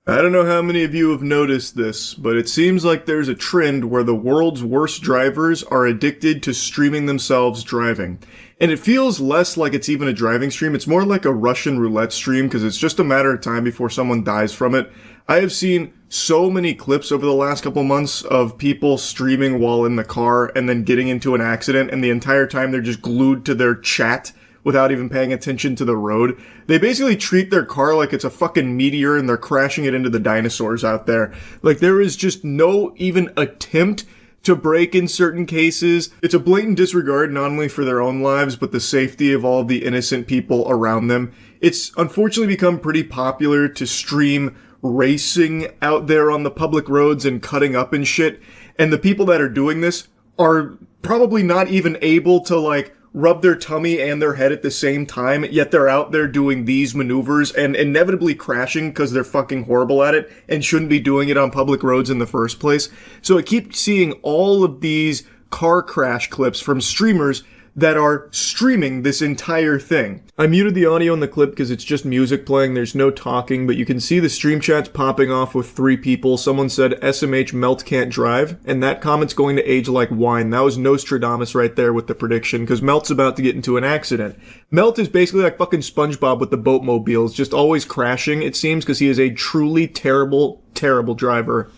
I don't know how many of you have noticed this, but it seems like there's a trend where the world's worst drivers are addicted to streaming themselves driving. And it feels less like it's even a driving stream, it's more like a Russian roulette stream because it's just a matter of time before someone dies from it. I have seen so many clips over the last couple months of people streaming while in the car and then getting into an accident, and the entire time they're just glued to their chat without even paying attention to the road. They basically treat their car like it's a fucking meteor and they're crashing it into the dinosaurs out there. Like, there is just no even attempt to brake in certain cases. It's a blatant disregard not only for their own lives, but the safety of all of the innocent people around them. It's unfortunately become pretty popular to stream racing out there on the public roads and cutting up and shit. And the people that are doing this are probably not even able to, like, rub their tummy and their head at the same time, yet they're out there doing these maneuvers and inevitably crashing because they're fucking horrible at it and shouldn't be doing it on public roads in the first place. So I keep seeing all of these car crash clips from streamers that are streaming this entire thing. I muted the audio in the clip because it's just music playing, there's no talking, but you can see the stream chats popping off with 3 people. Someone said SMH Melt can't drive, and that comment's going to age like wine. That was Nostradamus right there with the prediction, because Melt's about to get into an accident. Melt is basically like fucking SpongeBob with the boatmobiles, just always crashing, it seems, because he is a truly terrible, terrible driver.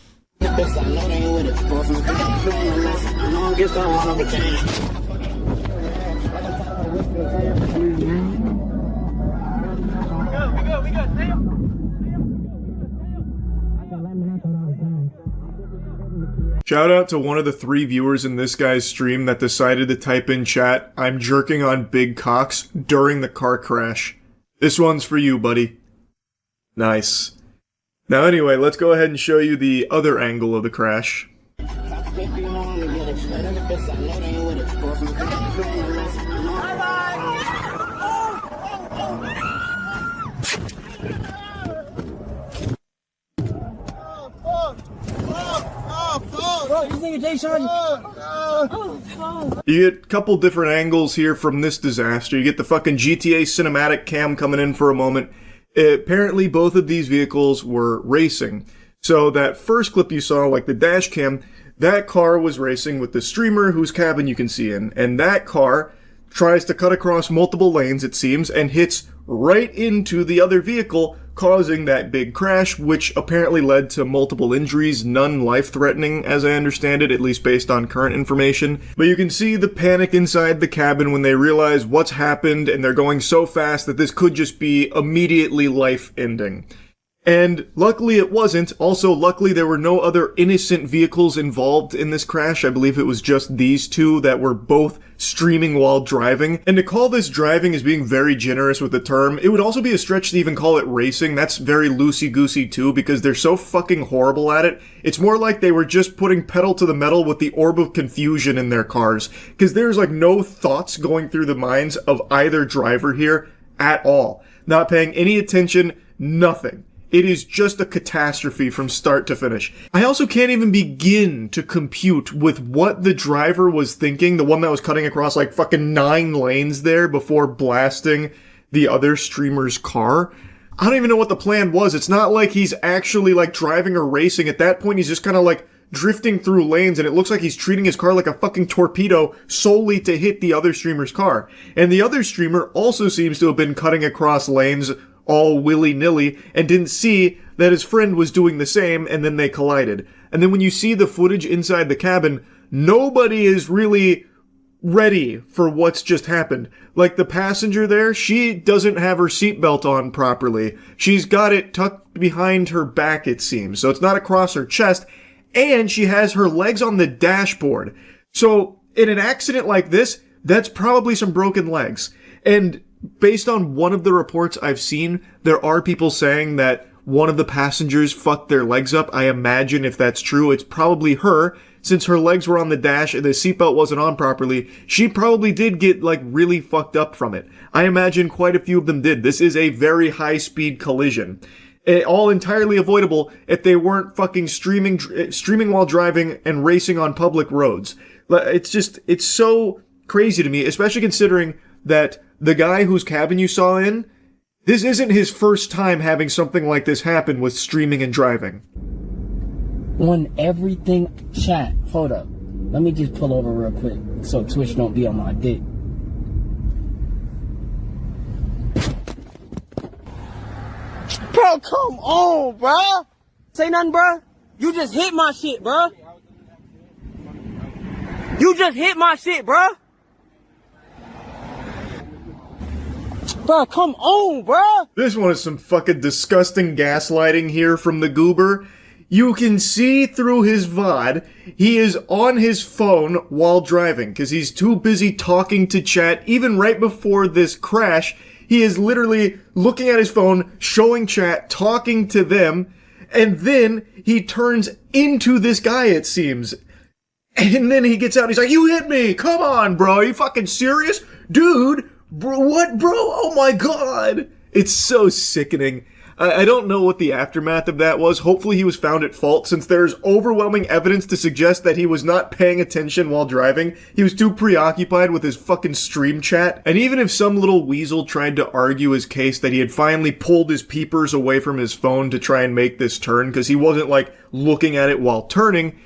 Shout out to one of the 3 viewers in this guy's stream that decided to type in chat, "I'm jerking on big cocks" during the car crash. This one's for you, buddy. Nice. Now anyway, let's go ahead and show you the other angle of the crash. You get a couple different angles here from this disaster. You get the fucking GTA cinematic cam coming in for a moment. Apparently both of these vehicles were racing. So that first clip you saw, like the dash cam, that car was racing with the streamer whose cabin you can see in. And that car tries to cut across multiple lanes, it seems, and hits right into the other vehicle, causing that big crash, which apparently led to multiple injuries, none life-threatening, as I understand it, at least based on current information. But you can see the panic inside the cabin when they realize what's happened, and they're going so fast that this could just be immediately life-ending. And luckily it wasn't. Also, luckily there were no other innocent vehicles involved in this crash. I believe it was just these 2 that were both streaming while driving. And to call this driving is being very generous with the term. It would also be a stretch to even call it racing. That's very loosey-goosey too, because they're so fucking horrible at it. It's more like they were just putting pedal to the metal with the orb of confusion in their cars. Because there's like no thoughts going through the minds of either driver here at all. Not paying any attention, nothing. It is just a catastrophe from start to finish. I also can't even begin to compute with what the driver was thinking, the one that was cutting across like fucking 9 lanes there before blasting the other streamer's car. I don't even know what the plan was. It's not like he's actually like driving or racing. At that point, he's just kind of like drifting through lanes, and it looks like he's treating his car like a fucking torpedo solely to hit the other streamer's car. And the other streamer also seems to have been cutting across lanes all willy-nilly and didn't see that his friend was doing the same, and then they collided. And then when you see the footage inside the cabin, nobody is really ready for what's just happened. Like the passenger there, she doesn't have her seatbelt on properly. She's got it tucked behind her back, it seems, so it's not across her chest, and she has her legs on the dashboard. So in an accident like this, that's probably some broken legs. And based on one of the reports I've seen, there are people saying that one of the passengers fucked their legs up. I imagine if that's true, it's probably her. Since her legs were on the dash and the seatbelt wasn't on properly, she probably did get, like, really fucked up from it. I imagine quite a few of them did. This is a very high-speed collision. All entirely avoidable if they weren't fucking streaming while driving and racing on public roads. It's so crazy to me, especially considering that the guy whose cabin you saw in This isn't his first time having something like this happen with streaming and driving. On everything, chat, hold up. Let me just pull over real quick so Twitch don't be on my dick. Bro, come on, bro. Say nothing, bro. You just hit my shit, bro. You just hit my shit, bro. Bro, come on, bro. This one is some fucking disgusting gaslighting here from the goober. You can see through his VOD, he is on his phone while driving, because he's too busy talking to chat. Even right before this crash, he is literally looking at his phone, showing chat, talking to them, and then he turns into this guy, it seems. And then he gets out and he's like, you hit me! Come on, bro! Are you fucking serious? Dude! Bro, what, bro? Oh my god! It's so sickening. I don't know what the aftermath of that was. Hopefully he was found at fault, since there's overwhelming evidence to suggest that he was not paying attention while driving. He was too preoccupied with his fucking stream chat. And even if some little weasel tried to argue his case that he had finally pulled his peepers away from his phone to try and make this turn, because he wasn't, like, looking at it while turning,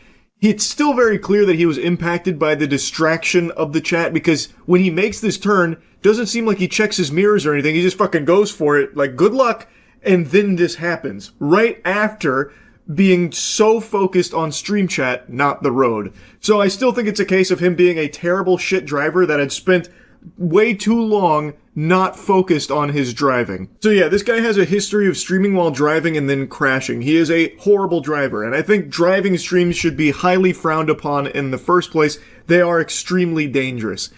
it's still very clear that he was impacted by the distraction of the chat, because when he makes this turn, doesn't seem like he checks his mirrors or anything. He just fucking goes for it. Like, good luck. And then this happens. Right after being so focused on stream chat, not the road. So I still think it's a case of him being a terrible shit driver that had spent way too long not focused on his driving. So yeah, this guy has a history of streaming while driving and then crashing. He is a horrible driver, and I think driving streams should be highly frowned upon in the first place. They are extremely dangerous.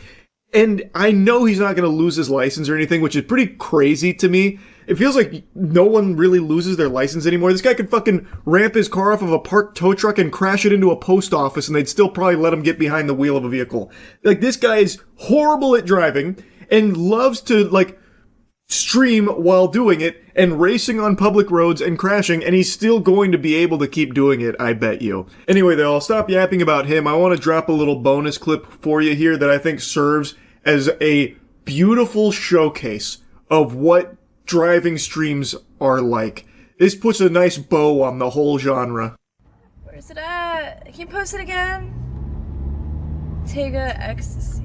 And I know he's not going to lose his license or anything, which is pretty crazy to me. It feels like no one really loses their license anymore. This guy could fucking ramp his car off of a parked tow truck and crash it into a post office, and they'd still probably let him get behind the wheel of a vehicle. Like, this guy is horrible at driving and loves to, like, stream while doing it and racing on public roads and crashing, and he's still going to be able to keep doing it, I bet you. Anyway, though, I'll stop yapping about him. I want to drop a little bonus clip for you here that I think serves as a beautiful showcase of what driving streams are like. This puts a nice bow on the whole genre. Where's it at? Can you post it again? Tega Ecstasy.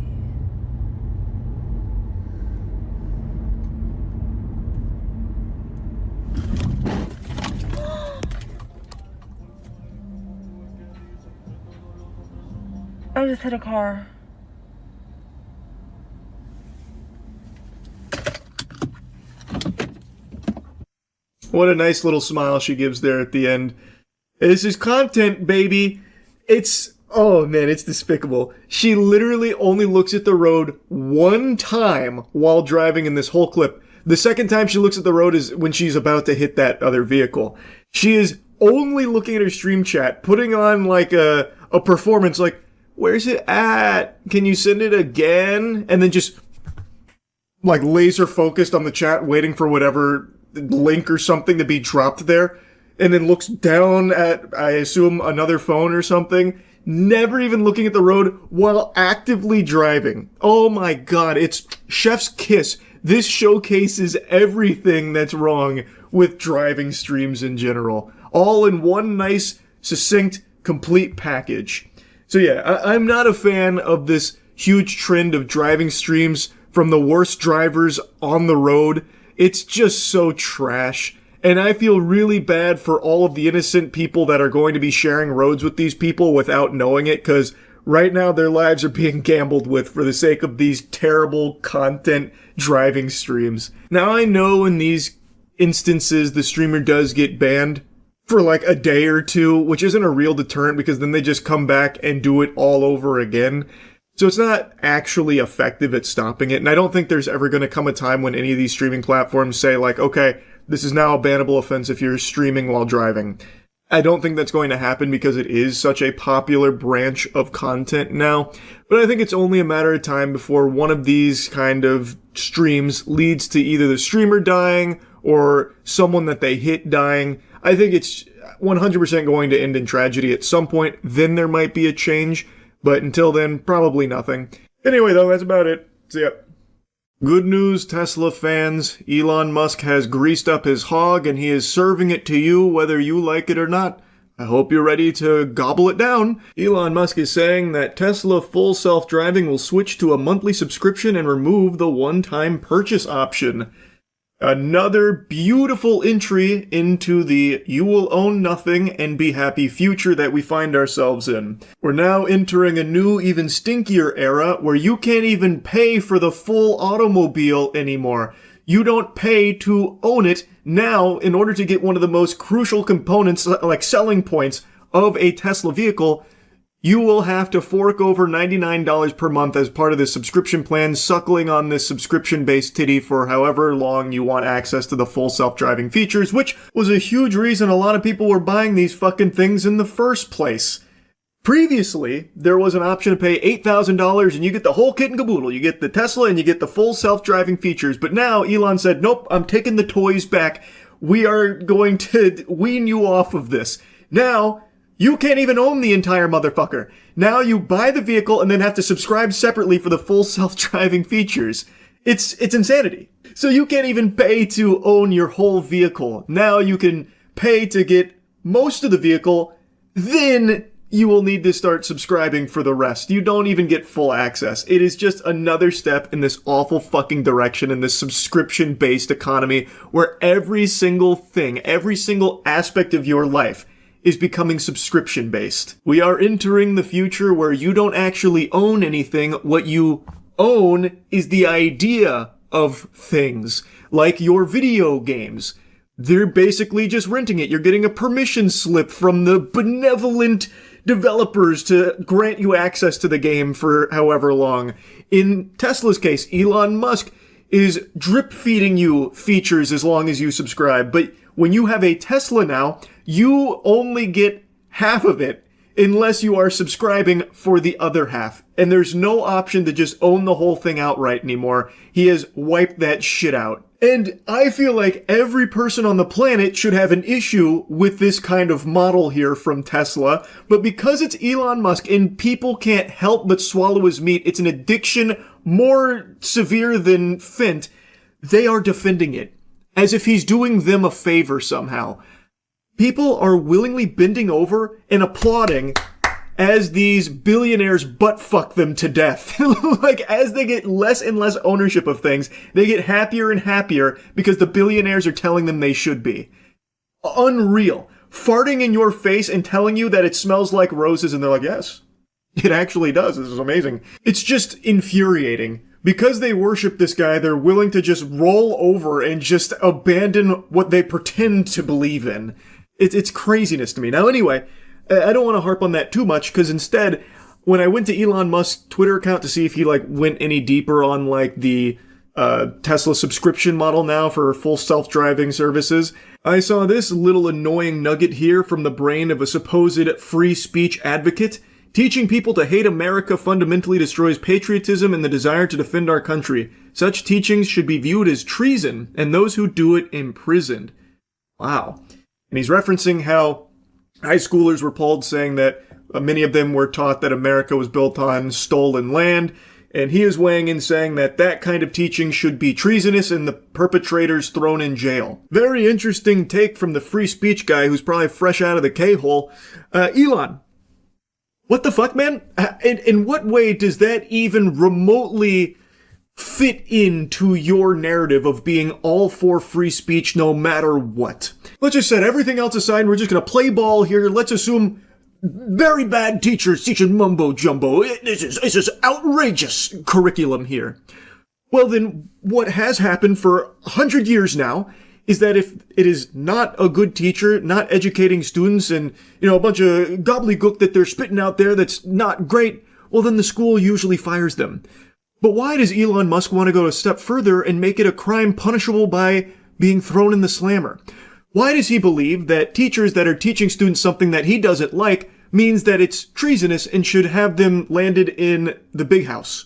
I just hit a car. What a nice little smile she gives there at the end. This is content, baby. Oh man, it's despicable. She literally only looks at the road one time while driving in this whole clip. The second time she looks at the road is when she's about to hit that other vehicle. She is only looking at her stream chat, putting on like a performance like, where's it at? Can you send it again? And then just like laser focused on the chat, waiting for whatever link or something to be dropped there, and then looks down at, I assume, another phone or something, never even looking at the road while actively driving. Oh my god, it's chef's kiss. This showcases everything that's wrong with driving streams in general, all in one nice, succinct, complete package. So yeah, I'm not a fan of this huge trend of driving streams from the worst drivers on the road. It's just so trash, and I feel really bad for all of the innocent people that are going to be sharing roads with these people without knowing it, because right now their lives are being gambled with for the sake of these terrible content driving streams. Now I know in these instances the streamer does get banned for like a day or two, which isn't a real deterrent because then they just come back and do it all over again. So it's not actually effective at stopping it, and I don't think there's ever going to come a time when any of these streaming platforms say, like, okay, this is now a bannable offense if you're streaming while driving. I don't think that's going to happen because it is such a popular branch of content now, but I think it's only a matter of time before one of these kind of streams leads to either the streamer dying or someone that they hit dying. I think it's 100% going to end in tragedy at some point, then there might be a change. But until then, probably nothing. Anyway, though, that's about it. See ya. Good news, Tesla fans. Elon Musk has greased up his hog and he is serving it to you whether you like it or not. I hope you're ready to gobble it down. Elon Musk is saying that Tesla full self-driving will switch to a monthly subscription and remove the one-time purchase option. Another beautiful entry into the you will own nothing and be happy future that we find ourselves in. We're now entering a new, even stinkier era where you can't even pay for the full automobile anymore. You don't pay to own it. Now, in order to get one of the most crucial components, like selling points of a Tesla vehicle, you will have to fork over $99 per month as part of this subscription plan, suckling on this subscription-based titty for however long you want access to the full self-driving features, which was a huge reason a lot of people were buying these fucking things in the first place. Previously, there was an option to pay $8,000 and you get the whole kit and caboodle. You get the Tesla and you get the full self-driving features. But now Elon said, nope, I'm taking the toys back. We are going to wean you off of this. Now, you can't even own the entire motherfucker. Now you buy the vehicle and then have to subscribe separately for the full self-driving features. It's insanity. So you can't even pay to own your whole vehicle. Now you can pay to get most of the vehicle, then you will need to start subscribing for the rest. You don't even get full access. It is just another step in this awful fucking direction in this subscription-based economy where every single thing, every single aspect of your life is becoming subscription-based. We are entering the future where you don't actually own anything. What you own is the idea of things, like your video games. They're basically just renting it. You're getting a permission slip from the benevolent developers to grant you access to the game for however long. In Tesla's case, Elon Musk is drip feeding you features as long as you subscribe. But when you have a Tesla now, you only get half of it unless you are subscribing for the other half. And there's no option to just own the whole thing outright anymore. He has wiped that shit out. And I feel like every person on the planet should have an issue with this kind of model here from Tesla. But because it's Elon Musk and people can't help but swallow his meat, it's an addiction more severe than Fent, they are defending it as if he's doing them a favor somehow. People are willingly bending over and applauding as these billionaires butt-fuck them to death. Like, as they get less and less ownership of things, they get happier and happier because the billionaires are telling them they should be. Unreal. Farting in your face and telling you that it smells like roses, and they're like, yes, it actually does. This is amazing. It's just infuriating. Because they worship this guy, they're willing to just roll over and just abandon what they pretend to believe in. It's craziness to me. Now, anyway, I don't want to harp on that too much, because instead, when I went to Elon Musk's Twitter account to see if he, went any deeper on, the Tesla subscription model now for full self-driving services, I saw this little annoying nugget here from the brain of a supposed free speech advocate. Teaching people to hate America fundamentally destroys patriotism and the desire to defend our country. Such teachings should be viewed as treason, and those who do it imprisoned. Wow. And he's referencing how high schoolers were polled saying that many of them were taught that America was built on stolen land, and he is weighing in saying that that kind of teaching should be treasonous and the perpetrators thrown in jail. Very interesting take from the free speech guy who's probably fresh out of the K-hole. Elon, what the fuck, man? In what way does that even remotely fit into your narrative of being all for free speech no matter what? Let's just set everything else aside and we're just gonna play ball here. Let's assume very bad teachers teaching mumbo jumbo. This is outrageous curriculum here. Well then, what has happened for 100 years now is that if it is not a good teacher, not educating students, and, a bunch of gobbledygook that they're spitting out there that's not great, well then the school usually fires them. But why does Elon Musk want to go a step further and make it a crime punishable by being thrown in the slammer? Why does he believe that teachers that are teaching students something that he doesn't like means that it's treasonous and should have them landed in the big house?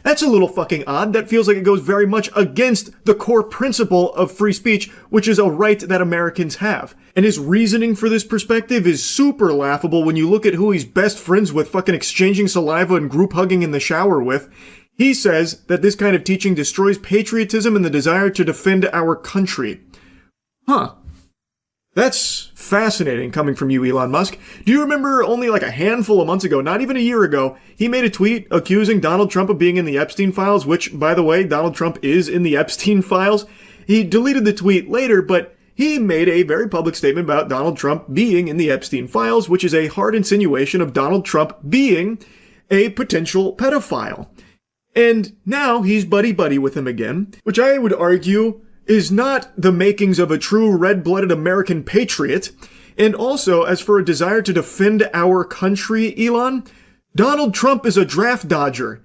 That's a little fucking odd. That feels like it goes very much against the core principle of free speech, which is a right that Americans have. And his reasoning for this perspective is super laughable when you look at who he's best friends with, fucking exchanging saliva and group hugging in the shower with. He says that this kind of teaching destroys patriotism and the desire to defend our country. Huh. That's fascinating coming from you, Elon Musk. Do you remember only like a handful of months ago, not even a year ago, he made a tweet accusing Donald Trump of being in the Epstein files, which, by the way, Donald Trump is in the Epstein files. He deleted the tweet later, but he made a very public statement about Donald Trump being in the Epstein files, which is a hard insinuation of Donald Trump being a potential pedophile. And now he's buddy-buddy with him again, which I would argue is not the makings of a true red-blooded American patriot. And also, as for a desire to defend our country, Elon, Donald Trump is a draft dodger.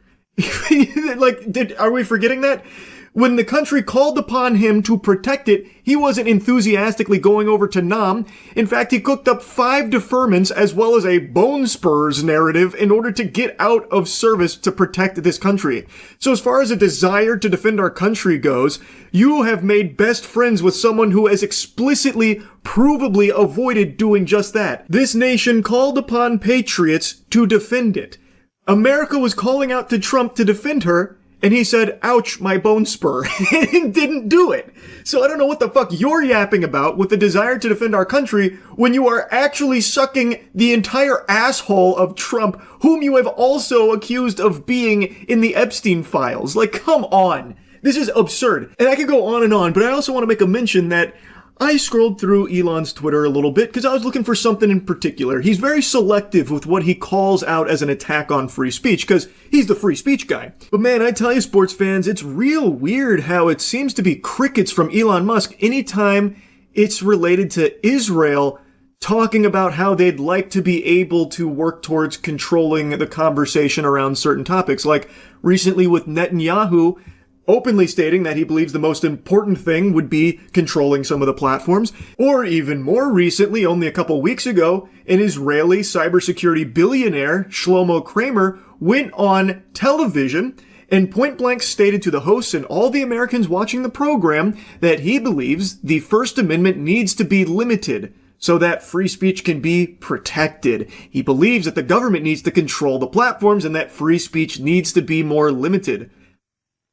Are we forgetting that? When the country called upon him to protect it, he wasn't enthusiastically going over to Nam. In fact, he cooked up 5 deferments as well as a bone spurs narrative in order to get out of service to protect this country. So as far as a desire to defend our country goes, you have made best friends with someone who has explicitly, provably avoided doing just that. This nation called upon patriots to defend it. America was calling out to Trump to defend her, and he said, ouch, my bone spur, and didn't do it. So I don't know what the fuck you're yapping about with the desire to defend our country when you are actually sucking the entire asshole of Trump, whom you have also accused of being in the Epstein files. Like, come on. This is absurd. And I could go on, but I also want to make a mention that I scrolled through Elon's Twitter a little bit because I was looking for something in particular. He's very selective with what he calls out as an attack on free speech because he's the free speech guy. But man, I tell you, sports fans, it's real weird how it seems to be crickets from Elon Musk anytime it's related to Israel talking about how they'd like to be able to work towards controlling the conversation around certain topics. Like recently with Netanyahu openly stating that he believes the most important thing would be controlling some of the platforms. Or even more recently, only a couple weeks ago, an Israeli cybersecurity billionaire, Shlomo Kramer, went on television and point blank stated to the hosts and all the Americans watching the program that he believes the First Amendment needs to be limited so that free speech can be protected. He believes that the government needs to control the platforms and that free speech needs to be more limited.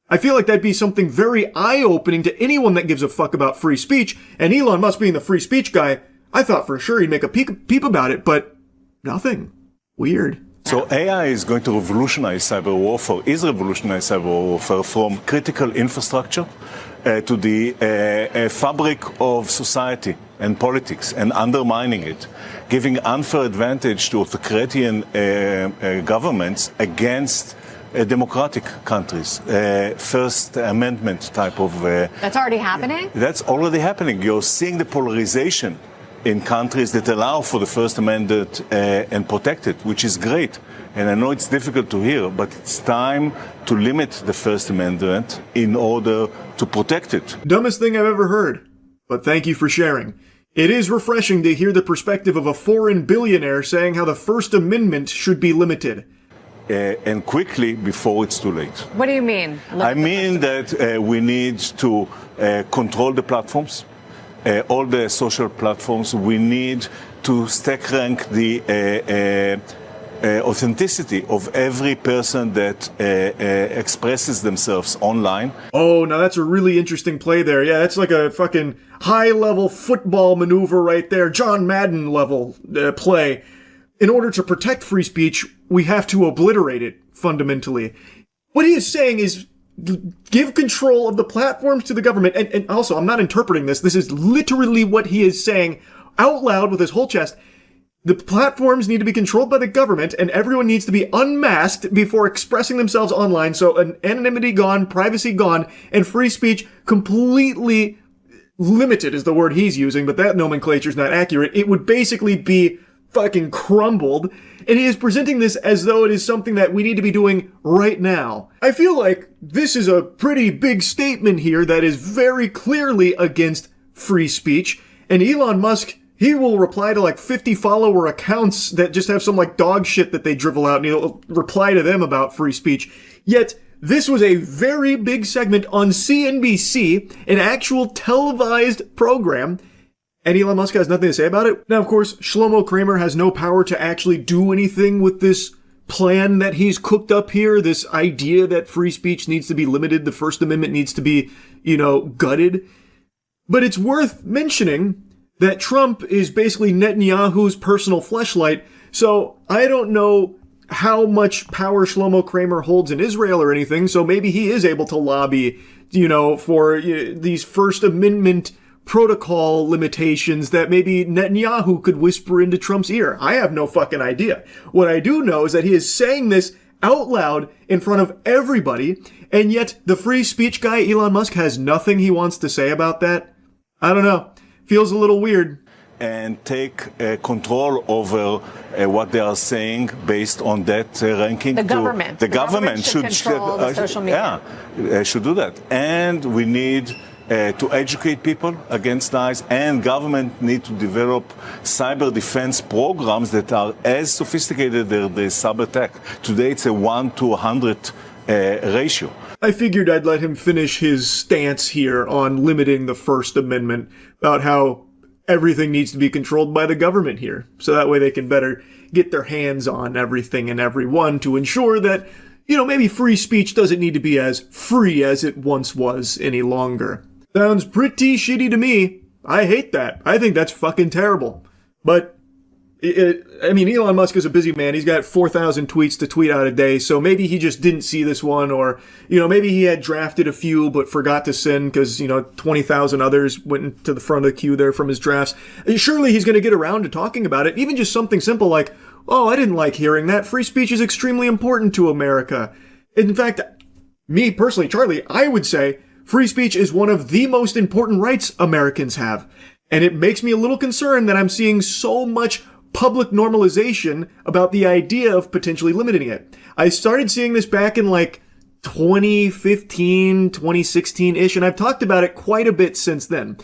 I feel like that'd be something very eye-opening to anyone that gives a fuck about free speech, and Elon Musk being the free speech guy, I thought for sure he'd make a peep about it, but nothing. Weird. So AI is going to revolutionize cyber warfare, is revolutionize cyber warfare from critical infrastructure to the fabric of society and politics and undermining it, giving unfair advantage to authoritarian governments against democratic countries, First Amendment type of... That's already happening? That's already happening. You're seeing the polarization in countries that allow for the First Amendment and protect it, which is great. And I know it's difficult to hear, but it's time to limit the First Amendment in order to protect it. Dumbest thing I've ever heard, but thank you for sharing. It is refreshing to hear the perspective of a foreign billionaire saying how the First Amendment should be limited. And quickly before it's too late. What do you mean? I mean that we need to control the platforms, all the social platforms. We need to stack rank the authenticity of every person that expresses themselves online. Oh, now that's a really interesting play there. Yeah, that's like a fucking high-level football maneuver right there. John Madden level play. In order to protect free speech, we have to obliterate it, fundamentally. What he is saying is give control of the platforms to the government. And also, I'm not interpreting this. This is literally what he is saying out loud with his whole chest. The platforms need to be controlled by the government, and everyone needs to be unmasked before expressing themselves online. So anonymity gone, privacy gone, and free speech completely limited is the word he's using, but that nomenclature is not accurate. It would basically be fucking crumbled, and he is presenting this as though it is something that we need to be doing right now. I feel like this is a pretty big statement here that is very clearly against free speech, and Elon Musk, he will reply to like 50 follower accounts that just have some like dog shit that they drivel out, and he'll reply to them about free speech. Yet, this was a very big segment on CNBC, an actual televised program, and Elon Musk has nothing to say about it. Now, of course, Shlomo Kramer has no power to actually do anything with this plan that he's cooked up here, this idea that free speech needs to be limited, the First Amendment needs to be, gutted. But it's worth mentioning that Trump is basically Netanyahu's personal fleshlight, so I don't know how much power Shlomo Kramer holds in Israel or anything, so maybe he is able to lobby, for these First Amendment protocol limitations that maybe Netanyahu could whisper into Trump's ear. I have no fucking idea. What I do know is that he is saying this out loud in front of everybody, and yet the free speech guy, Elon Musk, has nothing he wants to say about that. I don't know. Feels a little weird. And take control over what they are saying based on that ranking. The government. The government should control the social media. Should do that. And we need to educate people against lies, and government need to develop cyber defense programs that are as sophisticated as the cyber attack. Today it's a 1 to 100 ratio. I figured I'd let him finish his stance here on limiting the First Amendment, about how everything needs to be controlled by the government here, so that way they can better get their hands on everything and everyone to ensure that, maybe free speech doesn't need to be as free as it once was any longer. Sounds pretty shitty to me. I hate that. I think that's fucking terrible. But, Elon Musk is a busy man. He's got 4,000 tweets to tweet out a day, so maybe he just didn't see this one, or, maybe he had drafted a few but forgot to send because, 20,000 others went to the front of the queue there from his drafts. Surely he's going to get around to talking about it. Even just something simple like, oh, I didn't like hearing that. Free speech is extremely important to America. In fact, me personally, Charlie, I would say free speech is one of the most important rights Americans have. And it makes me a little concerned that I'm seeing so much public normalization about the idea of potentially limiting it. I started seeing this back in 2015, 2016-ish, and I've talked about it quite a bit since then.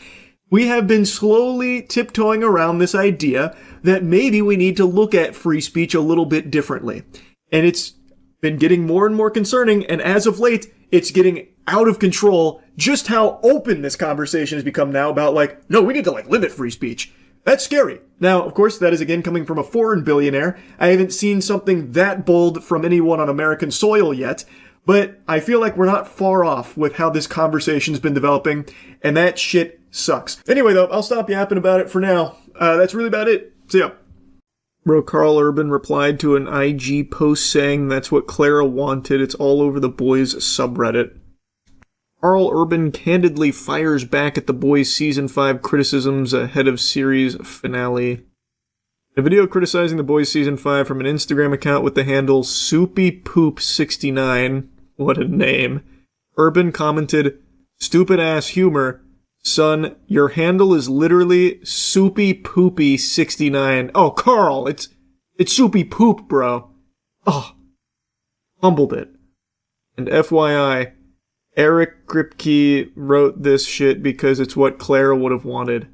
We have been slowly tiptoeing around this idea that maybe we need to look at free speech a little bit differently. And it's been getting more and more concerning, and as of late, it's getting out of control just how open this conversation has become now about no, we need to limit free speech. That's scary. Now, of course, that is again coming from a foreign billionaire. I haven't seen something that bold from anyone on American soil yet, but I feel like we're not far off with how this conversation's been developing, and that shit sucks. Anyway, though, I'll stop yapping about it for now. That's really about it. See ya. Bro, Carl Urban replied to an IG post saying that's what Clara wanted. It's all over the boys subreddit. Carl Urban candidly fires back at The Boys Season 5 criticisms ahead of series finale. A video criticizing The Boys Season 5 from an Instagram account with the handle SoupyPoop69, what a name, Urban commented, "Stupid ass humor. Son, your handle is literally SoupyPoopy69. Oh, Carl, it's Soupy Poop, bro. Oh, humbled it. And FYI, Eric Kripke wrote this shit because it's what Clara would have wanted."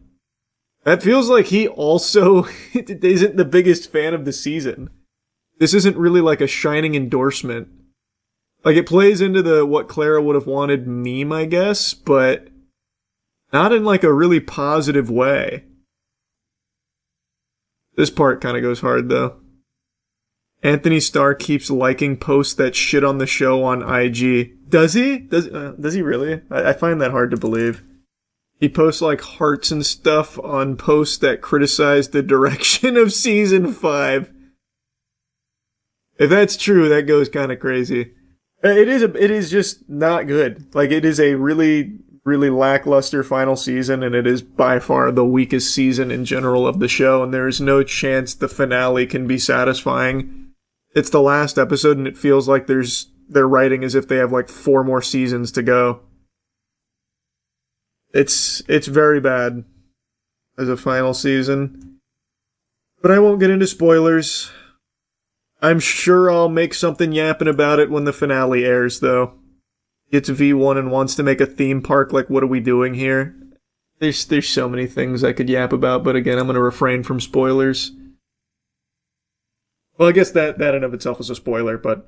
That feels like he also isn't the biggest fan of the season. This isn't really a shining endorsement. It plays into the what Clara would have wanted meme, I guess, but not in a really positive way. This part kind of goes hard, though. Anthony Starr keeps liking posts that shit on the show on IG. Does he? Does he really? I find that hard to believe. He posts hearts and stuff on posts that criticize the direction of season 5. If that's true, that goes kind of crazy. It is just not good. It is a really, really lackluster final season, and it is by far the weakest season in general of the show, and there is no chance the finale can be satisfying. It's the last episode, and it feels like they're writing as if they have 4 more seasons to go. It's very bad as a final season. But I won't get into spoilers. I'm sure I'll make something yapping about it when the finale airs, though. Gets V1 and wants to make a theme park, what are we doing here? There's so many things I could yap about, but again, I'm going to refrain from spoilers. Well, I guess that in of itself is a spoiler, but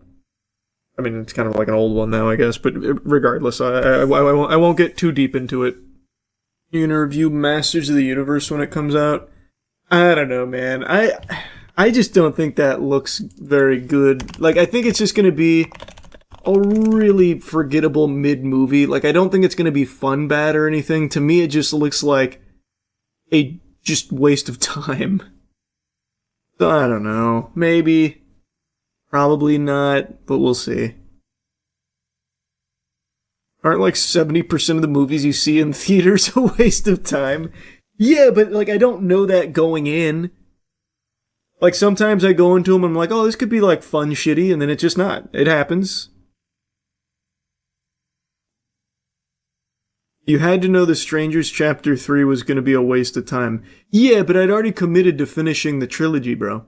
it's kind of an old one now, I guess. But regardless, I won't get too deep into it. You gonna review Masters of the Universe when it comes out? I don't know, man. I I just don't think that looks very good. Like, I think it's just gonna be a really forgettable mid-movie. Like, I don't think it's gonna be fun bad or anything. To me, it just looks like a just waste of time. So, I don't know. Maybe. Probably not, but we'll see. Aren't like 70% of the movies you see in theaters a waste of time? Yeah, but like I don't know that going in. Like sometimes I go into them and I'm like, oh, this could be like fun shitty, and then it's just not. It happens. You had to know The Strangers Chapter 3 was going to be a waste of time. Yeah, but I'd already committed to finishing the trilogy, bro.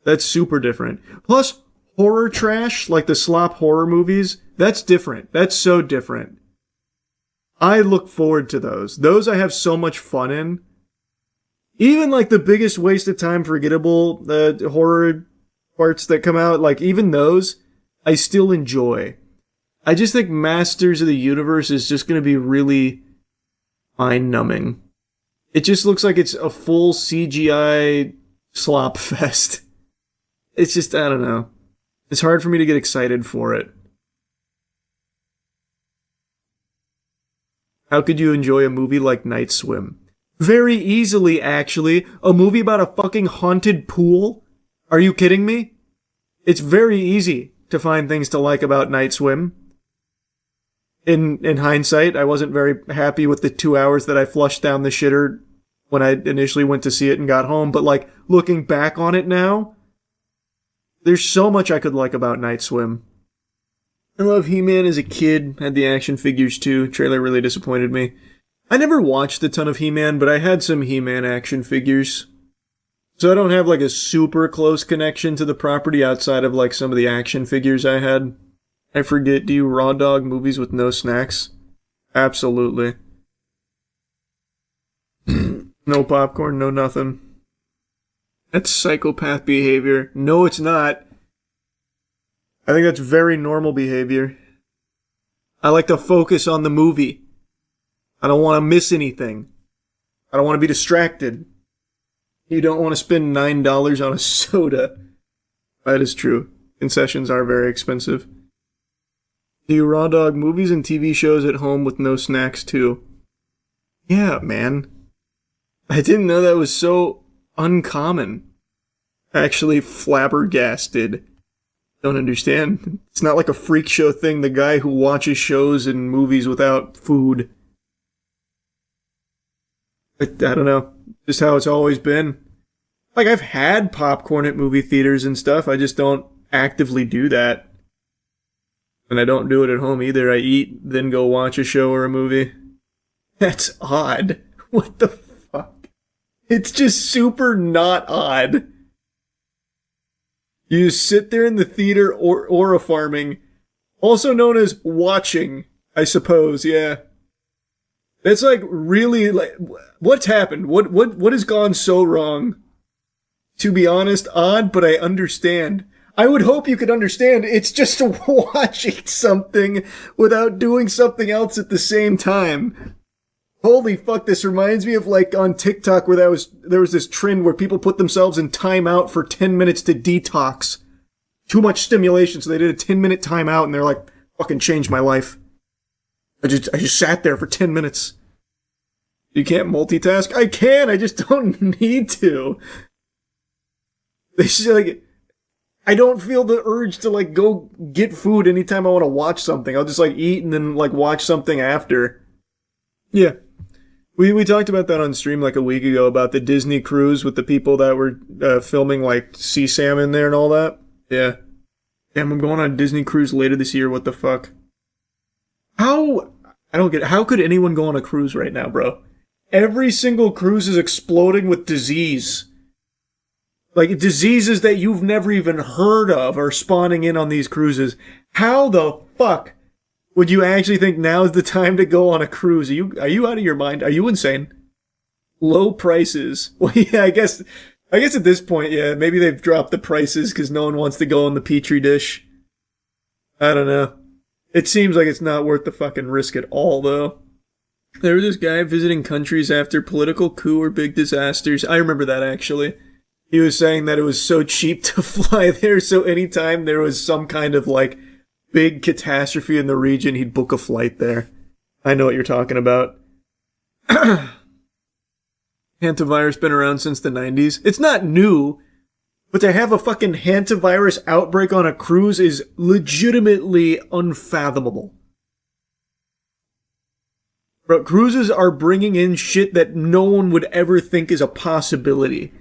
That's super different. Plus, horror trash, like the slop horror movies, that's different. That's so different. I look forward to those. Those I have so much fun in. Even like the biggest waste of time forgettable horror parts that come out, like even those, I still enjoy. I just think Masters of the Universe is just going to be really mind-numbing. It just looks like it's a full CGI slop fest. It's just, I don't know. It's hard for me to get excited for it. How could you enjoy a movie like Night Swim? Very easily, actually. A movie about a fucking haunted pool? Are you kidding me? It's very easy to find things to like about Night Swim. In hindsight, I wasn't very happy with the 2 hours that I flushed down the shitter when I initially went to see it and got home. But like, looking back on it now, there's so much I could like about Night Swim. I love He-Man as a kid, had the action figures too. Trailer really disappointed me. I never watched a ton of He-Man, but I had some He-Man action figures. So I don't have like a super close connection to the property outside of like some of the action figures I had. I forget, do you raw dog movies with no snacks? Absolutely. No popcorn, no nothing. That's psychopath behavior. No, it's not. I think that's very normal behavior. I like to focus on the movie. I don't want to miss anything. I don't want to be distracted. You don't want to spend $9 on a soda. That is true. Concessions are very expensive. Do you raw dog movies and TV shows at home with no snacks too? Yeah, man. I didn't know that was so uncommon. Actually flabbergasted. Don't understand. It's not like a freak show thing, the guy who watches shows and movies without food. I don't know. Just how it's always been. Like, I've had popcorn at movie theaters and stuff, I just don't actively do that. And I don't do it at home either. I eat, then go watch a show or a movie. That's odd. What the fuck? It's just super not odd. You just sit there in the theater or aura-farming, also known as watching, I suppose, yeah. It's like really like, what's happened? What has gone so wrong? To be honest, odd, but I understand. I would hope you could understand. It's just watching something without doing something else at the same time. Holy fuck, this reminds me of like on TikTok where there was this trend where people put themselves in timeout for 10 minutes to detox. Too much stimulation, so they did a 10-minute timeout and they're like, fucking changed my life. I just sat there for 10 minutes. You can't multitask? I can, I just don't need to. It's just like, I don't feel the urge to like go get food anytime I want to watch something. I'll just like eat and then like watch something after. Yeah. We talked about that on stream like a week ago about the Disney cruise with the people that were filming like sea salmon there and all that. Yeah. Damn, I'm going on a Disney cruise later this year. What the fuck? I don't get it. How could anyone go on a cruise right now, bro? Every single cruise is exploding with disease. Like, diseases that you've never even heard of are spawning in on these cruises. How the fuck would you actually think now is the time to go on a cruise? Are you out of your mind? Are you insane? Low prices. Well, yeah, I guess at this point, yeah, maybe they've dropped the prices because no one wants to go on the Petri dish. I don't know. It seems like it's not worth the fucking risk at all, though. There was this guy visiting countries after political coup or big disasters. I remember that, actually. He was saying that it was so cheap to fly there, so anytime there was some kind of, like, big catastrophe in the region, he'd book a flight there. I know what you're talking about. Hantavirus been around since the 90s. It's not new, but to have a fucking hantavirus outbreak on a cruise is legitimately unfathomable. Bro, cruises are bringing in shit that no one would ever think is a possibility.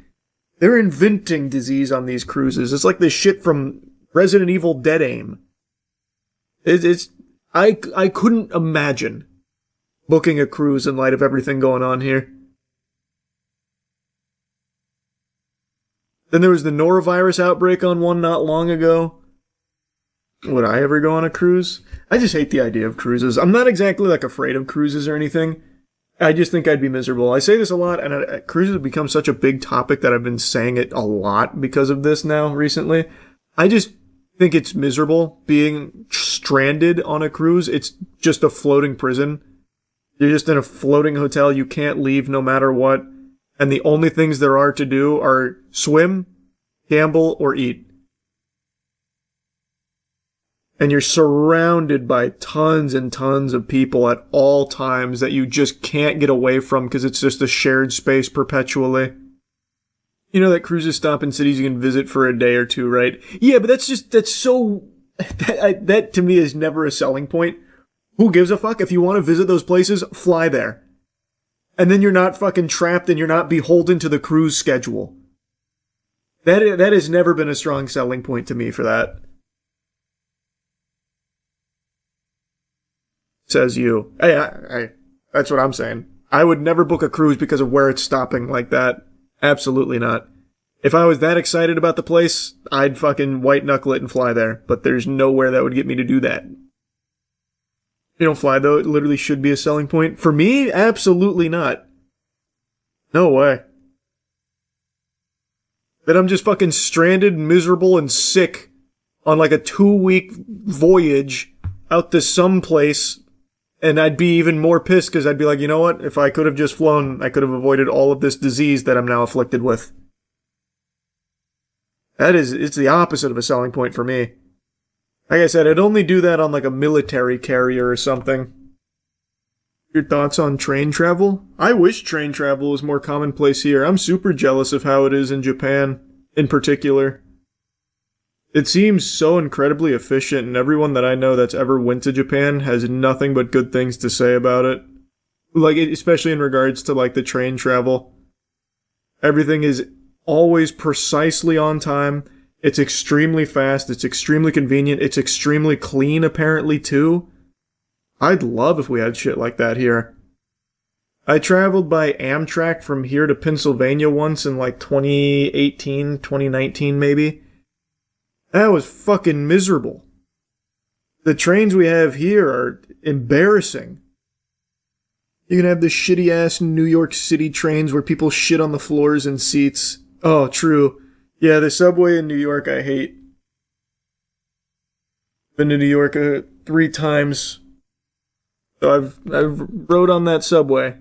They're inventing disease on these cruises. It's like the shit from Resident Evil Dead Aim. I couldn't imagine booking a cruise in light of everything going on here. Then there was the norovirus outbreak on one not long ago. Would I ever go on a cruise? I just hate the idea of cruises. I'm not exactly like afraid of cruises or anything. I just think I'd be miserable. I say this a lot, and cruises have become such a big topic that I've been saying it a lot because of this now recently. I just think it's miserable being stranded on a cruise. It's just a floating prison. You're just in a floating hotel. You can't leave no matter what. And the only things there are to do are swim, gamble, or eat. And you're surrounded by tons and tons of people at all times that you just can't get away from because it's just a shared space perpetually. You know that cruises stop in cities you can visit for a day or two, right? Yeah, but that to me is never a selling point. Who gives a fuck? If you want to visit those places, fly there. And then you're not fucking trapped and you're not beholden to the cruise schedule. That has never been a strong selling point to me for that. Says you. Hey, that's what I'm saying. I would never book a cruise because of where it's stopping like that. Absolutely not. If I was that excited about the place, I'd fucking white knuckle it and fly there. But there's nowhere that would get me to do that. You don't fly though, it literally should be a selling point. For me, absolutely not. No way. That I'm just fucking stranded, miserable, and sick on like a 2-week voyage out to some place. And I'd be even more pissed because I'd be like, you know what? If I could have just flown, I could have avoided all of this disease that I'm now afflicted with. It's the opposite of a selling point for me. Like I said, I'd only do that on like a military carrier or something. Your thoughts on train travel? I wish train travel was more commonplace here. I'm super jealous of how it is in Japan, in particular. It seems so incredibly efficient, and everyone that I know that's ever went to Japan has nothing but good things to say about it. Like, especially in regards to, like, the train travel. Everything is always precisely on time. It's extremely fast. It's extremely convenient. It's extremely clean, apparently, too. I'd love if we had shit like that here. I traveled by Amtrak from here to Pennsylvania once in, like, 2018, 2019, maybe. That was fucking miserable. The trains we have here are embarrassing. You can have the shitty-ass New York City trains where people shit on the floors and seats. Oh, true. Yeah, the subway in New York I hate. Been to New York 3 times. So I've rode on that subway.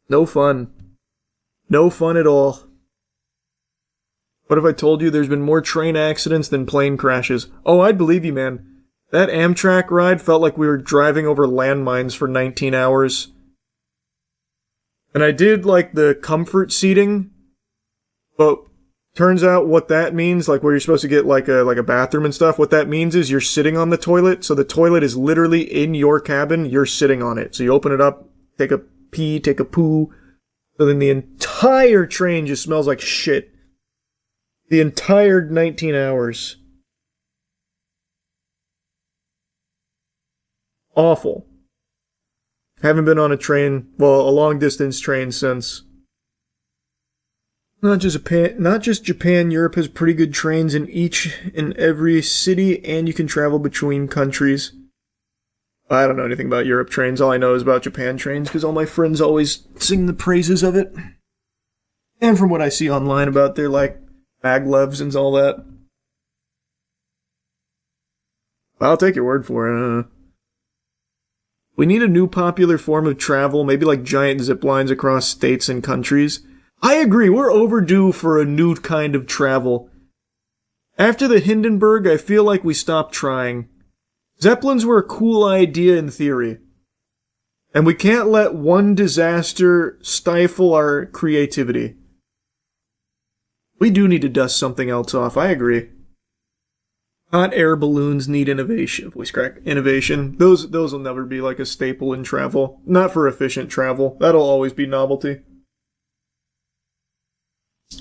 No fun. No fun at all. What if I told you there's been more train accidents than plane crashes? Oh, I'd believe you, man. That Amtrak ride felt like we were driving over landmines for 19 hours. And I did like the comfort seating, but turns out what that means, like where you're supposed to get like a bathroom and stuff, what that means is you're sitting on the toilet, so the toilet is literally in your cabin, you're sitting on it. So you open it up, take a pee, take a poo, so then the entire train just smells like shit. The entire 19 hours. Awful. Haven't been on a train, well, a long distance train since. Not just Japan, Europe has pretty good trains in each and every city, and you can travel between countries. I don't know anything about Europe trains. All I know is about Japan trains, because all my friends always sing the praises of it. And from what I see online about their, like, maglevs and all that. I'll take your word for it. We need a new popular form of travel, maybe like giant zip lines across states and countries. I agree, we're overdue for a new kind of travel. After the Hindenburg, I feel like we stopped trying. Zeppelins were a cool idea in theory. And we can't let one disaster stifle our creativity. We do need to dust something else off, I agree. Hot air balloons need innovation. Voice crack. Innovation. Those will never be like a staple in travel. Not for efficient travel. That'll always be novelty.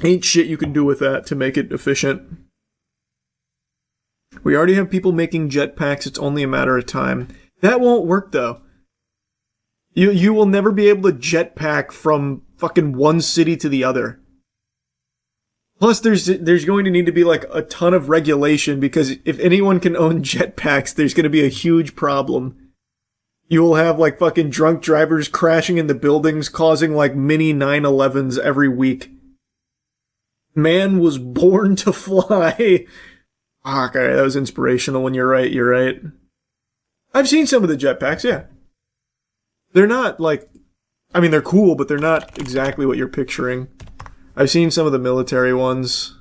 Ain't shit you can do with that to make it efficient. We already have people making jetpacks. It's only a matter of time. That won't work, though. You will never be able to jetpack from fucking one city to the other. Plus, there's going to need to be like a ton of regulation, because if anyone can own jetpacks, there's going to be a huge problem. You will have like fucking drunk drivers crashing into buildings, causing like mini 9/11s every week. Man was born to fly. Okay, that was inspirational when you're right. I've seen some of the jetpacks, yeah. They're not like, I mean, they're cool, but they're not exactly what you're picturing. I've seen some of the military ones.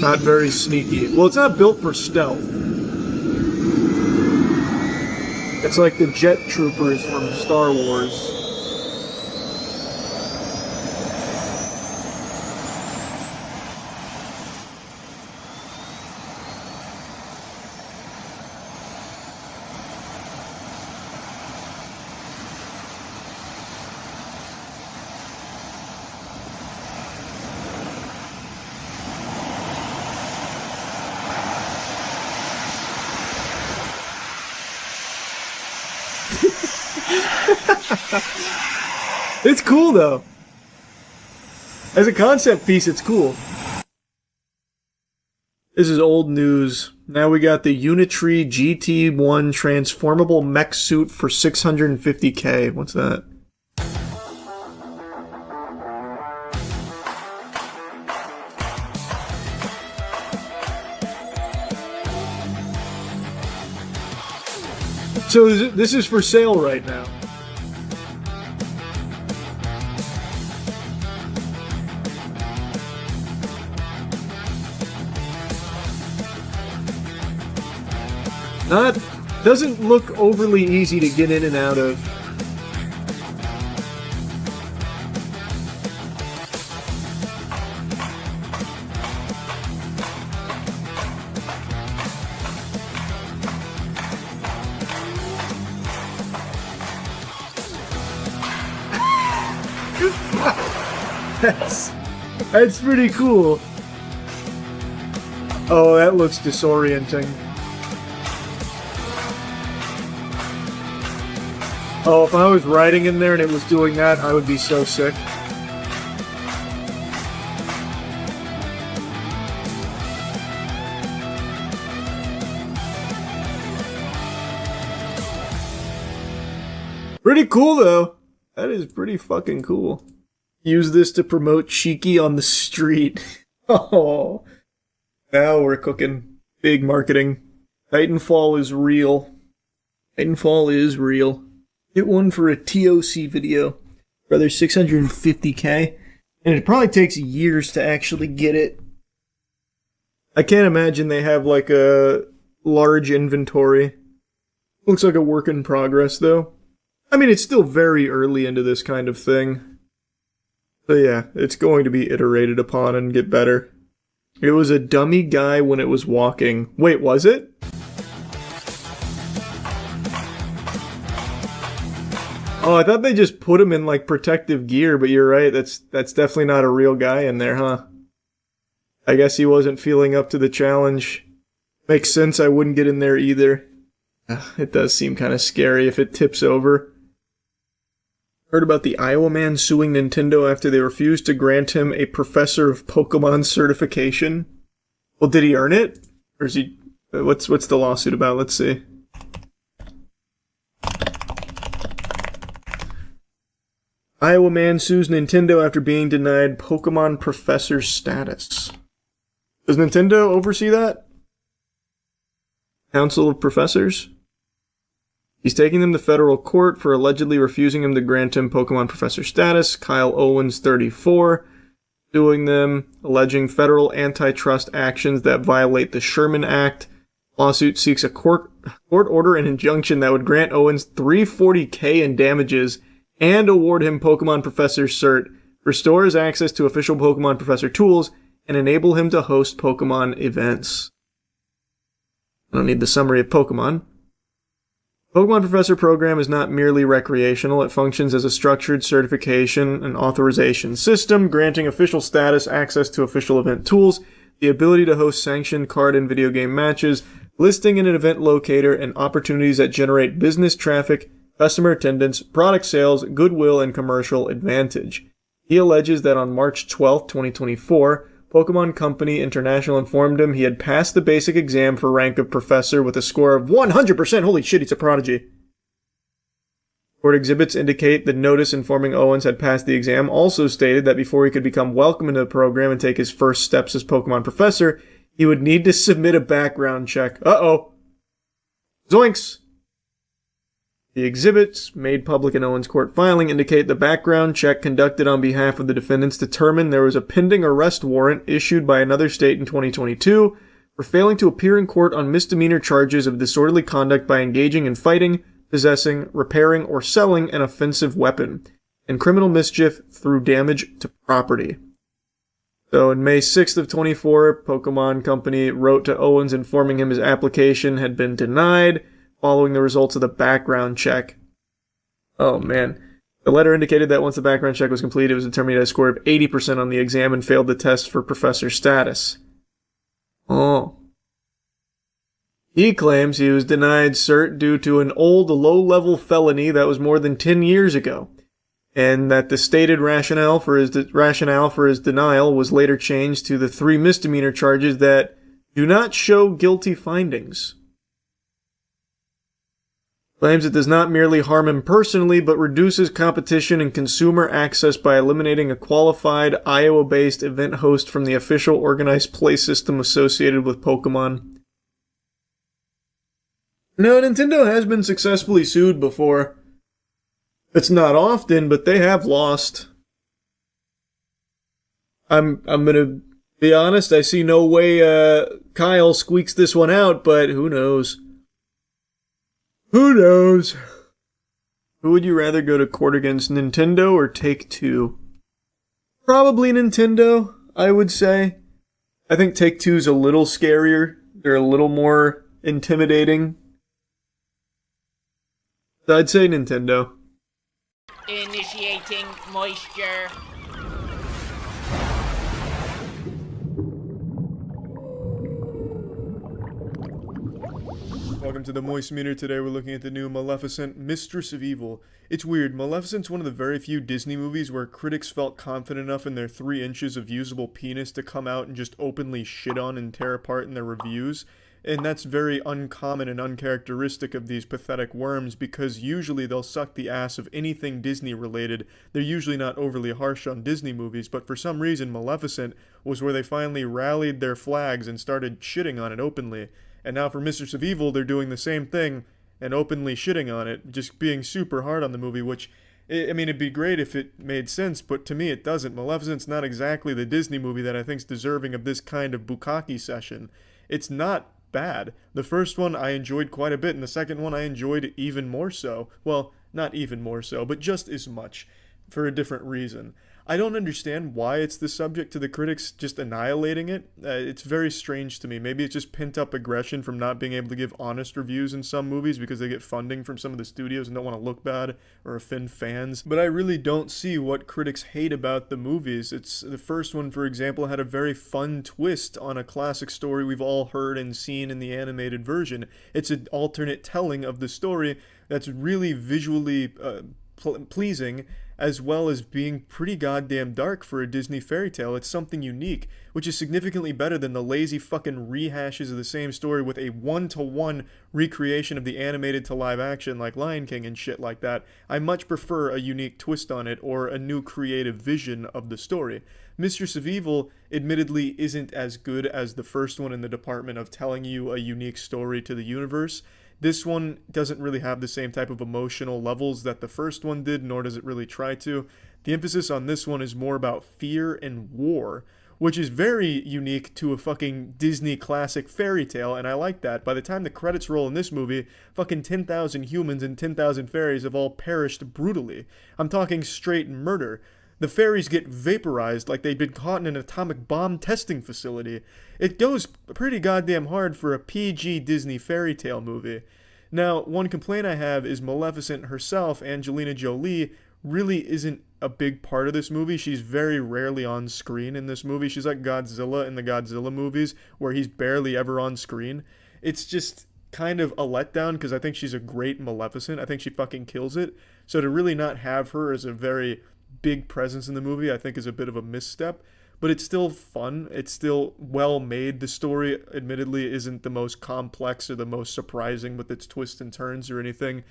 Not very sneaky. Well, it's not built for stealth. It's like the jet troopers from Star Wars. It's cool, though. As a concept piece, it's cool. This is old news. Now we got the Unitree GT1 transformable mech suit for $650K. What's that? So this is for sale right now. Doesn't look overly easy to get in and out of. That's pretty cool. Oh, that looks disorienting. Oh, if I was riding in there and it was doing that, I would be so sick. Pretty cool, though. That is pretty fucking cool. Use this to promote Cheeky on the street. Oh. Now we're cooking. Big marketing. Titanfall is real. Titanfall is real. Get one for a TOC video. Brother, $650K. And it probably takes years to actually get it. I can't imagine they have like a large inventory. Looks like a work in progress, though. I mean, it's still very early into this kind of thing. So yeah, it's going to be iterated upon and get better. It was a dummy guy when it was walking. Wait, was it? Oh, I thought they just put him in like protective gear, but you're right, that's definitely not a real guy in there, huh? I guess he wasn't feeling up to the challenge. Makes sense, I wouldn't get in there either. It does seem kind of scary if it tips over. Heard about the Iowa man suing Nintendo after they refused to grant him a Professor of Pokemon certification? Well, did he earn it? Or is he... What's the lawsuit about? Let's see. Iowa man sues Nintendo after being denied Pokemon Professor status. Does Nintendo oversee that? Council of Professors? He's taking them to federal court for allegedly refusing him to grant him Pokemon Professor status. Kyle Owens, 34, suing them, alleging federal antitrust actions that violate the Sherman Act. Lawsuit seeks a court order and injunction that would grant Owens $340K in damages and award him Pokemon Professor cert, restore his access to official Pokemon Professor tools, and enable him to host Pokemon events. I don't need the summary of Pokemon. Pokemon Professor program is not merely recreational. It functions as a structured certification and authorization system, granting official status, access to official event tools, the ability to host sanctioned card and video game matches, listing in an event locator, and opportunities that generate business traffic, customer attendance, product sales, goodwill, and commercial advantage. He alleges that on March 12, 2024, Pokemon Company International informed him he had passed the basic exam for rank of professor with a score of 100%. Holy shit, he's a prodigy. Court exhibits indicate the notice informing Owens had passed the exam also stated that before he could become welcome into the program and take his first steps as Pokemon Professor, he would need to submit a background check. Uh-oh. Zoinks! The exhibits, made public in Owens' court filing, indicate the background check conducted on behalf of the defendants determined there was a pending arrest warrant issued by another state in 2022 for failing to appear in court on misdemeanor charges of disorderly conduct by engaging in fighting, possessing, repairing, or selling an offensive weapon, and criminal mischief through damage to property. So in May 6th of 24, Pokemon Company wrote to Owens informing him his application had been denied following the results of the background check. Oh man. The letter indicated that once the background check was completed, it was determined he had a score of 80% on the exam and failed the test for professor status. Oh. He claims he was denied cert due to an old low-level felony that was more than 10 years ago, and that the stated rationale for his denial was later changed to the 3 misdemeanor charges that do not show guilty findings. Claims it does not merely harm him personally, but reduces competition and consumer access by eliminating a qualified Iowa-based event host from the official organized play system associated with Pokemon. No, Nintendo has been successfully sued before. It's not often, but they have lost. I'm gonna be honest, I see no way Kyle squeaks this one out, but who knows? Who knows? Who would you rather go to court against, Nintendo or Take-Two? Probably Nintendo, I would say. I think Take-Two's a little scarier. They're a little more intimidating. So I'd say Nintendo. Initiating moisture. Welcome to the Moist Meter. Today we're looking at the new Maleficent, Mistress of Evil. It's weird, Maleficent's one of the very few Disney movies where critics felt confident enough in their 3 inches of usable penis to come out and just openly shit on and tear apart in their reviews. And that's very uncommon and uncharacteristic of these pathetic worms, because usually they'll suck the ass of anything Disney related. They're usually not overly harsh on Disney movies, but for some reason Maleficent was where they finally rallied their flags and started shitting on it openly. And now for Mistress of Evil, they're doing the same thing and openly shitting on it, just being super hard on the movie, which, I mean, it'd be great if it made sense, but to me it doesn't. Maleficent's not exactly the Disney movie that I think's deserving of this kind of bukkake session. It's not bad. The first one I enjoyed quite a bit, and the second one I enjoyed even more so. Well, not even more so, but just as much, for a different reason. I don't understand why it's the subject to the critics just annihilating it. It's very strange to me. Maybe it's just pent-up aggression from not being able to give honest reviews in some movies because they get funding from some of the studios and don't want to look bad or offend fans. But I really don't see what critics hate about the movies. It's the first one, for example, had a very fun twist on a classic story we've all heard and seen in the animated version. It's an alternate telling of the story that's really visually pleasing, as well as being pretty goddamn dark for a Disney fairy tale. It's something unique, which is significantly better than the lazy fucking rehashes of the same story with a one-to-one recreation of the animated to live action like Lion King and shit like that. I much prefer a unique twist on it or a new creative vision of the story. Mistress of Evil admittedly isn't as good as the first one in the department of telling you a unique story to the universe. This one doesn't really have the same type of emotional levels that the first one did, nor does it really try to. The emphasis on this one is more about fear and war, which is very unique to a fucking Disney classic fairy tale, and I like that. By the time the credits roll in this movie, fucking 10,000 humans and 10,000 fairies have all perished brutally. I'm talking straight murder. The fairies get vaporized like they'd been caught in an atomic bomb testing facility. It goes pretty goddamn hard for a PG Disney fairy tale movie. Now, one complaint I have is Maleficent herself, Angelina Jolie, really isn't a big part of this movie. She's very rarely on screen in this movie. She's like Godzilla in the Godzilla movies, where he's barely ever on screen. It's just kind of a letdown, because I think she's a great Maleficent. I think she fucking kills it. So to really not have her as a very big presence in the movie, I think is a bit of a misstep, but it's still fun. It's still well made. The story, admittedly, isn't the most complex or the most surprising with its twists and turns or anything,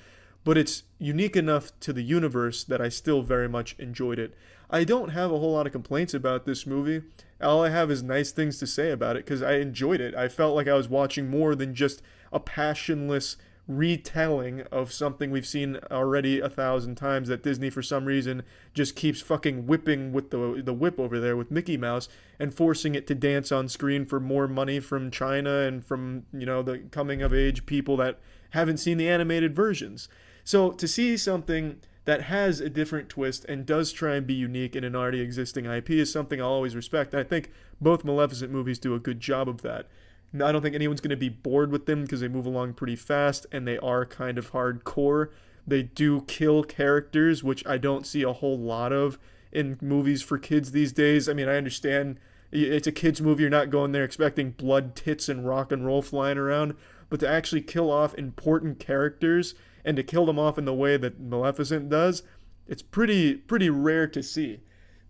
but it's unique enough to the universe that I still very much enjoyed it. I don't have a whole lot of complaints about this movie. All I have is nice things to say about it, because I enjoyed it. I felt like I was watching more than just a passionless retelling of something we've seen already 1,000 times that Disney for some reason just keeps fucking whipping with the whip over there with Mickey Mouse and forcing it to dance on screen for more money from China and from, you know, the coming of age people that haven't seen the animated versions. So to see something that has a different twist and does try and be unique in an already existing IP is something I'll always respect. And I think both Maleficent movies do a good job of that. I don't think anyone's going to be bored with them because they move along pretty fast and they are kind of hardcore. They do kill characters, which I don't see a whole lot of in movies for kids these days. I mean, I understand it's a kids movie. You're not going there expecting blood, tits, and rock and roll flying around. But to actually kill off important characters and to kill them off in the way that Maleficent does, it's pretty rare to see.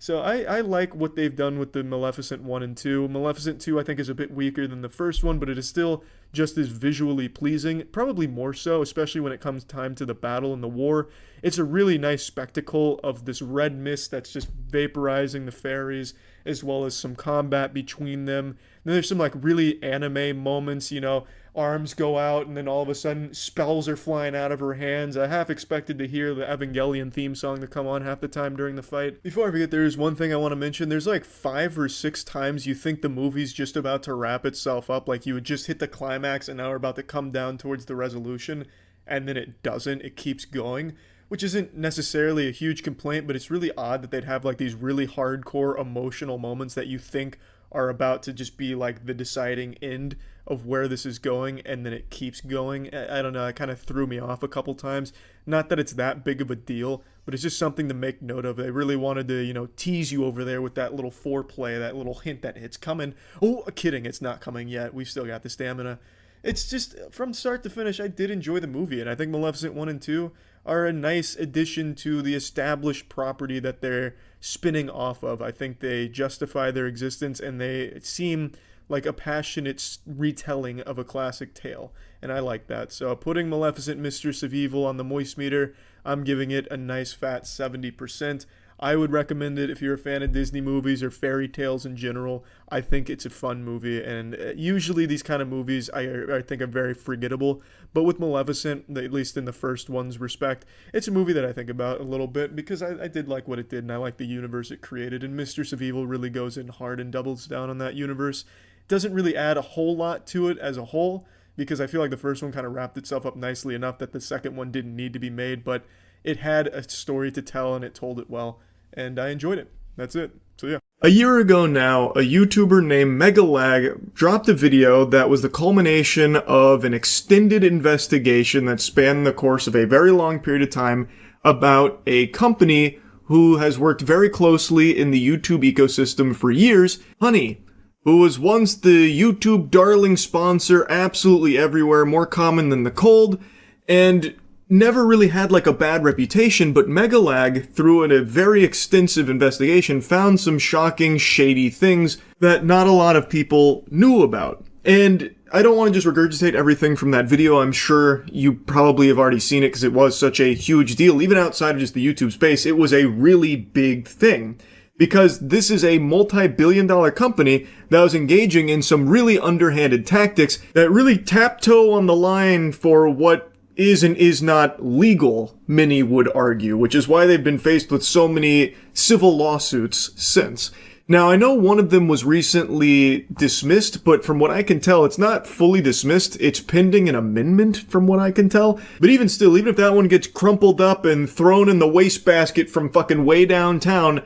So I like what they've done with the Maleficent 1 and 2. Maleficent 2 I think is a bit weaker than the first one, but it is still just as visually pleasing, probably more so, especially when it comes time to the battle and the war. It's a really nice spectacle of this red mist that's just vaporizing the fairies, as well as some combat between them. Then there's some like really anime moments, you know, arms go out and then all of a sudden spells are flying out of her hands. I half expected to hear the Evangelion theme song to come on half the time during the fight. Before I forget, there's one thing I want to mention. There's like 5 or 6 times you think the movie's just about to wrap itself up, like you would just hit the climax and now we're about to come down towards the resolution, and then it doesn't. It keeps going, which isn't necessarily a huge complaint, but it's really odd that they'd have like these really hardcore emotional moments that you think are about to just be like the deciding end of where this is going, and then it keeps going. I don't know, it kind of threw me off a couple times. Not that it's that big of a deal, but it's just something to make note of. They really wanted to, you know, tease you over there with that little foreplay, that little hint that it's coming. Oh, kidding, it's not coming yet. We've still got the stamina. It's just, from start to finish, I did enjoy the movie, and I think Maleficent 1 and 2 are a nice addition to the established property that they're spinning off of. I think they justify their existence, and they seem like a passionate retelling of a classic tale, and I like that. So putting Maleficent Mistress of Evil on the Moist meter, I'm giving it a nice fat 70%. I would recommend it if you're a fan of Disney movies or fairy tales in general. I think it's a fun movie, and usually these kind of movies I think are very forgettable, but with Maleficent, at least in the first one's respect, it's a movie that I think about a little bit because I did like what it did, and I like the universe it created, and Mistress of Evil really goes in hard and doubles down on that universe. Doesn't really add a whole lot to it as a whole, because I feel like the first one kind of wrapped itself up nicely enough that the second one didn't need to be made, but it had a story to tell and it told it well, and I enjoyed it. That's it. So yeah. A year ago now, a YouTuber named Megalag dropped a video that was the culmination of an extended investigation that spanned the course of a very long period of time about a company who has worked very closely in the YouTube ecosystem for years, Honey, who was once the YouTube darling sponsor absolutely everywhere, more common than the cold, and never really had like a bad reputation, but Megalag, through a very extensive investigation, found some shocking, shady things that not a lot of people knew about. And I don't want to just regurgitate everything from that video. I'm sure you probably have already seen it because it was such a huge deal. Even outside of just the YouTube space, it was a really big thing. Because this is a multi-billion-dollar company that was engaging in some really underhanded tactics that really taptoe on the line for what is and is not legal, many would argue, which is why they've been faced with so many civil lawsuits since. Now, I know one of them was recently dismissed, but from what I can tell, it's not fully dismissed. It's pending an amendment, from what I can tell. But even still, even if that one gets crumpled up and thrown in the wastebasket from fucking way downtown,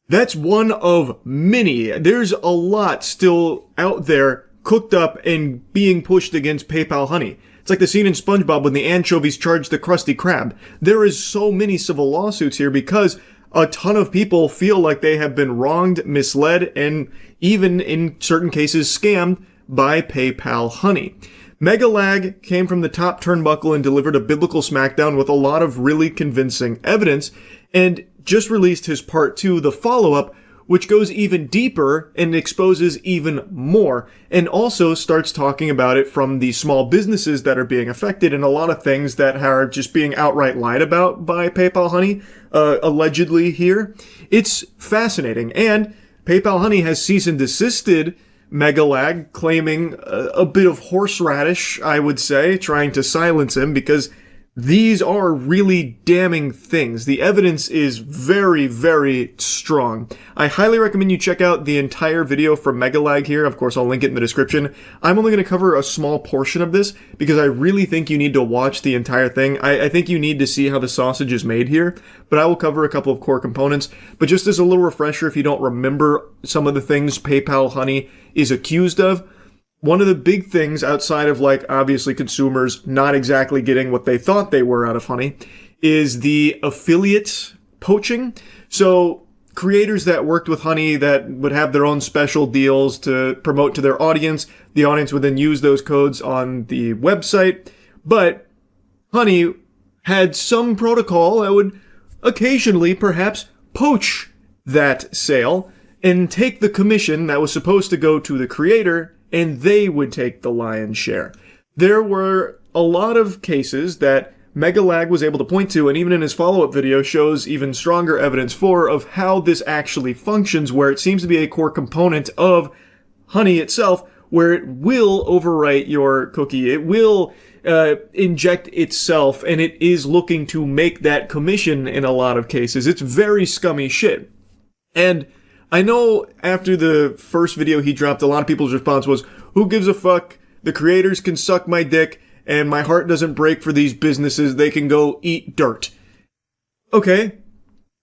that's one of many. There's a lot still out there cooked up and being pushed against PayPal Honey. It's like the scene in SpongeBob when the anchovies charge the Krusty Krab. There is so many civil lawsuits here because a ton of people feel like they have been wronged, misled, and even in certain cases scammed by PayPal Honey. Megalag came from the top turnbuckle and delivered a biblical smackdown with a lot of really convincing evidence, and just released his part 2, the follow-up, which goes even deeper and exposes even more, and also starts talking about it from the small businesses that are being affected and a lot of things that are just being outright lied about by PayPal Honey, allegedly here. It's fascinating, and PayPal Honey has cease and desisted Megalag, claiming a bit of horseradish, I would say, trying to silence him because these are really damning things. The evidence is very, very strong. I highly recommend you check out the entire video from Megalag here. Of course, I'll link it in the description. I'm only going to cover a small portion of this because I really think you need to watch the entire thing. I think you need to see how the sausage is made here, but I will cover a couple of core components. But just as a little refresher, if you don't remember some of the things PayPal Honey is accused of, one of the big things outside of, like, obviously consumers not exactly getting what they thought they were out of Honey is the affiliate poaching. So creators that worked with Honey that would have their own special deals to promote to their audience, the audience would then use those codes on the website. But Honey had some protocol that would occasionally perhaps poach that sale and take the commission that was supposed to go to the creator, and they would take the lion's share. There were a lot of cases that Megalag was able to point to, and even in his follow-up video shows even stronger evidence for, of how this actually functions, where it seems to be a core component of Honey itself, where it will overwrite your cookie. It will inject itself, and it is looking to make that commission in a lot of cases. It's very scummy shit. And I know after the first video he dropped, a lot of people's response was, who gives a fuck? The creators can suck my dick, and my heart doesn't break for these businesses. They can go eat dirt. Okay,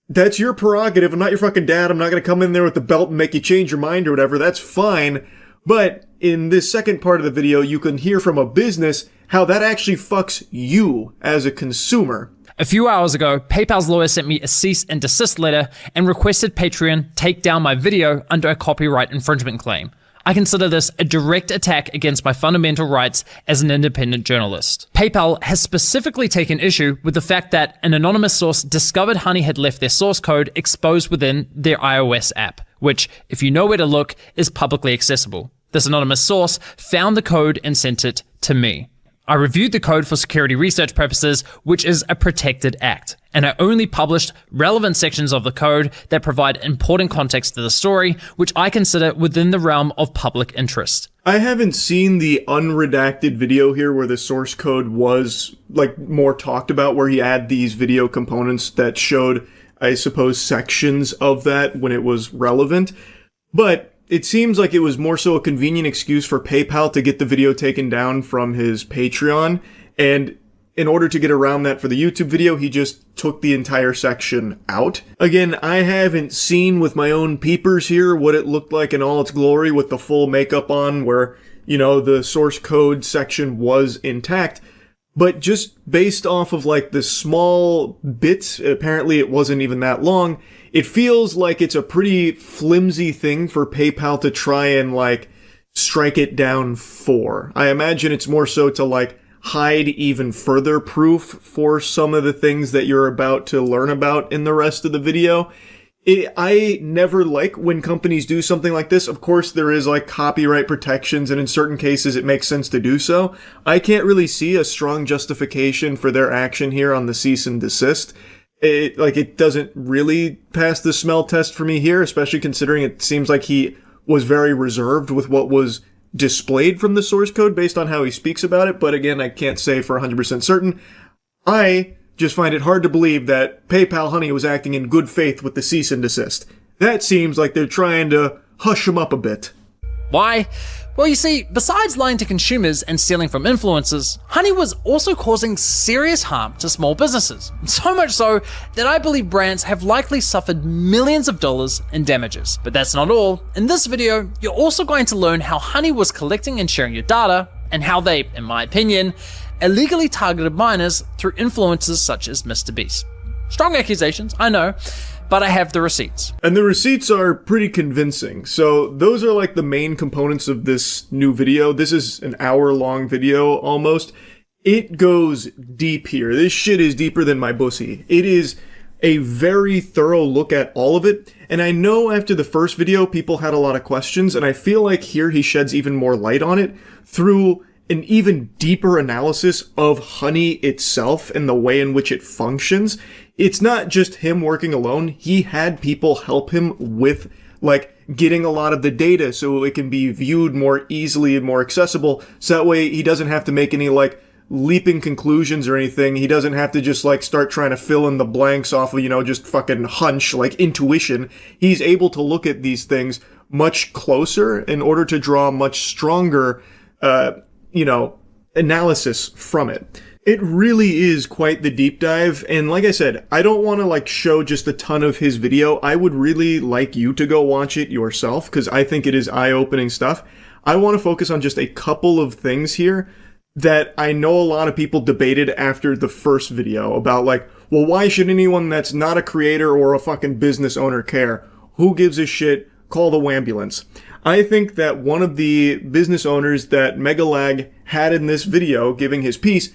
that's your prerogative. I'm not your fucking dad. I'm not going to come in there with the belt and make you change your mind or whatever. That's fine. But in this second part of the video, you can hear from a business how that actually fucks you as a consumer. A few hours ago, PayPal's lawyer sent me a cease and desist letter and requested Patreon take down my video under a copyright infringement claim. I consider this a direct attack against my fundamental rights as an independent journalist. PayPal has specifically taken issue with the fact that an anonymous source discovered Honey had left their source code exposed within their iOS app, which, if you know where to look, is publicly accessible. This anonymous source found the code and sent it to me. I reviewed the code for security research purposes, which is a protected act, and I only published relevant sections of the code that provide important context to the story, which I consider within the realm of public interest. I haven't seen the unredacted video here where the source code was, like, more talked about, where he had these video components that showed, I suppose, sections of that when it was relevant, but it seems like it was more so a convenient excuse for PayPal to get the video taken down from his Patreon, and in order to get around that for the YouTube video, he just took the entire section out. Again, I haven't seen with my own peepers here what it looked like in all its glory with the full makeup on, where, you know, the source code section was intact. But just based off of, like, the small bits, apparently it wasn't even that long, it feels like it's a pretty flimsy thing for PayPal to try and, like, strike it down for. I imagine it's more so to, like, hide even further proof for some of the things that you're about to learn about in the rest of the video. I never like when companies do something like this. Of course, there is like copyright protections, and in certain cases it makes sense to do so. I can't really see a strong justification for their action here on the cease and desist. It doesn't really pass the smell test for me here, especially considering it seems like he was very reserved with what was displayed from the source code based on how he speaks about it. But again, I can't say for 100% certain. I just find it hard to believe that PayPal Honey was acting in good faith with the cease and desist. That seems like they're trying to hush him up a bit. Why? Well, you see, besides lying to consumers and stealing from influencers, Honey was also causing serious harm to small businesses. So much so that I believe brands have likely suffered millions of dollars in damages. But that's not all. In this video, you're also going to learn how Honey was collecting and sharing your data, and how they, in my opinion, illegally targeted minors through influencers such as Mr. Beast. Strong accusations, I know, but I have the receipts. And the receipts are pretty convincing. So those are like the main components of this new video. This is an hour-long video almost. It goes deep here. This shit is deeper than my pussy. It is a very thorough look at all of it. And I know after the first video, people had a lot of questions, and I feel like here he sheds even more light on it through an even deeper analysis of Honey itself and the way in which it functions. It's not just him working alone. He had people help him with, like, getting a lot of the data so it can be viewed more easily and more accessible. So that way he doesn't have to make any, like, leaping conclusions or anything. He doesn't have to just, like, start trying to fill in the blanks off of, just fucking hunch, like intuition. He's able to look at these things much closer in order to draw much stronger, analysis from it. It really is quite the deep dive, and like I said, I don't want to show just a ton of his video. I would really like you to go watch it yourself, because I think it is eye-opening stuff. I want to focus on just a couple of things here that I know a lot of people debated after the first video about well, why should anyone that's not a creator or a fucking business owner care? Who gives a shit? Call the wambulance. I think that one of the business owners that Megalag had in this video giving his piece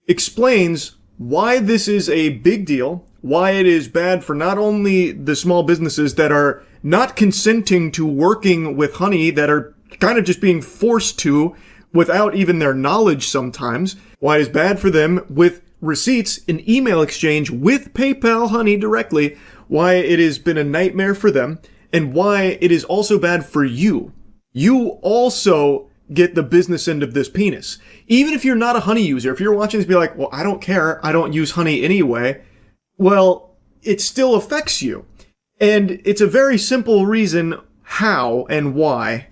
explains why this is a big deal, why it is bad for not only the small businesses that are not consenting to working with Honey, that are kind of just being forced to without even their knowledge sometimes, why it is bad for them with receipts and email exchange with PayPal Honey directly, why it has been a nightmare for them, and why it is also bad for you. You also get the business end of this penis. Even if you're not a Honey user, if you're watching this be like, well, I don't care, I don't use Honey anyway, well, it still affects you. And it's a very simple reason how and why.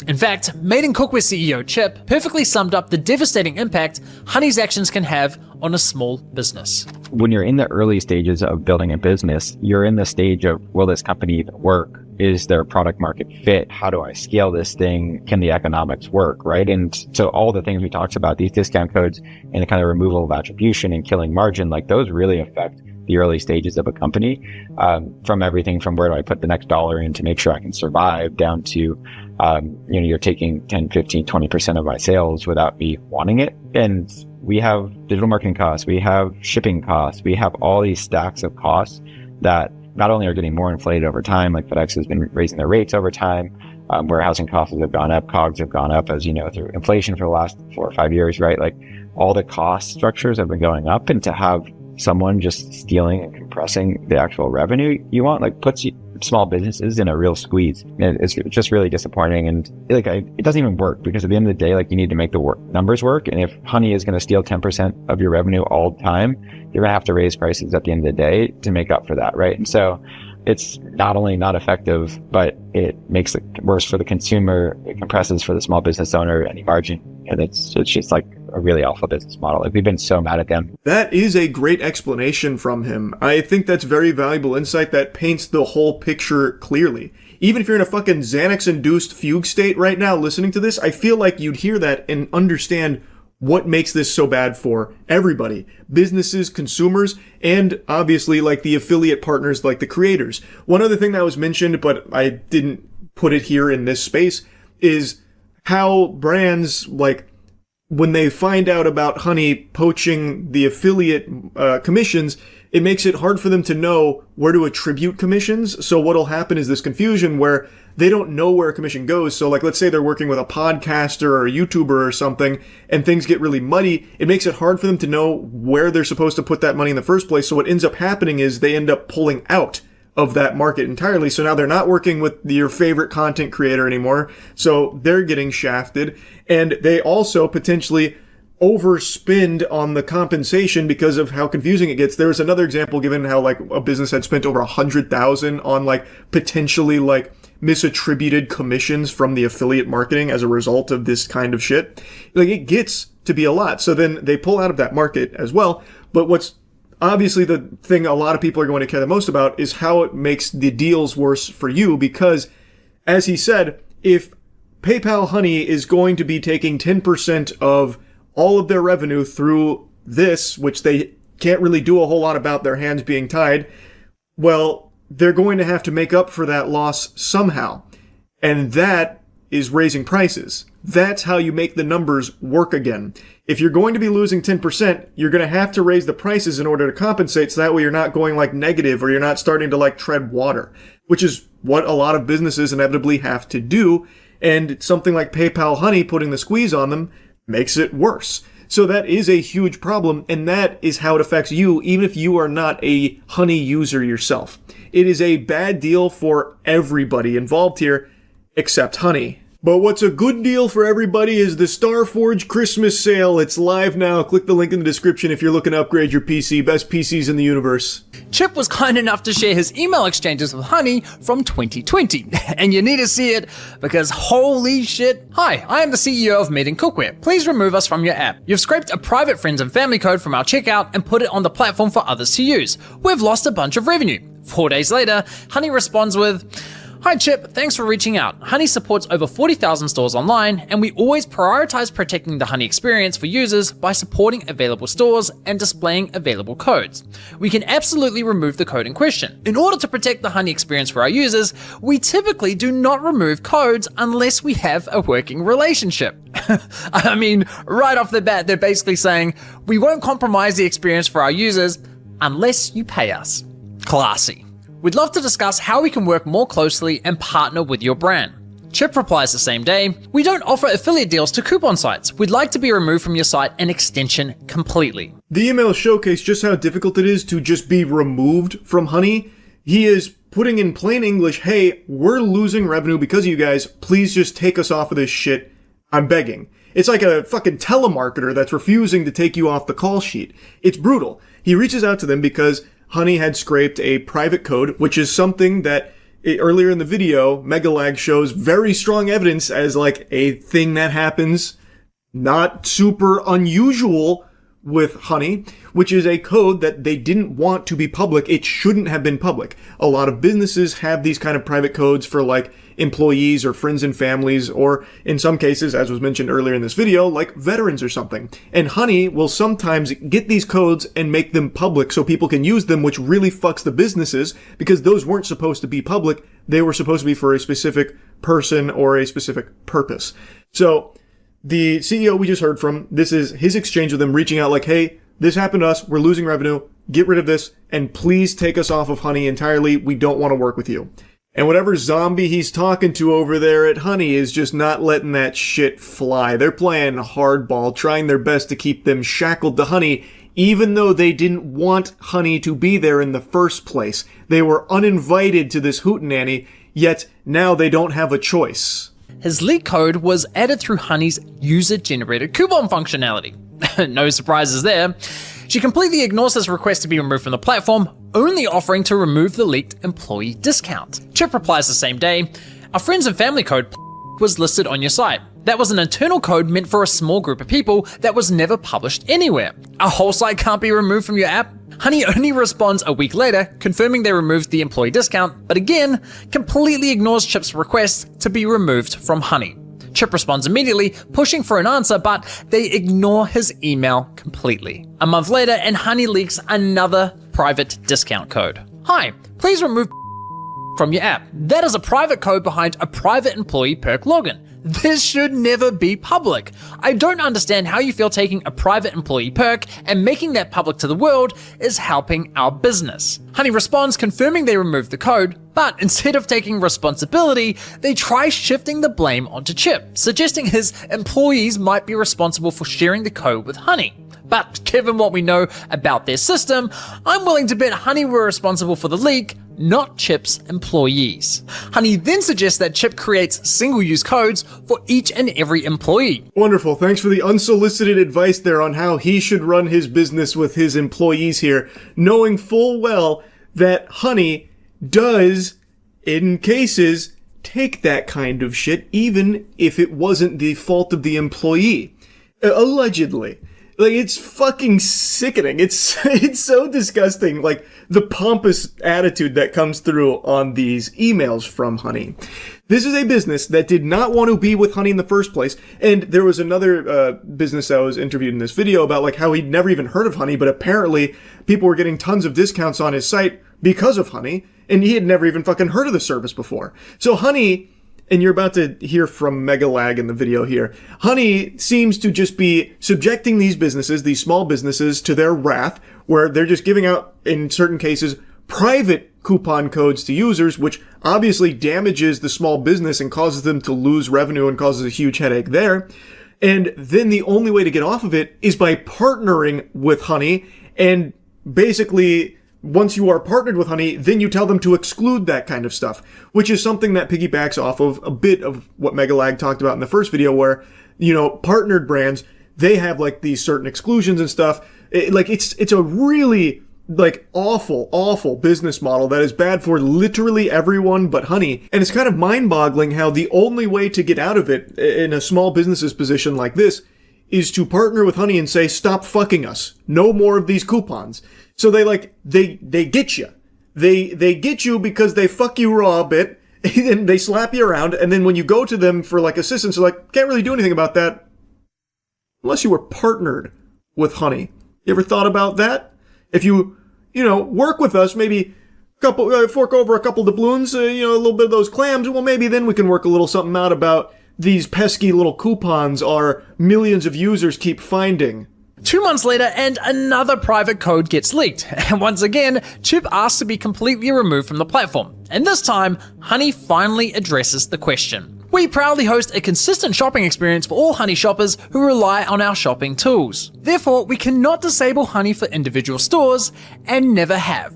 In fact, Made in Cookware CEO Chip perfectly summed up the devastating impact Honey's actions can have on a small business. When you're in the early stages of building a business, you're in the stage of, will this company even work? Is there product market fit? How do I scale this thing? Can the economics work, right? And so all the things we talked about, these discount codes and the kind of removal of attribution and killing margin, those really affect the early stages of a company, from everything from where do I put the next dollar in to make sure I can survive, down to, you're taking 10, 15, 20% of my sales without me wanting it. And we have digital marketing costs, we have shipping costs, we have all these stacks of costs that not only are getting more inflated over time, like FedEx has been raising their rates over time, warehousing costs have gone up, COGS have gone up, as you know, through inflation for the last 4 or 5 years, right? All the cost structures have been going up, and to have someone just stealing and compressing the actual revenue you want, puts small businesses in a real squeeze. And it's just really disappointing. And it doesn't even work, because at the end of the day, you need to make the numbers work. And if Honey is going to steal 10% of your revenue all the time, you're going to have to raise prices at the end of the day to make up for that, right? And so it's not only not effective, but it makes it worse for the consumer. It compresses for the small business owner any margin. And it's just a really awful business model. We've been so mad at them. That is a great explanation from him. I think that's very valuable insight that paints the whole picture clearly. Even if you're in a fucking Xanax-induced fugue state right now listening to this, I feel like you'd hear that and understand what makes this so bad for everybody. Businesses, consumers, and obviously the affiliate partners like the creators. One other thing that was mentioned, but I didn't put it here in this space, is how brands when they find out about Honey poaching the affiliate commissions, it makes it hard for them to know where to attribute commissions. So what'll happen is this confusion where they don't know where a commission goes. So like, let's say they're working with a podcaster or a YouTuber or something, and things get really muddy. It makes it hard for them to know where they're supposed to put that money in the first place. So what ends up happening is they end up pulling out of that market entirely. So now they're not working with your favorite content creator anymore. So they're getting shafted, and they also potentially overspend on the compensation because of how confusing it gets. There was another example given how like a business had spent over 100,000 on like potentially like misattributed commissions from the affiliate marketing as a result of this kind of shit. Like, it gets to be a lot. So then they pull out of that market as well. But what's obviously the thing a lot of people are going to care the most about is how it makes the deals worse for you, because as he said, if PayPal Honey is going to be taking 10% of all of their revenue through this, which they can't really do a whole lot about, their hands being tied, well, they're going to have to make up for that loss somehow. And that is raising prices. That's how you make the numbers work again. If you're going to be losing 10%, you're going to have to raise the prices in order to compensate, so that way you're not going like negative, or you're not starting to like tread water, which is what a lot of businesses inevitably have to do. And something like PayPal Honey putting the squeeze on them makes it worse. So that is a huge problem, and that is how it affects you, even if you are not a Honey user yourself. It is a bad deal for everybody involved here, except Honey. But what's a good deal for everybody is the Starforge Christmas sale. It's live now. Click the link in the description if you're looking to upgrade your PC. Best PCs in the universe. Chip was kind enough to share his email exchanges with Honey from 2020. And you need to see it because holy shit. Hi, I am the CEO of Meeting Cookware. Please remove us from your app. You've scraped a private friends and family code from our checkout and put it on the platform for others to use. We've lost a bunch of revenue. 4 days later, Honey responds with, "Hi Chip, thanks for reaching out. Honey supports over 40,000 stores online, and we always prioritize protecting the Honey experience for users by supporting available stores and displaying available codes. We can absolutely remove the code in question. In order to protect the Honey experience for our users, we typically do not remove codes unless we have a working relationship." I mean, right off the bat, they're basically saying, we won't compromise the experience for our users unless you pay us. Classy. We'd love to discuss how we can work more closely and partner with your brand. Chip replies the same day, "We don't offer affiliate deals to coupon sites. We'd like to be removed from your site and extension completely." The email showcased just how difficult it is to just be removed from Honey. He is putting in plain English, hey, we're losing revenue because of you guys. Please just take us off of this shit. I'm begging. It's like a fucking telemarketer that's refusing to take you off the call sheet. It's brutal. He reaches out to them because Honey had scraped a private code, which is something that earlier in the video, Megalag shows very strong evidence as like a thing that happens, not super unusual with Honey, which is a code that they didn't want to be public. It shouldn't have been public. A lot of businesses have these kind of private codes for like employees or friends and families, or in some cases, as was mentioned earlier in this video, like veterans or something. And Honey will sometimes get these codes and make them public so people can use them, which really fucks the businesses because those weren't supposed to be public. They were supposed to be for a specific person or a specific purpose. So the CEO we just heard from, this is his exchange with them, reaching out like, hey, this happened to us. We're losing revenue. Get rid of this. And please take us off of Honey entirely. We don't want to work with you. And whatever zombie he's talking to over there at Honey is just not letting that shit fly. They're playing hardball, trying their best to keep them shackled to Honey, even though they didn't want Honey to be there in the first place. They were uninvited to this hootenanny, yet now they don't have a choice. His leak code was added through Honey's user-generated coupon functionality. No surprises there. She completely ignores his request to be removed from the platform, only offering to remove the leaked employee discount. Chip replies the same day, "Our friends and family code was listed on your site. That was an internal code meant for a small group of people that was never published anywhere. Our whole site can't be removed from your app." Honey only responds a week later, confirming they removed the employee discount, but again, completely ignores Chip's request to be removed from Honey. Chip responds immediately, pushing for an answer, but they ignore his email completely. A month later, and Honey leaks another private discount code. "Hi, please remove from your app. That is a private code behind a private employee perk login. This should never be public. I don't understand how you feel taking a private employee perk and making that public to the world is helping our business. Honey responds confirming they removed the code, but instead of taking responsibility, they try shifting the blame onto Chip, suggesting his employees might be responsible for sharing the code with Honey. But given what we know about their system, I'm willing to bet Honey were responsible for the leak, not Chip's employees. Honey then suggests that Chip creates single-use codes for each and every employee. Wonderful. Thanks for the unsolicited advice there on how he should run his business with his employees here, knowing full well that Honey does, in cases, take that kind of shit, even if it wasn't the fault of the employee. Allegedly. Like, it's fucking sickening. It's so disgusting. Like, the pompous attitude that comes through on these emails from Honey. This is a business that did not want to be with Honey in the first place. And there was another business that was interviewed in this video about like how he'd never even heard of Honey, but apparently people were getting tons of discounts on his site because of Honey, and he had never even fucking heard of the service before. So Honey, and you're about to hear from Megalag in the video here, Honey seems to just be subjecting these businesses, these small businesses, to their wrath, where they're just giving out, in certain cases, private coupon codes to users, which obviously damages the small business and causes them to lose revenue and causes a huge headache there. And then the only way to get off of it is by partnering with Honey, and basically, once you are partnered with Honey, then you tell them to exclude that kind of stuff, which is something that piggybacks off of a bit of what Megalag talked about in the first video, where, you know, partnered brands, they have like these certain exclusions and stuff. It's a really like awful business model that is bad for literally everyone but Honey. And it's kind of mind-boggling how the only way to get out of it in a small business's position like this is to partner with Honey and say, stop fucking us. No more of these coupons. So they get you. They get you because they fuck you raw a bit, and they slap you around, and then when you go to them for like assistance, they're like, can't really do anything about that unless you were partnered with Honey. You ever thought about that? If you work with us, maybe fork over a couple doubloons, a little bit of those clams, well, maybe then we can work a little something out about these pesky little coupons our millions of users keep finding. 2 months later, and another private code gets leaked. And once again, Chip asks to be completely removed from the platform. And this time, Honey finally addresses the question. We proudly host a consistent shopping experience for all Honey shoppers who rely on our shopping tools. Therefore, we cannot disable Honey for individual stores, and never have.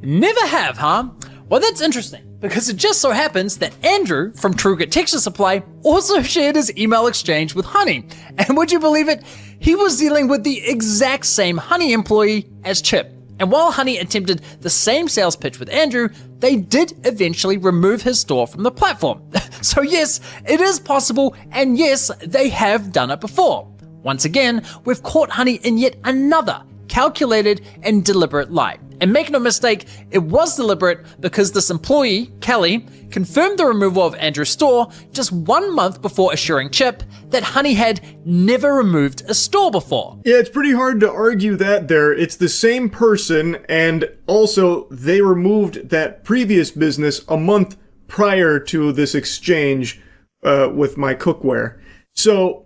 Never have, huh? Well, that's interesting, because it just so happens that Andrew from TrueGrit Texture Supply also shared his email exchange with Honey. And would you believe it? He was dealing with the exact same Honey employee as Chip. And while Honey attempted the same sales pitch with Andrew, they did eventually remove his store from the platform. So yes, it is possible, and yes, they have done it before. Once again, we've caught Honey in yet another calculated and deliberate lie. And make no mistake, it was deliberate, because this employee, Kelly, confirmed the removal of Andrew's store just 1 month before assuring Chip that Honey had never removed a store before. Yeah, it's pretty hard to argue that there. It's the same person, and also they removed that previous business a month prior to this exchange with my cookware. So,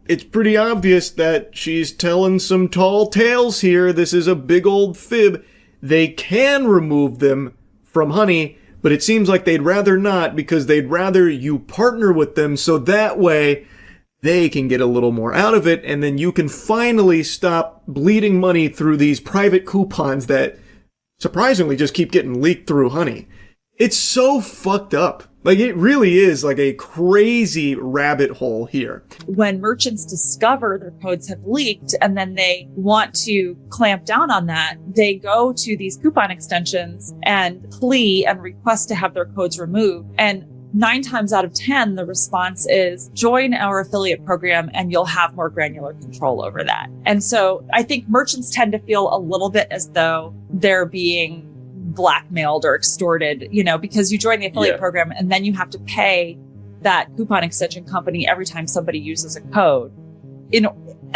it's pretty obvious that she's telling some tall tales here. This is a big old fib. They can remove them from Honey, but it seems like they'd rather not, because they'd rather you partner with them so that way they can get a little more out of it, and then you can finally stop bleeding money through these private coupons that surprisingly just keep getting leaked through Honey. It's so fucked up. Like, it really is like a crazy rabbit hole here. When merchants discover their codes have leaked and then they want to clamp down on that, they go to these coupon extensions and plea and request to have their codes removed. And 9 times out of 10, the response is join our affiliate program and you'll have more granular control over that. And so I think merchants tend to feel a little bit as though they're being blackmailed or extorted, because you join the affiliate program and then you have to pay that coupon extension company every time somebody uses a code. And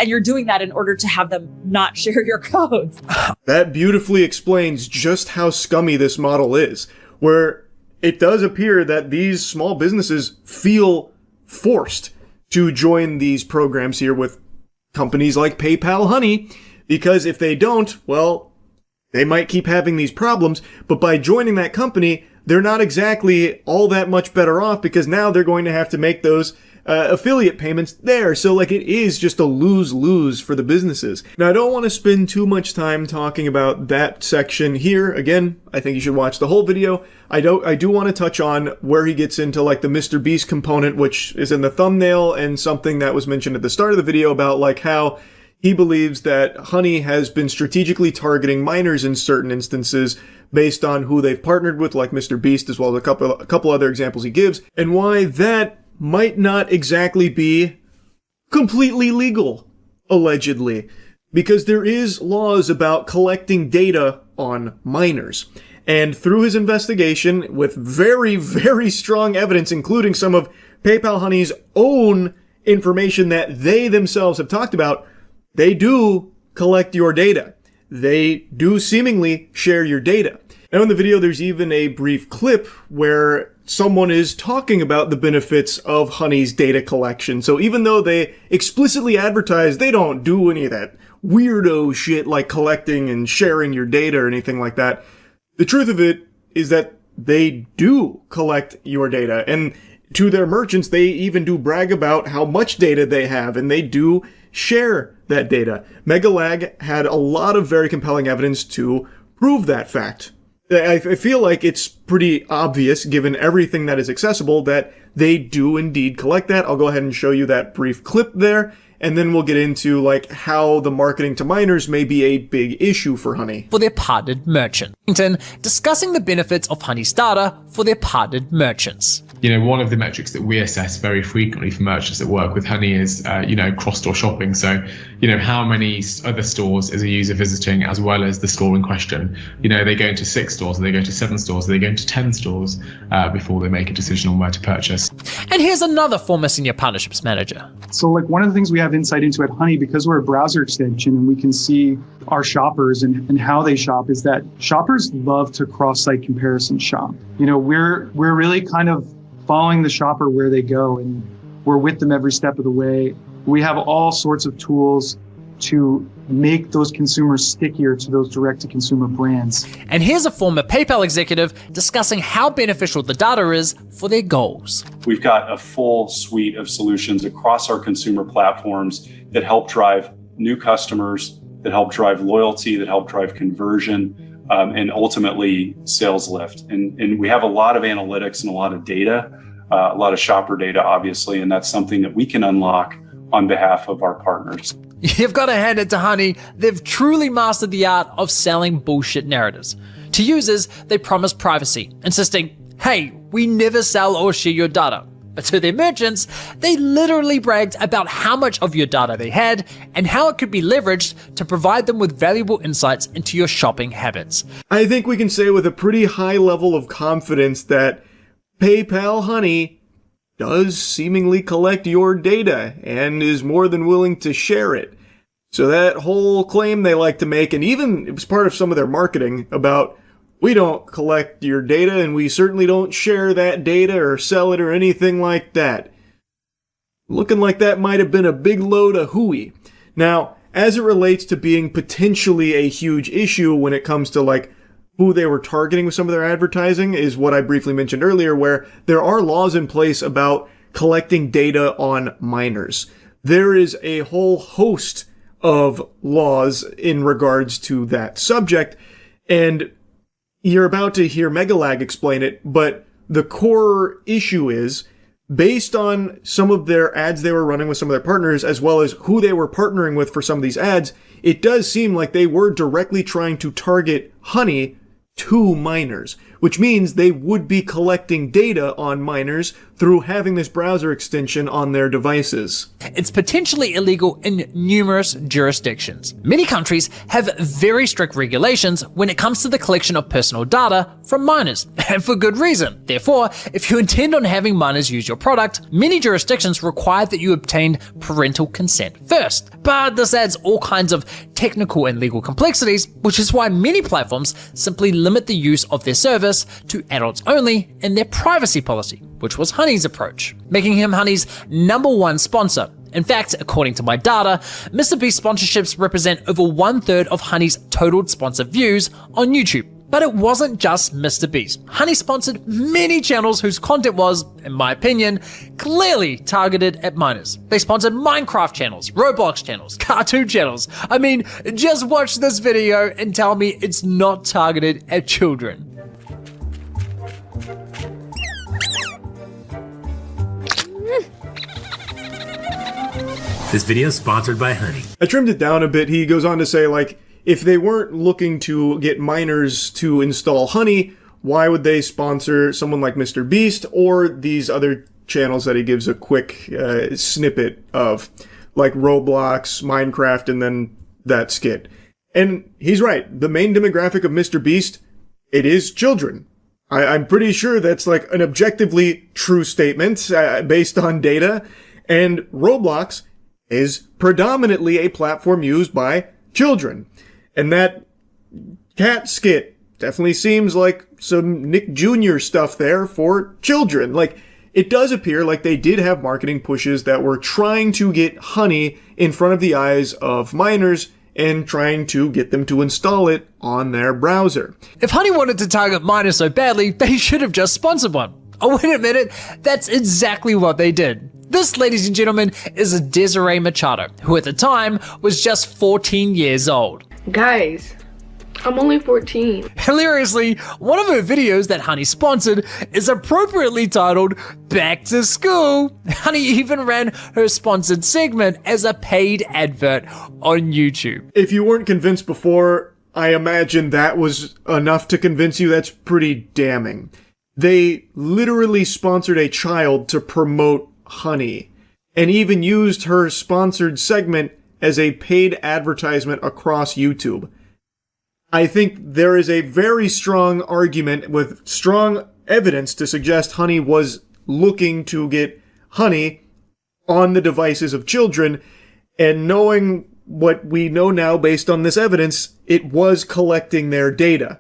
you're doing that in order to have them not share your codes. That beautifully explains just how scummy this model is, where it does appear that these small businesses feel forced to join these programs here with companies like PayPal Honey, because if they don't, well, they might keep having these problems. But by joining that company, they're not exactly all that much better off, because now they're going to have to make those affiliate payments there. So like, it is just a lose-lose for the businesses. Now, I don't want to spend too much time talking about that section here. Again, I think you should watch the whole video. I do want to touch on where he gets into like the Mr. Beast component, which is in the thumbnail, and something that was mentioned at the start of the video about like how he believes that Honey has been strategically targeting minors in certain instances based on who they've partnered with, like Mr. Beast, as well as a couple other examples he gives, and why that might not exactly be completely legal, allegedly, because there is laws about collecting data on minors. And through his investigation, with very, very strong evidence, including some of PayPal Honey's own information that they themselves have talked about, they do collect your data. They do seemingly share your data. Now in the video, there's even a brief clip where someone is talking about the benefits of Honey's data collection. So even though they explicitly advertise they don't do any of that weirdo shit like collecting and sharing your data or anything like that, the truth of it is that they do collect your data. And to their merchants, they even do brag about how much data they have, and they do share that data. Megalag had a lot of very compelling evidence to prove that fact. I feel like it's pretty obvious, given everything that is accessible, that they do indeed collect that. I'll go ahead and show you that brief clip there, and then we'll get into like how the marketing to minors may be a big issue for Honey. For their partnered merchant. Discussing the benefits of Honey's data for their partnered merchants. You know, one of the metrics that we assess very frequently for merchants that work with Honey is, cross-store shopping. So, how many other stores is a user visiting, as well as the store in question? Are they going to 6 stores? Are they going to 7 stores? Are they going to 10 stores before they make a decision on where to purchase? And here's another former senior partnerships manager. So like one of the things we have insight into at Honey, because we're a browser extension and we can see our shoppers and how they shop, is that shoppers love to cross-site comparison shop. We're really kind of following the shopper where they go, and we're with them every step of the way. We have all sorts of tools to make those consumers stickier to those direct-to-consumer brands. And here's a former PayPal executive discussing how beneficial the data is for their goals. We've got a full suite of solutions across our consumer platforms that help drive new customers, that help drive loyalty, that help drive conversion, and ultimately sales lift. And we have a lot of analytics and a lot of data, a lot of shopper data, obviously, and that's something that we can unlock on behalf of our partners. You've got to hand it to Honey. They've truly mastered the art of selling bullshit narratives. To users, they promise privacy, insisting, hey, we never sell or share your data. But to their merchants, they literally bragged about how much of your data they had and how it could be leveraged to provide them with valuable insights into your shopping habits. I think we can say with a pretty high level of confidence that PayPal Honey does seemingly collect your data and is more than willing to share it. So that whole claim they like to make, and even it was part of some of their marketing about, we don't collect your data and we certainly don't share that data or sell it or anything like that. Looking like that might have been a big load of hooey. Now, as it relates to being potentially a huge issue when it comes to like who they were targeting with some of their advertising, is what I briefly mentioned earlier, where there are laws in place about collecting data on minors. There is a whole host of laws in regards to that subject, and you're about to hear Megalag explain it, but the core issue is, based on some of their ads they were running with some of their partners, as well as who they were partnering with for some of these ads, it does seem like they were directly trying to target Honey to minors, which means they would be collecting data on minors through having this browser extension on their devices. It's potentially illegal in numerous jurisdictions. Many countries have very strict regulations when it comes to the collection of personal data from minors, and for good reason. Therefore, if you intend on having minors use your product, many jurisdictions require that you obtain parental consent first. But this adds all kinds of technical and legal complexities, which is why many platforms simply limit the use of their service to adults only in their privacy policy, which was Honey's approach, making him Honey's #1 sponsor. In fact, according to my data, MrBeast sponsorships represent over 1/3 of Honey's total sponsored views on YouTube. But it wasn't just MrBeast. Honey sponsored many channels whose content was, in my opinion, clearly targeted at minors. They sponsored Minecraft channels, Roblox channels, cartoon channels. I mean, just watch this video and tell me it's not targeted at children. This video is sponsored by Honey. I trimmed it down a bit. He goes on to say, like, if they weren't looking to get minors to install Honey, why would they sponsor someone like MrBeast or these other channels that he gives a quick snippet of, like Roblox, Minecraft, and then that skit? And he's right. The main demographic of MrBeast, it is children. I'm pretty sure that's like an objectively true statement based on data. And Roblox is predominantly a platform used by children. And that cat skit definitely seems like some Nick Jr. stuff there for children. Like, it does appear like they did have marketing pushes that were trying to get Honey in front of the eyes of minors and trying to get them to install it on their browser. If Honey wanted to target minors so badly, they should have just sponsored one. Oh, wait a minute, that's exactly what they did. This, ladies and gentlemen, is Desiree Machado, who at the time was just 14 years old. Guys, I'm only 14. Hilariously, one of her videos that Honey sponsored is appropriately titled Back to School. Honey even ran her sponsored segment as a paid advert on YouTube. If you weren't convinced before, I imagine that was enough to convince you. That's pretty damning. They literally sponsored a child to promote Honey, and even used her sponsored segment as a paid advertisement across YouTube. I think there is a very strong argument with strong evidence to suggest Honey was looking to get Honey on the devices of children, and knowing what we know now based on this evidence, it was collecting their data,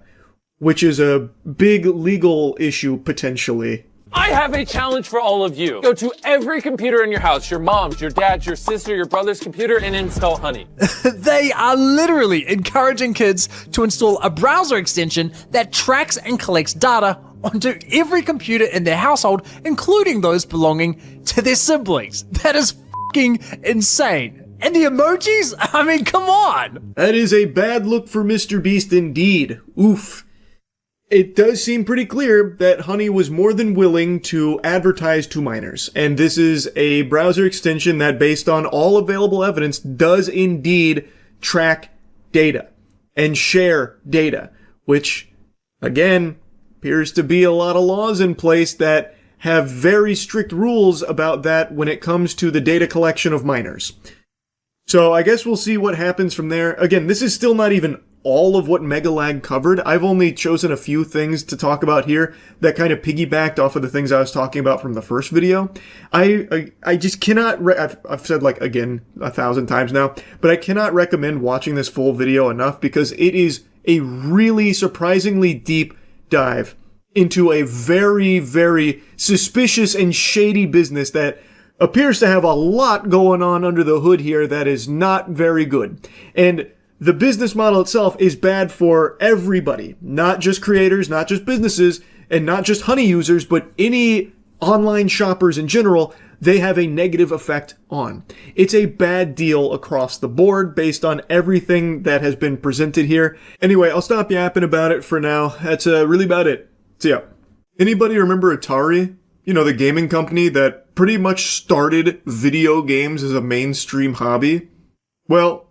which is a big legal issue potentially. I have a challenge for all of you. Go to every computer in your house, your mom's, your dad's, your sister, your brother's computer, and install Honey. They are literally encouraging kids to install a browser extension that tracks and collects data onto every computer in their household, including those belonging to their siblings. That is fucking insane. And the emojis? I mean, come on! That is a bad look for MrBeast indeed. Oof. It does seem pretty clear that Honey was more than willing to advertise to minors, and this is a browser extension that, based on all available evidence, does indeed track data and share data, which, again, appears to be a lot of laws in place that have very strict rules about that when it comes to the data collection of minors. So I guess we'll see what happens from there. Again, this is still not even all of what Megalag covered. I've only chosen a few things to talk about here that kind of piggybacked off of the things I was talking about from the first video. I just cannot, I've said like again 1,000 times now, but I cannot recommend watching this full video enough because it is a really surprisingly deep dive into a very, very suspicious and shady business that appears to have a lot going on under the hood here that is not very good. And the business model itself is bad for everybody, not just creators, not just businesses, and not just Honey users, but any online shoppers in general. They have a negative effect on. It's a bad deal across the board based on everything that has been presented here. Anyway, I'll stop yapping about it for now. That's really about it. See ya. Anybody remember Atari? You know, the gaming company that pretty much started video games as a mainstream hobby? Well,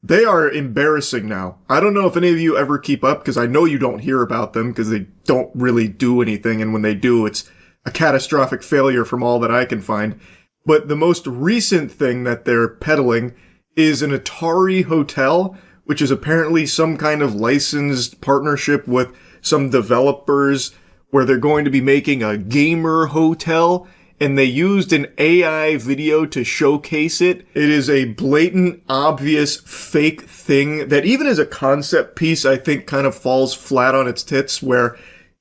they are embarrassing now. I don't know if any of you ever keep up, because I know you don't hear about them, because they don't really do anything, and when they do, it's a catastrophic failure from all that I can find. But the most recent thing that they're peddling is an Atari hotel, which is apparently some kind of licensed partnership with some developers where they're going to be making a gamer hotel, and they used an AI video to showcase it. It is a blatant, obvious, fake thing that even as a concept piece, I think kind of falls flat on its tits, where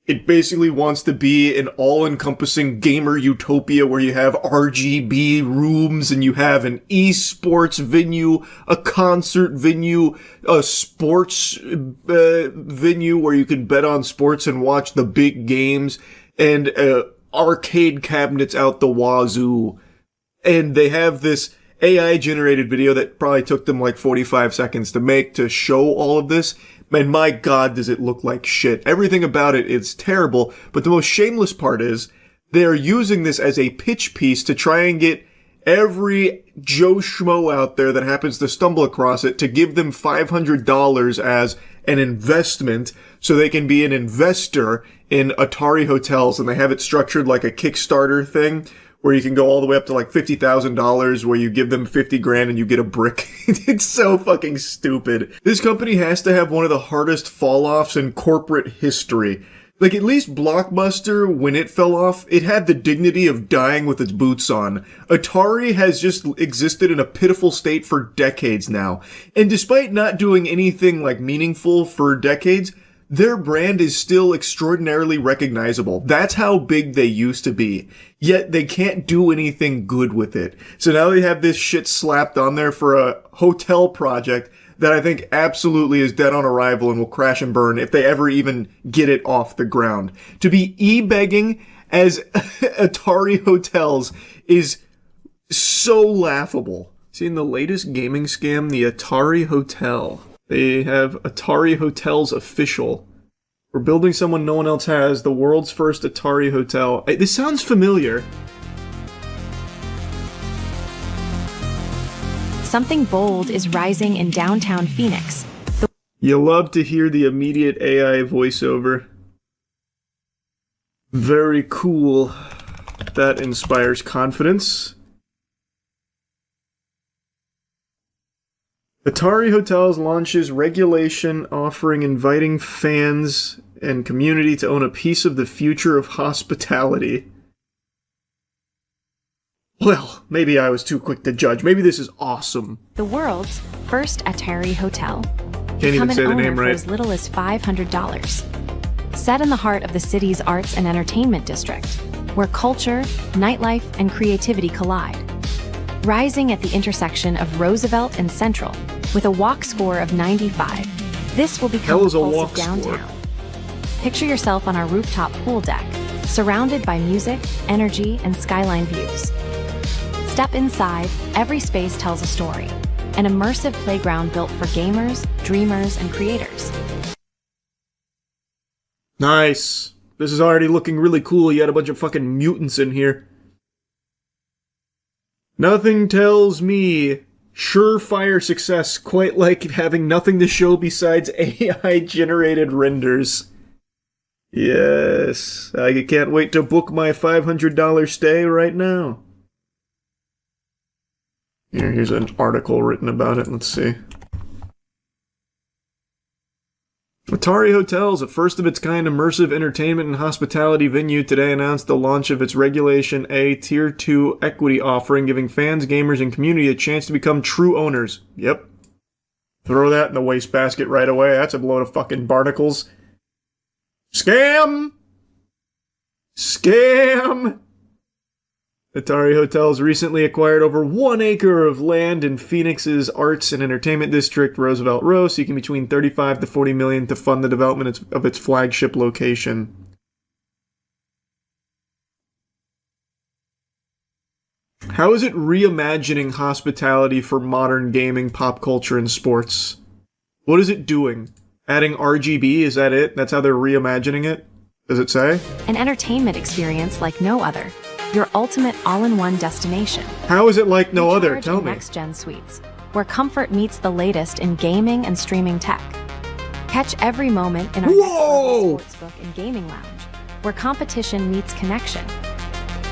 it basically wants to be an all-encompassing gamer utopia where you have RGB rooms and you have an esports venue, a concert venue, a sports venue where you can bet on sports and watch the big games, and arcade cabinets out the wazoo. And they have this AI-generated video that probably took them like 45 seconds to make to show all of this. And my God, does it look like shit. Everything about it is terrible, but the most shameless part is they're using this as a pitch piece to try and get every Joe Schmo out there that happens to stumble across it to give them $500 as an investment so they can be an investor in Atari hotels. And they have it structured like a Kickstarter thing where you can go all the way up to like $50,000 where you give them 50 grand and you get a brick. It's so fucking stupid. This company has to have one of the hardest fall-offs in corporate history. Like, at least Blockbuster, when it fell off, it had the dignity of dying with its boots on. Atari has just existed in a pitiful state for decades now. And despite not doing anything like meaningful for decades, their brand is still extraordinarily recognizable. That's how big they used to be. Yet they can't do anything good with it. So now they have this shit slapped on there for a hotel project that I think absolutely is dead on arrival and will crash and burn if they ever even get it off the ground. To be e-begging as Atari hotels is so laughable. Seeing the latest gaming scam, the Atari Hotel. They have Atari Hotels Official. We're building someone no one else has, the world's first Atari Hotel. This sounds familiar. Something bold is rising in downtown Phoenix. You love to hear the immediate AI voiceover. Very cool. That inspires confidence. Atari Hotels launches regulation offering inviting fans and community to own a piece of the future of hospitality. Well, maybe I was too quick to judge. Maybe this is awesome. The world's first Atari Hotel. Can't even say the name for right. as little as $500. Set in the heart of the city's arts and entertainment district, where culture, nightlife, and creativity collide. Rising at the intersection of Roosevelt and Central, with a walk score of 95, this will become the pulse of downtown. Picture yourself on our rooftop pool deck, surrounded by music, energy, and skyline views. Step inside, every space tells a story. An immersive playground built for gamers, dreamers, and creators. Nice. This is already looking really cool. You had a bunch of fucking mutants in here. Nothing tells me surefire success quite like having nothing to show besides AI-generated renders. Yes, I can't wait to book my $500 stay right now. Here's an article written about it. Let's see. Atari Hotels, a first-of-its-kind immersive entertainment and hospitality venue, today announced the launch of its Regulation A Tier 2 equity offering, giving fans, gamers, and community a chance to become true owners. Yep. Throw that in the wastebasket right away. That's a load of fucking barnacles. Scam! Scam! Atari Hotels recently acquired over 1 acre of land in Phoenix's arts and entertainment district, Roosevelt Row, seeking between $35 to $40 million to fund the development of its flagship location. How is it reimagining hospitality for modern gaming, pop culture, and sports? What is it doing? Adding RGB? Is that it? That's how they're reimagining it? Does it say? An entertainment experience like no other. Your ultimate all-in-one destination. How is it like no other? Tell me. Next-gen suites, where comfort meets the latest in gaming and streaming tech. Catch every moment in our next-level sportsbook and gaming lounge, where competition meets connection,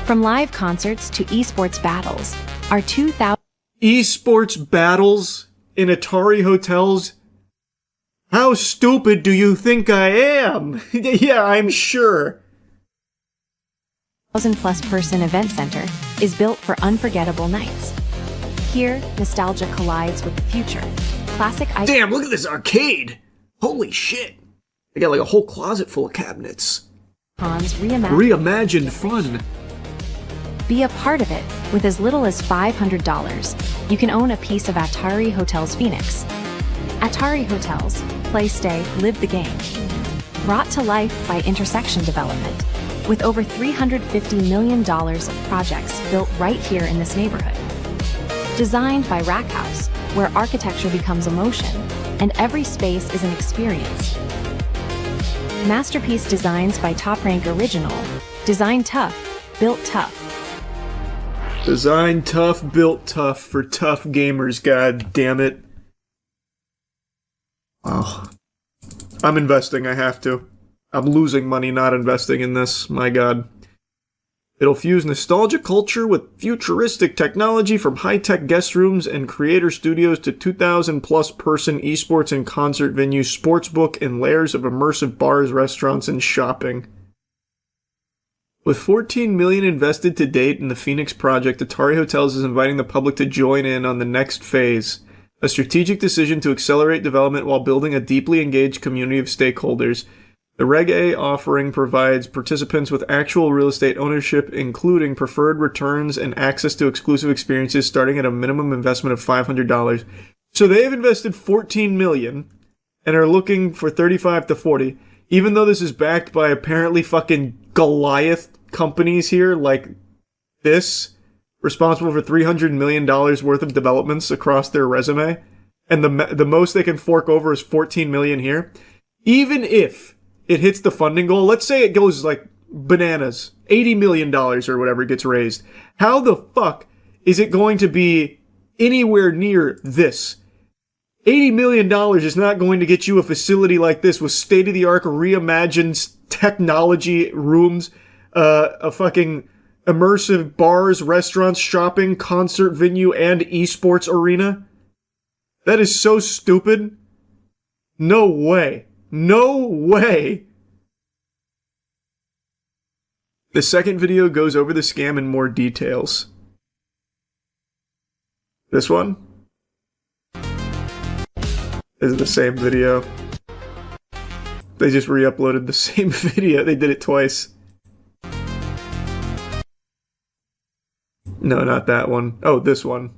From live concerts to esports battles, our 2000 Esports battles in Atari hotels? How stupid do you think I am? Yeah, I'm sure. 1,000-plus person event center is built for unforgettable nights. Here, nostalgia collides with the future. Classic icons. Damn, look at this arcade! Holy shit! They got like a whole closet full of cabinets. Reimagined fun. Be a part of it with as little as $500. You can own a piece of Atari Hotels Phoenix. Atari Hotels. Play, stay, live the game. Brought to life by Intersection Development. With over $350 million of projects built right here in this neighborhood. Designed by Rack House, where architecture becomes emotion, and every space is an experience. Masterpiece designs by Top Rank Original. Design tough, built tough. Design tough, built tough for tough gamers, god damn it. Oh. I'm investing, I have to. I'm losing money not investing in this, my god. It'll fuse nostalgia culture with futuristic technology from high-tech guest rooms and creator studios to 2,000-plus person esports and concert venues, sportsbook, and layers of immersive bars, restaurants, and shopping. With $14 million invested to date in the Phoenix project, Atari Hotels is inviting the public to join in on the next phase, a strategic decision to accelerate development while building a deeply engaged community of stakeholders. The Reg A offering provides participants with actual real estate ownership, including preferred returns and access to exclusive experiences starting at a minimum investment of $500. So they've invested $14 million and are looking for 35 to 40, even though this is backed by apparently fucking Goliath companies here like this, responsible for $300 million worth of developments across their resume, and the most they can fork over is $14 million here. Even if it hits the funding goal, let's say it goes like bananas, $80 million or whatever gets raised, how the fuck is it going to be anywhere near this? $80 million is not going to get you a facility like this with state-of-the-art reimagined technology rooms, a fucking immersive bars, restaurants, shopping, concert venue, and esports arena. That is so stupid. No way. No way! The second video goes over the scam in more details. This one is the same video. They just re-uploaded the same video. They did it twice. No, not that one. Oh, this one.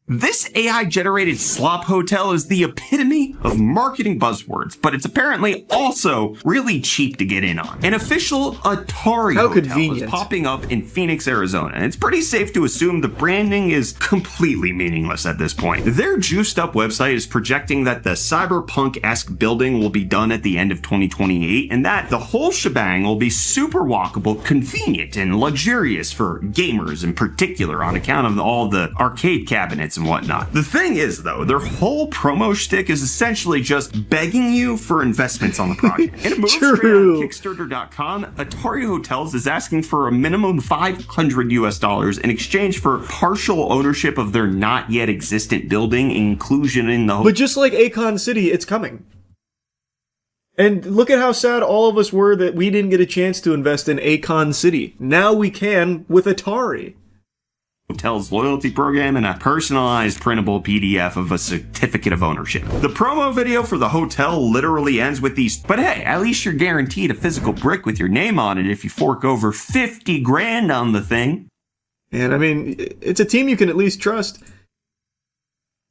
This AI-generated slop hotel is the epitome of marketing buzzwords, but it's apparently also really cheap to get in on. An official Atari hotel is popping up in Phoenix, Arizona, and it's pretty safe to assume the branding is completely meaningless at this point. Their juiced-up website is projecting that the cyberpunk-esque building will be done at the end of 2028, and that the whole shebang will be super walkable, convenient, and luxurious for gamers in particular on account of all the arcade cabinets and whatnot. The thing is, though, their whole promo shtick is essentially just begging you for investments on the project. In a move straight on Kickstarter.com, Atari Hotels is asking for a minimum $500 US in exchange for partial ownership of their not yet existent building, inclusion in the. But just like Akon City, it's coming. And look at how sad all of us were that we didn't get a chance to invest in Akon City. Now we can with Atari. Hotel's loyalty program and a personalized printable PDF of a certificate of ownership. The promo video for the hotel literally ends with these, but hey, at least you're guaranteed a physical brick with your name on it if you fork over 50 grand on the thing. And I mean, it's a team you can at least trust.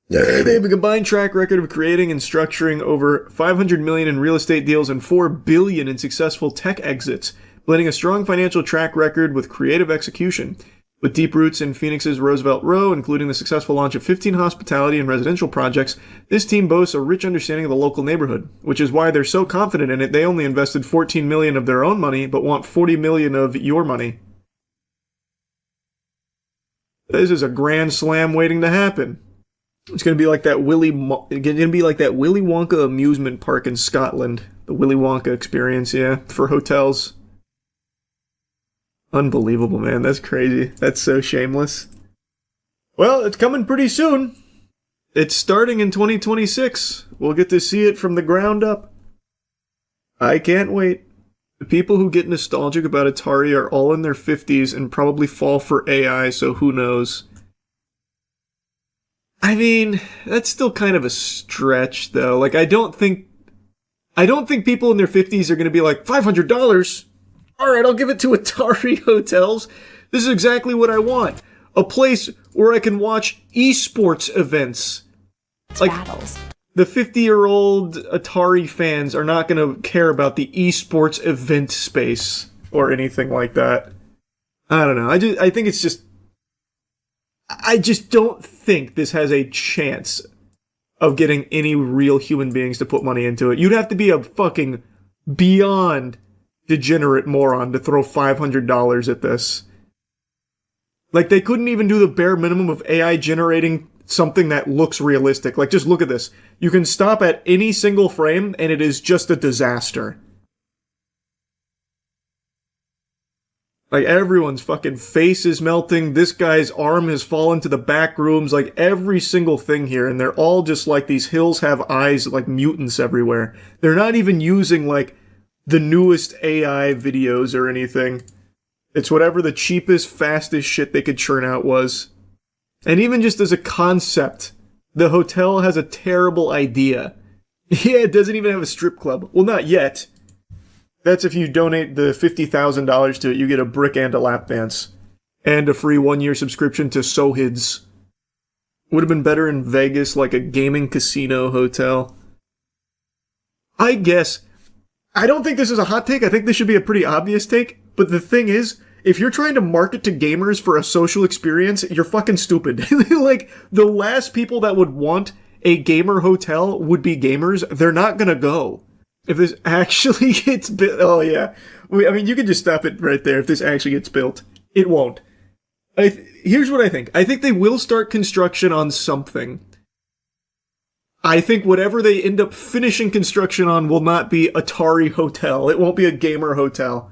They have a combined track record of creating and structuring over $500 million in real estate deals and $4 billion in successful tech exits, blending a strong financial track record with creative execution. With deep roots in Phoenix's Roosevelt Row, including the successful launch of 15 hospitality and residential projects, this team boasts a rich understanding of the local neighborhood, which is why they're so confident in it. They only invested $14 million of their own money, but want $40 million of your money. This is a grand slam waiting to happen. It's going to be like that Willy Wonka amusement park in Scotland. The Willy Wonka experience, yeah, for hotels. Unbelievable, man. That's crazy. That's so shameless. Well, it's coming pretty soon. It's starting in 2026. We'll get to see it from the ground up. I can't wait. The people who get nostalgic about Atari are all in their 50s and probably fall for AI, so who knows. I mean, that's still kind of a stretch, though. Like, I don't think people in their 50s are going to be like, $500? All right, I'll give it to Atari Hotels. This is exactly what I want. A place where I can watch esports events. Like, battles. The 50-year-old Atari fans are not going to care about the esports event space or anything like that. I don't know. I think it's just... I just don't think this has a chance of getting any real human beings to put money into it. You'd have to be a fucking beyond degenerate moron to throw $500 at this. Like, they couldn't even do the bare minimum of AI generating something that looks realistic. Like, just look at this. You can stop at any single frame, and it is just a disaster. Like, everyone's fucking face is melting. This guy's arm has fallen to the back rooms. Like, every single thing here. And they're all just like, these hills have eyes like mutants everywhere. They're not even using, like, the newest AI videos or anything. It's whatever the cheapest, fastest shit they could churn out was. And even just as a concept, the hotel has a terrible idea. Yeah, it doesn't even have a strip club. Well, not yet. That's if you donate the $50,000 to it, you get a brick and a lap dance. And a free 1-year subscription to Sohids. Would have been better in Vegas, like a gaming casino hotel. I guess. I don't think this is a hot take. I think this should be a pretty obvious take. But the thing is, if you're trying to market to gamers for a social experience, you're fucking stupid. Like, the last people that would want a gamer hotel would be gamers. They're not gonna go. If this actually gets built... Oh, yeah. I mean, you can just stop it right there if this actually gets built. It won't. Here's what I think. I think they will start construction on something. I think whatever they end up finishing construction on will not be Atari Hotel. It won't be a gamer hotel.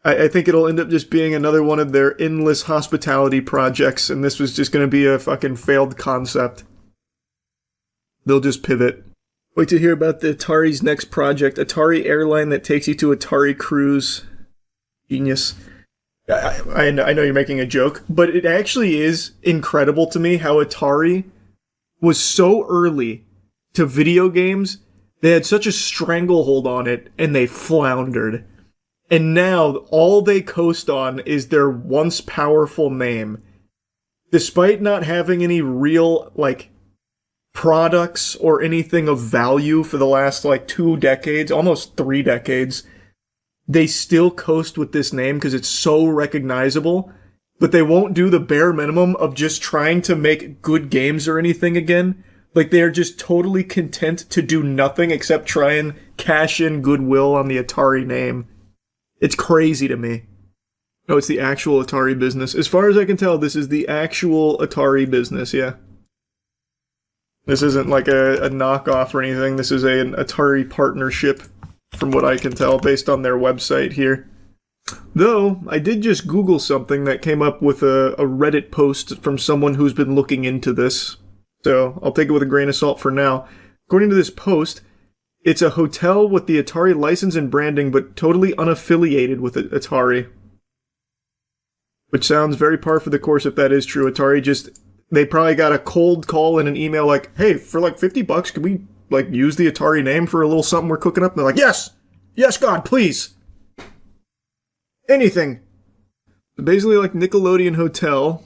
I think it'll end up just being another one of their endless hospitality projects, and this was just going to be a fucking failed concept. They'll just pivot. Wait to hear about the Atari's next project, Atari Airline that takes you to Atari Cruise. Genius. I know you're making a joke, but it actually is incredible to me how Atari was so early to video games. They had such a stranglehold on it, and they floundered. And now, all they coast on is their once powerful name. Despite not having any real, like, products or anything of value for the last, like, 2 decades, almost 3 decades, they still coast with this name because it's so recognizable, but they won't do the bare minimum of just trying to make good games or anything again. Like, they are just totally content to do nothing except try and cash in goodwill on the Atari name. It's crazy to me. Oh, it's the actual Atari business. As far as I can tell, this is the actual Atari business, yeah. This isn't like a knockoff or anything. This is an Atari partnership, from what I can tell, based on their website here. Though, I did just Google something that came up with a Reddit post from someone who's been looking into this. So, I'll take it with a grain of salt for now. According to this post, it's a hotel with the Atari license and branding, but totally unaffiliated with Atari. Which sounds very par for the course if that is true. Atari they probably got a cold call and an email like, hey, for like $50, can we like use the Atari name for a little something we're cooking up? And they're like, yes! Yes, God, please! Anything! Basically like Nickelodeon Hotel.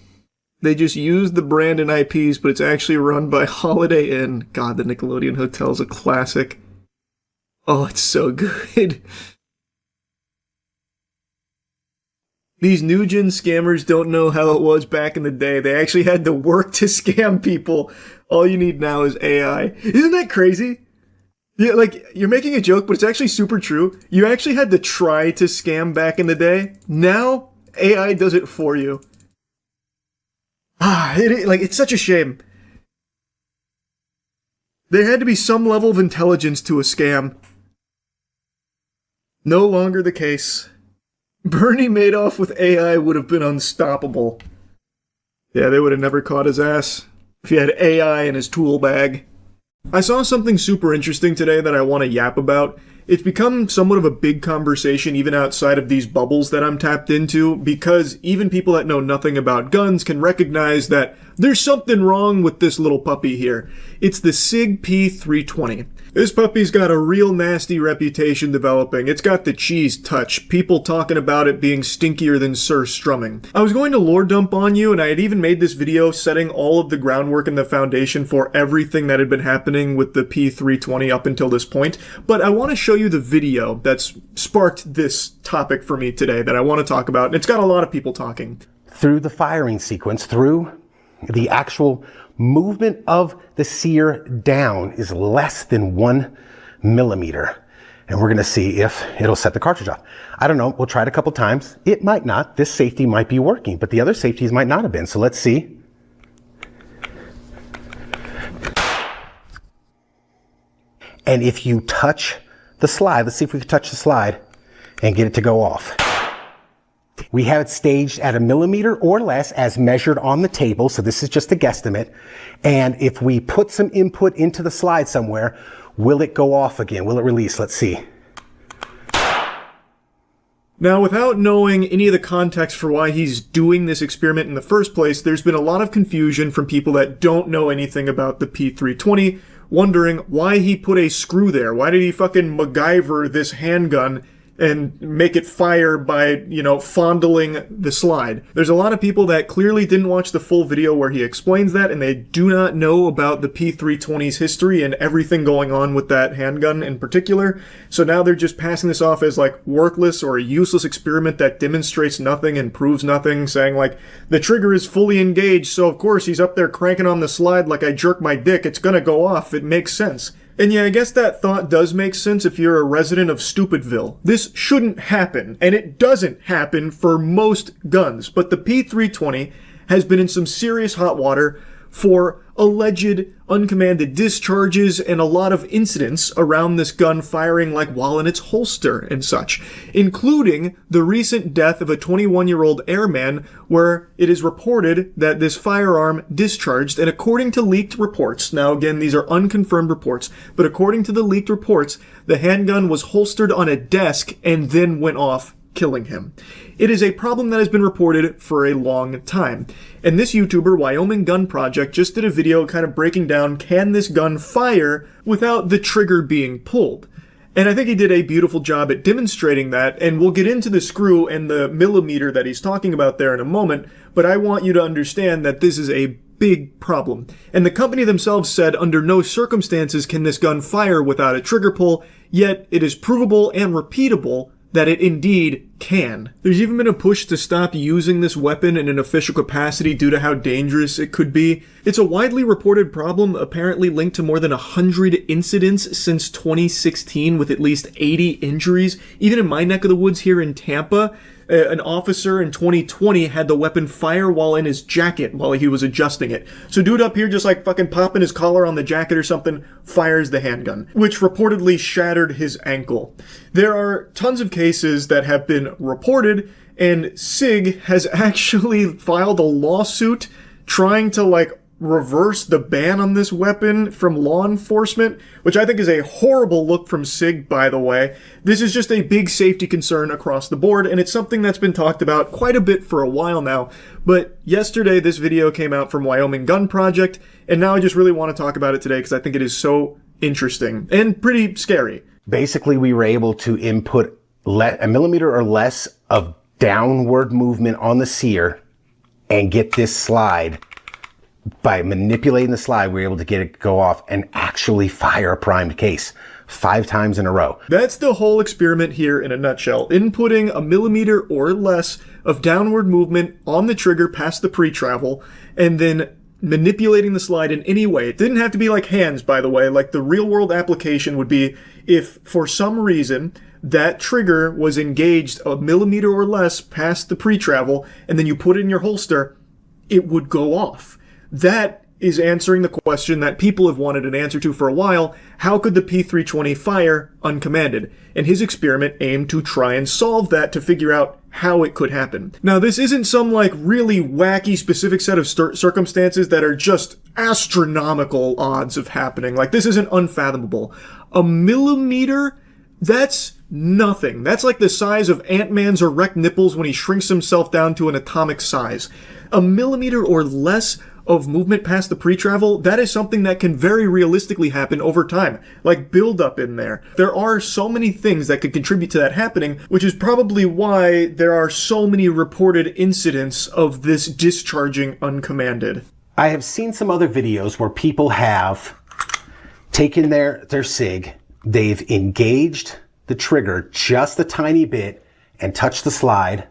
They just use the brand and IPs, but it's actually run by Holiday Inn. God, the Nickelodeon Hotel is a classic. Oh, it's so good. These new gen scammers don't know how it was back in the day. They actually had to work to scam people. All you need now is AI. Isn't that crazy? Yeah, like, you're making a joke, but it's actually super true. You actually had to try to scam back in the day. Now, AI does it for you. It's such a shame. There had to be some level of intelligence to a scam. No longer the case. Bernie Madoff with AI would have been unstoppable. Yeah, they would have never caught his ass if he had AI in his tool bag. I saw something super interesting today that I want to yap about. It's become somewhat of a big conversation even outside of these bubbles that I'm tapped into, because even people that know nothing about guns can recognize that there's something wrong with this little puppy here. It's the SIG P320. This puppy's got a real nasty reputation developing. It's got the cheese touch, people talking about it being stinkier than Sir Strumming. I was going to lore dump on you, and I had even made this video setting all of the groundwork and the foundation for everything that had been happening with the P320 up until this point, but I want to show you the video that's sparked this topic for me today that I want to talk about, and it's got a lot of people talking. Through the firing sequence, through the actual movement of the sear down is less than 1 millimeter. And we're going to see if it'll set the cartridge off. I don't know. We'll try it a couple times. It might not. This safety might be working, but the other safeties might not have been. So let's see. And if you touch the slide, let's see if we can touch the slide and get it to go off. We have it staged at 1 millimeter or less as measured on the table. So this is just a guesstimate. And if we put some input into the slide somewhere, will it go off again? Will it release? Let's see. Now, without knowing any of the context for why he's doing this experiment in the first place, there's been a lot of confusion from people that don't know anything about the P320, wondering why he put a screw there. Why did he fucking MacGyver this handgun and make it fire by, fondling the slide? There's a lot of people that clearly didn't watch the full video where he explains that, and they do not know about the P320's history and everything going on with that handgun in particular. So now they're just passing this off as like worthless or a useless experiment that demonstrates nothing and proves nothing, saying like, the trigger is fully engaged, so of course he's up there cranking on the slide like I jerk my dick, it's gonna go off, it makes sense. And yeah, I guess that thought does make sense if you're a resident of Stupidville. This shouldn't happen, and it doesn't happen for most guns, but the P320 has been in some serious hot water for alleged uncommanded discharges and a lot of incidents around this gun firing like while in its holster and such, including the recent death of a 21-year-old airman where it is reported that this firearm discharged, and according to leaked reports, now again these are unconfirmed reports, but according to the leaked reports, the handgun was holstered on a desk and then went off, killing him. It is a problem that has been reported for a long time. And this YouTuber, Wyoming Gun Project, just did a video kind of breaking down, can this gun fire without the trigger being pulled? And I think he did a beautiful job at demonstrating that, and we'll get into the screw and the millimeter that he's talking about there in a moment, but I want you to understand that this is a big problem. And the company themselves said under no circumstances can this gun fire without a trigger pull, yet it is provable and repeatable that it indeed can. There's even been a push to stop using this weapon in an official capacity due to how dangerous it could be. It's a widely reported problem, apparently linked to more than 100 incidents since 2016 with at least 80 injuries. Even in my neck of the woods here in Tampa, an officer in 2020 had the weapon fire while in his jacket while he was adjusting it. So dude up here just like fucking popping his collar on the jacket or something, fires the handgun, which reportedly shattered his ankle. There are tons of cases that have been reported, and SIG has actually filed a lawsuit trying to reverse the ban on this weapon from law enforcement, which I think is a horrible look from SIG, by the way. This is just a big safety concern across the board, and it's something that's been talked about quite a bit for a while now. But yesterday, this video came out from Wyoming Gun Project, and now I just really want to talk about it today because I think it is so interesting and pretty scary. Basically, we were able to input a millimeter or less of downward movement on the sear and get this slide. By manipulating the slide, we were able to get it go off and actually fire a primed case 5 times in a row. That's the whole experiment here in a nutshell. Inputting a millimeter or less of downward movement on the trigger past the pre-travel, and then manipulating the slide in any way. It didn't have to be like hands, by the way. Like the real world application would be if for some reason that trigger was engaged a millimeter or less past the pre-travel, and then you put it in your holster, it would go off. That is answering the question that people have wanted an answer to for a while. How could the P320 fire uncommanded? And his experiment aimed to try and solve that, to figure out how it could happen. Now, this isn't some like really wacky specific set of circumstances that are just astronomical odds of happening. Like, this isn't unfathomable. A millimeter, that's nothing. That's like the size of Ant-Man's erect nipples when he shrinks himself down to an atomic size. A millimeter or less of movement past the pre-travel, that is something that can very realistically happen over time, like build up in there. There are so many things that could contribute to that happening, which is probably why there are so many reported incidents of this discharging uncommanded. I have seen some other videos where people have taken their SIG, they've engaged the trigger just a tiny bit and touched the slide,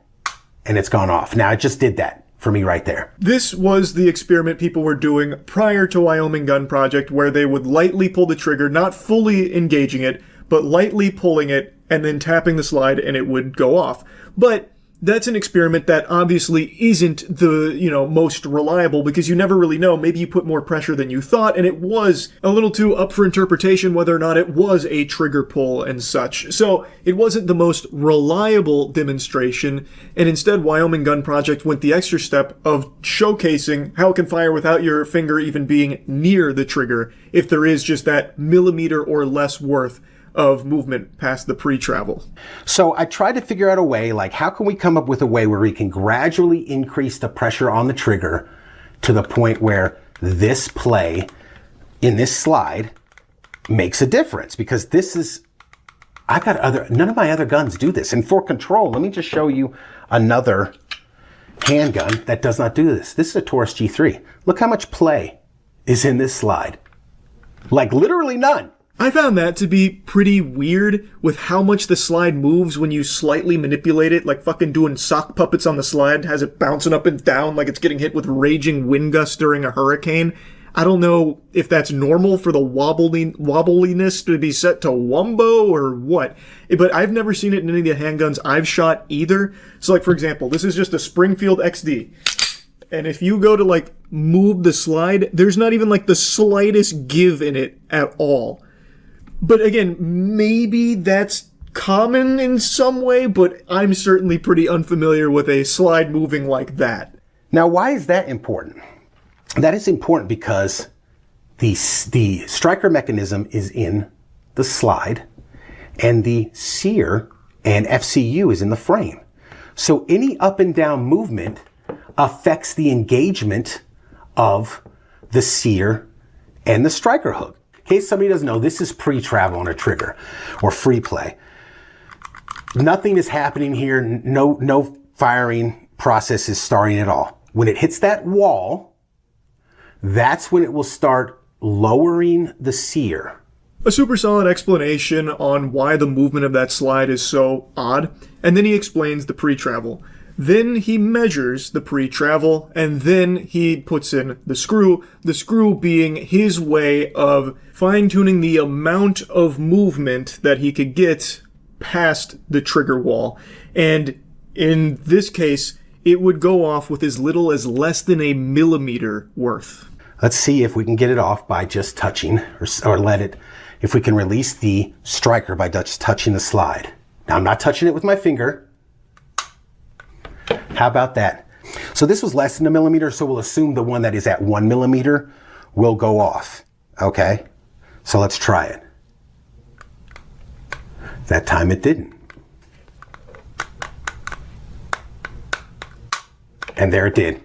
and it's gone off. Now, it just did that for me right there. This was the experiment people were doing prior to Wyoming Gun Project, where they would lightly pull the trigger, not fully engaging it, but lightly pulling it and then tapping the slide and it would go off. But that's an experiment that obviously isn't the, most reliable, because you never really know. Maybe you put more pressure than you thought, and it was a little too up for interpretation whether or not it was a trigger pull and such. So it wasn't the most reliable demonstration, and instead Wyoming Gun Project went the extra step of showcasing how it can fire without your finger even being near the trigger, if there is just that millimeter or less worth of movement past the pre-travel. So I tried to figure out a way, like, how can we come up with a way where we can gradually increase the pressure on the trigger to the point where this play in this slide makes a difference? Because this is, none of my other guns do this. And for control, let me just show you another handgun that does not do this. This is a Taurus G3. Look how much play is in this slide. Like, literally none. I found that to be pretty weird with how much the slide moves when you slightly manipulate it, like fucking doing sock puppets on the slide, has it bouncing up and down like it's getting hit with raging wind gusts during a hurricane. I don't know if that's normal for the wobbliness to be set to wumbo or what, but I've never seen it in any of the handguns I've shot either. So like, for example, this is just a Springfield XD. And if you go to like move the slide, there's not even like the slightest give in it at all. But again, maybe that's common in some way, but I'm certainly pretty unfamiliar with a slide moving like that. Now, why is that important? That is important because the striker mechanism is in the slide, and the sear and FCU is in the frame. So any up and down movement affects the engagement of the sear and the striker hook. In case somebody doesn't know, this is pre-travel on a trigger or free play. Nothing is happening here. No firing process is starting at all. When it hits that wall, that's when it will start lowering the sear. A super solid explanation on why the movement of that slide is so odd, and then he explains the pre-travel. Then he measures the pre-travel, and then he puts in the screw being his way of fine-tuning the amount of movement that he could get past the trigger wall. And in this case, it would go off with as little as less than a millimeter worth. Let's see if we can get it off by just touching, or if we can release the striker by just touching the slide. Now, I'm not touching it with my finger. How about that? So this was less than a millimeter, so we'll assume the one that is at 1 millimeter will go off. Okay? So let's try it. That time it didn't. And there it did.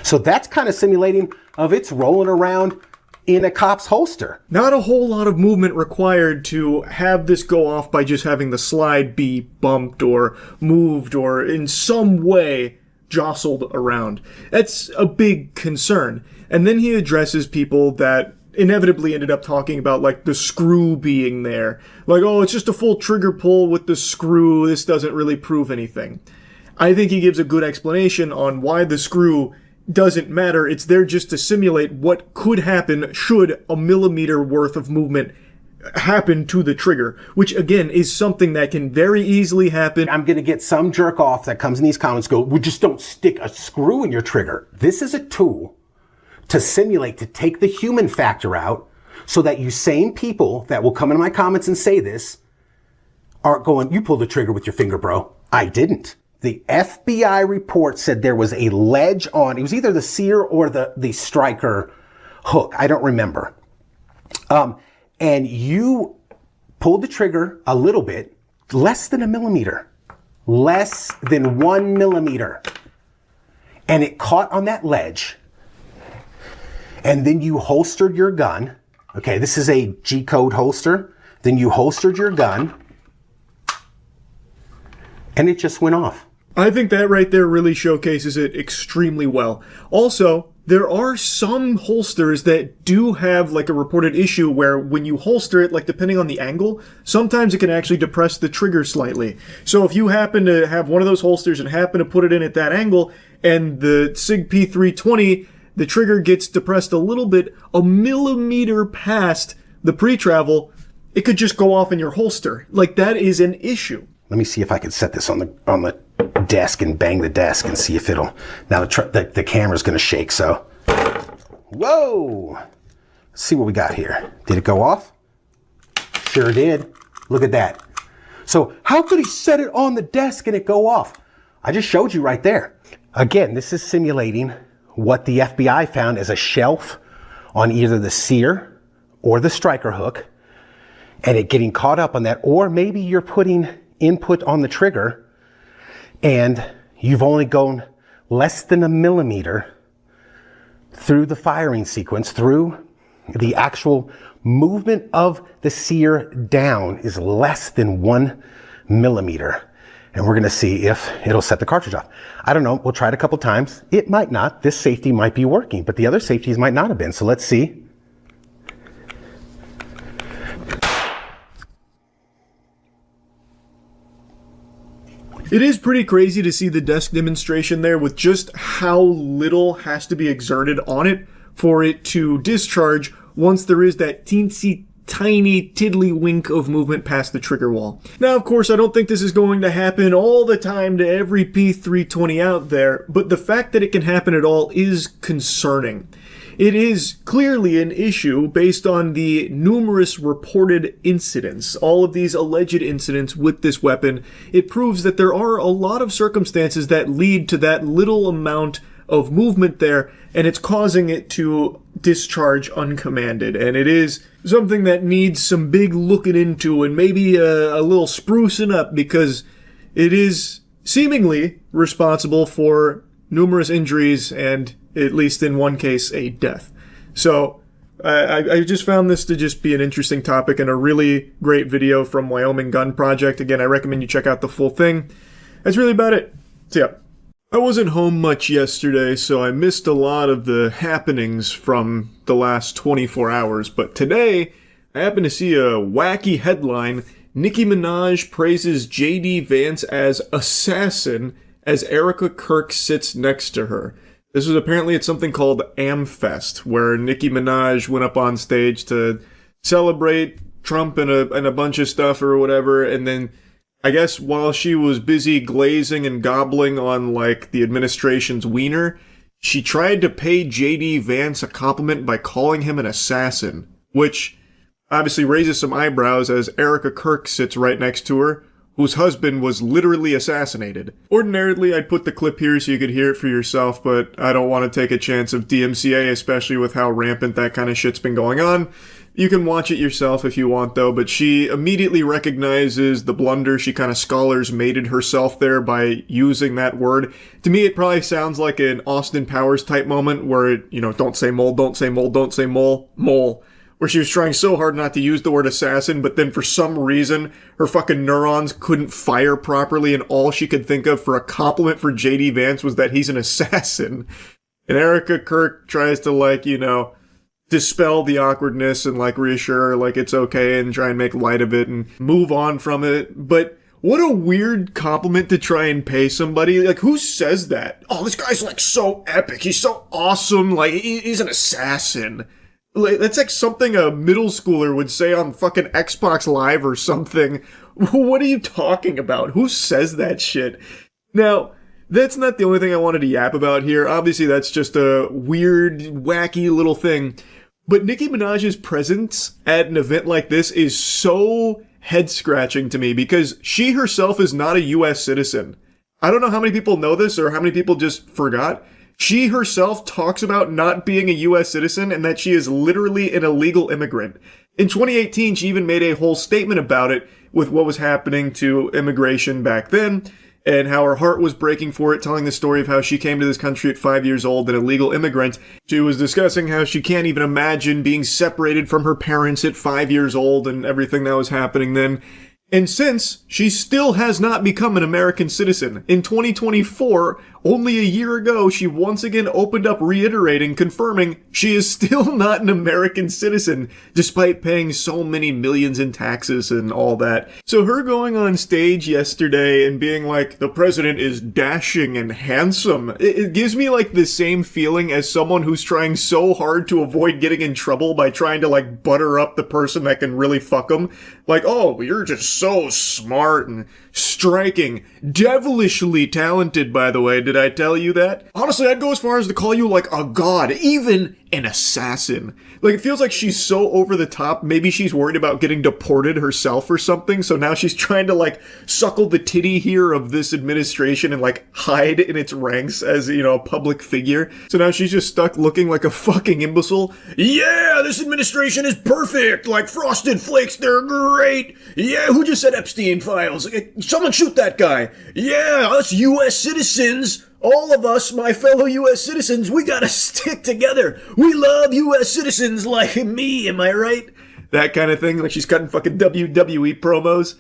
So that's kind of simulating of it's rolling around in a cop's holster. Not a whole lot of movement required to have this go off by just having the slide be bumped or moved or in some way jostled around. That's a big concern. And then he addresses people that inevitably ended up talking about like the screw being there. Like, oh, it's just a full trigger pull with the screw. This doesn't really prove anything. I think he gives a good explanation on why the screw doesn't matter. It's there just to simulate what could happen should a millimeter worth of movement happen to the trigger, which again is something that can very easily happen. I'm going to get some jerk off that comes in these comments go, we just don't stick a screw in your trigger. This is a tool to simulate, to take the human factor out so that you sane people that will come into my comments and say this aren't going, you pulled the trigger with your finger, bro. I didn't. The FBI report said there was a ledge on, it was either the sear or the striker hook. I don't remember. And you pulled the trigger a little bit, less than a millimeter, less than 1 millimeter. And it caught on that ledge. And then you holstered your gun. Okay, this is a G-code holster. Then you holstered your gun. And it just went off. I think that right there really showcases it extremely well. Also, there are some holsters that do have like a reported issue where when you holster it, like depending on the angle, sometimes it can actually depress the trigger slightly. So if you happen to have one of those holsters and happen to put it in at that angle, and the SIG P320, the trigger gets depressed a little bit, a millimeter past the pre-travel, it could just go off in your holster. Like, that is an issue. Let me see if I can set this on the desk and bang the desk and see if it'll... Now the camera's going to shake, so... Whoa! Let's see what we got here. Did it go off? Sure did. Look at that. So how could he set it on the desk and it go off? I just showed you right there. Again, this is simulating what the FBI found as a shelf on either the sear or the striker hook, and it getting caught up on that, or maybe you're putting input on the trigger and you've only gone less than a millimeter through the firing sequence, through the actual movement of the sear down is less than 1 millimeter. And we're going to see if it'll set the cartridge off. I don't know. We'll try it a couple times. It might not. This safety might be working, but the other safeties might not have been. So let's see. It is pretty crazy to see the desk demonstration there with just how little has to be exerted on it for it to discharge once there is that teensy tiny tiddlywink of movement past the trigger wall. Now, of course, I don't think this is going to happen all the time to every P320 out there, but the fact that it can happen at all is concerning. It is clearly an issue based on the numerous reported incidents, all of these alleged incidents with this weapon. It proves that there are a lot of circumstances that lead to that little amount of movement there, and it's causing it to discharge uncommanded. And it is something that needs some big looking into and maybe a little sprucing up, because it is seemingly responsible for numerous injuries and, at least in one case, a death. So I just found this to just be an interesting topic and a really great video from Wyoming Gun Project. Again, I recommend you check out the full thing. That's really about it. So yeah. I wasn't home much yesterday, so I missed a lot of the happenings from the last 24 hours, but today I happened to see a wacky headline. Nicki Minaj praises J.D. Vance as assassin as Erica Kirk sits next to her. This was apparently at something called AmFest, where Nicki Minaj went up on stage to celebrate Trump and a bunch of stuff or whatever, and then I guess while she was busy glazing and gobbling on, like, the administration's wiener, she tried to pay J.D. Vance a compliment by calling him an assassin, which obviously raises some eyebrows as Erica Kirk sits right next to her, whose husband was literally assassinated. Ordinarily, I'd put the clip here so you could hear it for yourself, but I don't want to take a chance of DMCA, especially with how rampant that kind of shit's been going on. You can watch it yourself if you want, though, but she immediately recognizes the blunder. She kind of scholars mated herself there by using that word. To me, it probably sounds like an Austin Powers type moment where it, you know, don't say mole, don't say mole, don't say mole, mole. Where she was trying so hard not to use the word assassin, but then for some reason, her fucking neurons couldn't fire properly, and all she could think of for a compliment for J.D. Vance was that he's an assassin. And Erica Kirk tries to, like, you know, dispel the awkwardness and, like, reassure her, like, it's okay and try and make light of it and move on from it. But what a weird compliment to try and pay somebody. Like, who says that? Oh, this guy's, like, so epic. He's so awesome. Like, he's an assassin. Like, that's like something a middle schooler would say on fucking Xbox Live or something. What are you talking about? Who says that shit? Now, that's not the only thing I wanted to yap about here. Obviously, that's just a weird, wacky little thing. But Nicki Minaj's presence at an event like this is so head-scratching to me because she herself is not a U.S. citizen. I don't know how many people know this or how many people just forgot. She herself talks about not being a U.S. citizen and that she is literally an illegal immigrant. In 2018, she even made a whole statement about it with what was happening to immigration back then and how her heart was breaking for it, telling the story of how she came to this country at 5 years old, an illegal immigrant. She was discussing how she can't even imagine being separated from her parents at 5 years old and everything that was happening then. And since, she still has not become an American citizen. In 2024, only a year ago, she once again opened up reiterating, confirming she is still not an American citizen, despite paying so many millions in taxes and all that. So her going on stage yesterday and being like, the president is dashing and handsome, it gives me like the same feeling as someone who's trying so hard to avoid getting in trouble by trying to like butter up the person that can really fuck them. Like, oh, you're just so smart and striking, devilishly talented, by the way. Did I tell you that? Honestly, I'd go as far as to call you like a god, even an assassin. Like, it feels like she's so over the top. Maybe she's worried about getting deported herself or something, so now she's trying to like suckle the titty here of this administration and like hide in its ranks as, you know, a public figure. So now she's just stuck looking like a fucking imbecile. Yeah, this administration is perfect. Like Frosted Flakes, they're great. Yeah, who just said Epstein files? Someone shoot that guy. Yeah, us U.S. citizens, all of us, my fellow U.S. citizens, we gotta stick together. We love U.S. citizens like me, am I right? That kind of thing, like she's cutting fucking WWE promos.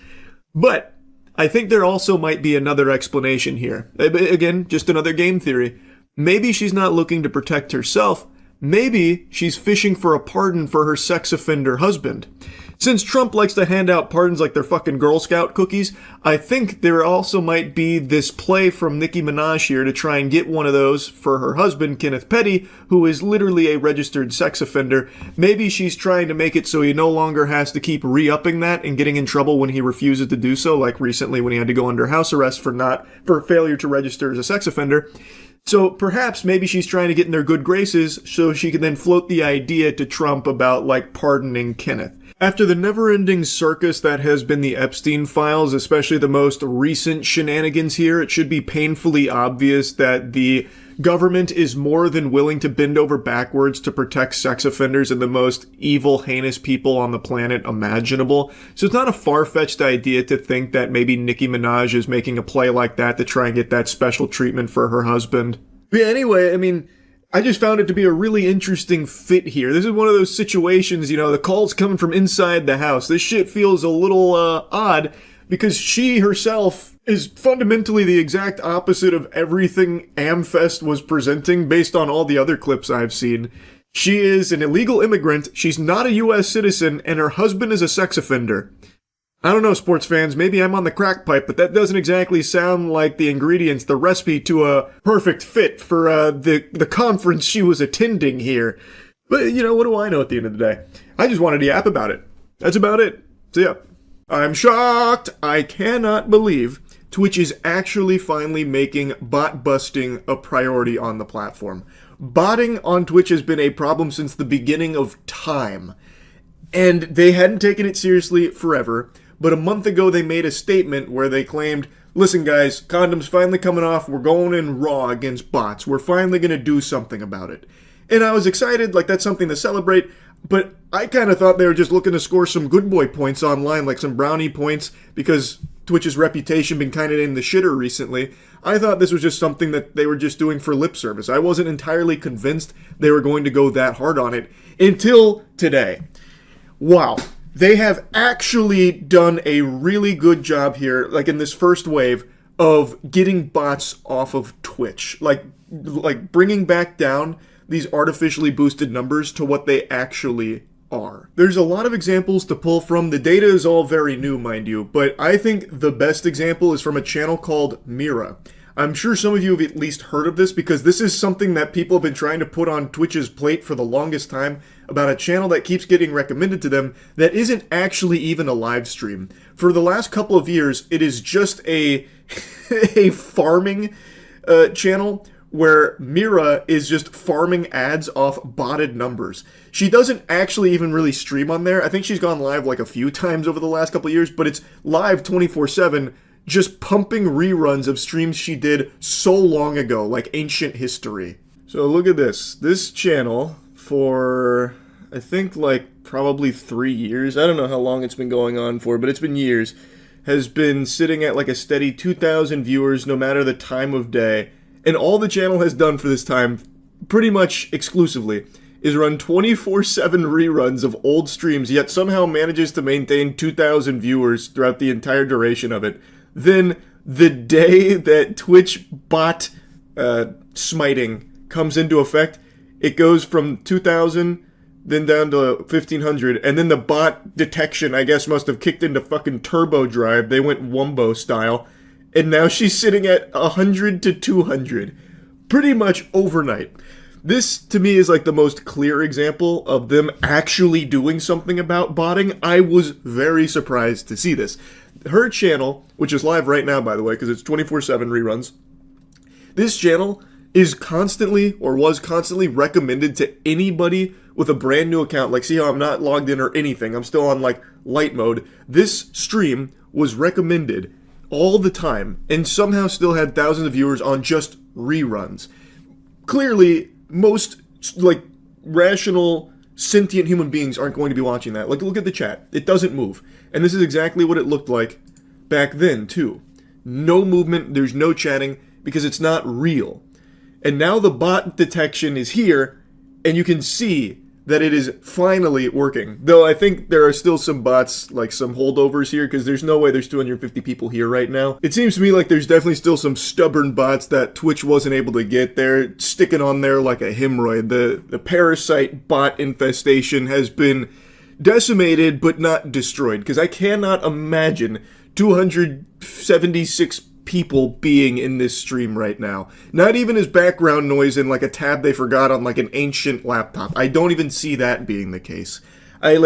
But I think there also might be another explanation here. Again, just another game theory. Maybe she's not looking to protect herself. Maybe she's fishing for a pardon for her sex offender husband. Since Trump likes to hand out pardons like they're fucking Girl Scout cookies, I think there also might be this play from Nicki Minaj here to try and get one of those for her husband, Kenneth Petty, who is literally a registered sex offender. Maybe she's trying to make it so he no longer has to keep re-upping that and getting in trouble when he refuses to do so, like recently when he had to go under house arrest for failure to register as a sex offender. So perhaps maybe she's trying to get in their good graces so she can then float the idea to Trump about like pardoning Kenneth. After the never-ending circus that has been the Epstein files, especially the most recent shenanigans here, it should be painfully obvious that the government is more than willing to bend over backwards to protect sex offenders and the most evil, heinous people on the planet imaginable. So it's not a far-fetched idea to think that maybe Nicki Minaj is making a play like that to try and get that special treatment for her husband. But yeah, anyway, I mean, I just found it to be a really interesting fit here. This is one of those situations, you know, the call's coming from inside the house. This shit feels a little odd because she herself is fundamentally the exact opposite of everything Amfest was presenting based on all the other clips I've seen. She is an illegal immigrant, she's not a U.S. citizen, and her husband is a sex offender. I don't know, sports fans, maybe I'm on the crack pipe, but that doesn't exactly sound like the ingredients, the recipe to a perfect fit for the conference she was attending here. But, you know, what do I know at the end of the day? I just wanted to yap about it. That's about it. So, yeah. I'm shocked. I cannot believe Twitch is actually finally making bot busting a priority on the platform. Botting on Twitch has been a problem since the beginning of time. And they hadn't taken it seriously forever. But a month ago, they made a statement where they claimed, listen guys, condoms finally coming off, we're going in raw against bots, we're finally going to do something about it. And I was excited, like that's something to celebrate, but I kind of thought they were just looking to score some good boy points online, like some brownie points, because Twitch's reputation been kind of in the shitter recently. I thought this was just something that they were just doing for lip service. I wasn't entirely convinced they were going to go that hard on it until today. Wow. They have actually done a really good job here, like in this first wave, of getting bots off of Twitch. Like bringing back down these artificially boosted numbers to what they actually are. There's a lot of examples to pull from. The data is all very new, mind you, but I think the best example is from a channel called Mira. I'm sure some of you have at least heard of this because this is something that people have been trying to put on Twitch's plate for the longest time about a channel that keeps getting recommended to them that isn't actually even a live stream. For the last couple of years, it is just a farming channel where Mira is just farming ads off botted numbers. She doesn't actually even really stream on there. I think she's gone live like a few times over the last couple of years, but it's live 24/7, just pumping reruns of streams she did so long ago, like ancient history. So look at this. This channel, for I think like probably 3 years, I don't know how long it's been going on for, but it's been years, has been sitting at like a steady 2,000 viewers no matter the time of day. And all the channel has done for this time, pretty much exclusively, is run 24/7 reruns of old streams, yet somehow manages to maintain 2,000 viewers throughout the entire duration of it. Then, the day that Twitch bot smiting comes into effect, it goes from 2,000, then down to 1,500, and then the bot detection, I guess, must have kicked into fucking turbo drive. They went Wumbo style, and now she's sitting at 100 to 200, pretty much overnight. This, to me, is like the most clear example of them actually doing something about botting. I was very surprised to see this. Her channel, which is live right now, by the way, because it's 24/7 reruns, this channel is constantly, or was constantly, recommended to anybody with a brand new account. Like, see how I'm not logged in or anything. I'm still on, like, light mode. This stream was recommended all the time, and somehow still had thousands of viewers on just reruns. Clearly, most, like, rational, sentient human beings aren't going to be watching that. Like, look at the chat. It doesn't move. And this is exactly what it looked like back then, too. No movement, there's no chatting, because it's not real. And now the bot detection is here, and you can see that it is finally working. Though I think there are still some bots, like some holdovers here, because there's no way there's 250 people here right now. It seems to me like there's definitely still some stubborn bots that Twitch wasn't able to get there, sticking on there like a hemorrhoid. The parasite bot infestation has been decimated, but not destroyed, because I cannot imagine 276 people being in this stream right now. Not even as background noise in like a tab they forgot on like an ancient laptop. I don't even see that being the case. I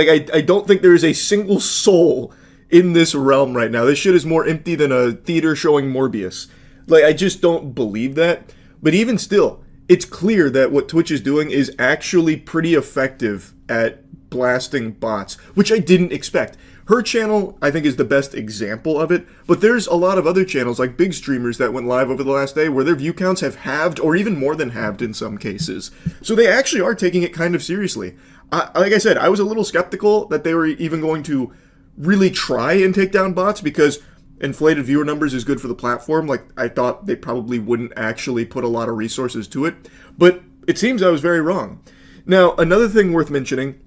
don't think there is a single soul in this realm right now. This shit is more empty than a theater showing Morbius. Like, I just don't believe that. But even still, it's clear that what Twitch is doing is actually pretty effective at blasting bots, which I didn't expect. Her channel, I think, is the best example of it, but there's a lot of other channels, like big streamers that went live over the last day, where their view counts have halved, or even more than halved in some cases. So they actually are taking it kind of seriously. Like I said, I was a little skeptical that they were even going to really try and take down bots, because inflated viewer numbers is good for the platform. Like, I thought they probably wouldn't actually put a lot of resources to it, but it seems I was very wrong. Now, another thing worth mentioning,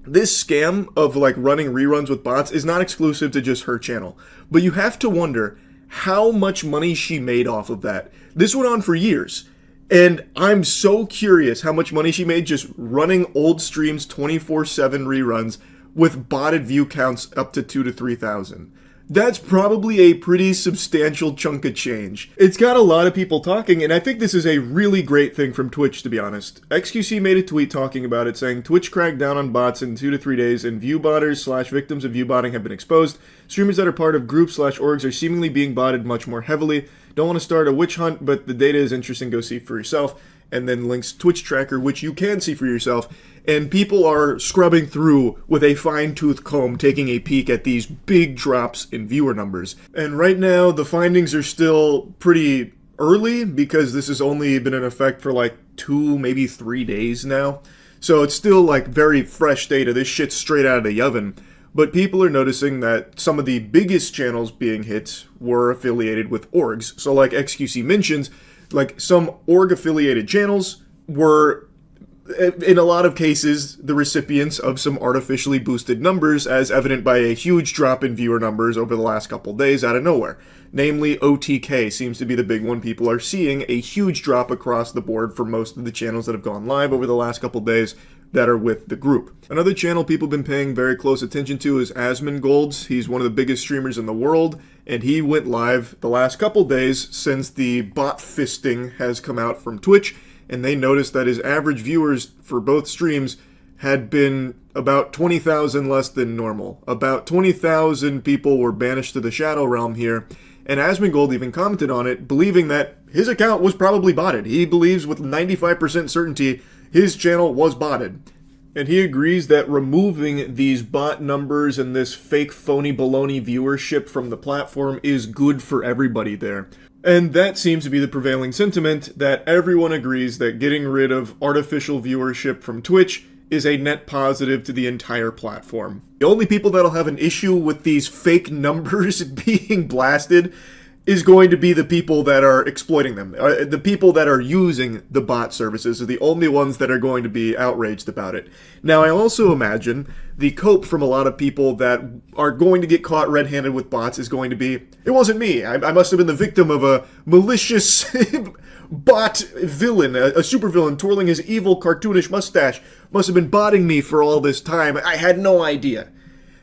this scam of like running reruns with bots is not exclusive to just her channel, but you have to wonder how much money she made off of that. This went on for years, and I'm so curious how much money she made just running old streams 24/7 reruns with botted view counts up to 2,000 to 3,000. That's probably a pretty substantial chunk of change. It's got a lot of people talking, and I think this is a really great thing from Twitch, to be honest. XQC made a tweet talking about it, saying, Twitch cracked down on bots in 2 to 3 days, and view botters / victims of view botting have been exposed. Streamers that are part of groups / orgs are seemingly being botted much more heavily. Don't want to start a witch hunt, but the data is interesting, go see for yourself. And then links Twitch tracker, which you can see for yourself. And people are scrubbing through with a fine-tooth comb, taking a peek at these big drops in viewer numbers. And right now, the findings are still pretty early, because this has only been in effect for like 2, maybe 3 days now. So it's still like very fresh data. This shit's straight out of the oven. But people are noticing that some of the biggest channels being hit were affiliated with orgs. So like XQC mentions, like some org-affiliated channels were, in a lot of cases, the recipients of some artificially boosted numbers, as evident by a huge drop in viewer numbers over the last couple days out of nowhere. Namely, OTK seems to be the big one. People are seeing a huge drop across the board for most of the channels that have gone live over the last couple days that are with the group. Another channel people have been paying very close attention to is Penguinz0. He's one of the biggest streamers in the world, and he went live the last couple days since the bot fisting has come out from Twitch, and they noticed that his average viewers for both streams had been about 20,000 less than normal. About 20,000 people were banished to the Shadow Realm here, and Penguinz0 even commented on it, believing that his account was probably botted. He believes with 95% certainty his channel was botted. and he agrees that removing these bot numbers and this fake phony baloney viewership from the platform is good for everybody there. And that seems to be the prevailing sentiment, that everyone agrees that getting rid of artificial viewership from Twitch is a net positive to the entire platform. The only people that'll have an issue with these fake numbers being blasted is going to be the people that are exploiting them. The people that are using the bot services are the only ones that are going to be outraged about it. Now, I also imagine the cope from a lot of people that are going to get caught red-handed with bots is going to be, it wasn't me. I must have been the victim of a malicious bot villain, a supervillain twirling his evil cartoonish mustache. Must have been botting me for all this time. I had no idea.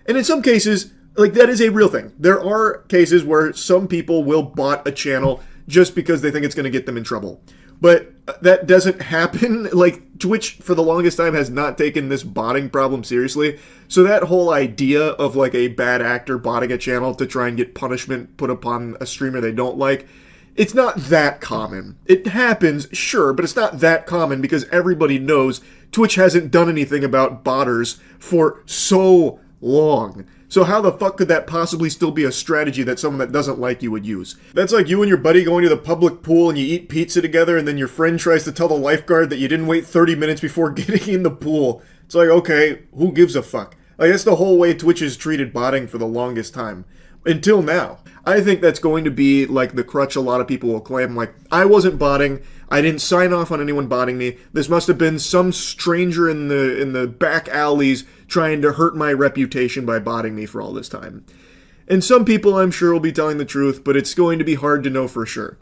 And in some cases, like, that is a real thing. There are cases where some people will bot a channel just because they think it's going to get them in trouble. But that doesn't happen. Like, Twitch, for the longest time, has not taken this botting problem seriously. So that whole idea of, like, a bad actor botting a channel to try and get punishment put upon a streamer they don't like, it's not that common. It happens, sure, but it's not that common because everybody knows Twitch hasn't done anything about botters for so long. So how the fuck could that possibly still be a strategy that someone that doesn't like you would use? That's like you and your buddy going to the public pool and you eat pizza together and then your friend tries to tell the lifeguard that you didn't wait 30 minutes before getting in the pool. It's like, okay, who gives a fuck? Like, that's the whole way Twitch has treated botting for the longest time. Until now. I think that's going to be like the crutch a lot of people will claim. Like, I wasn't botting. I didn't sign off on anyone botting me. This must have been some stranger in the back alleys trying to hurt my reputation by botting me for all this time. And some people, I'm sure, will be telling the truth, but it's going to be hard to know for sure.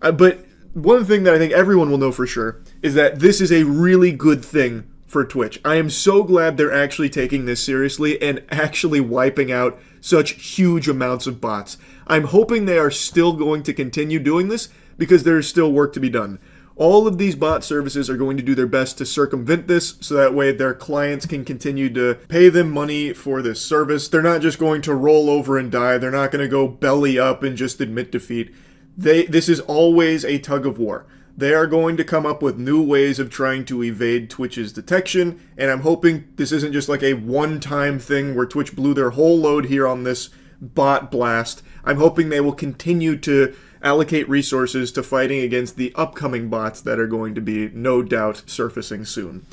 But one thing that I think everyone will know for sure is that this is a really good thing for Twitch. I am so glad they're actually taking this seriously and actually wiping out such huge amounts of bots. I'm hoping they are still going to continue doing this because there's still work to be done. All of these bot services are going to do their best to circumvent this so that way their clients can continue to pay them money for this service. They're not just going to roll over and die. They're not going to go belly up and just admit defeat. This is always a tug of war. They are going to come up with new ways of trying to evade Twitch's detection, and I'm hoping this isn't just like a one-time thing where Twitch blew their whole load here on this bot blast. I'm hoping they will continue to allocate resources to fighting against the upcoming bots that are going to be, no doubt, surfacing soon.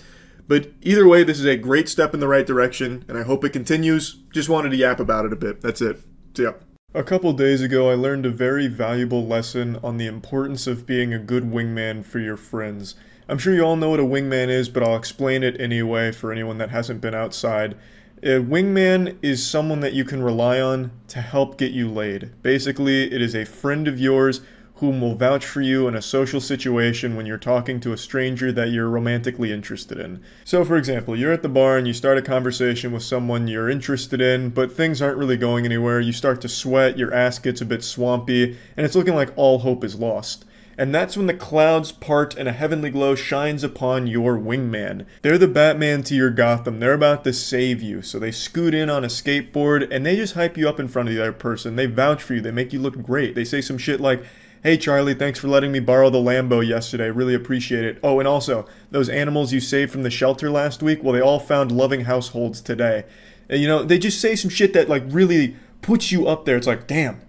But either way, this is a great step in the right direction, and I hope it continues. Just wanted to yap about it a bit. That's it. So yeah. A couple days ago, I learned a very valuable lesson on the importance of being a good wingman for your friends. I'm sure you all know what a wingman is, but I'll explain it anyway for anyone that hasn't been outside. A wingman is someone that you can rely on to help get you laid. Basically, it is a friend of yours whom will vouch for you in a social situation when you're talking to a stranger that you're romantically interested in. So for example, you're at the bar and you start a conversation with someone you're interested in, but things aren't really going anywhere. You start to sweat, your ass gets a bit swampy, and it's looking like all hope is lost. And that's when the clouds part and a heavenly glow shines upon your wingman. They're the Batman to your Gotham. They're about to save you. So they scoot in on a skateboard and they just hype you up in front of the other person. They vouch for you. They make you look great. They say some shit like, "Hey Charlie, thanks for letting me borrow the Lambo yesterday. Really appreciate it. Oh, and also, those animals you saved from the shelter last week, well, they all found loving households today." And, you know, they just say some shit that, like, really puts you up there. It's like, damn,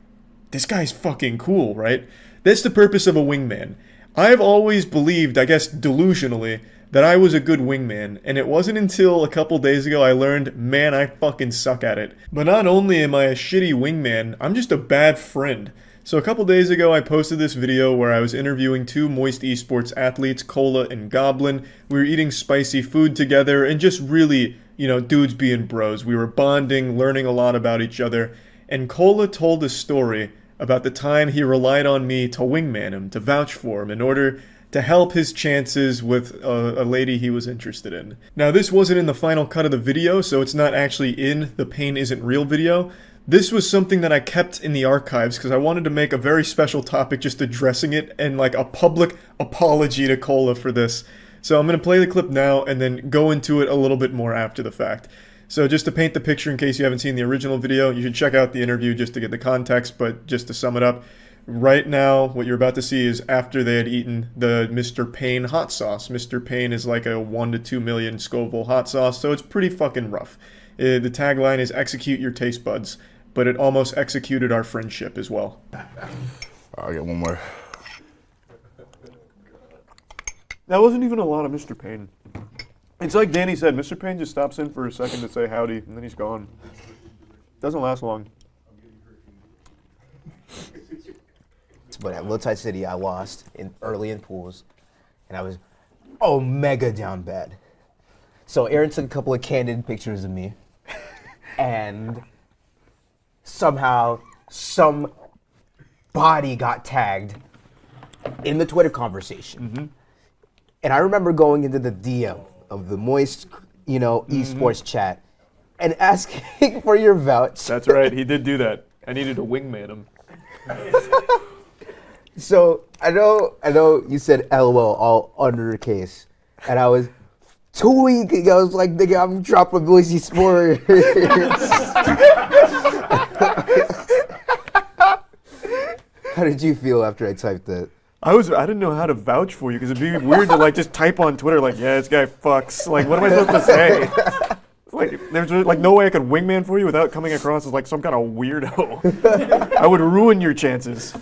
this guy's fucking cool, right? That's the purpose of a wingman. I've always believed, I guess delusionally, that I was a good wingman, and it wasn't until a couple days ago I learned, man, I fucking suck at it. But not only am I a shitty wingman, I'm just a bad friend. So a couple days ago, I posted this video where I was interviewing two Moist Esports athletes, Cola and Goblin. We were eating spicy food together and just really, you know, dudes being bros. We were bonding, learning a lot about each other. And Cola told a story about the time he relied on me to wingman him, to vouch for him, in order to help his chances with a lady he was interested in. Now, this wasn't in the final cut of the video, so it's not actually in the Pain Isn't Real video. This was something that I kept in the archives because I wanted to make a very special topic just addressing it and like a public apology to Cola for this. So I'm going to play the clip now and then go into it a little bit more after the fact. So just to paint the picture in case you haven't seen the original video, you should check out the interview just to get the context, but just to sum it up. Right now, what you're about to see is after they had eaten the Mr. Payne hot sauce. Mr. Payne is like a 1 to 2 million Scoville hot sauce, so it's pretty fucking rough. The tagline is execute your taste buds, but it almost executed our friendship as well. I'll get one more. That wasn't even a lot of Mr. Payne. It's like Danny said, Mr. Payne just stops in for a second to say howdy, and then he's gone. Doesn't last long. But at Little City, I lost early in pools, and I was mega down bad. So Aaron took a couple of candid pictures of me, and somehow some body got tagged in the Twitter conversation. And I remember going into the DM of the Moist, esports chat and asking for your vouch. That's right, he did do that. I needed to wingman him. So I know you said LOL all under the case, and I was 2 weeks ago. I was like, nigga, I'm dropping Boise Sports. How did you feel after I typed that? I didn't know how to vouch for you because it'd be weird to like just type on Twitter like, yeah, this guy fucks. Like, what am I supposed to say? Like, there's like no way I could wingman for you without coming across as like some kind of weirdo. I would ruin your chances.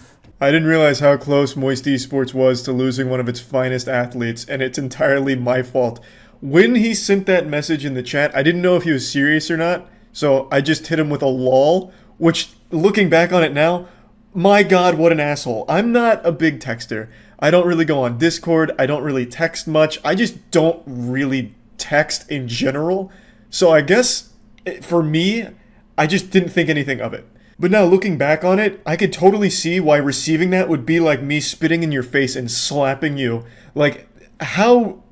I didn't realize how close Moist Esports was to losing one of its finest athletes, and it's entirely my fault. When he sent that message in the chat, I didn't know if he was serious or not, so I just hit him with a lol, which, looking back on it now, my god, what an asshole. I'm not a big texter. I don't really go on Discord, I don't really text much, I just don't really text in general, so I guess, for me, I just didn't think anything of it. But now looking back on it, I could totally see why receiving that would be like me spitting in your face and slapping you. Like, how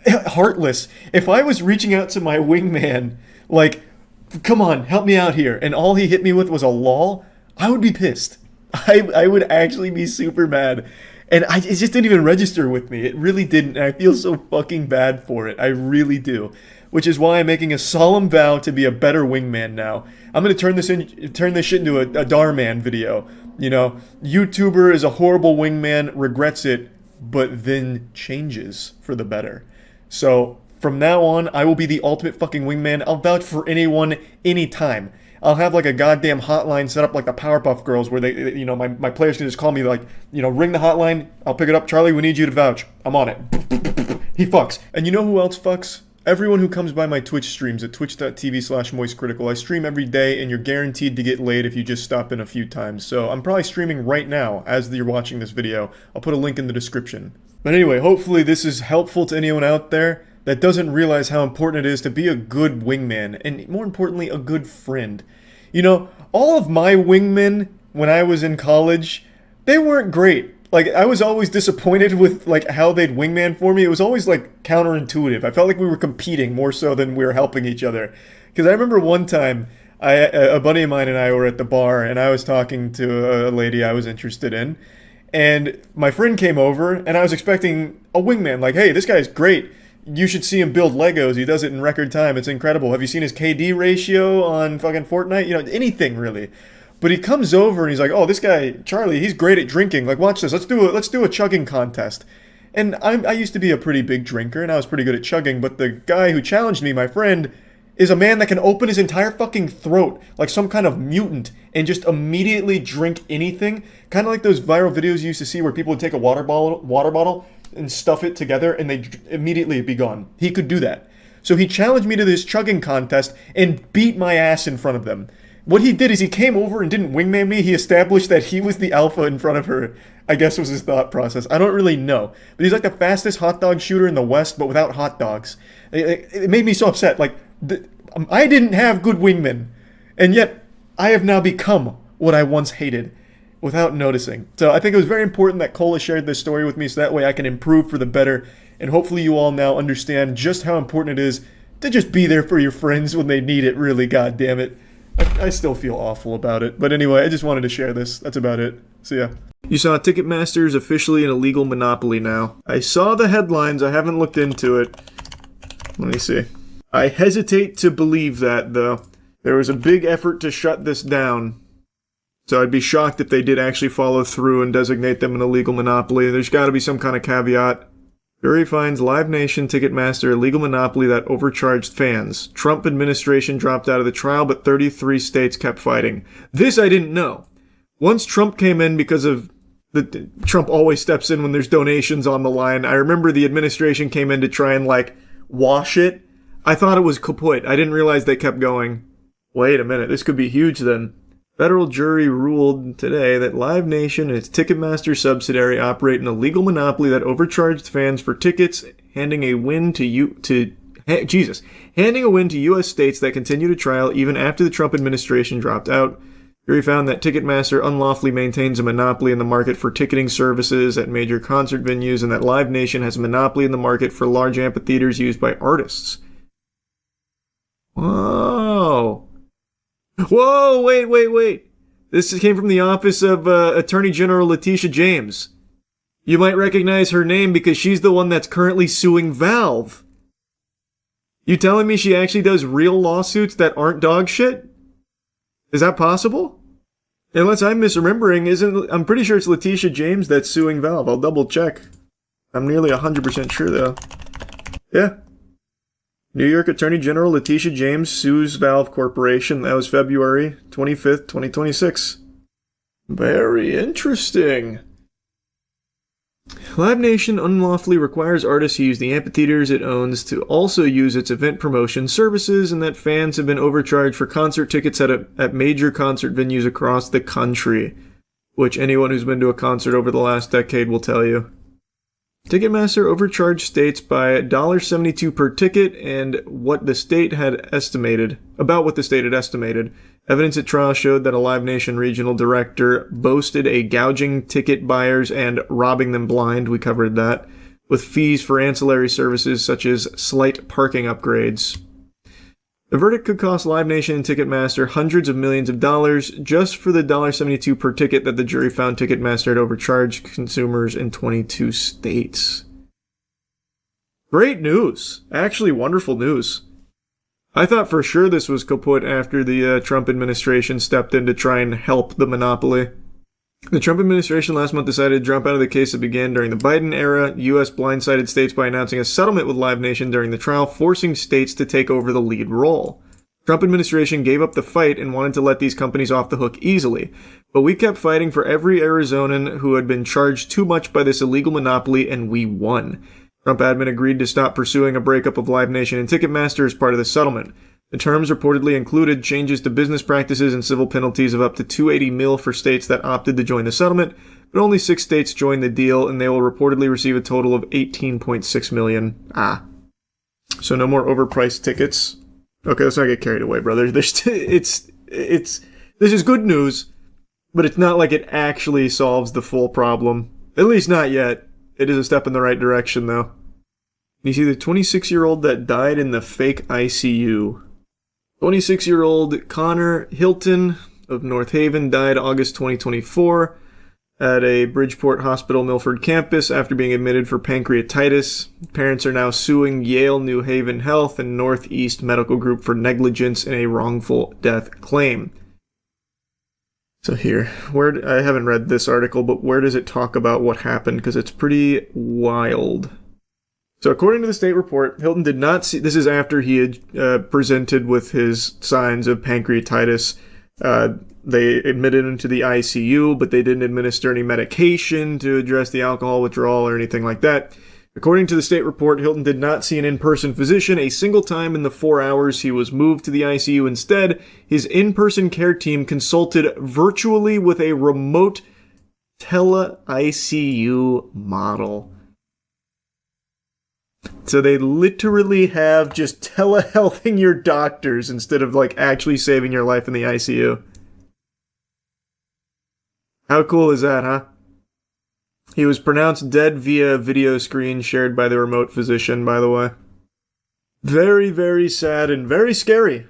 heartless. If I was reaching out to my wingman, like, come on, help me out here, and all he hit me with was a lol, I would be pissed. I would actually be super mad. And it just didn't even register with me. It really didn't, and I feel so fucking bad for it. I really do. Which is why I'm making a solemn vow to be a better wingman now. I'm gonna turn this shit into a Darman video. You know, YouTuber is a horrible wingman, regrets it, but then changes for the better. So from now on, I will be the ultimate fucking wingman. I'll vouch for anyone, anytime. I'll have like a goddamn hotline set up like the Powerpuff Girls where they, you know, my players can just call me like, you know, ring the hotline, I'll pick it up, Charlie, we need you to vouch. I'm on it. He fucks. And you know who else fucks? Everyone who comes by my Twitch streams at twitch.tv/moistcritical. I stream every day, and you're guaranteed to get laid if you just stop in a few times. So I'm probably streaming right now as you're watching this video. I'll put a link in the description. But anyway, hopefully this is helpful to anyone out there that doesn't realize how important it is to be a good wingman, and more importantly, a good friend. You know, all of my wingmen when I was in college, they weren't great. Like, I was always disappointed with, like, how they'd wingman for me. It was always, like, counterintuitive. I felt like we were competing more so than we were helping each other. Because I remember one time, a buddy of mine and I were at the bar, and I was talking to a lady I was interested in. And my friend came over, and I was expecting a wingman. Like, hey, this guy's great. You should see him build Legos. He does it in record time. It's incredible. Have you seen his KD ratio on fucking Fortnite? You know, anything, really. But he comes over and he's like, oh, this guy, Charlie, he's great at drinking. Like, watch this. Let's do a chugging contest. And I used to be a pretty big drinker, and I was pretty good at chugging, but the guy who challenged me, my friend, is a man that can open his entire fucking throat like some kind of mutant and just immediately drink anything. Kind of like those viral videos you used to see where people would take a water bottle and stuff it together and they'd immediately be gone. He could do that. So he challenged me to this chugging contest and beat my ass in front of them. What he did is he came over and didn't wingman me. He established that he was the alpha in front of her, I guess was his thought process. I don't really know. But he's like the fastest hot dog shooter in the West, but without hot dogs. It made me so upset. Like, I didn't have good wingmen, and yet I have now become what I once hated without noticing. So I think it was very important that Cola shared this story with me so that way I can improve for the better. And hopefully you all now understand just how important it is to just be there for your friends when they need it, really, goddammit. I still feel awful about it. But anyway, I just wanted to share this. That's about it. See ya. You saw Ticketmaster is officially an illegal monopoly now. I saw the headlines. I haven't looked into it. Let me see. I hesitate to believe that, though. There was a big effort to shut this down. So I'd be shocked if they did actually follow through and designate them an illegal monopoly. There's got to be some kind of caveat. Jury finds Live Nation Ticketmaster illegal monopoly that overcharged fans. Trump administration dropped out of the trial, but 33 states kept fighting. This I didn't know. Once Trump came in, because of Trump always steps in when there's donations on the line. I remember the administration came in to try and wash it. I thought it was kaput. I didn't realize they kept going. Wait a minute, this could be huge then. Federal jury ruled today that Live Nation and its Ticketmaster subsidiary operate an illegal monopoly that overcharged fans for tickets, handing a win to U.S. states that continue to trial even after the Trump administration dropped out. Jury found that Ticketmaster unlawfully maintains a monopoly in the market for ticketing services at major concert venues, and that Live Nation has a monopoly in the market for large amphitheaters used by artists. Whoa. Whoa, wait. This came from the office of Attorney General Letitia James. You might recognize her name because she's the one that's currently suing Valve. You telling me she actually does real lawsuits that aren't dog shit? Is that possible? Unless I'm misremembering, I'm pretty sure it's Letitia James that's suing Valve. I'll double check. I'm nearly 100% sure though. Yeah. New York Attorney General Letitia James sues Valve Corporation. That was February 25th, 2026. Very interesting. Live Nation unlawfully requires artists who use the amphitheaters it owns to also use its event promotion services, and that fans have been overcharged for concert tickets at major concert venues across the country, which anyone who's been to a concert over the last decade will tell you. Ticketmaster overcharged states by $1.72 per ticket and what the state had estimated. Evidence at trial showed that a Live Nation regional director boasted a gouging ticket buyers and robbing them blind, we covered that, with fees for ancillary services such as slight parking upgrades. The verdict could cost Live Nation and Ticketmaster hundreds of millions of dollars just for the $1.72 per ticket that the jury found Ticketmaster had overcharged consumers in 22 states. Great news. Actually, wonderful news. I thought for sure this was kaput after the Trump administration stepped in to try and help the monopoly. The Trump administration last month decided to jump out of the case that began during the Biden era. U.S. blindsided states by announcing a settlement with Live Nation during the trial, forcing states to take over the lead role. Trump administration gave up the fight and wanted to let these companies off the hook easily. But we kept fighting for every Arizonan who had been charged too much by this illegal monopoly, and we won. Trump admin agreed to stop pursuing a breakup of Live Nation and Ticketmaster as part of the settlement. The terms reportedly included changes to business practices and civil penalties of up to $280 million for states that opted to join the settlement, but only 6 states joined the deal, and they will reportedly receive a total of $18.6 million. So no more overpriced tickets. Okay, let's not get carried away, brother. This is good news, but it's not like it actually solves the full problem. At least not yet. It is a step in the right direction, though. You see the 26-year-old that died in the fake ICU. 26-year-old Connor Hilton of North Haven died August 2024 at a Bridgeport Hospital Milford campus after being admitted for pancreatitis. Parents are now suing Yale New Haven Health and Northeast Medical Group for negligence in a wrongful death claim. So here, I haven't read this article, but where does it talk about what happened? Because it's pretty wild. So according to the state report, Hilton did not see, this is after he had presented with his signs of pancreatitis. They admitted him to the ICU, but they didn't administer any medication to address the alcohol withdrawal or anything like that. According to the state report, Hilton did not see an in-person physician a single time in the 4 hours he was moved to the ICU. Instead, his in-person care team consulted virtually with a remote tele-ICU model. So they literally have just telehealthing your doctors instead of actually saving your life in the ICU. How cool is that, huh? He was pronounced dead via video screen shared by the remote physician, by the way. Very, very sad and very scary.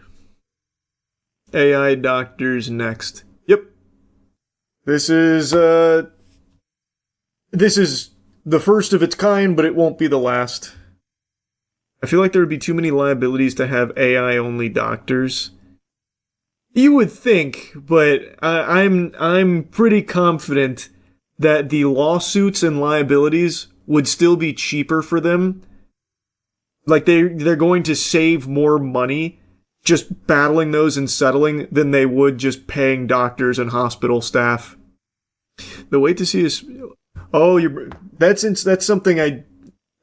AI doctors next. Yep. This is the first of its kind, but it won't be the last. I feel like there would be too many liabilities to have AI-only doctors. You would think, but I'm pretty confident that the lawsuits and liabilities would still be cheaper for them. Like they're going to save more money just battling those and settling than they would just paying doctors and hospital staff. The wait to see is that's something I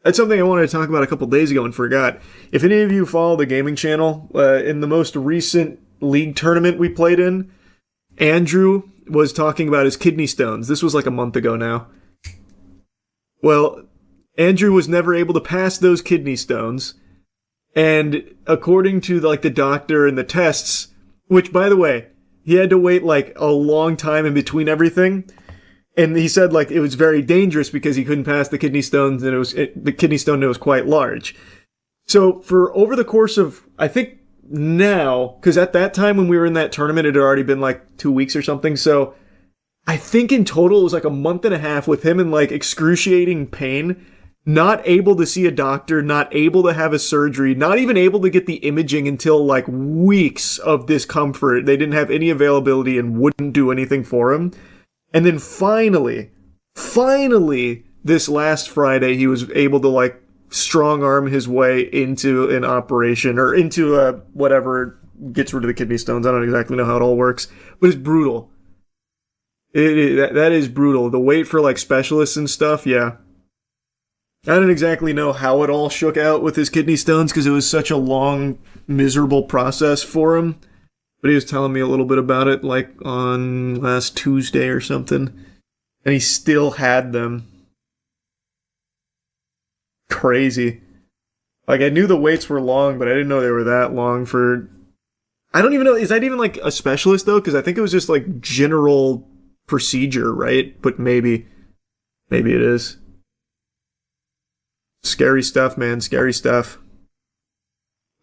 wanted to talk about a couple days ago and forgot. If any of you follow the gaming channel, in the most recent league tournament we played in, Andrew was talking about his kidney stones. This was like a month ago now. Well, Andrew was never able to pass those kidney stones, and according to like the doctor and the tests, which by the way, he had to wait like a long time in between everything, and he said like it was very dangerous because he couldn't pass the kidney stones, and the kidney stone was quite large. So for over the course of, I think now, because at that time when we were in that tournament, it had already been like 2 weeks or something, so I think in total it was like a month and a half with him in like excruciating pain, not able to see a doctor, not able to have a surgery, not even able to get the imaging until like weeks of discomfort. They didn't have any availability and wouldn't do anything for him. And then finally, this last Friday, he was able to like strong arm his way into an operation or into a whatever gets rid of the kidney stones. I don't exactly know how it all works, but it's brutal. That is brutal. The wait for like specialists and stuff, yeah. I didn't exactly know how it all shook out with his kidney stones because it was such a long, miserable process for him. But he was telling me a little bit about it like on last Tuesday or something. And he still had them. Crazy. Like I knew the waits were long, but I didn't know they were that long for... I don't even know, is that even like a specialist though? Because I think it was just like general procedure, right? But maybe it is. Scary stuff, man. Scary stuff.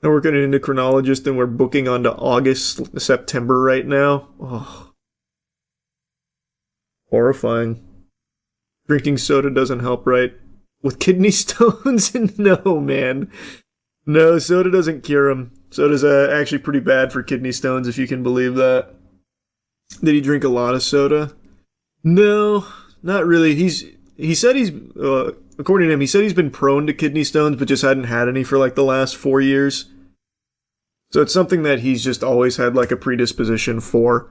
I'm working at an endocrinologist and we're booking onto August, September right now. Oh. Horrifying. Drinking soda doesn't help, right? With kidney stones? No, man. No, soda doesn't cure them. Soda's actually pretty bad for kidney stones, if you can believe that. Did he drink a lot of soda? No, not really. He said he's... according to him, he said he's been prone to kidney stones, but just hadn't had any for like the last 4 years. So it's something that he's just always had like a predisposition for.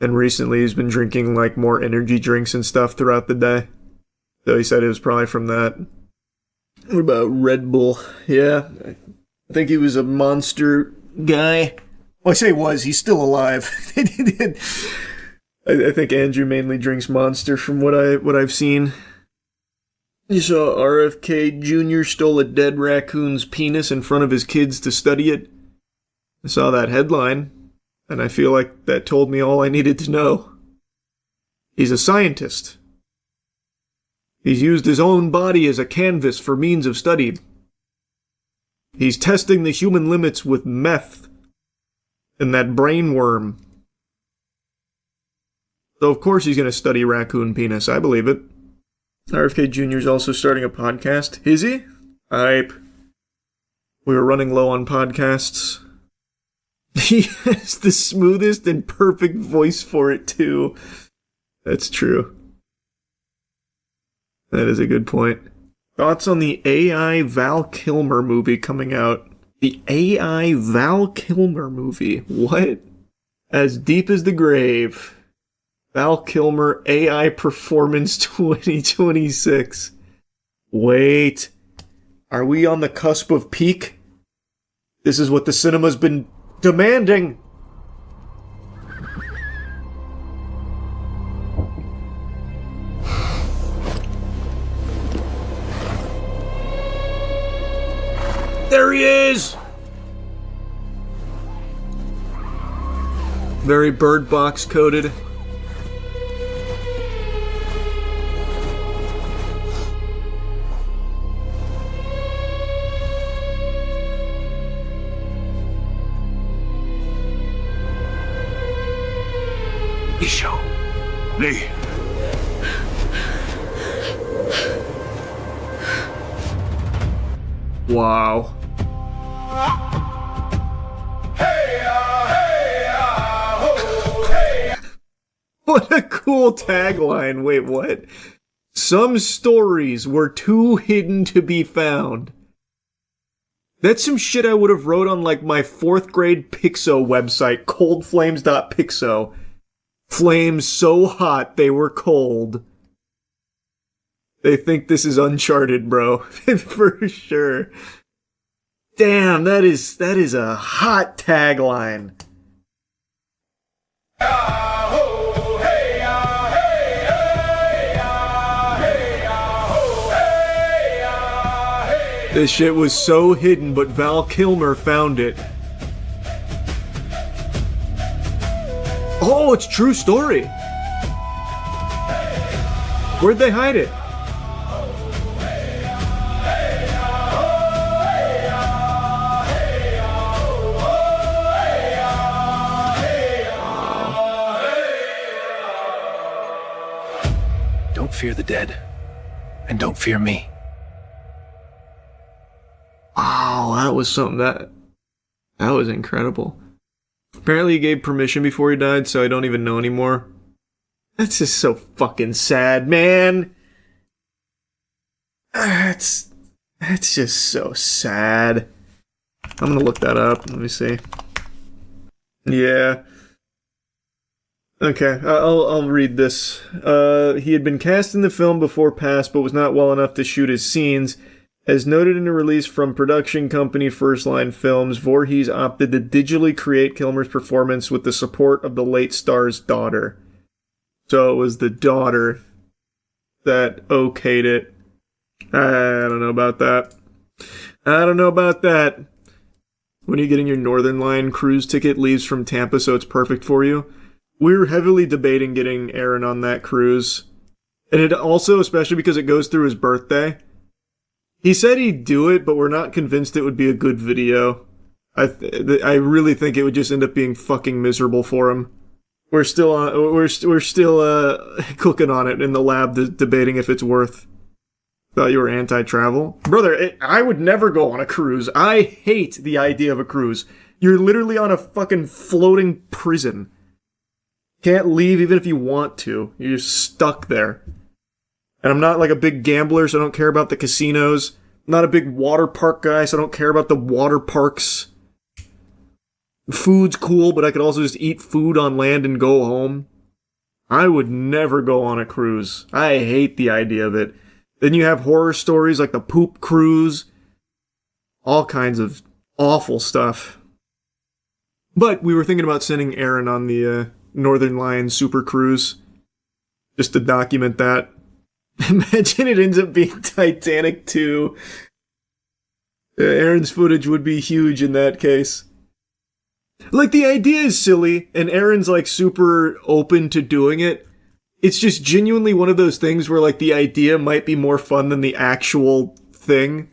And recently he's been drinking like more energy drinks and stuff throughout the day. So he said it was probably from that. What about Red Bull? Yeah, I think he was a Monster guy. Well, I say was, he's still alive. I think Andrew mainly drinks Monster from what I've seen. You saw RFK Jr. stole a dead raccoon's penis in front of his kids to study it. I saw that headline, and I feel like that told me all I needed to know. He's a scientist. He's used his own body as a canvas for means of study. He's testing the human limits with meth and that brain worm. So of course he's going to study raccoon penis. I believe it. RFK Jr. is also starting a podcast. Is he? Hype. We were running low on podcasts. He has the smoothest and perfect voice for it, too. That's true. That is a good point. Thoughts on the AI Val Kilmer movie coming out? The AI Val Kilmer movie. What? As Deep as the Grave. Val Kilmer AI Performance 2026. Wait. Are we on the cusp of peak? This is what the cinema's been demanding. There he is! Very Bird Box coded. Isho. Lee. Wow. What a cool tagline. Wait, what? Some stories were too hidden to be found. That's some shit I would have wrote on like my 4th grade Pixo website, coldflames.pixo. Flames so hot they were cold. They think this is Uncharted, bro. For sure. Damn, that is a hot tagline. This shit was so hidden, but Val Kilmer found it. Oh, it's true story. Where'd they hide it? Don't fear the dead, and don't fear me. Wow, that was something that was incredible. Apparently he gave permission before he died, so I don't even know anymore. That's just so fucking sad, man. That's just so sad. I'm gonna look that up. Let me see. Yeah. Okay, I'll read this. He had been cast in the film before Pass, but was not well enough to shoot his scenes. As noted in a release from production company First Line Films, Voorhees opted to digitally create Kilmer's performance with the support of the late star's daughter. So it was the daughter that okayed it. I don't know about that. When are you getting your Northern Line cruise ticket? Leaves from Tampa, so it's perfect for you. We're heavily debating getting Aaron on that cruise. And it also, especially because it goes through his birthday. He said he'd do it, but we're not convinced it would be a good video. I really think it would just end up being fucking miserable for him. We're still cooking on it in the lab, debating if it's worth. Thought you were anti-travel, brother. I would never go on a cruise. I hate the idea of a cruise. You're literally on a fucking floating prison. Can't leave even if you want to. You're just stuck there. And I'm not like a big gambler, so I don't care about the casinos. I'm not a big water park guy, so I don't care about the water parks. Food's cool, but I could also just eat food on land and go home. I would never go on a cruise. I hate the idea of it. Then you have horror stories like the poop cruise. All kinds of awful stuff. But we were thinking about sending Aaron on the Northern Line Super Cruise. Just to document that. Imagine it ends up being Titanic 2. Aaron's footage would be huge in that case. Like, the idea is silly, and Aaron's, like, super open to doing it. It's just genuinely one of those things where, like, the idea might be more fun than the actual thing.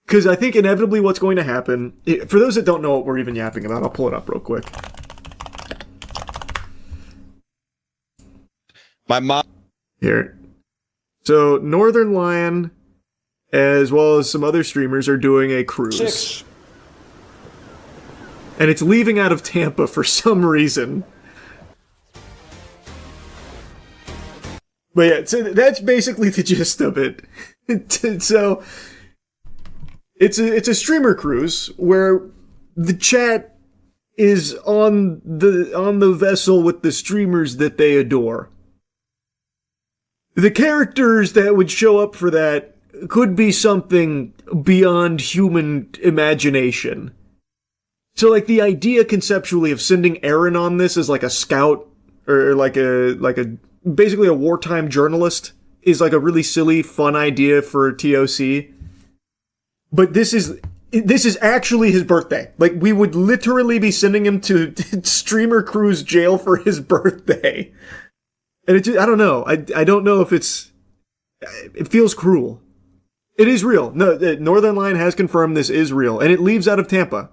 Because I think inevitably what's going to happen... For those that don't know what we're even yapping about, I'll pull it up real quick. My mom... Here. So, Northern Lion, as well as some other streamers, are doing a cruise. Chicks. And it's leaving out of Tampa for some reason. But yeah, so that's basically the gist of it. So, it's a streamer cruise where the chat is on the vessel with the streamers that they adore. The characters that would show up for that could be something beyond human imagination. So, like, the idea conceptually of sending Aaron on this as, like, a scout, or like a basically a wartime journalist, is, like, a really silly, fun idea for TOC. But this is actually his birthday. Like, we would literally be sending him to streamer cruise jail for his birthday. And it just, I don't know. I don't know if it feels cruel. It is real. No, Northern Line has confirmed this is real. And it leaves out of Tampa.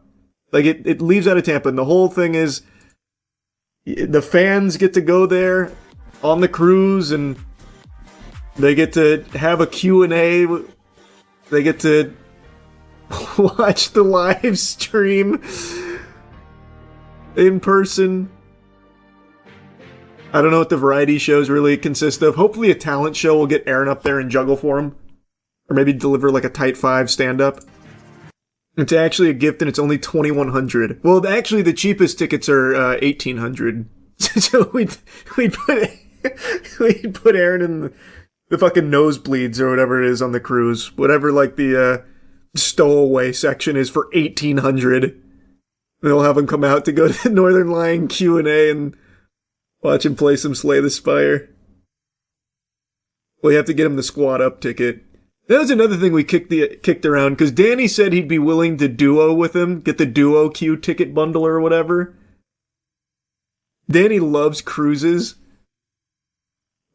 Like, it leaves out of Tampa. And the whole thing is, the fans get to go there on the cruise, and they get to have a Q&A. They get to watch the live stream in person. I don't know what the variety shows really consist of. Hopefully a talent show will get Aaron up there and juggle for him. Or maybe deliver like a tight 5 stand-up. It's actually a gift and it's only $2,100. Well, actually the cheapest tickets are $1,800. So we'd put Aaron in the fucking nosebleeds or whatever it is on the cruise. Whatever like the stowaway section is for $1,800. They'll have him come out to go to the Northern Lion Q&A and watch him play some Slay the Spire. Well, you have to get him the squad up ticket. That was another thing we kicked around, because Danny said he'd be willing to duo with him, get the duo Q ticket bundle or whatever. Danny loves cruises,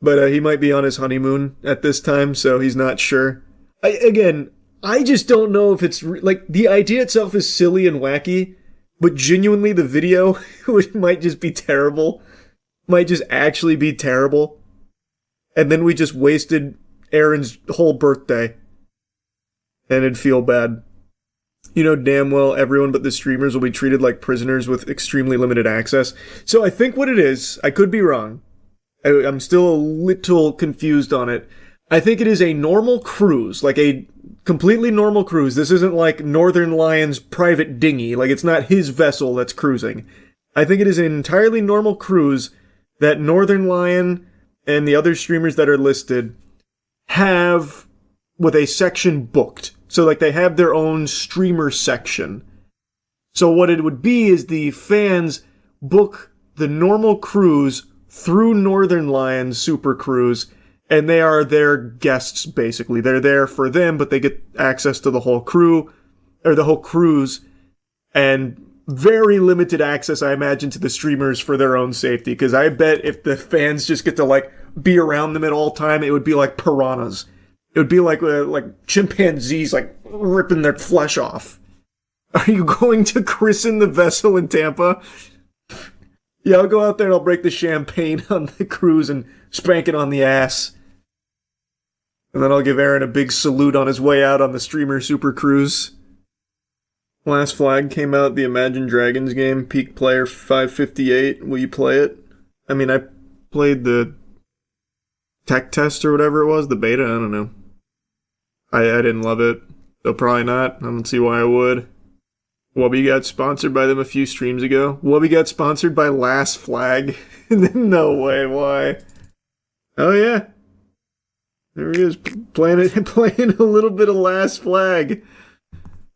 but he might be on his honeymoon at this time, so he's not sure. I just don't know if it's... like, the idea itself is silly and wacky, but genuinely the video might just be terrible. Might just actually be terrible. And then we just wasted Aaron's whole birthday. And it'd feel bad. You know damn well everyone but the streamers will be treated like prisoners with extremely limited access. So I think what it is, I could be wrong. I'm still a little confused on it. I think it is a normal cruise, like a completely normal cruise. This isn't like Northern Lion's private dinghy, like it's not his vessel that's cruising. I think it is an entirely normal cruise that Northern Lion and the other streamers that are listed have with a section booked. So like they have their own streamer section. So what it would be is the fans book the normal cruise through Northern Lion's Super Cruise, and they are their guests basically. They're there for them, but they get access to the whole crew, or the whole cruise, and very limited access, I imagine, to the streamers for their own safety. Because I bet if the fans just get to like be around them at all time, it would be like piranhas. It would be like chimpanzees like ripping their flesh off. Are you going to christen the vessel in Tampa? Yeah, I'll go out there and I'll break the champagne on the cruise and spank it on the ass. And then I'll give Aaron a big salute on his way out on the streamer Super Cruise. Last Flag came out, the Imagine Dragons game, peak player 558. Will you play it? I mean, I played the tech test or whatever it was, the beta, I don't know. I didn't love it, so probably not. I don't see why I would. Wubby got sponsored by them a few streams ago. Wubby got sponsored by Last Flag. No way, why? Oh yeah. There he is, playing a little bit of Last Flag.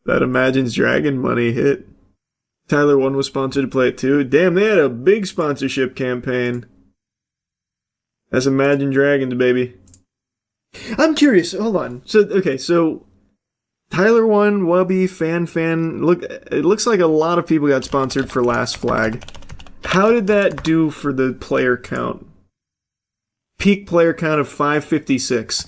That Imagine's Dragon money hit. Tyler 1 was sponsored to play it too. Damn, they had a big sponsorship campaign. That's Imagine Dragons, baby. I'm curious, hold on. So Tyler 1, Wubby, Fan, look, it looks like a lot of people got sponsored for Last Flag. How did that do for the player count? Peak player count of 556.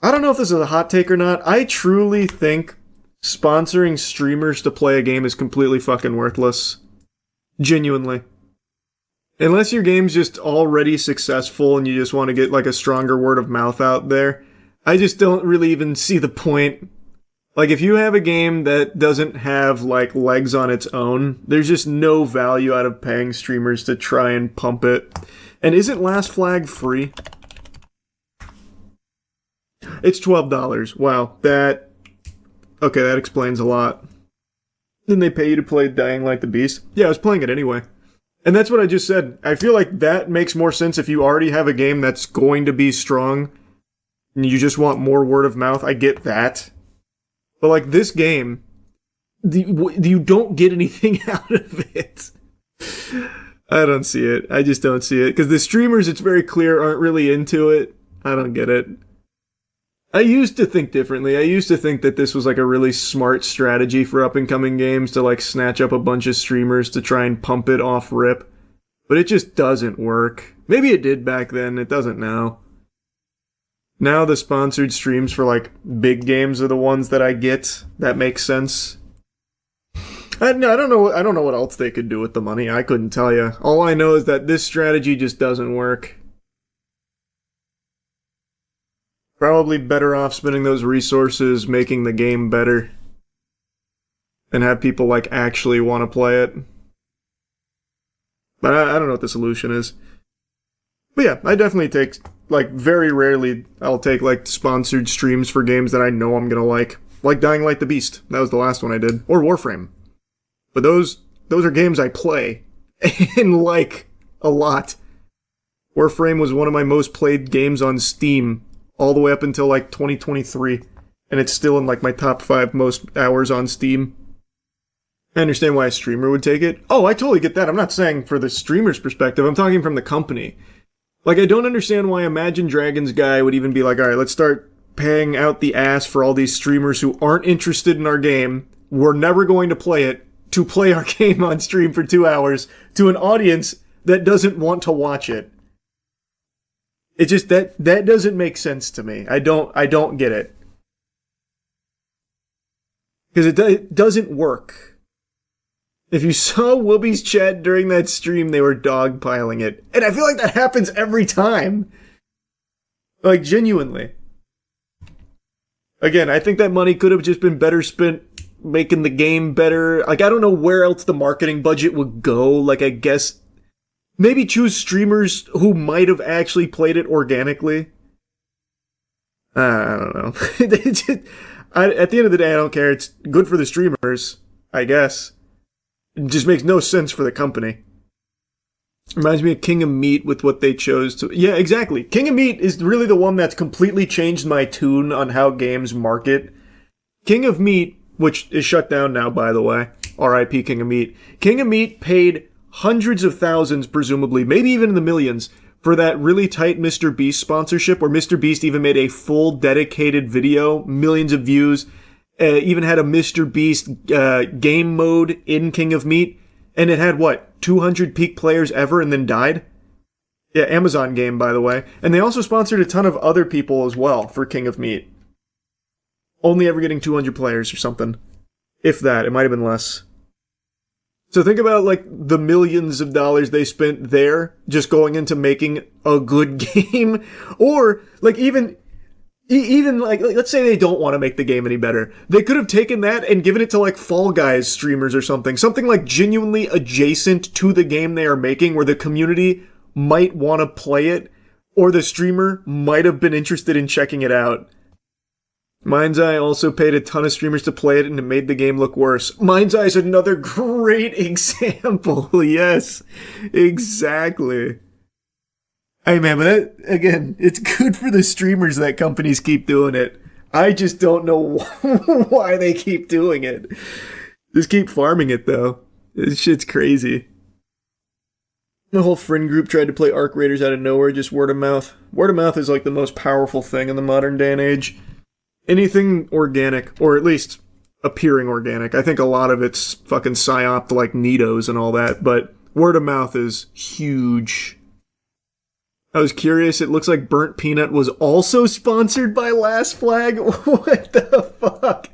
I don't know if this is a hot take or not. I truly think sponsoring streamers to play a game is completely fucking worthless. Genuinely. Unless your game's just already successful and you just want to get like a stronger word of mouth out there, I just don't really even see the point. Like if you have a game that doesn't have like legs on its own, there's just no value out of paying streamers to try and pump it. And isn't Last Flag free? It's $12. Wow, that explains a lot. Didn't they pay you to play Dying Like the Beast? Yeah, I was playing it anyway. And that's what I just said. I feel like that makes more sense if you already have a game that's going to be strong and you just want more word of mouth. I get that. But like this game, you don't get anything out of it. I don't see it. I just don't see it. Because the streamers, it's very clear, aren't really into it. I don't get it. I used to think differently. I used to think that this was like a really smart strategy for up-and-coming games to like snatch up a bunch of streamers to try and pump it off rip. But it just doesn't work. Maybe it did back then, it doesn't now. Now the sponsored streams for like big games are the ones that I get. That makes sense. I don't know what else they could do with the money. I couldn't tell you. All I know is that this strategy just doesn't work. Probably better off spending those resources making the game better and have people like actually want to play it. But I don't know what the solution is. But yeah, I definitely take, like, very rarely I'll take, like, sponsored streams for games that I know I'm gonna like. Like Dying Light the Beast. That was the last one I did. Or Warframe. But those are games I play. And like a lot. Warframe was one of my most played games on Steam all the way up until like 2023. And it's still in like my top 5 most hours on Steam. I understand why a streamer would take it. Oh, I totally get that. I'm not saying for the streamer's perspective. I'm talking from the company. Like, I don't understand why Imagine Dragons guy would even be like, alright, let's start paying out the ass for all these streamers who aren't interested in our game. We're never going to play it. To play our game on stream for 2 hours to an audience that doesn't want to watch it. It just, that doesn't make sense to me. I don't get it. Because it doesn't work. If you saw Whoopi's chat during that stream, they were dogpiling it. And I feel like that happens every time. Like, genuinely. Again, I think that money could have just been better spent making the game better. Like, I don't know where else the marketing budget would go. Like, I guess maybe choose streamers who might have actually played it organically. I don't know. At the end of the day, I don't care. It's good for the streamers, I guess. It just makes no sense for the company. Reminds me of King of Meat with what they chose to... Yeah, exactly. King of Meat is really the one that's completely changed my tune on how games market. King of Meat, which is shut down now, by the way. R.I.P. King of Meat. King of Meat paid hundreds of thousands, presumably, maybe even in the millions, for that really tight Mr. Beast sponsorship, where Mr. Beast even made a full dedicated video, millions of views, even had a Mr. Beast game mode in King of Meat, and it had, 200 peak players ever and then died? Yeah, Amazon game, by the way. And they also sponsored a ton of other people as well for King of Meat. Only ever getting 200 players or something. If that, it might have been less. So think about, like, the millions of dollars they spent there just going into making a good game. Or, like, even like, let's say they don't want to make the game any better. They could have taken that and given it to, like, Fall Guys streamers or something. Something, like, genuinely adjacent to the game they are making, where the community might want to play it, or the streamer might have been interested in checking it out. Mind's Eye also paid a ton of streamers to play it, and it made the game look worse. Mind's Eye is another great example. Yes, exactly. Hey man, but that, again, it's good for the streamers that companies keep doing it. I just don't know why they keep doing it. Just keep farming it, though. This shit's crazy. The whole friend group tried to play Arc Raiders out of nowhere, just word of mouth. Word of mouth is like the most powerful thing in the modern day and age. Anything organic, or at least appearing organic. I think a lot of it's fucking psyop like Nidos and all that, but word of mouth is huge. I was curious, it looks like Burnt Peanut was also sponsored by Last Flag? What the fuck?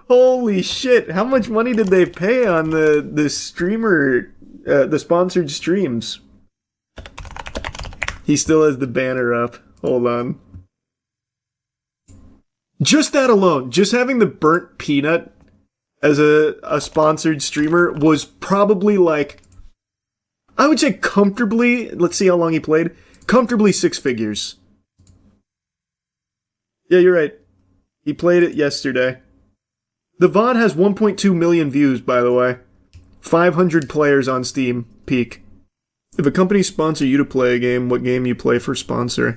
Holy shit, how much money did they pay on the streamer, the sponsored streams? He still has the banner up. Hold on. Just that alone, just having the Burnt Peanut as a sponsored streamer was probably like, I would say comfortably, let's see how long he played, comfortably 6 figures. Yeah, you're right. He played it yesterday. The VOD has 1.2 million views, by the way. 500 players on Steam, peak. If a company sponsor you to play a game, what game you play for sponsor?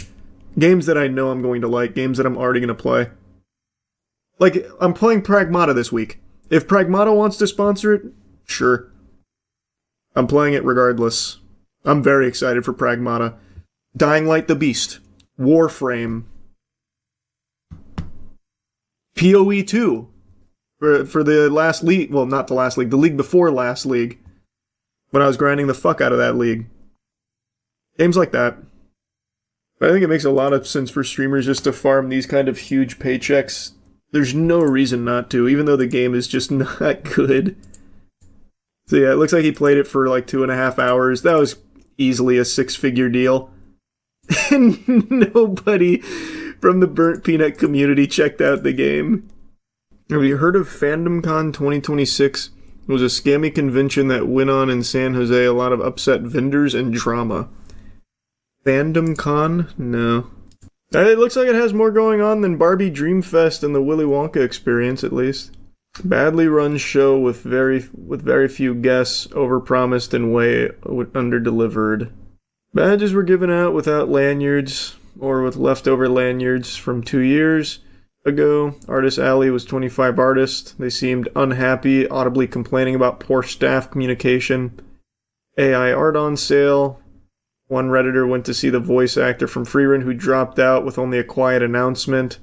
Games that I know I'm going to like, games that I'm already going to play. Like, I'm playing Pragmata this week. If Pragmata wants to sponsor it, sure. I'm playing it regardless. I'm very excited for Pragmata. Dying Light the Beast. Warframe. PoE 2. For the last league. Well, not the last league. The league before last league. When I was grinding the fuck out of that league. Games like that. But I think it makes a lot of sense for streamers just to farm these kind of huge paychecks. There's no reason not to, even though the game is just not good. So yeah, it looks like he played it for like 2.5 hours. That was easily a 6-figure deal. And nobody from the Burnt Peanut community checked out the game. Have you heard of FandomCon 2026? It was a scammy convention that went on in San Jose, a lot of upset vendors and drama. Fandom Con? No. It looks like it has more going on than Barbie Dreamfest and the Willy Wonka experience, at least. Badly run show with very few guests, overpromised and way underdelivered. Badges were given out without lanyards, or with leftover lanyards from 2 years ago. Artist Alley was 25 artists. They seemed unhappy, audibly complaining about poor staff communication. AI art on sale. One Redditor went to see the voice actor from Freerun who dropped out with only a quiet announcement.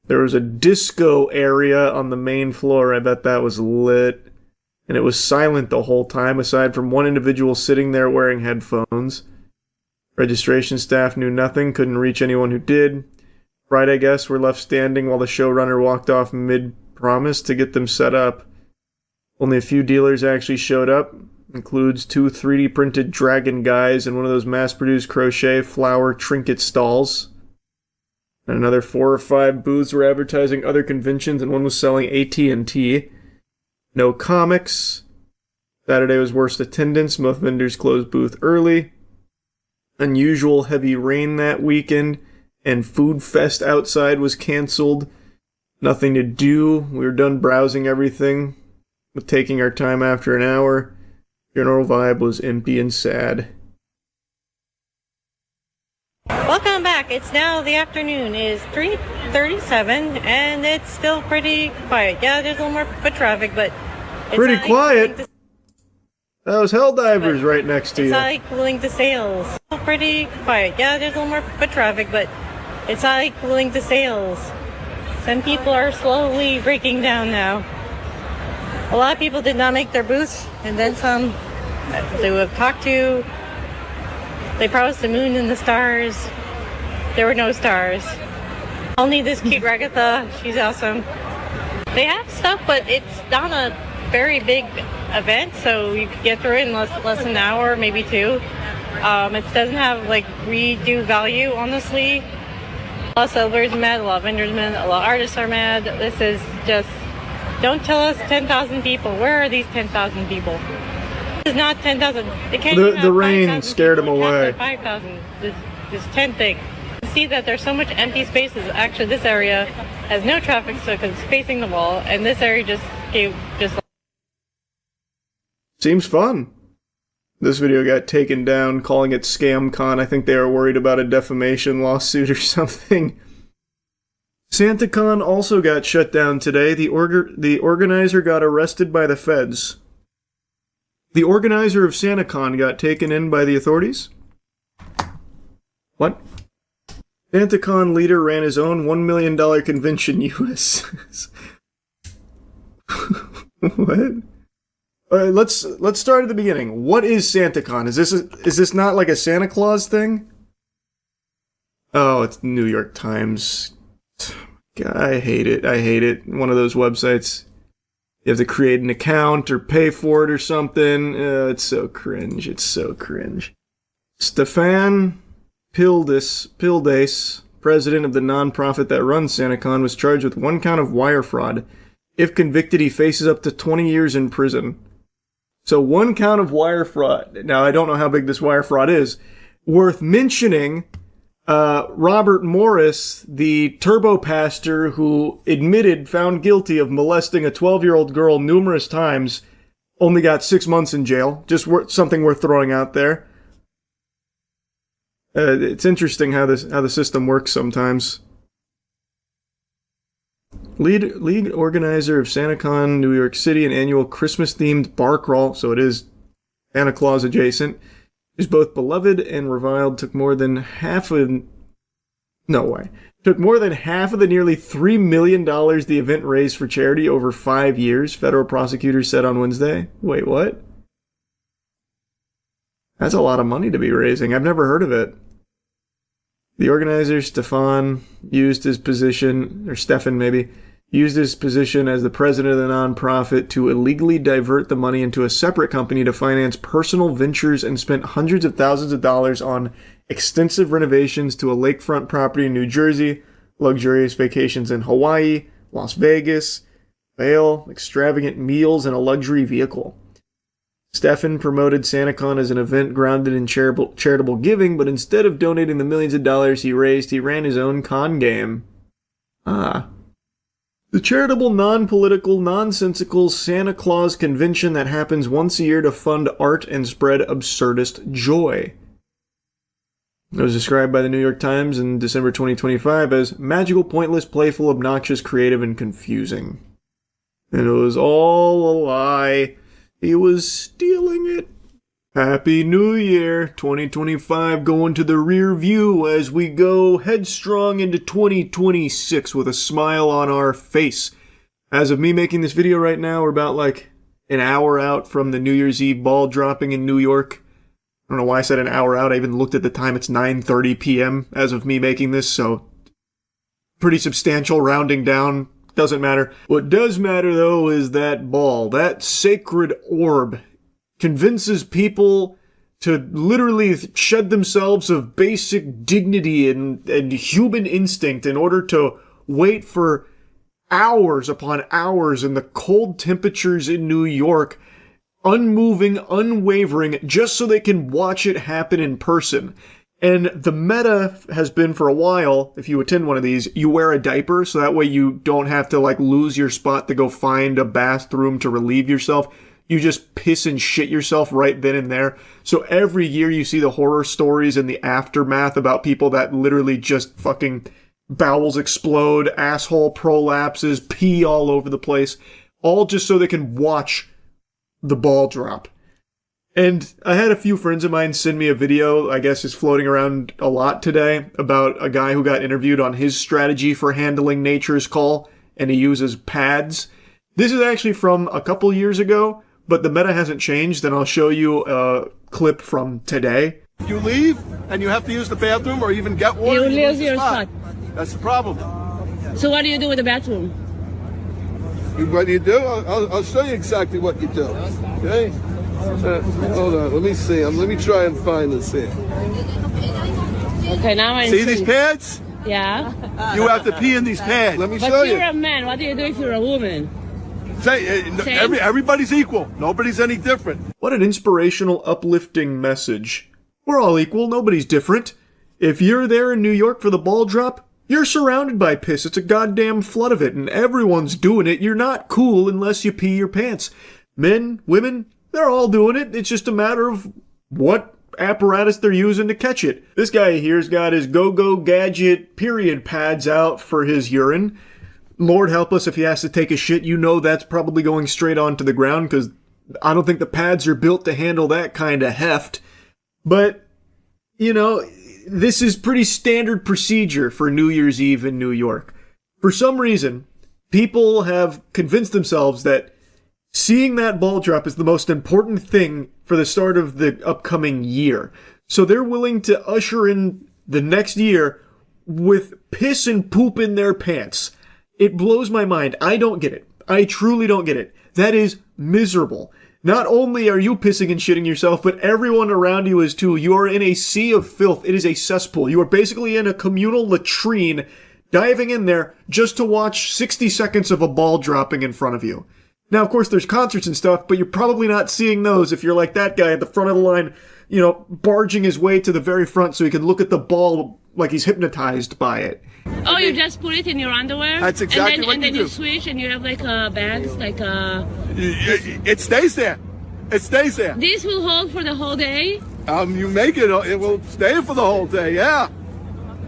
There was a disco area on the main floor. I bet that was lit. And it was silent the whole time, aside from one individual sitting there wearing headphones. Registration staff knew nothing, couldn't reach anyone who did. Friday guests were left standing while the showrunner walked off mid-promise to get them set up. Only a few dealers actually showed up. Includes 2 3D printed dragon guys and one of those mass-produced crochet flower trinket stalls. And another 4 or 5 booths were advertising other conventions, and one was selling AT&T. No comics. Saturday was worst attendance. Most vendors closed booth early. Unusual heavy rain that weekend, and Food Fest outside was canceled. Nothing to do. We were done browsing everything, with taking our time after an hour. General vibe was empty and sad. Welcome back. It's now the afternoon. It is 3:37 and it's still pretty quiet. Yeah, there's a little more foot traffic, but it's pretty not quiet. equaling to- That was Helldivers right next to It's you. not equaling to sales. Pretty quiet. Yeah, there's a little more foot traffic, but it's not equaling to sales. Some people are slowly breaking down now. A lot of people did not make their booths, and then some they would have talked to. They promised the moon and the stars. There were no stars. Only this cute Ragatha. She's awesome. They have stuff, but it's not a very big event, so you could get through it in less than an hour, maybe 2. It doesn't have like redo value, honestly. A lot of sellers are mad, a lot of vendors are mad, a lot of artists are mad. This is just, don't tell us 10,000 people. Where are these 10,000 people? This is not 10,000. They can't even have The rain 5,000 scared them people. They away. can't have 5,000. This 10 thing. You see that there's so much empty spaces. Actually, this area has no traffic, so because it's facing the wall, and this area just Seems fun. This video got taken down, calling it ScamCon. I think they were worried about a defamation lawsuit or something. SantaCon also got shut down today. The organizer got arrested by the feds. The organizer of SantaCon got taken in by the authorities? What? SantaCon leader ran his own $1 million convention US. What? Let's start at the beginning. What is SantaCon? Is this not like a Santa Claus thing? Oh, it's New York Times. God, I hate it. I hate it. One of those websites. You have to create an account or pay for it or something. It's so cringe. It's so cringe. Stefan Pildes, president of the nonprofit that runs SantaCon, was charged with 1 count of wire fraud. If convicted, he faces up to 20 years in prison. So 1 count of wire fraud. Now, I don't know how big this wire fraud is. Worth mentioning, Robert Morris, the turbo pastor who found guilty of molesting a 12-year-old girl numerous times, only got 6 months in jail. Just something worth throwing out there. It's interesting how the system works sometimes. Lead organizer of SantaCon New York City, an annual Christmas-themed bar crawl, so it is Santa Claus adjacent, is both beloved and reviled, took more than half of the nearly $3 million the event raised for charity over 5 years, federal prosecutors said on Wednesday. Wait, what? That's a lot of money to be raising. I've never heard of it. The organizer, Stefan, used his position as the president of the nonprofit to illegally divert the money into a separate company to finance personal ventures and spent hundreds of thousands of dollars on extensive renovations to a lakefront property in New Jersey, luxurious vacations in Hawaii, Las Vegas, Vail, extravagant meals, and a luxury vehicle. Stefan promoted SantaCon as an event grounded in charitable giving, but instead of donating the millions of dollars he raised, he ran his own con game. The charitable, non-political, nonsensical Santa Claus convention that happens once a year to fund art and spread absurdist joy. It was described by the New York Times in December 2025 as magical, pointless, playful, obnoxious, creative, and confusing. And it was all a lie. He was stealing it. Happy New Year, 2025 going to the rear view as we go headstrong into 2026 with a smile on our face. As of me making this video right now, we're about like an hour out from the New Year's Eve ball dropping in New York. I don't know why I said an hour out. I even looked at the time. It's 9:30 p.m. as of me making this, so pretty substantial rounding down. Doesn't matter. What does matter, though, is that ball, that sacred orb, convinces people to literally shed themselves of basic dignity and human instinct in order to wait for hours upon hours in the cold temperatures in New York, unmoving, unwavering, just so they can watch it happen in person. And the meta has been for a while, if you attend one of these, you wear a diaper, so that way you don't have to like lose your spot to go find a bathroom to relieve yourself. You just piss and shit yourself right then and there. So every year you see the horror stories and the aftermath about people that literally just fucking bowels explode, asshole prolapses, pee all over the place, all just so they can watch the ball drop. And I had a few friends of mine send me a video, I guess is floating around a lot today, about a guy who got interviewed on his strategy for handling nature's call, and he uses pads. This is actually from a couple years ago, but the meta hasn't changed, and I'll show you a clip from today. You leave, and you have to use the bathroom or even get water. You lose your spot. That's the problem. So what do you do with the bathroom? What do you do? I'll show you exactly what you do. Okay? Hold on, let me see. Let me try and find this here. Okay, now I see these pads? Yeah. You have to pee in these pads. Let me show you. But you're a man. What do you do if you're a woman? Everybody's equal. Nobody's any different. What an inspirational, uplifting message. We're all equal. Nobody's different. If you're there in New York for the ball drop, you're surrounded by piss. It's a goddamn flood of it, and everyone's doing it. You're not cool unless you pee your pants. Men, women, they're all doing it. It's just a matter of what apparatus they're using to catch it. This guy here's got his go-go gadget period pads out for his urine. Lord help us if he has to take a shit. You know that's probably going straight onto the ground because I don't think the pads are built to handle that kind of heft. But, you know, this is pretty standard procedure for New Year's Eve in New York. For some reason, people have convinced themselves that seeing that ball drop is the most important thing for the start of the upcoming year. So they're willing to usher in the next year with piss and poop in their pants. It blows my mind. I don't get it. I truly don't get it. That is miserable. Not only are you pissing and shitting yourself, but everyone around you is too. You are in a sea of filth. It is a cesspool. You are basically in a communal latrine, diving in there just to watch 60 seconds of a ball dropping in front of you. Now, of course, there's concerts and stuff, but you're probably not seeing those if you're like that guy at the front of the line, you know, barging his way to the very front so he can look at the ball like he's hypnotized by it. Oh, you just put it in your underwear? That's exactly what you do. And then you switch and you have like bags, like It stays there. It stays there. This will hold for the whole day? You make it will stay for the whole day, yeah.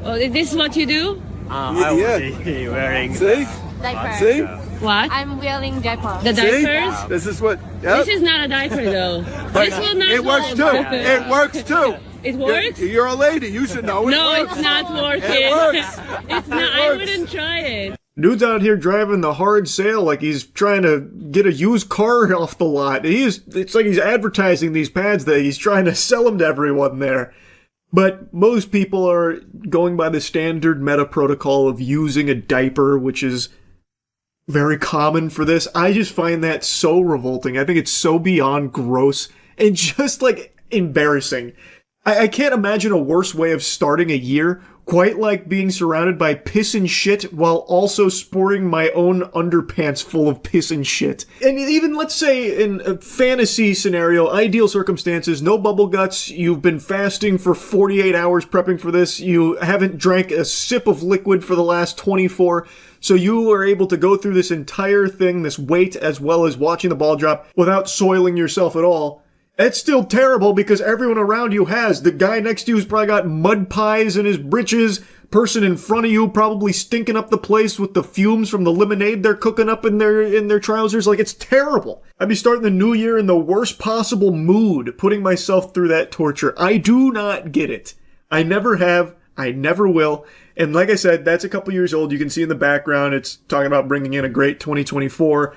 Oh, this is what you do? I will be wearing... See? Diaper. See? What? I'm wearing diaper. The diapers? See? This is what... This is not a diaper though. This will not It works hold. too. It works too. It works? You're a lady. You should know it No, works. it's not working. It works. It's not. I wouldn't try it. Dude's out here driving the hard sale like he's trying to get a used car off the lot. It's like he's advertising these pads that he's trying to sell them to everyone there. But most people are going by the standard meta protocol of using a diaper, which is very common for this. I just find that so revolting. I think it's so beyond gross and just like embarrassing. I can't imagine a worse way of starting a year quite like being surrounded by piss and shit while also sporting my own underpants full of piss and shit. And even, let's say, in a fantasy scenario, ideal circumstances, no bubble guts, you've been fasting for 48 hours prepping for this, you haven't drank a sip of liquid for the last 24, so you are able to go through this entire thing, this wait, as well as watching the ball drop, without soiling yourself at all. It's still terrible because everyone around you has. The guy next to you's probably got mud pies in his britches. Person in front of you probably stinking up the place with the fumes from the lemonade they're cooking up in their trousers. Like, it's terrible. I'd be starting the new year in the worst possible mood, putting myself through that torture. I do not get it. I never have. I never will. And like I said, that's a couple years old. You can see in the background, it's talking about bringing in a great 2024.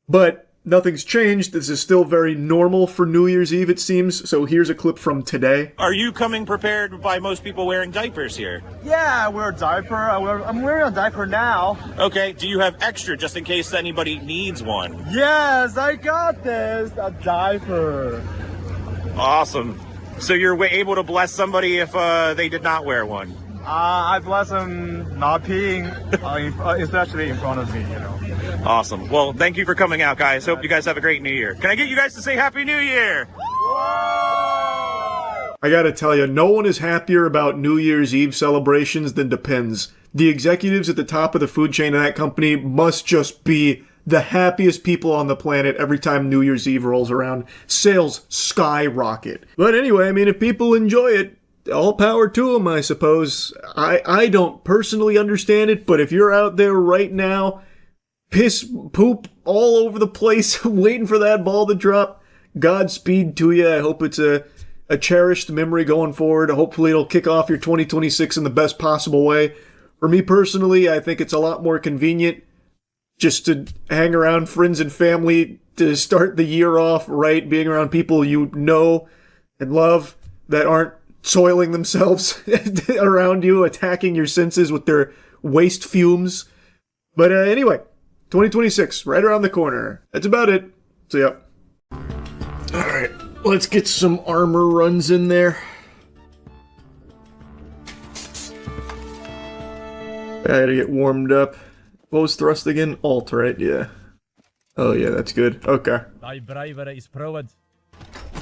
But nothing's changed. This is still very normal for New Year's Eve, it seems. So here's a clip from today. Are you coming prepared by most people wearing diapers here? Yeah, I wear a diaper. I'm wearing a diaper now. Okay, do you have extra just in case anybody needs one? Yes, I got this. A diaper. Awesome. So you're able to bless somebody if they did not wear one? I bless them not peeing, especially in front of me, you know. Awesome. Well, thank you for coming out, guys. Hope you guys have a great New Year. Can I get you guys to say Happy New Year? I gotta tell you, no one is happier about New Year's Eve celebrations than Depends. The executives at the top of the food chain of that company must just be the happiest people on the planet every time New Year's Eve rolls around. Sales skyrocket. But anyway, I mean, if people enjoy it, all power to them, I suppose. I don't personally understand it, but if you're out there right now, piss, poop all over the place, waiting for that ball to drop, Godspeed to you. I hope it's a cherished memory going forward. Hopefully it'll kick off your 2026 in the best possible way. For me personally, I think it's a lot more convenient just to hang around friends and family to start the year off right, being around people you know and love that aren't soiling themselves around you, attacking your senses with their waste fumes. But anyway, 2026, right around the corner. That's about it. So, yeah. Alright, let's get some armor runs in there. I had to get warmed up. What was thrust again? Alt, right? Yeah. Oh, yeah, that's good. Okay.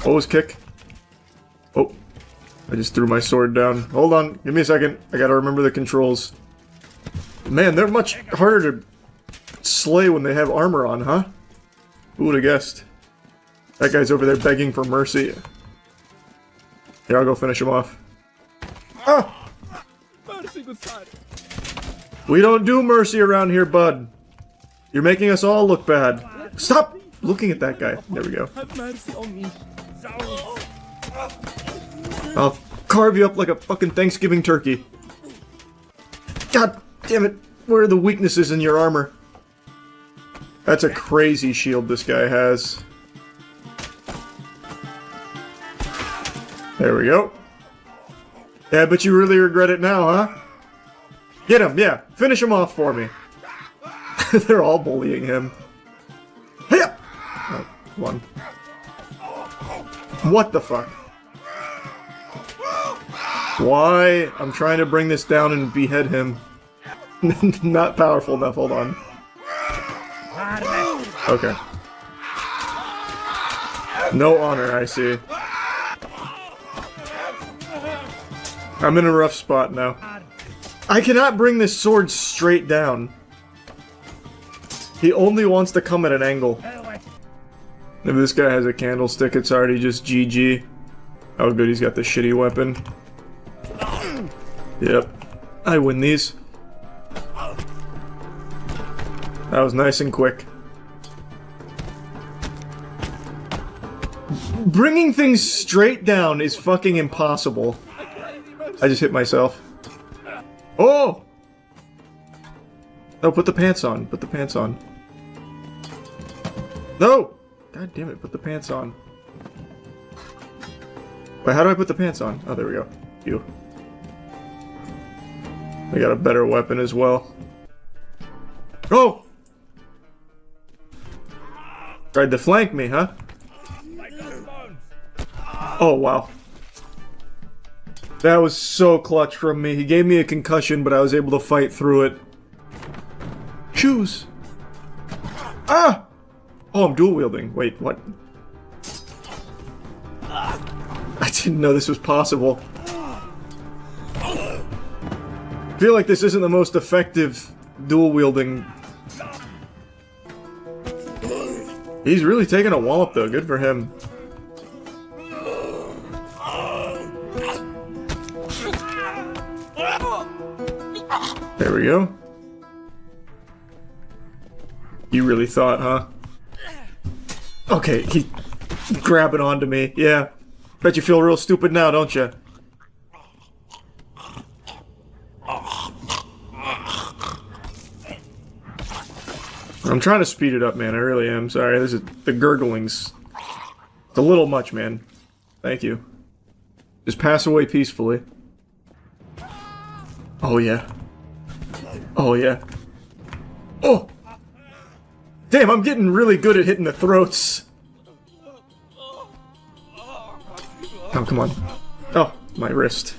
What was kick? Oh. I just threw my sword down. Hold on, give me a second. I gotta remember the controls. Man, they're much harder to slay when they have armor on, huh? Who would've guessed? That guy's over there begging for mercy. Here, I'll go finish him off. Ah! We don't do mercy around here, bud. You're making us all look bad. Stop looking at that guy. There we go. I'll carve you up like a fucking Thanksgiving turkey. God damn it. Where are the weaknesses in your armor? That's a crazy shield this guy has. There we go. Yeah, but you really regret it now, huh? Get him, yeah. Finish him off for me. They're all bullying him. Hey up! Oh, one. What the fuck? Why? I'm trying to bring this down and behead him. Not powerful enough, hold on. Okay. No honor, I see. I'm in a rough spot now. I cannot bring this sword straight down. He only wants to come at an angle. If this guy has a candlestick, it's already just GG. Oh good, he's got the shitty weapon. Yep. I win these. That was nice and quick. Bringing things straight down is fucking impossible. I just hit myself. Oh! No, put the pants on. Put the pants on. No! God damn it, put the pants on. Wait, how do I put the pants on? Oh, there we go. You. I got a better weapon as well. Oh! Tried to flank me, huh? Oh, wow. That was so clutch from me. He gave me a concussion, but I was able to fight through it. Shoes! Ah! Oh, I'm dual wielding. Wait, what? I didn't know this was possible. I feel like this isn't the most effective dual wielding. He's really taking a wallop though, good for him. There we go. You really thought, huh? Okay, he's grabbing onto me, yeah. Bet you feel real stupid now, don't you? I'm trying to speed it up, man. I really am. Sorry, this is the gurgling's. It's a little much, man. Thank you. Just pass away peacefully. Oh yeah. Oh yeah. Oh! Damn, I'm getting really good at hitting the throats. Oh, come on. Oh, my wrist.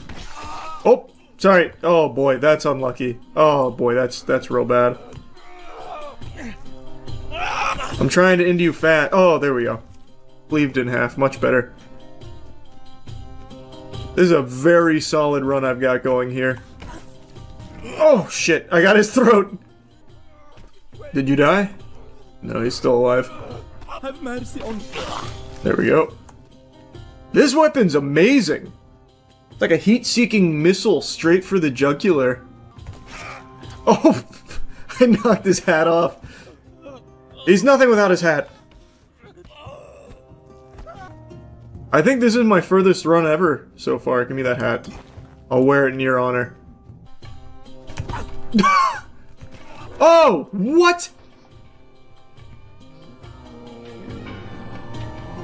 Oh, sorry. Oh boy, that's unlucky. Oh boy, that's real bad. I'm trying to end you fat. Oh, there we go. Cleaved in half. Much better. This is a very solid run I've got going here. Oh, shit. I got his throat. Did you die? No, he's still alive. Have mercy on me. There we go. This weapon's amazing. It's like a heat-seeking missile straight for the jugular. Oh, I knocked his hat off. He's nothing without his hat. I think this is my furthest run ever so far. Give me that hat. I'll wear it in your honor. Oh, what?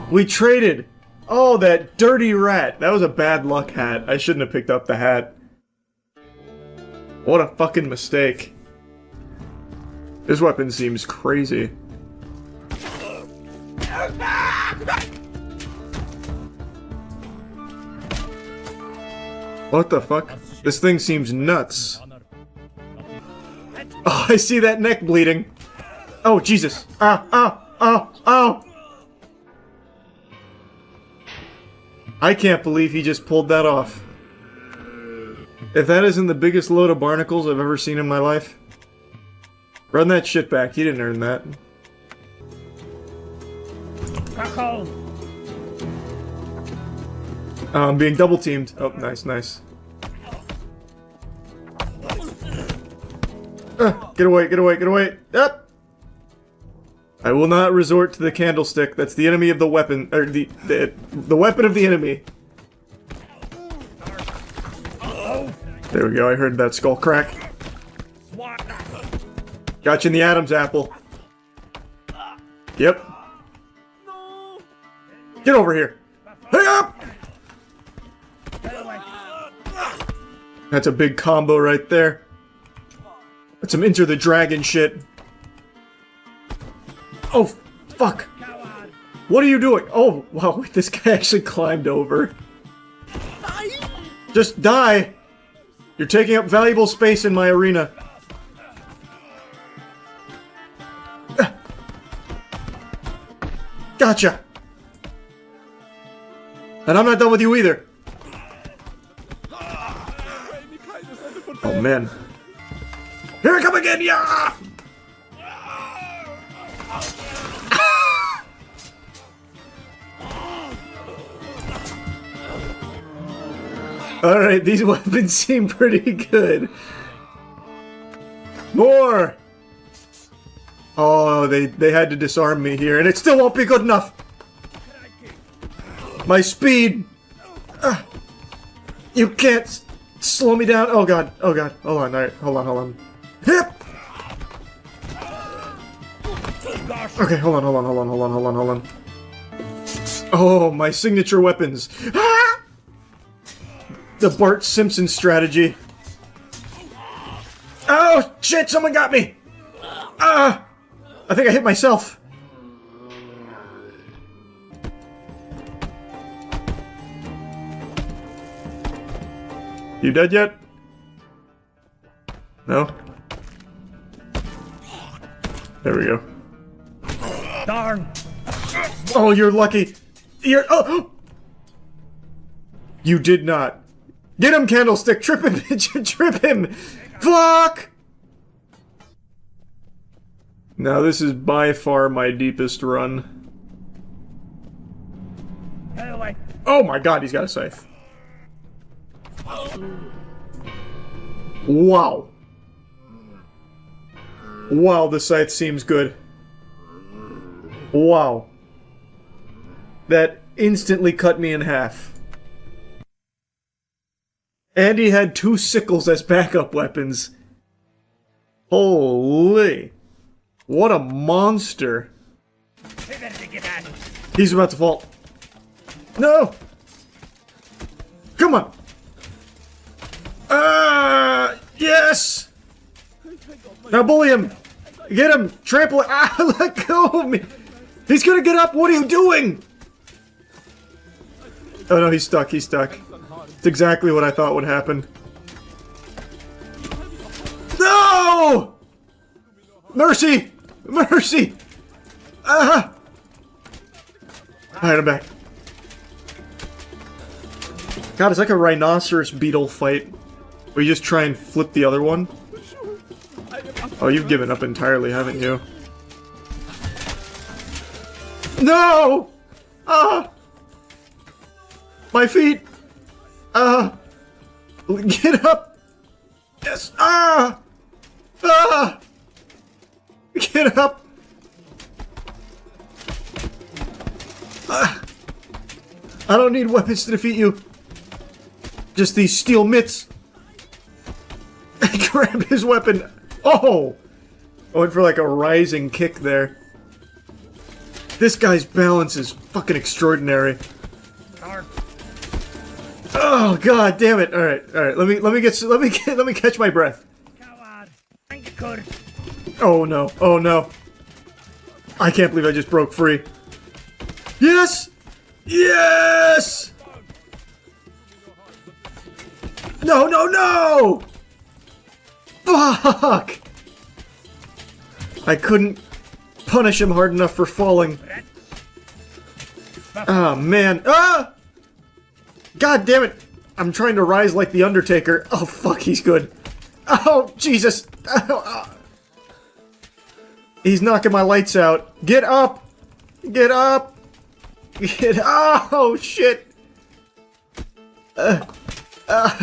We traded. Oh, that dirty rat. That was a bad luck hat. I shouldn't have picked up the hat. What a fucking mistake. This weapon seems crazy. What the fuck? This thing seems nuts. Oh, I see that neck bleeding. Oh, Jesus. Ow, ow, ow, ow. I can't believe he just pulled that off. If that isn't the biggest load of barnacles I've ever seen in my life. Run that shit back. He didn't earn that. I'm being double teamed. Oh, nice, nice. Get away, get away, get away. Up! I will not resort to the candlestick. That's the enemy of the weapon, or the weapon of the enemy. There we go, I heard that skull crack. Got you in the Adam's apple. Yep. Get over here. Hey up! That's a big combo right there. That's some Enter the Dragon shit. Oh, fuck. What are you doing? Oh, wow, wait, this guy actually climbed over. Just die. You're taking up valuable space in my arena. Gotcha. And I'm not done with you either. Oh, man. Here I come again, yeah! Alright, these weapons seem pretty good. More! Oh, they had to disarm me here, and it still won't be good enough! My speed! You can't slow me down! Oh god, hold on, alright, hold on. Hip! Okay, hold on. Oh, my signature weapons. Ah! The Bart Simpson strategy. Oh, shit, someone got me! Ah! I think I hit myself. You dead yet? No? There we go. Darn! Oh, you're lucky. You're. Oh! You did not. Get him, Candlestick! Trip him! Trip him! Fuck! Now, this is by far my deepest run. Oh my god, he's got a scythe. Wow. Wow, the scythe seems good. Wow. That instantly cut me in half. And he had 2 sickles as backup weapons. Holy. What a monster. He's about to fall. No! Come on! Yes! Now bully him! Get him! Trample it! Ah, let go of me! He's gonna get up! What are you doing? Oh no, he's stuck, he's stuck. It's exactly what I thought would happen. No! Mercy! Mercy! Ah! Alright, I'm back. God, it's like a rhinoceros beetle fight. Where you just try and flip the other one. Oh, you've given up entirely, haven't you? No! Ah! My feet! Ah! Get up! Yes! Ah! Ah! Get up! Ah! I don't need weapons to defeat you. Just these steel mitts. Grab his weapon. Oh! I went for like a rising kick there. This guy's balance is fucking extraordinary. Oh god damn it! All right. Let me catch my breath. Oh no! Oh no! I can't believe I just broke free. Yes! Yes! No! No! No! Fuck! I couldn't punish him hard enough for falling. Oh man. Ah! God damn it! I'm trying to rise like the Undertaker. Oh fuck, he's good. Oh Jesus! He's knocking my lights out. Get up! Get up! Get up! Oh shit!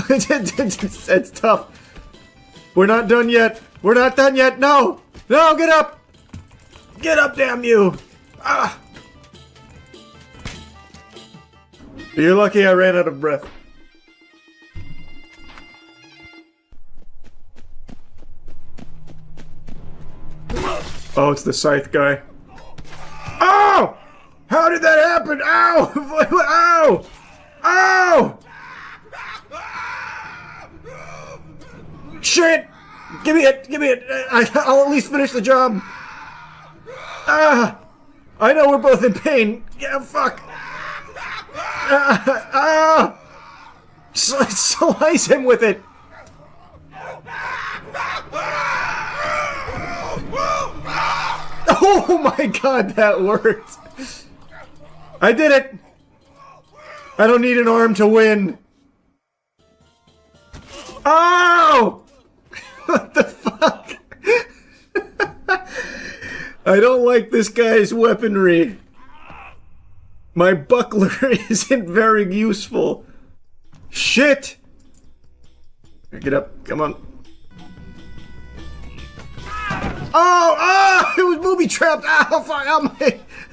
It's tough. We're not done yet. We're not done yet. No! No, get up! Get up, damn you! Ah! You're lucky I ran out of breath. Oh, it's the scythe guy. Oh! How did that happen? Ow! Ow! Ow! Shit! Give me it! Give me it! I'll at least finish the job. Ah! I know we're both in pain. Yeah, fuck. Slice him with it. Oh my god, that worked. I did it. I don't need an arm to win. Oh! What the fuck? I don't like this guy's weaponry. My buckler isn't very useful. Shit! Get up, come on. Oh! Oh! It was booby trapped! Oh, fuck! Oh,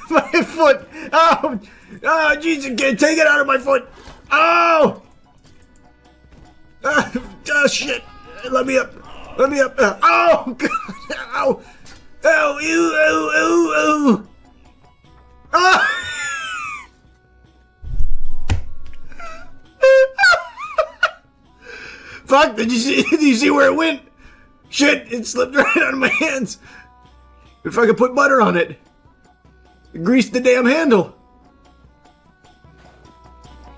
my foot! Oh! Oh, Jesus! Take it out of my foot! Oh! Oh, shit! Let me up! Let me up! Oh! God! Ow! Oh! Ew! Ew! Ew! Ew! Oh! Fuck! Did you see where it went? Shit! It slipped right out of my hands. If I could put butter on it, grease the damn handle.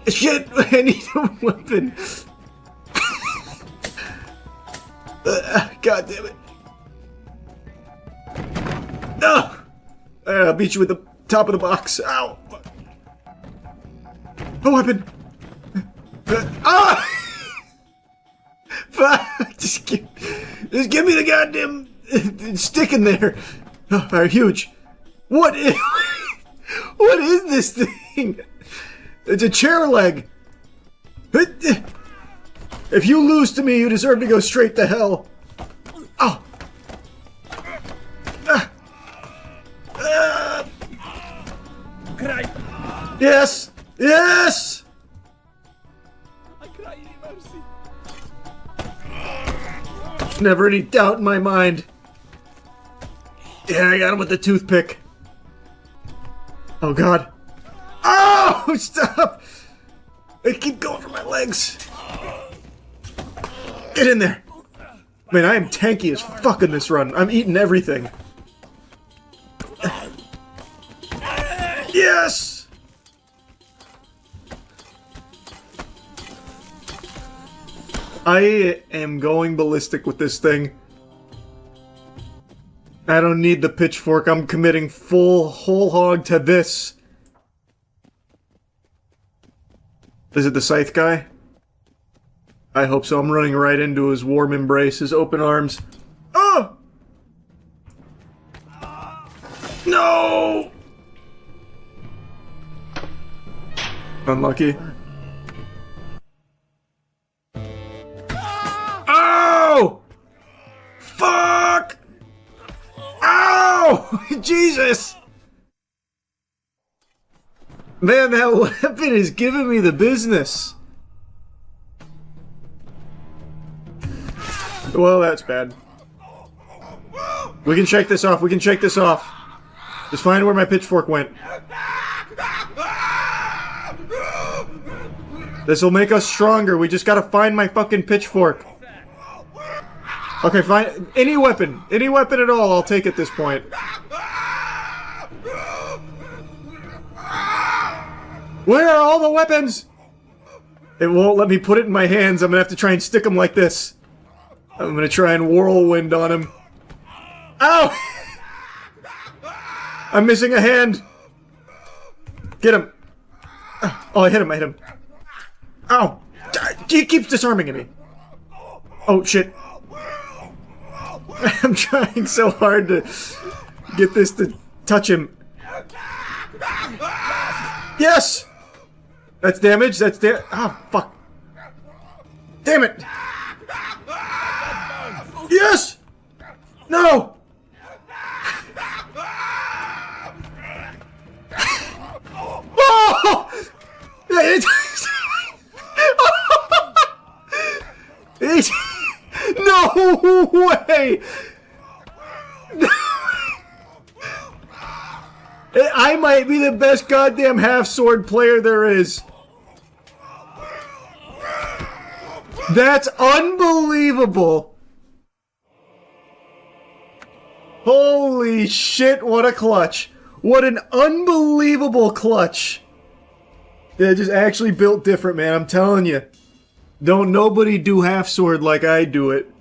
Shit! I need a weapon. God damn it. No! I'll beat you with the top of the box. Ow! A weapon! Ah! Just give me the goddamn stick in there. Oh, alright, huge. What is this thing? It's a chair leg. If you lose to me, you deserve to go straight to hell. Oh. Can I? Yes! Yes! Never any doubt in my mind. Yeah, I got him with the toothpick. Oh god. Oh! Stop! I keep going for my legs. Get in there. Man, I am tanky as fuck in this run. I'm eating everything. Yes! I am going ballistic with this thing. I don't need the pitchfork. I'm committing full whole hog to this. Is it the scythe guy? I hope so. I'm running right into his warm embrace, his open arms. Oh! No! Unlucky. Oh! Fuck! Ow! Jesus! Man, that weapon is giving me the business. Well, that's bad. We can shake this off. We can shake this off. Just find where my pitchfork went. This will make us stronger. We just gotta find my fucking pitchfork. Okay, fine. Any weapon at all, I'll take at this point. Where are all the weapons? It won't let me put it in my hands. I'm gonna have to try and stick them like this. I'm gonna try and whirlwind on him. Ow! I'm missing a hand. Get him. Oh, I hit him. Ow! He keeps disarming me. Oh, shit. I'm trying so hard to get this to touch him. Yes! That's damage. Oh, fuck. Damn it! Yes! No! Oh! No way! I might be the best goddamn half-sword player there is. That's unbelievable. Holy shit, what a clutch. What an unbelievable clutch. They're just actually built different, man, I'm telling you. Don't nobody do half-sword like I do it.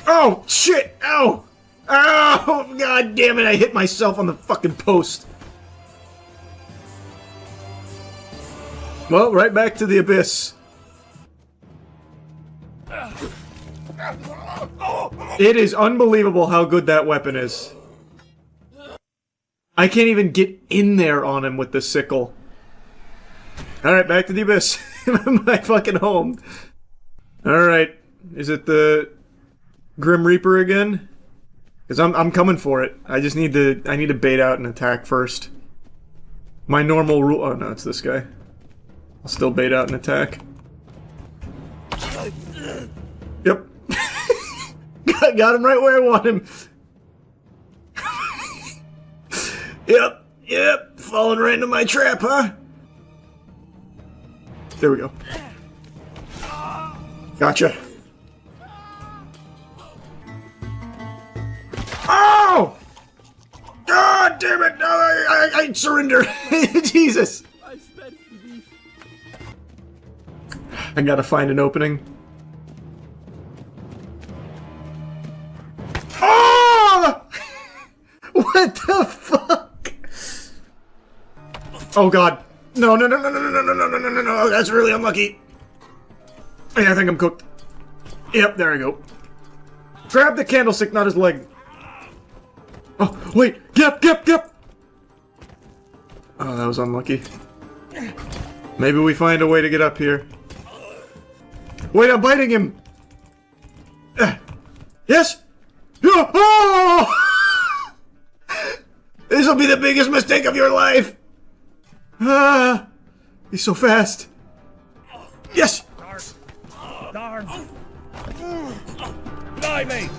Oh, shit! Ow! Ow! God damn it, I hit myself on the fucking post. Well, right back to the abyss. It is unbelievable how good that weapon is. I can't even get in there on him with the sickle. Alright, back to the abyss. My fucking home. Alright. Is it the Grim Reaper again? Because I'm coming for it. I just need to bait out an attack first. My normal rule. Oh no, it's this guy. I'll still bait out an attack. Yep. Got him right where I want him. Yep. Falling right into my trap, huh? There we go. Gotcha. Oh! God damn it! No, I surrender. Jesus. I gotta find an opening. What the fuck? Oh god. No, no, no, no, no, no, no, no, no, no, no, no, that's really unlucky. Yeah, I think I'm cooked. Yep, there I go. Grab the candlestick, not his leg. Oh, wait, get up. Oh, that was unlucky. Maybe we find a way to get up here. Wait, I'm biting him! Yes! Oh! This will be the biggest mistake of your life! Ah! He's so fast! Yes! Darn! Blimey!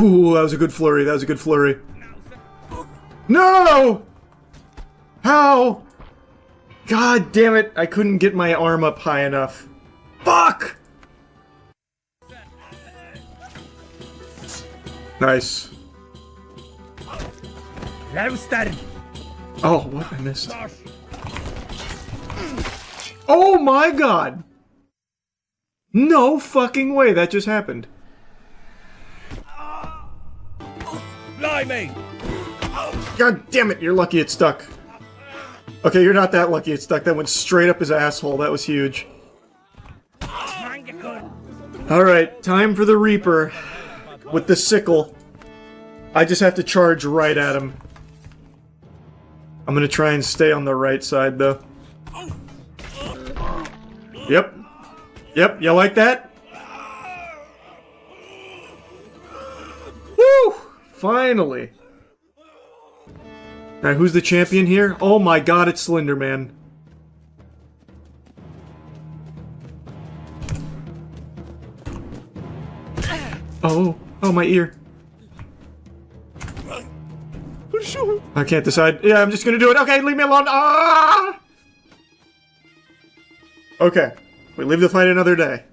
Ooh, that was a good flurry, No! How? God damn it, I couldn't get my arm up high enough. Fuck! Nice. Oh, what? I missed. Oh my god! No fucking way that just happened. Blimey! God damn it, you're lucky it stuck. Okay, you're not that lucky it stuck. That went straight up his asshole. That was huge. Alright, time for the Reaper. With the sickle. I just have to charge right at him. I'm gonna try and stay on the right side, though. Yep. Yep, you like that? Woo! Finally! Now, who's the champion here? Oh my god, it's Slender Man. Oh, my ear. I can't decide. Yeah, I'm just gonna do it. Okay, leave me alone. Ah! Okay, we leave the fight another day.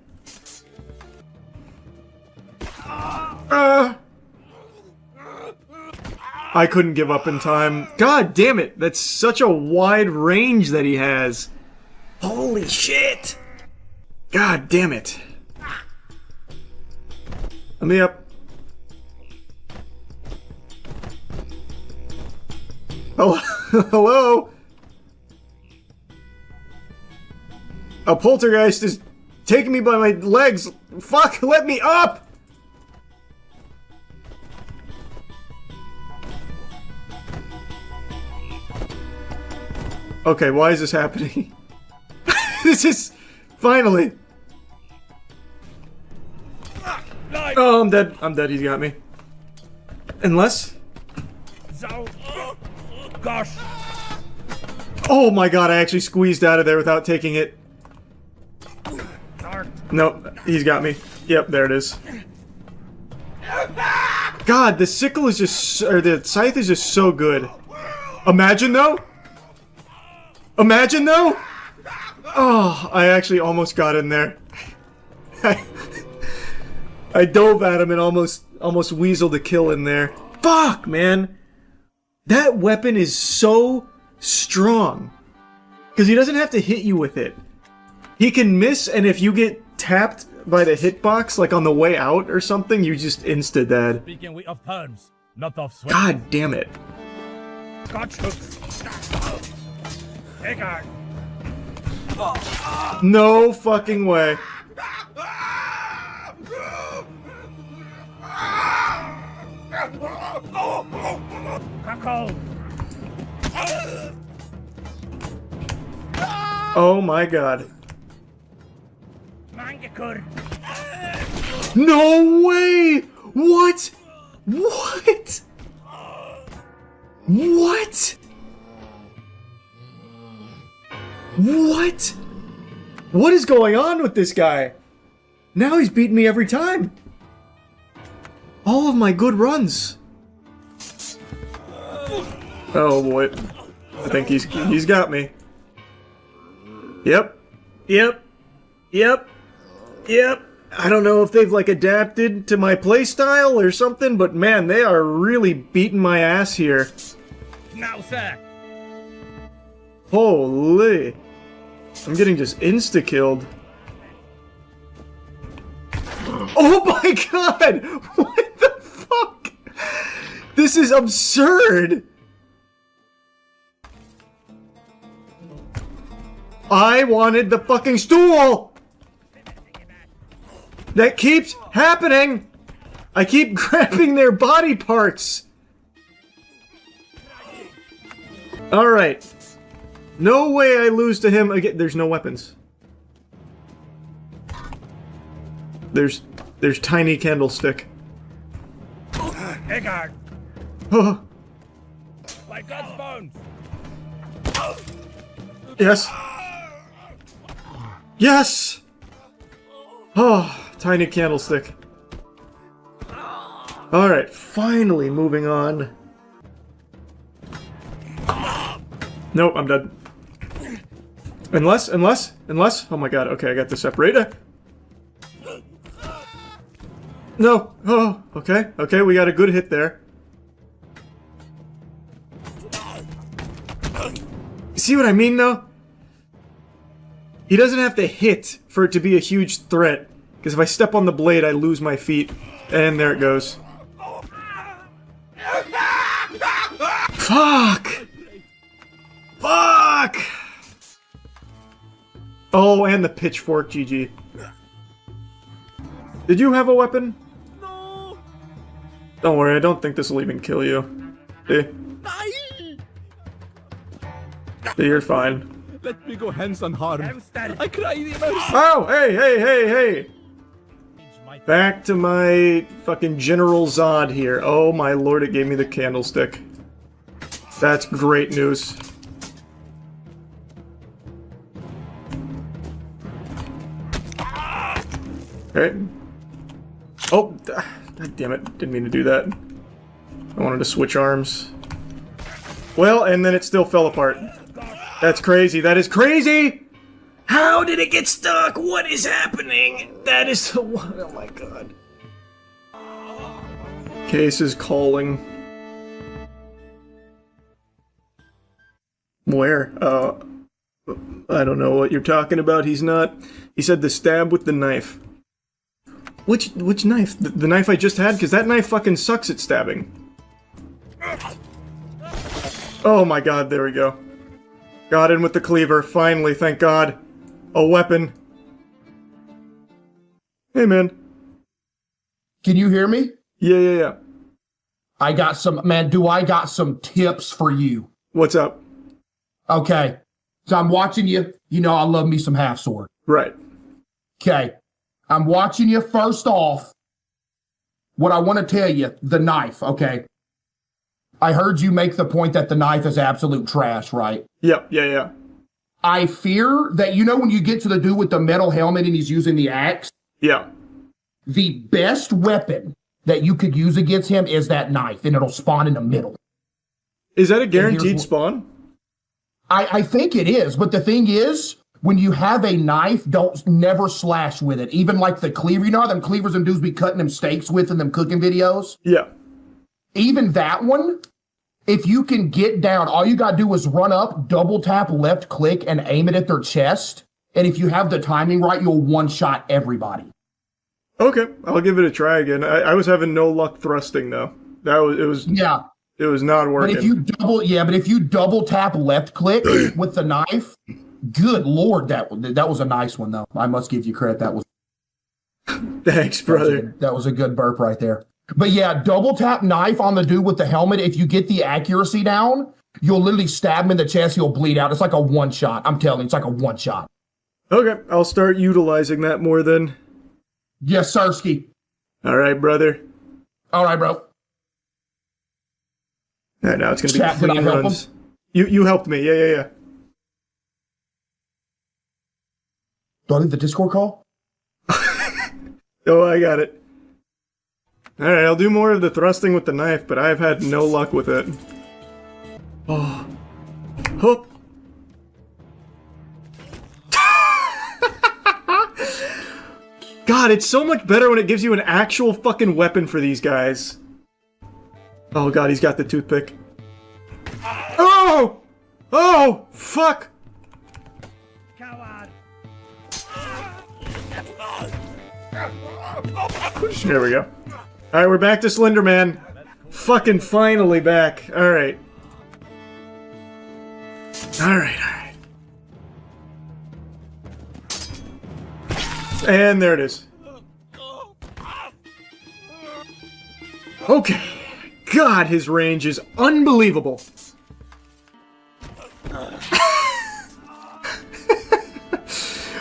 I couldn't give up in time. God damn it, that's such a wide range that he has. Holy shit! God damn it. Let me up. Oh, hello? A poltergeist is taking me by my legs. Fuck, let me up! Okay, why is this happening? This is... finally! Oh, I'm dead. I'm dead. He's got me. Unless... Gosh! Oh my god, I actually squeezed out of there without taking it. Nope, he's got me. Yep, there it is. God, the sickle is just... or the scythe is just so good. Imagine though? Imagine though? Oh, I actually almost got in there. I dove at him and almost weaseled a kill in there. Fuck, man! That weapon is so strong. Because he doesn't have to hit you with it. He can miss, and if you get tapped by the hitbox, like on the way out or something, you just insta-dead. Speaking of terms, not of sweat. God damn it. Scotch hooks. No fucking way. Oh my god. No way! What? What? What? What? What is going on with this guy? Now he's beating me every time. All of my good runs. Oh boy. I think he's got me. Yep. Yep. Yep. Yep. I don't know if they've like adapted to my playstyle or something, but man, they are really beating my ass here. Now, sir. Holy. I'm getting just insta-killed. Oh my god! What the fuck? This is absurd! I wanted the fucking stool! That keeps happening! I keep grabbing their body parts! Alright. No way I lose to him again. There's no weapons. There's tiny candlestick. Eggard! Oh. My God's bones! Yes. Yes! Oh, tiny candlestick. Alright, finally moving on. Nope, I'm dead. Unless, oh my god, okay, I got the separator. No, oh, okay, we got a good hit there. See what I mean, though? He doesn't have to hit for it to be a huge threat, because if I step on the blade, I lose my feet, and there it goes. Fuck! Fuck! Oh, and the pitchfork, GG. Did you have a weapon? No. Don't worry, I don't think this will even kill you. See? See, you're fine. Let me go hands unharmed. I cry the mercy. Oh, hey! Back to my fucking General Zod here. Oh my lord, it gave me the candlestick. That's great news. Alright. Oh, god damn it. Didn't mean to do that. I wanted to switch arms. Well, and then it still fell apart. That's crazy. That is crazy! How did it get stuck? What is happening? That is so... Oh my god. Case is calling. Where? I don't know what you're talking about. He's not... He said the stab with the knife. Which knife? The knife I just had? Because that knife fucking sucks at stabbing. Oh my god, there we go. Got in with the cleaver, finally, thank god. A weapon. Hey, man. Can you hear me? Yeah. I got some tips for you. What's up? Okay. So I'm watching you. You know I love me some half sword. Right. Okay. I'm watching you first off. What I want to tell you, the knife, okay? I heard you make the point that the knife is absolute trash, right? Yep, yeah. I fear that, you know, when you get to the dude with the metal helmet and he's using the axe? Yeah. The best weapon that you could use against him is that knife, and it'll spawn in the middle. Is that a guaranteed spawn? I think it is, but the thing is, when you have a knife, never slash with it. Even like the cleaver, you know how them cleavers and dudes be cutting them steaks with in them cooking videos? Yeah. Even that one, if you can get down, all you gotta do is run up, double tap left click, and aim it at their chest. And if you have the timing right, you'll one-shot everybody. Okay, I'll give it a try again. I was having no luck thrusting though. It was not working. But if you double tap left click with the knife, good lord, that was a nice one though. I must give you credit. That was. Thanks, brother. That was a good burp right there. But yeah, double tap knife on the dude with the helmet. If you get the accuracy down, you'll literally stab him in the chest. He'll bleed out. It's like a one shot. I'm telling you, it's like a one shot. Okay, I'll start utilizing that more then. Yes, Sirski. All right, brother. All right, bro. All right, now it's gonna be clean runs. You helped me. Yeah. Do I leave the Discord call? Oh, I got it. Alright, I'll do more of the thrusting with the knife, but I've had no luck with it. Oh. Hook. God, it's so much better when it gives you an actual fucking weapon for these guys. Oh god, he's got the toothpick. Oh! Oh! Fuck! There we go. Alright, we're back to Slender Man. Fucking finally back. Alright. Alright. And there it is. Okay. God, his range is unbelievable.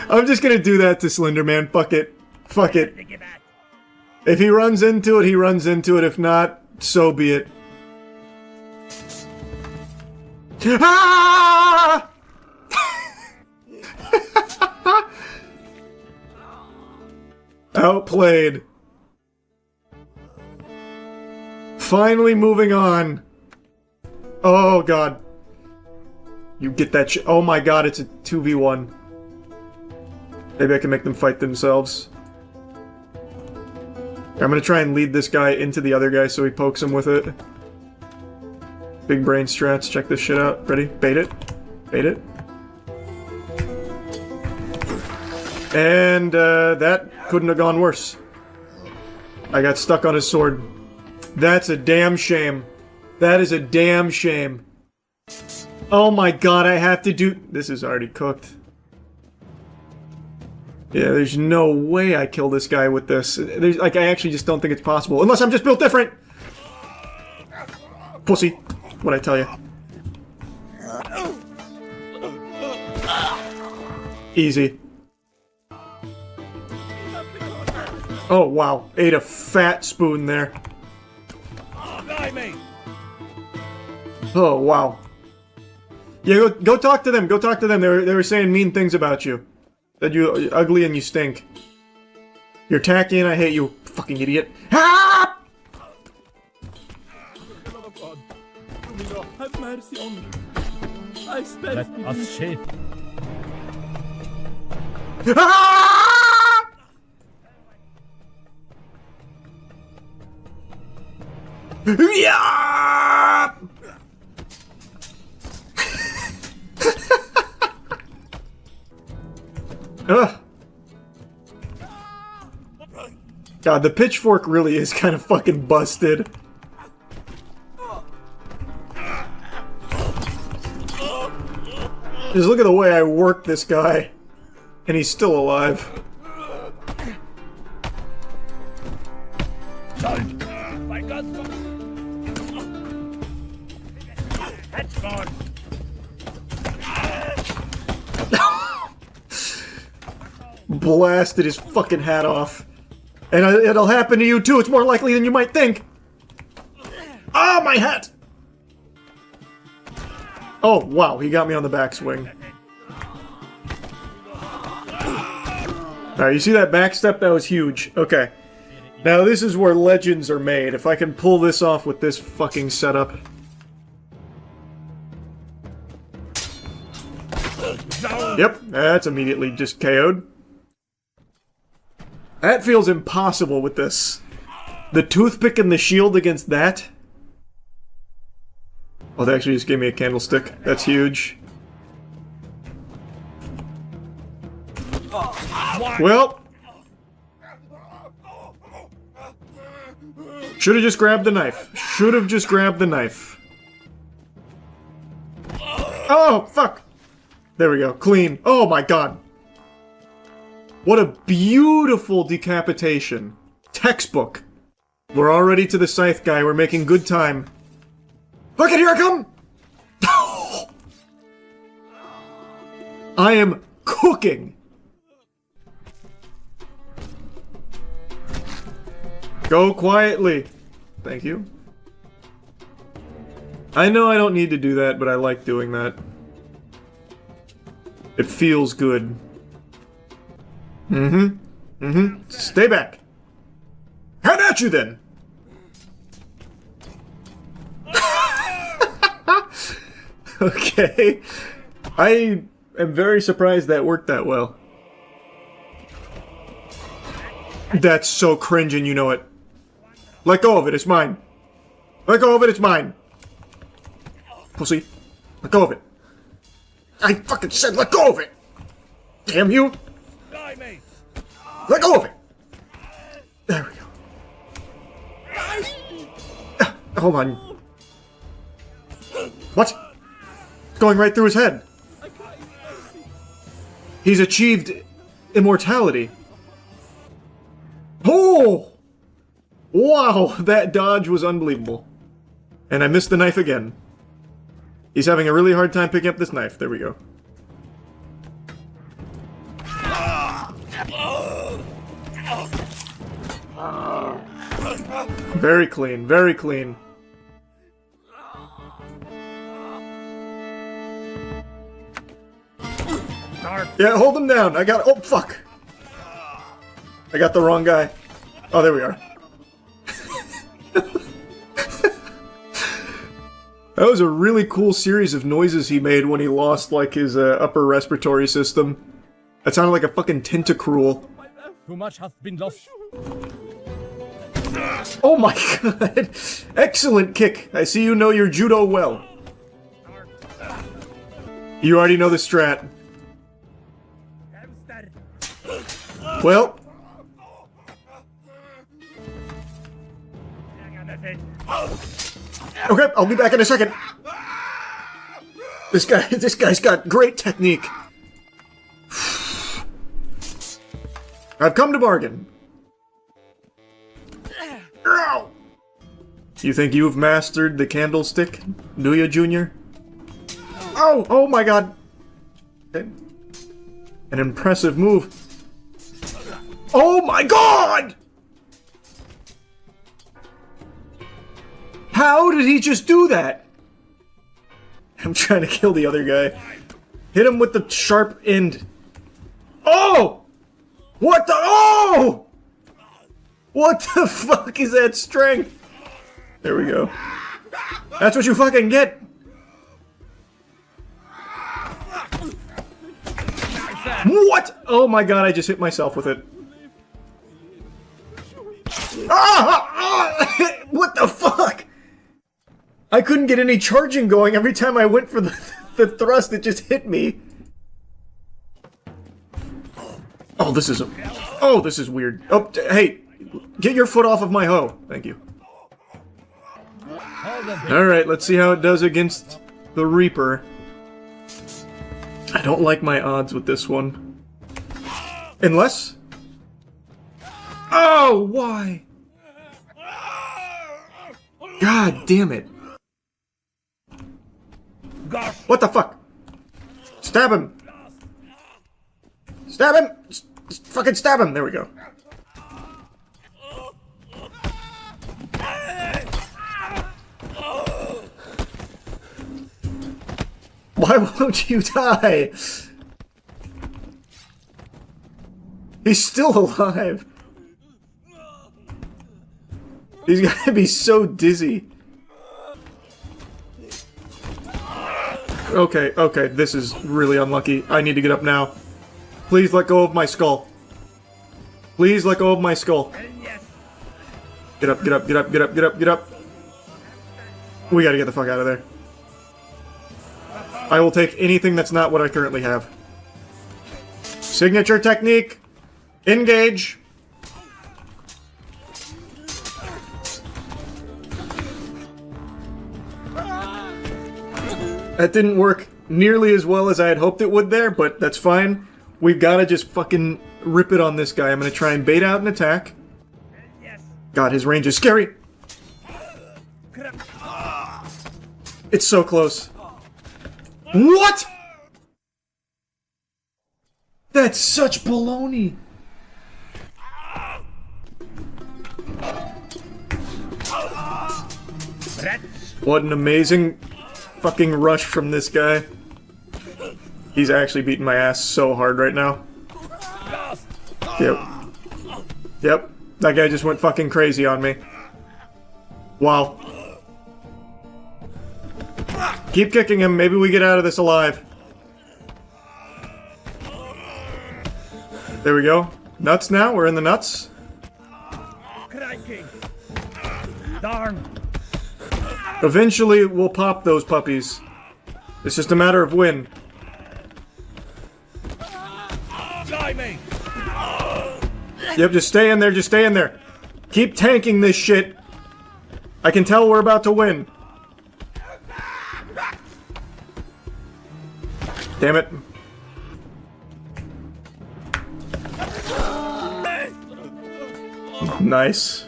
I'm just gonna do that to Slender Man. Fuck it. Fuck it. If he runs into it, he runs into it. If not, so be it. Ah! Outplayed. Finally moving on. Oh god. You get that shit. Oh my god, it's a 2v1. Maybe I can make them fight themselves. I'm gonna try and lead this guy into the other guy so he pokes him with it. Big brain strats, check this shit out. Ready? Bait it. Bait it. And, that couldn't have gone worse. I got stuck on his sword. That's a damn shame. That is a damn shame. Oh my god, I have to do- This is already cooked. Yeah, there's no way I kill this guy with this. There's, like, I actually just don't think it's possible. Unless I'm just built different! Pussy. What'd I tell you? Easy. Oh, wow. Ate a fat spoon there. Oh, wow. Yeah, go talk to them. Go talk to them. They were saying mean things about you. That you're ugly and you stink. You're tacky and I hate you, fucking idiot. Ah! Have mercy on me. I spent. Let us shape. Ah! Yeah! Ugh. God, the pitchfork really is kind of fucking busted. Just look at the way I work this guy. And he's still alive. My God's Blasted his fucking hat off. And it'll happen to you too, it's more likely than you might think. Ah, my hat! Oh, wow, he got me on the backswing. Alright, you see that backstep? That was huge. Okay. Now this is where legends are made. If I can pull this off with this fucking setup. Yep, that's immediately just KO'd. That feels impossible with this. The toothpick and the shield against that? Oh, they actually just gave me a candlestick. That's huge. Well. Should have just grabbed the knife. Should have just grabbed the knife. Oh, fuck! There we go. Clean. Oh my god. What a beautiful decapitation. Textbook. We're already to the scythe guy. We're making good time. Look at here I come! I am cooking. Go quietly. Thank you. I know I don't need to do that, but I like doing that. It feels good. Stay back. How about you then? Okay. I am very surprised that worked that well. That's so cringe and you know it. Let go of it, it's mine. Let go of it, it's mine. Pussy. Let go of it. I fucking said let go of it! Damn you! Let go of it! There we go. Hold on. What? It's going right through his head. He's achieved immortality. Oh! Wow, that dodge was unbelievable. And I missed the knife again. He's having a really hard time picking up this knife. There we go. Very clean, very clean. Yeah, hold him down. I got. Oh, fuck. I got the wrong guy. Oh, there we are. That was a really cool series of noises he made when he lost, like, his upper respiratory system. That sounded like a fucking tentacruel. Too much has been lost. Oh my god! Excellent kick! I see you know your judo well. You already know the strat. Well. Okay, I'll be back in a second. This guy's got great technique. I've come to bargain. You think you've mastered the candlestick, do you, Junior? Oh, oh my god. Okay. An impressive move. Oh my god! How did he just do that? I'm trying to kill the other guy. Hit him with the sharp end. Oh! What the— oh! What the fuck is that strength? There we go. That's what you fucking get! What? Oh my god, I just hit myself with it. Ah! What the fuck? I couldn't get any charging going. Every time I went for the thrust, it just hit me. Oh, this is weird. Oh, hey, get your foot off of my hoe. Thank you. Alright, let's see how it does against the Reaper. I don't like my odds with this one. Unless... oh, why? God damn it. What the fuck? Stab him! Stab him! Just fucking stab him! There we go. Why won't you die? He's still alive. He's gotta be so dizzy. Okay, okay, this is really unlucky. I need to get up now. Please let go of my skull. Please let go of my skull. Get up, get up, get up, get up, get up, get up. We gotta get the fuck out of there. I will take anything that's not what I currently have. Signature technique. Engage. That didn't work nearly as well as I had hoped it would there, but that's fine. We've gotta just fucking rip it on this guy. I'm gonna try and bait out an attack. God, his range is scary. It's so close. What? That's such baloney. What an amazing fucking rush from this guy. He's actually beating my ass so hard right now. Yep. Yep. That guy just went fucking crazy on me. Wow. Keep kicking him. Maybe we get out of this alive. There we go. Nuts now. We're in the nuts. Darn. Eventually, we'll pop those puppies. It's just a matter of when. Yep, just stay in there, just stay in there. Keep tanking this shit. I can tell we're about to win. Damn it. Nice.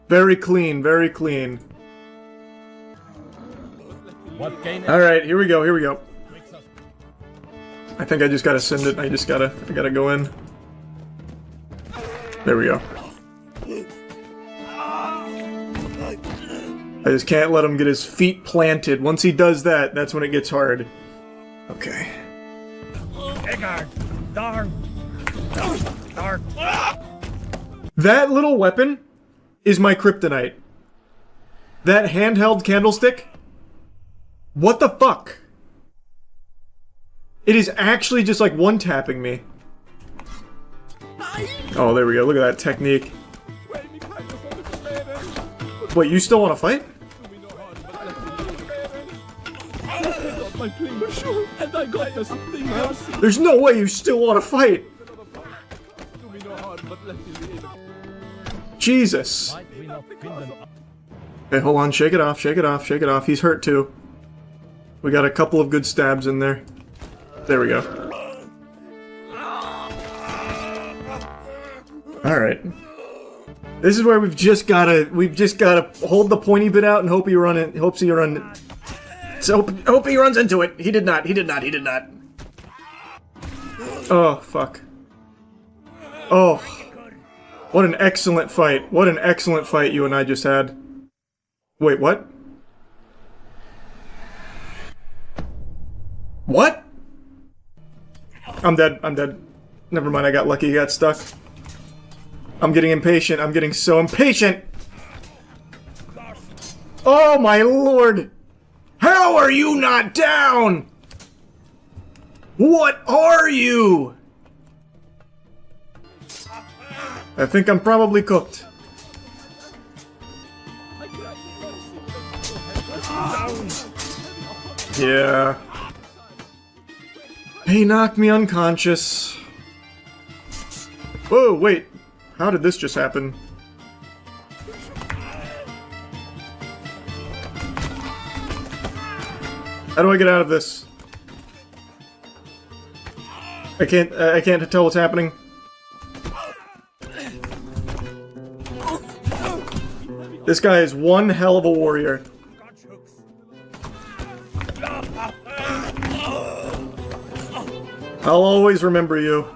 Very clean, very clean. Alright, here we go, here we go. I think I just gotta send it. I gotta go in. There we go. I just can't let him get his feet planted. Once he does that, that's when it gets hard. Okay. Darn. That little weapon is my kryptonite. That handheld candlestick? What the fuck? It is actually just like one-tapping me. Oh, there we go. Look at that technique. Wait, you still want to fight? There's no way you still want to fight! Jesus. Okay, hold on. Shake it off, shake it off, shake it off. He's hurt too. We got a couple of good stabs in there. There we go. Alright. This is where we've just gotta hold the pointy bit out and hope he runs into it. He did not. Oh, fuck. Oh. What an excellent fight. What an excellent fight you and I just had. Wait, what? What? I'm dead. Never mind, I got lucky, I got stuck. I'm getting impatient. I'm getting so impatient! Oh my lord! How are you not down? What are you? I think I'm probably cooked. Yeah. He knocked me unconscious. Whoa, wait. How did this just happen? How do I get out of this? I can't tell what's happening. This guy is one hell of a warrior. I'll always remember you.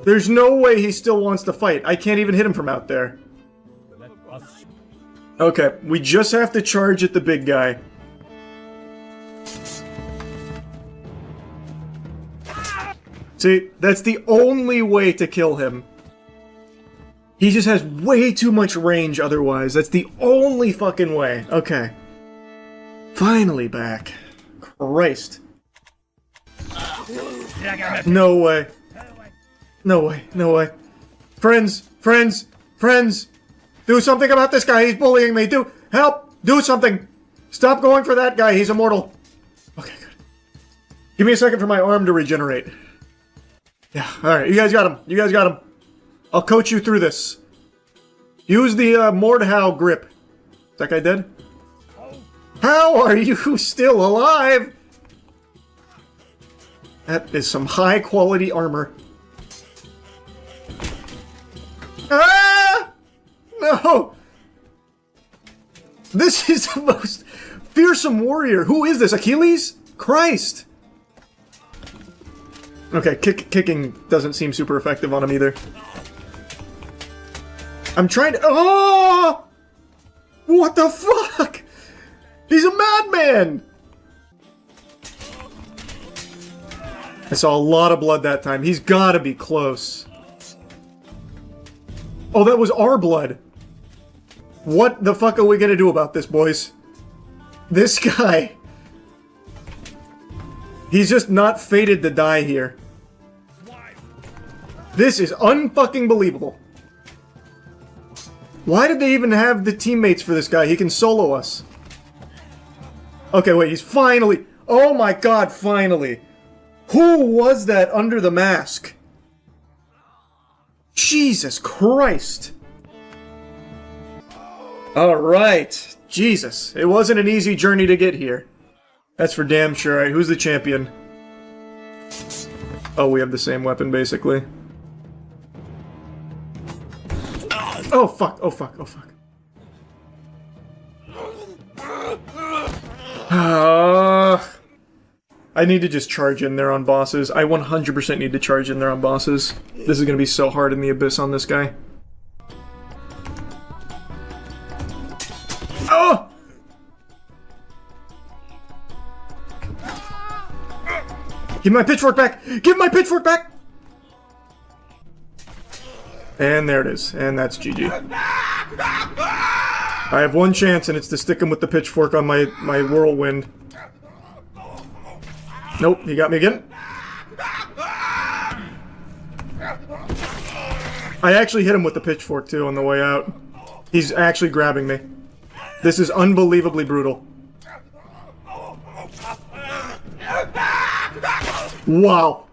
There's no way he still wants to fight. I can't even hit him from out there. Okay, we just have to charge at the big guy. See, that's the only way to kill him. He just has way too much range otherwise. That's the only fucking way. Okay. Finally back. Christ. No way. No way. No way. Friends! Friends! Friends! Do something about this guy. He's bullying me. Help! Do something! Stop going for that guy. He's immortal. Okay, good. Give me a second for my arm to regenerate. Yeah, alright. You guys got him. You guys got him. I'll coach you through this. Use the Mordhau grip. Is that guy dead? How are you still alive? That is some high quality armor. Ah! No! This is the most fearsome warrior. Who is this? Achilles? Christ! Okay, kicking doesn't seem super effective on him either. I'm trying to— oh! What the fuck? He's a madman! I saw a lot of blood that time. He's gotta be close. Oh, that was our blood. What the fuck are we gonna do about this, boys? This guy. He's just not fated to die here. This is unfucking believable. Why did they even have the teammates for this guy? He can solo us. Okay, wait, he's finally— oh my god, finally. Who was that under the mask? Jesus Christ. Alright. Jesus. It wasn't an easy journey to get here. That's for damn sure. Alright, who's the champion? Oh, we have the same weapon, basically. Oh, fuck. Oh, fuck. Oh, fuck. I need to just charge in there on bosses. I 100% need to charge in there on bosses. This is gonna be so hard in the abyss on this guy. Oh! Give my pitchfork back! Give my pitchfork back! And there it is. And that's GG. I have one chance, and it's to stick him with the pitchfork on my whirlwind. Nope, he got me again. I actually hit him with the pitchfork, too, on the way out. He's actually grabbing me. This is unbelievably brutal. Wow.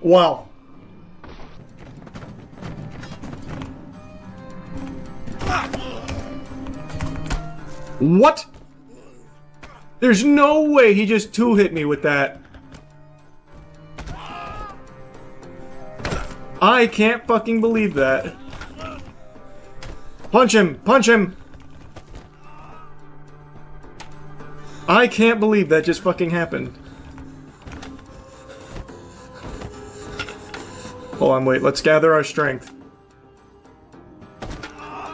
Wow. What? There's no way he just two-hit me with that. I can't fucking believe that. Punch him! Punch him! I can't believe that just fucking happened. Hold on, wait. Let's gather our strength.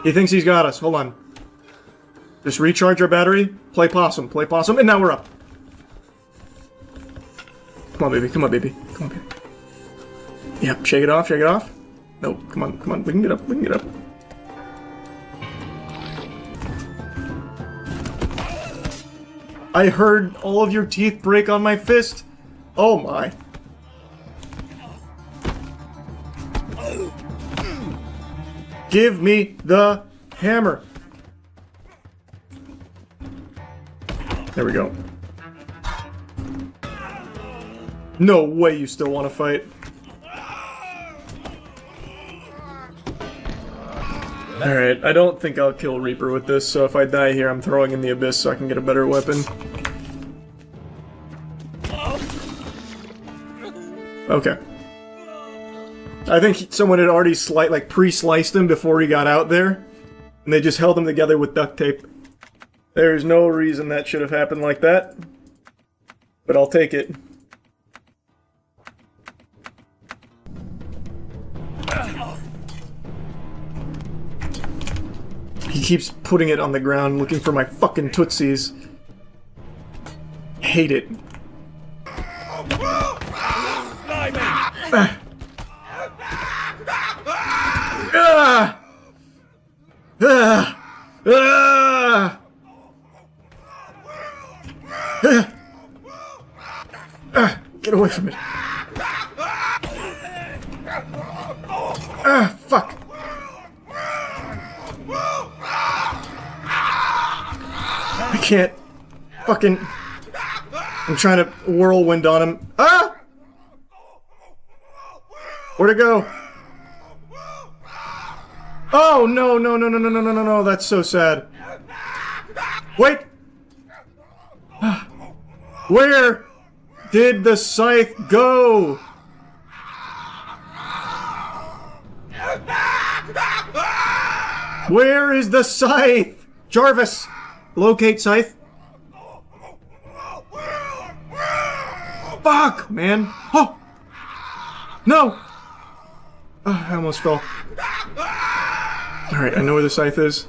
He thinks he's got us. Hold on. Just recharge our battery. Play possum. Play possum. And now we're up. Come on, baby. Come on, baby. Come on, baby. Yep. Shake it off. Shake it off. Nope. Come on. Come on. We can get up. We can get up. I heard all of your teeth break on my fist. Oh my. Give me the hammer. There we go. No way you still want to fight. Alright, I don't think I'll kill Reaper with this, so if I die here, I'm throwing in the abyss so I can get a better weapon. Okay. I think someone had already pre-sliced him before he got out there, and they just held him together with duct tape. There's no reason that should have happened like that, but I'll take it. He keeps putting it on the ground, looking for my fucking tootsies. Hate it. Get away from it. Fuck. I can't fucking... I'm trying to whirlwind on him. Ah! Where'd it go? Oh, no, no, no, no, no, no, no, no, no, that's so sad. Wait! Where did the scythe go? Where is the scythe? Jarvis, locate scythe. Fuck, man. Oh! No! I almost fell. Alright, I know where the scythe is.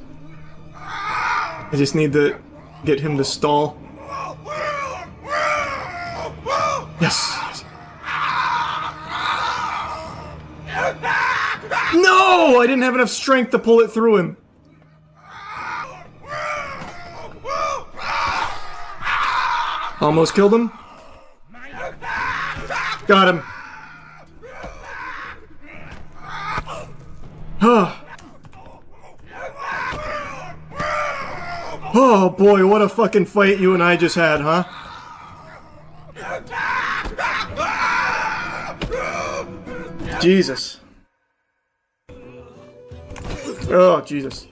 I just need to get him to stall. Yes! No! I didn't have enough strength to pull it through him. Almost killed him. Got him. Oh boy, what a fucking fight you and I just had, huh? Jesus. Oh, Jesus.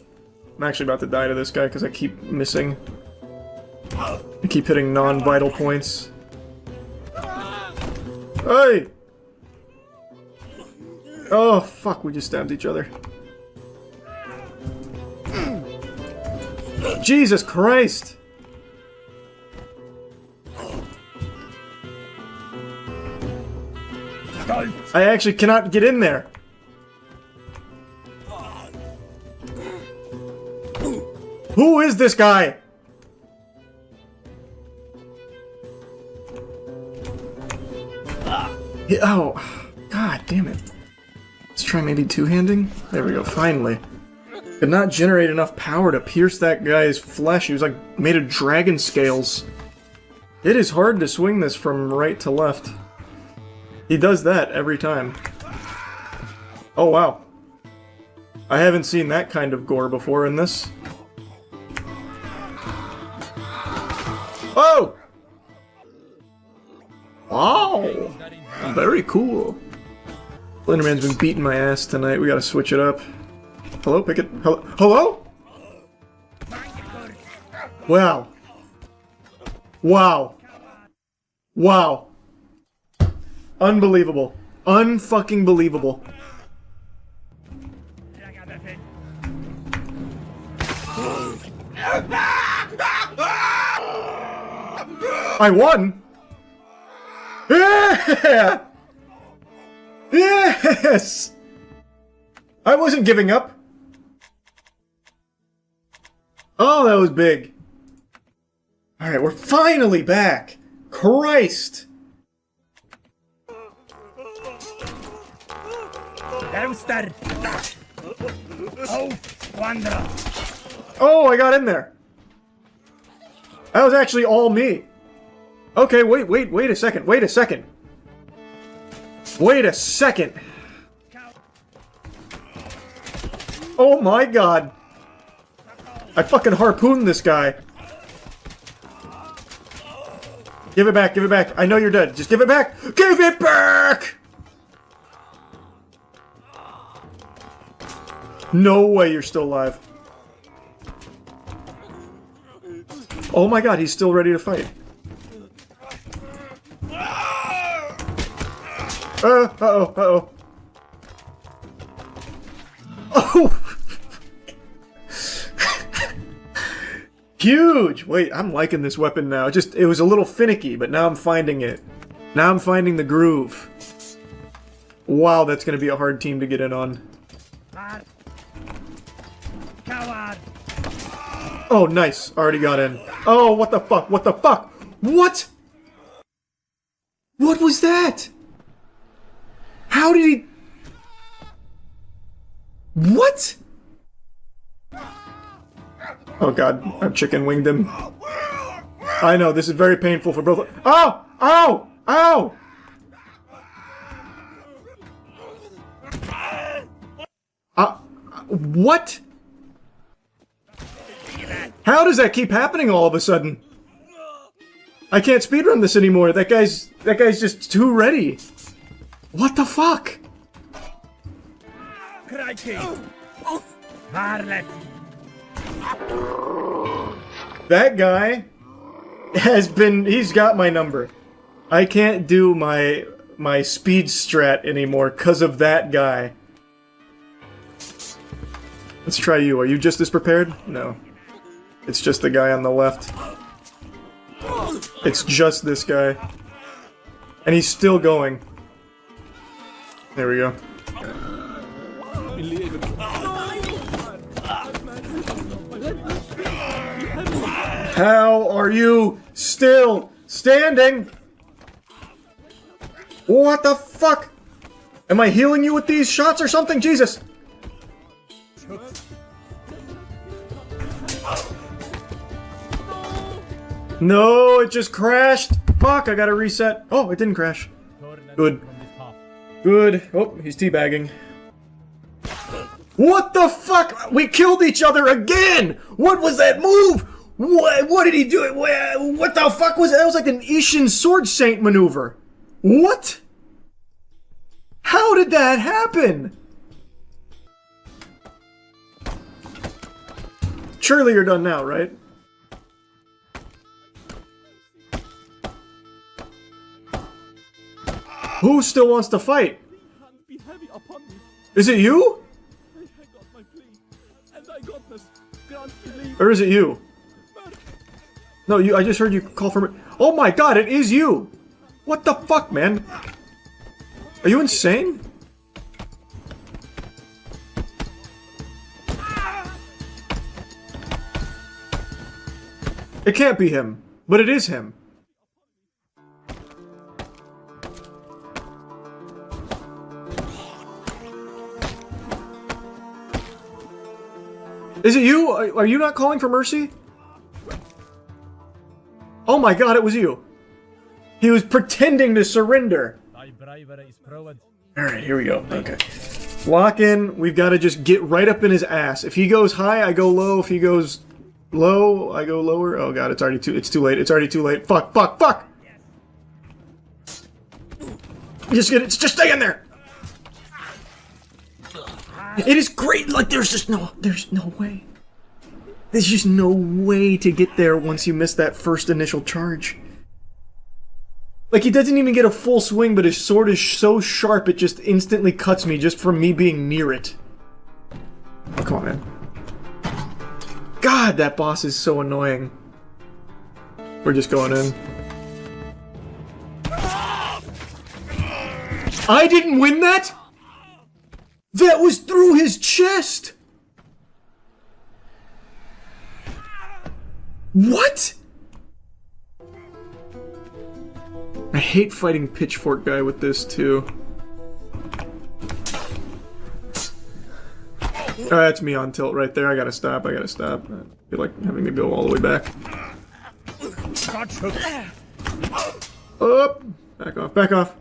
I'm actually about to die to this guy because I keep missing. I keep hitting non-vital points. Hey! Oh, fuck, we just stabbed each other. Jesus Christ! I actually cannot get in there. Who is this guy? Oh, god damn it. Let's try maybe two-handing? There we go, finally. Could not generate enough power to pierce that guy's flesh. He was like made of dragon scales. It is hard to swing this from right to left. He does that every time. Oh wow. I haven't seen that kind of gore before in this. Oh! Wow! Very cool. Slenderman's been beating my ass tonight. We gotta switch it up. Hello? Pick it. Hello? Hello? Wow. Wow. Wow. Unbelievable. Unfucking believable. I won! Yeah! Yes! I wasn't giving up. Oh, that was big. Alright, we're finally back. Christ! Oh, I got in there. That was actually all me. Okay, wait a second. Wait a second. Wait a second. Oh my god. I fucking harpooned this guy. Give it back, give it back. I know you're dead. Just give it back. Give it back! No way you're still alive. Oh my god, he's still ready to fight. Uh-oh, uh-oh. Oh! Huge! Wait, I'm liking this weapon now. It was a little finicky, but now I'm finding it. Now I'm finding the groove. Wow, that's gonna be a hard team to get in on. Oh, nice. Already got in. Oh, what the fuck? What the fuck? What? What was that? How did he... What? Oh god, I've chicken winged him. I know, this is very painful for both... Oh! Ow! Ow! What? How does that keep happening all of a sudden? I can't speedrun this anymore. That guy's just too ready. What the fuck? That guy he's got my number. I can't do my speed strat anymore because of that guy. Let's try you. Are you just as prepared? No. It's just the guy on the left. It's just this guy. And he's still going. There we go. How are you still standing? What the fuck? Am I healing you with these shots or something? Jesus! No, it just crashed. Fuck, I gotta reset. Oh, it didn't crash. Good. Good. Oh, he's teabagging. What the fuck? We killed each other again! What was that move? What did he do? What the fuck was that? That was like an Ishin Sword Saint maneuver. What? How did that happen? Surely you're done now, right? Who still wants to fight? Is it you? Or is it you? No, I just heard you call for me. Oh my god, it is you! What the fuck, man? Are you insane? It can't be him, but it is him. Is it you? Are you not calling for mercy? Oh my god, it was you. He was pretending to surrender. Alright, here we go. Okay. Lock in. We've got to just get right up in his ass. If he goes high, I go low. If he goes low, I go lower. Oh god, it's too late. It's already too late. Fuck, fuck, fuck! Just stay in there! It is great, like there's no way. There's just no way to get there once you miss that first initial charge. Like, he doesn't even get a full swing, but his sword is so sharp it just instantly cuts me just from me being near it. Oh, come on, man. God, that boss is so annoying. We're just going in. I didn't win that?! That was through his chest! What?! I hate fighting Pitchfork guy with this, too. Oh, that's me on tilt right there. I gotta stop. I feel like having to go all the way back. Up! Back off, back off.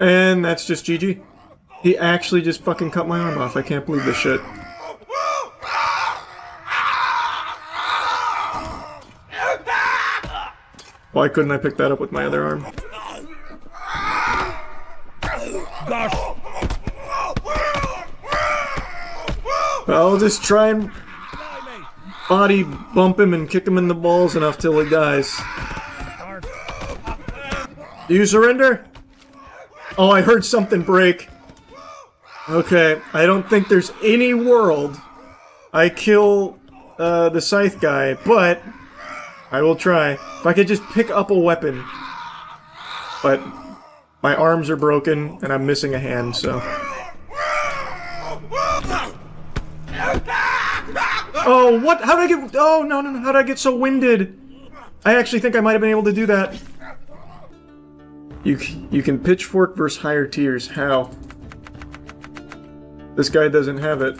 And that's just GG. He actually just fucking cut my arm off. I can't believe this shit. Why couldn't I pick that up with my other arm? I'll just try and body bump him and kick him in the balls enough till he dies. Do you surrender? Oh, I heard something break. Okay, I don't think there's any world I kill the scythe guy, but I will try. If I could just pick up a weapon. But my arms are broken and I'm missing a hand, so. Oh, what? How did I get? Oh, no, no, no. How did I get so winded? I actually think I might have been able to do that. You can pitchfork versus higher tiers. How? This guy doesn't have it.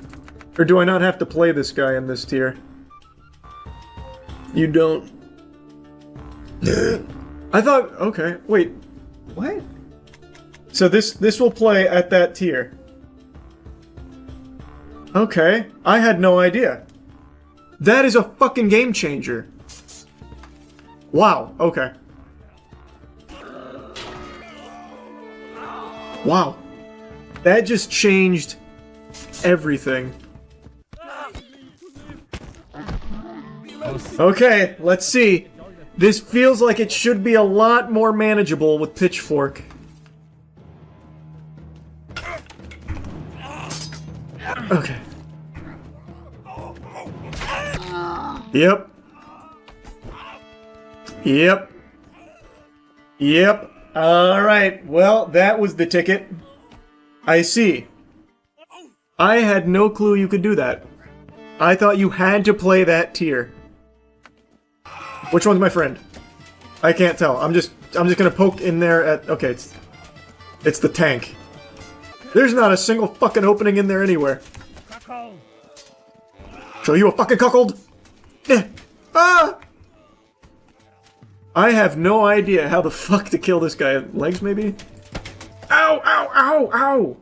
Or do I not have to play this guy in this tier? You don't. I thought, okay, wait. What? So this will play at that tier. Okay, I had no idea. That is a fucking game changer. Wow, okay. Wow. That just changed everything. Okay, let's see. This feels like it should be a lot more manageable with Pitchfork. Okay. Yep. Yep. Yep. Alright, well, that was the ticket. I see. I had no clue you could do that. I thought you had to play that tier. Which one's my friend? I can't tell. I'm just gonna poke in there at... Okay, it's the tank. There's not a single fucking opening in there anywhere. Show you a fucking cuckold? Ah! I have no idea how the fuck to kill this guy. Legs, maybe? Ow, ow, ow, ow!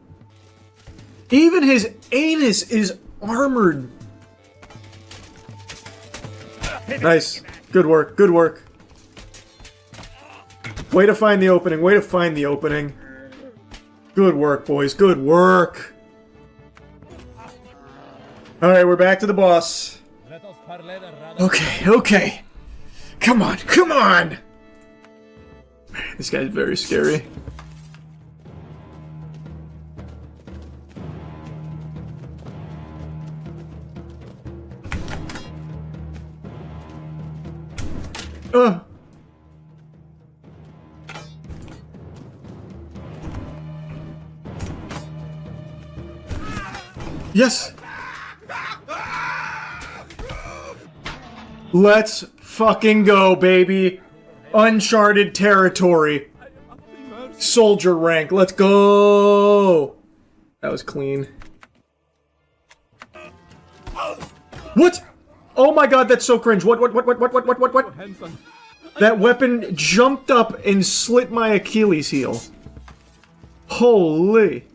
Even his anus is armored. Nice. Good work, good work. Way to find the opening. Way to find the opening. Good work, boys. Good work. Alright, we're back to the boss. Okay, okay. Come on, come on! This guy's very scary. Yes! Let's fucking go, baby! Uncharted territory. Soldier rank, let's go! That was clean. What? Oh my god, that's so cringe. What? That weapon jumped up and slit my Achilles heel. Holy.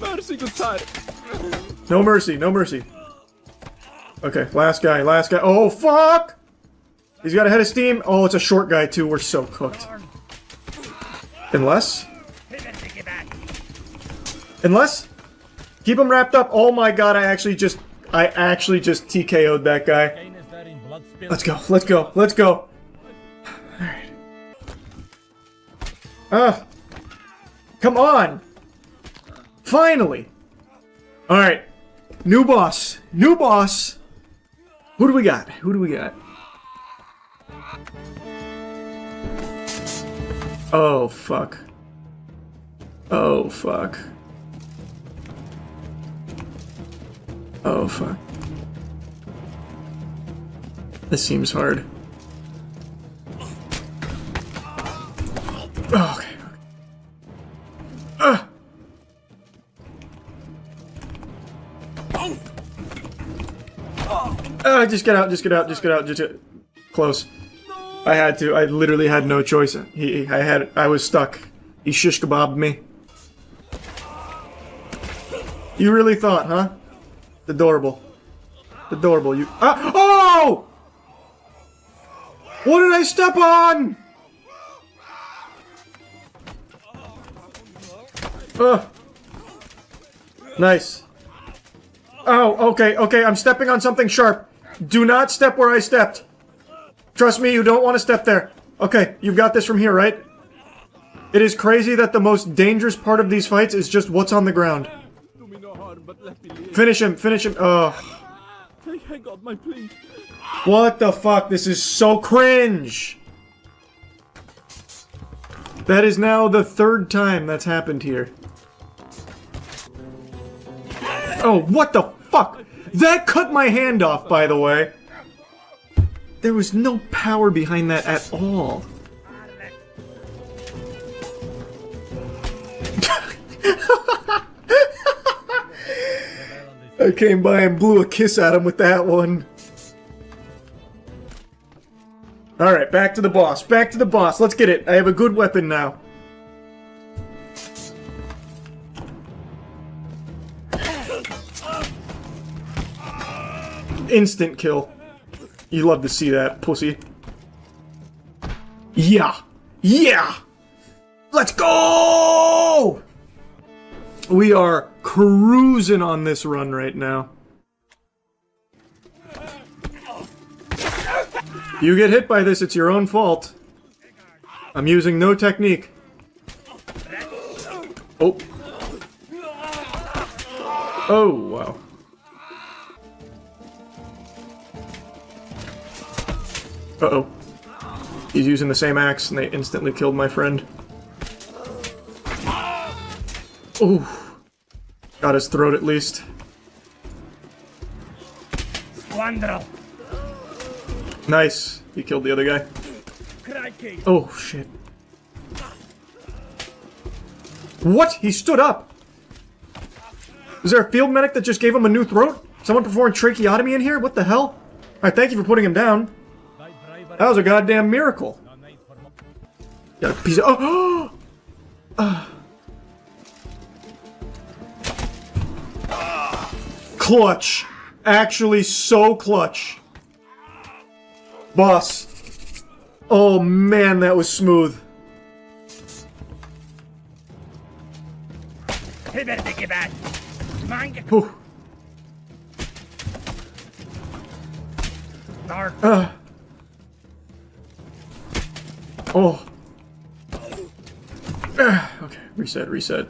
Mercy, good side. No mercy, no mercy. Okay, last guy, last guy. Oh, fuck! He's got a head of steam. Oh, it's a short guy, too. We're so cooked. Unless? Unless? Keep him wrapped up. Oh my god, I actually just TKO'd that guy. Let's go, let's go, let's go. Alright. Come on! Finally! Alright. New boss. New boss! Who do we got? Who do we got? Oh, fuck. Oh, fuck. Oh, fuck. This seems hard. Oh, okay. Just get out, just get out, just get out, close. I had to, I literally had no choice. I was stuck. He shish kebabbed me. You really thought, huh? Adorable. Adorable, you- oh! What did I step on? Nice. Oh, okay, okay, I'm stepping on something sharp. Do not step where I stepped. Trust me, you don't want to step there. Okay, you've got this from here, right? It is crazy that the most dangerous part of these fights is just what's on the ground. Finish him, finish him. Oh. I got my plea. What the fuck? This is so cringe. That is now the third time that's happened here. Oh, what the fuck? That cut my hand off, by the way. There was no power behind that at all. I came by and blew a kiss at him with that one. Alright, back to the boss. Back to the boss. Let's get it. I have a good weapon now. Instant kill. You love to see that, pussy. Yeah! Yeah! Let's go! We are cruising on this run right now. You get hit by this, it's your own fault. I'm using no technique. Oh. Oh, wow. Uh-oh. He's using the same axe and they instantly killed my friend. Ooh. Got his throat at least. Squandrel. Nice. He killed the other guy. Oh, shit. What? He stood up! Is there a field medic that just gave him a new throat? Someone performed tracheotomy in here? What the hell? Alright, thank you for putting him down. That was a goddamn miracle. Got a piece of- oh! Clutch. Actually so clutch. Boss. Oh man, that was smooth. Whew. Oh. Okay, reset.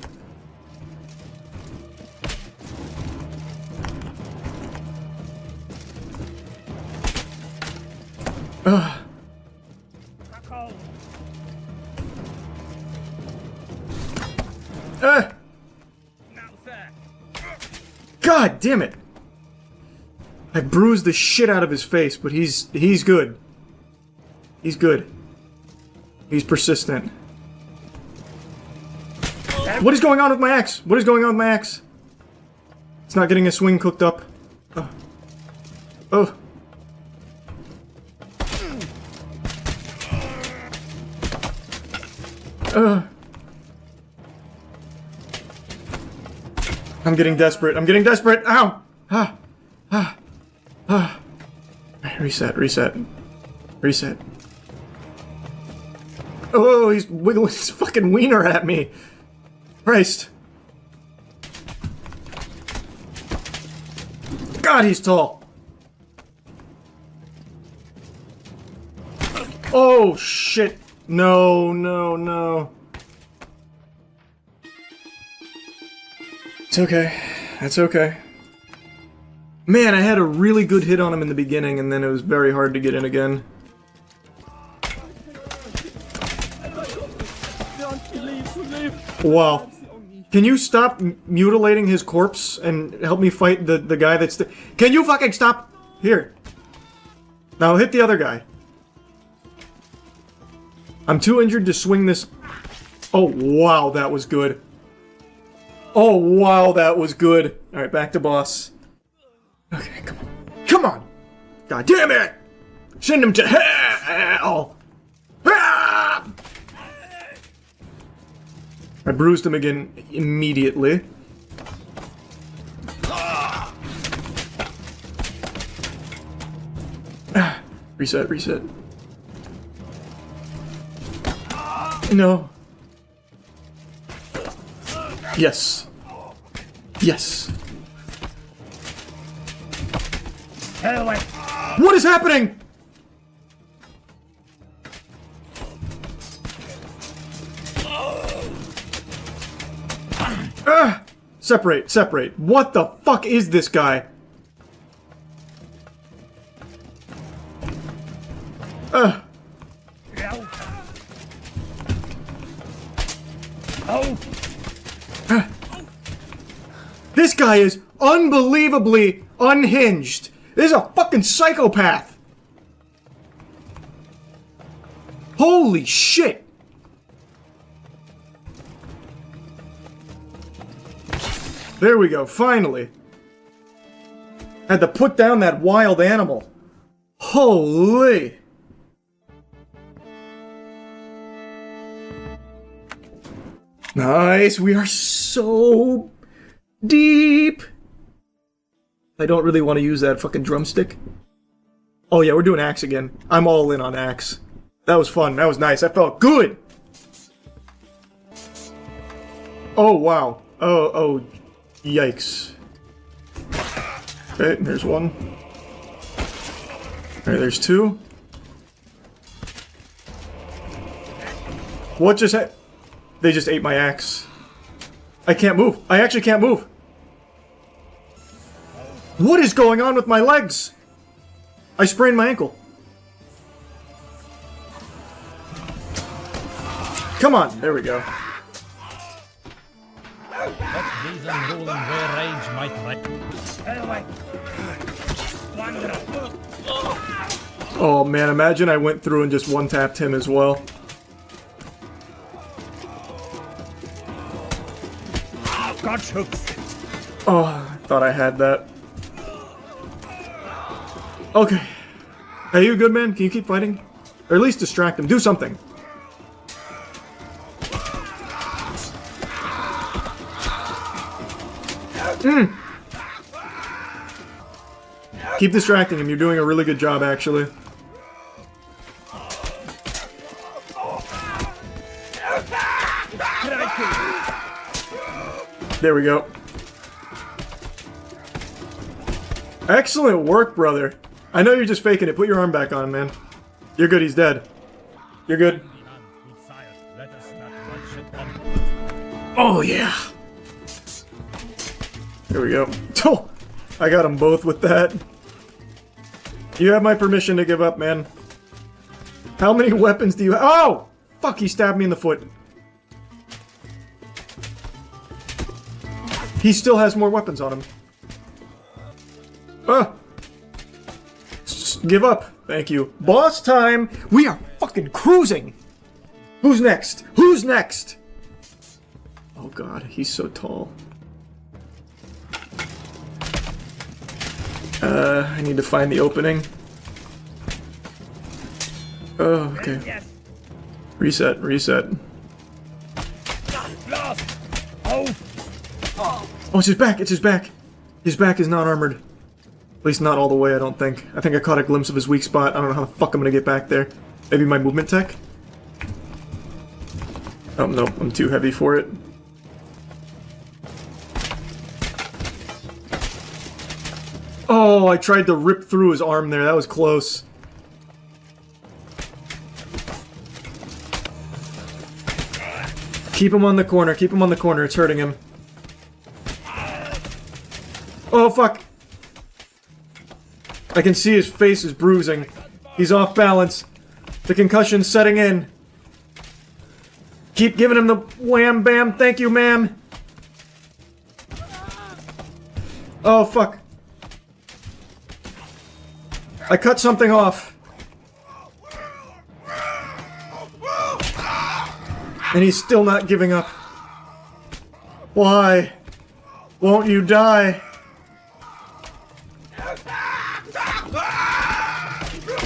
God damn it! I bruised the shit out of his face, but he's good. He's good. He's persistent. What is going on with my axe? What is going on with my axe? It's not getting a swing cooked up. Oh. I'm getting desperate. I'm getting desperate. Ow! Reset. Oh, he's wiggling his fucking wiener at me. Christ. God, he's tall. Oh, shit. No. It's okay. That's okay. Man, I had a really good hit on him in the beginning, and then it was very hard to get in again. Wow. Can you stop mutilating his corpse and help me fight the guy that's... Can you fucking stop? Here. Now hit the other guy. I'm too injured to swing this... Oh, wow, that was good. Oh, wow, that was good. Alright, back to boss. Okay, come on. Come on! God damn it! Send him to hell! Ah! I bruised him again immediately. Reset. No. Yes. What is happening? Separate. What the fuck is this guy? This guy is unbelievably unhinged. This is a fucking psychopath. Holy shit. There we go, finally. Had to put down that wild animal. Holy. Nice, we are so deep. I don't really want to use that fucking drumstick. Oh yeah, we're doing axe again. I'm all in on axe. That was fun, that was nice, that felt good. Oh wow, oh. Yikes. Okay, there's one. Alright, there's two. What just happened? They just ate my axe. I can't move. I actually can't move. What is going on with my legs? I sprained my ankle. Come on, there we go. Oh man, imagine I went through and just one-tapped him as well. Oh, I thought I had that. Okay. Hey, you good, man? Can you keep fighting? Or at least distract him. Do something. Keep distracting him. You're doing a really good job, actually. There we go. Excellent work, brother. I know you're just faking it. Put your arm back on, man. You're good, he's dead. You're good. Oh, yeah. There we go. Oh, I got them both with that. You have my permission to give up, man. How many weapons do you have? Oh! Fuck, he stabbed me in the foot. He still has more weapons on him. Just give up. Thank you. Boss time! We are fucking cruising! Who's next? Who's next? Oh god, he's so tall. I need to find the opening. Oh, okay. Reset, reset. Oh, it's his back, it's his back. His back is not armored. At least not all the way, I don't think. I think I caught a glimpse of his weak spot. I don't know how the fuck I'm gonna get back there. Maybe my movement tech? Oh, no, I'm too heavy for it. Oh, I tried to rip through his arm there. That was close. Keep him on the corner. Keep him on the corner. It's hurting him. Oh, fuck. I can see his face is bruising. He's off balance. The concussion's setting in. Keep giving him the wham bam. Thank you, ma'am. Oh, fuck. I cut something off. And he's still not giving up. Why? Won't you die?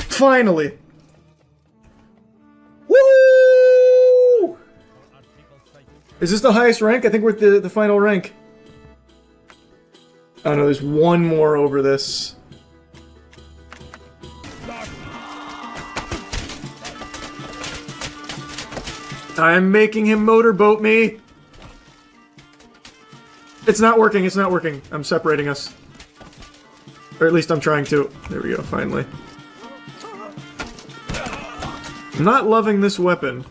Finally! Woo! Is this the highest rank? I think we're at the final rank. Oh no, there's one more over this. I'm making him motorboat me! It's not working, it's not working. I'm separating us. Or at least I'm trying to. There we go, finally. I'm not loving this weapon.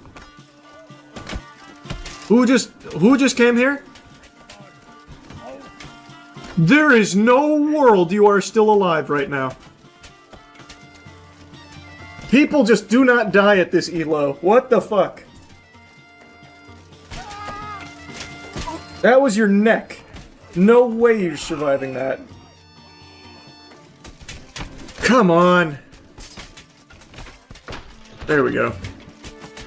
Who just came here? There is no world you are still alive right now. People just do not die at this elo. What the fuck? That was your neck. No way you're surviving that. Come on. There we go.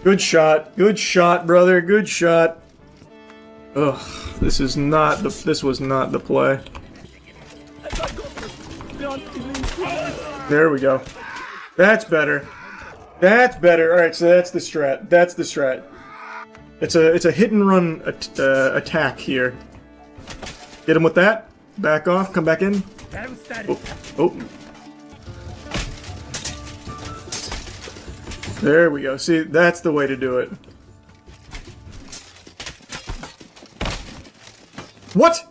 Good shot. Good shot, brother. Good shot. Ugh. This was not the play. There we go. That's better. That's better. Alright, so that's the strat. That's the strat. It's a hit and run attack here. Get him with that. Back off. Come back in. Oh. Oh. There we go. See, that's the way to do it. What?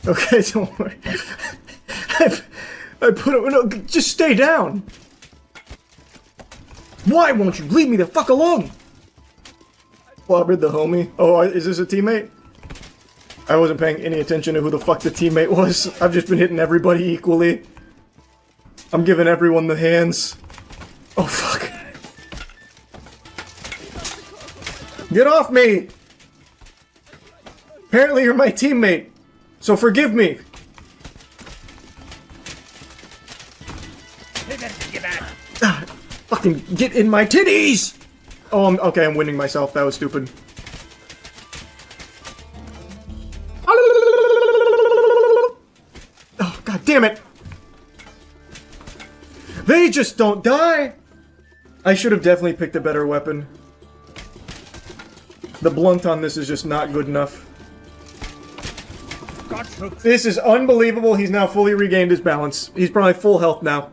Okay, don't worry. I put it. No, just stay down. Why won't you leave me the fuck alone? Clobbered the homie. Oh, is this a teammate? I wasn't paying any attention to who the fuck the teammate was. I've just been hitting everybody equally. I'm giving everyone the hands. Oh, fuck. Get off me! Apparently you're my teammate, so forgive me. Fucking get in my titties! Oh, okay, I'm winning myself. That was stupid. Oh, god damn it! They just don't die! I should have definitely picked a better weapon. The blunt on this is just not good enough. This is unbelievable. He's now fully regained his balance. He's probably full health now.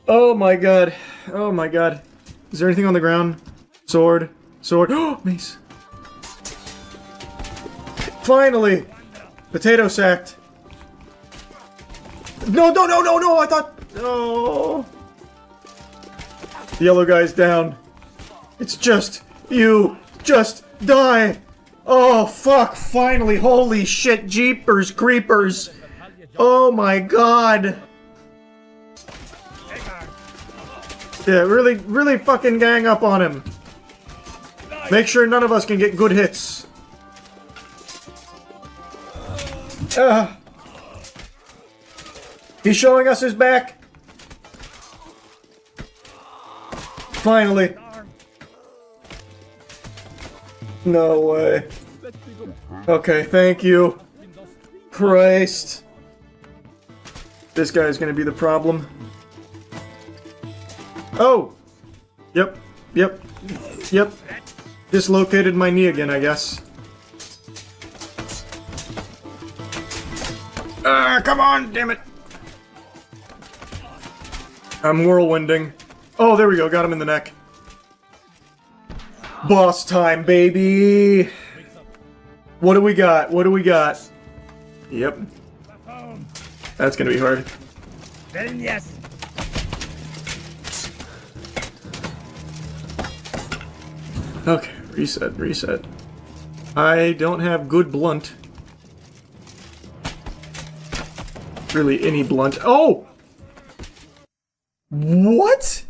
Oh my god. Oh my god. Is there anything on the ground? Sword. Sword. Oh, mace. Finally! Potato sacked. No, I thought... No. The yellow guy's down. It's just... You just die! Oh, fuck, finally! Holy shit, jeepers creepers! Oh my god! Yeah, really fucking gang up on him. Make sure none of us can get good hits. He's showing us his back. Finally. No way. Okay, thank you. Christ. This guy's gonna be the problem. Oh! Yep. Dislocated my knee again, I guess. Come on, damn it! I'm whirlwinding. Oh, there we go, got him in the neck. Boss time, baby! What do we got? Yep. That's gonna be hard. Then yes. Okay, reset. I don't have good blunt. Really, any blunt. Oh! What?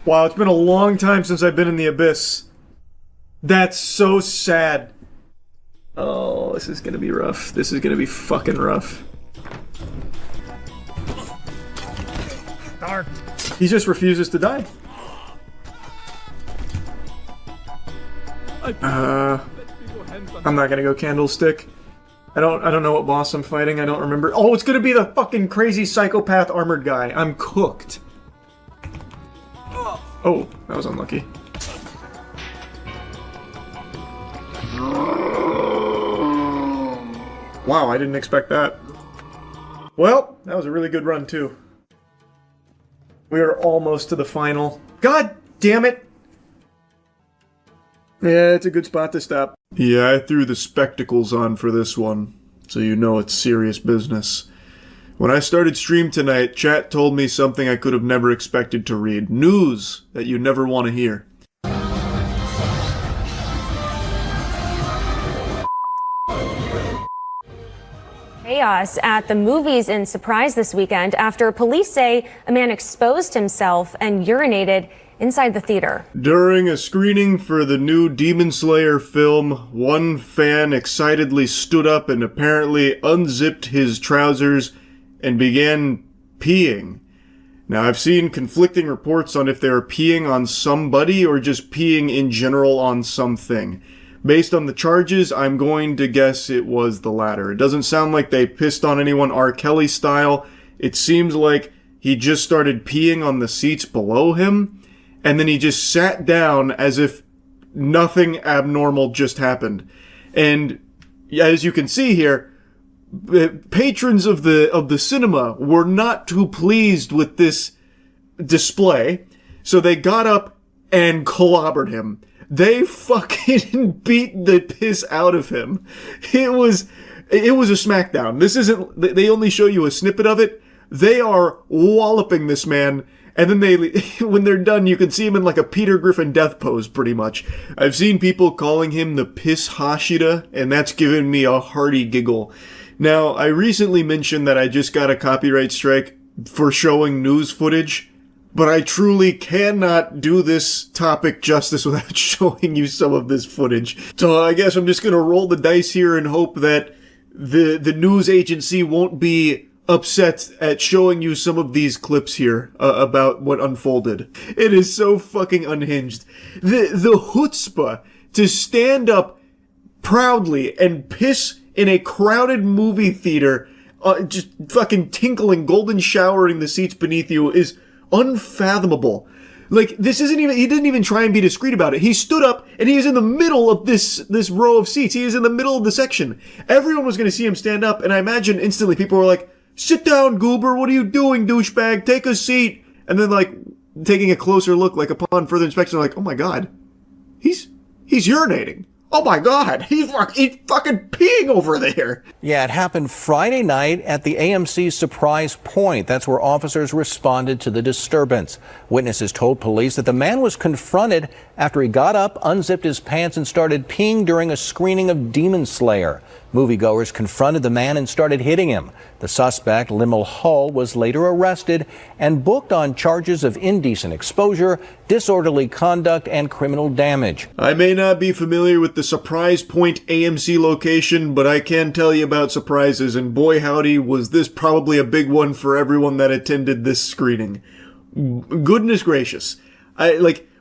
Wow, it's been a long time since I've been in the abyss. That's so sad. Oh, this is gonna be rough. This is gonna be fucking rough. Dark. He just refuses to die. I'm not gonna go candlestick. I don't know what boss I'm fighting. I don't remember. Oh, it's gonna be the fucking crazy psychopath armored guy. I'm cooked. Oh, that was unlucky. Wow, I didn't expect that. Well, that was a really good run too. We are almost to the final. God damn it! Yeah, it's a good spot to stop. Yeah, I threw the spectacles on for this one, so you know it's serious business. When I started stream tonight, chat told me something I could have never expected to read. News that you never want to hear. Chaos at the movies in Surprise this weekend after police say a man exposed himself and urinated inside the theater. During a screening for the new Demon Slayer film, one fan excitedly stood up and apparently unzipped his trousers and began peeing. Now, I've seen conflicting reports on if they were peeing on somebody or just peeing in general on something. Based on the charges, I'm going to guess it was the latter. It doesn't sound like they pissed on anyone R. Kelly style. It seems like he just started peeing on the seats below him, and then he just sat down as if nothing abnormal just happened. And as you can see here, patrons of the cinema were not too pleased with this display, so they got up and clobbered him. They fucking beat the piss out of him. It was a smackdown. This isn't, they only show you a snippet of it. They are walloping this man, and then when they're done, you can see him in like a Peter Griffin death pose, pretty much. I've seen people calling him the Piss Hashira, and that's given me a hearty giggle. Now, I recently mentioned that I just got a copyright strike for showing news footage, but I truly cannot do this topic justice without showing you some of this footage. So I guess I'm just gonna roll the dice here and hope that the news agency won't be upset at showing you some of these clips here about what unfolded. It is so fucking unhinged. The chutzpah to stand up proudly and piss in a crowded movie theater, just fucking tinkling, golden showering the seats beneath you is unfathomable. Like, this isn't even, he didn't even try and be discreet about it. He stood up and he is in the middle of this row of seats. He is in the middle of the section. Everyone was going to see him stand up, and I imagine instantly people were like, "Sit down, goober, what are you doing, douchebag? Take a seat." And then, like, taking a closer look, like, upon further inspection, like, "Oh my god, he's urinating. oh my God, he's fucking peeing over there. Yeah, it happened Friday night at the AMC Surprise Point. That's where officers responded to the disturbance. Witnesses told police that the man was confronted after he got up, unzipped his pants, and started peeing during a screening of Demon Slayer. Moviegoers confronted the man and started hitting him. The suspect, Limmel Hull, was later arrested and booked on charges of indecent exposure, disorderly conduct, and criminal damage. I may not be familiar with the Surprise Point AMC location, but I can tell you about surprises, and boy howdy was this probably a big one for everyone that attended this screening. Goodness gracious.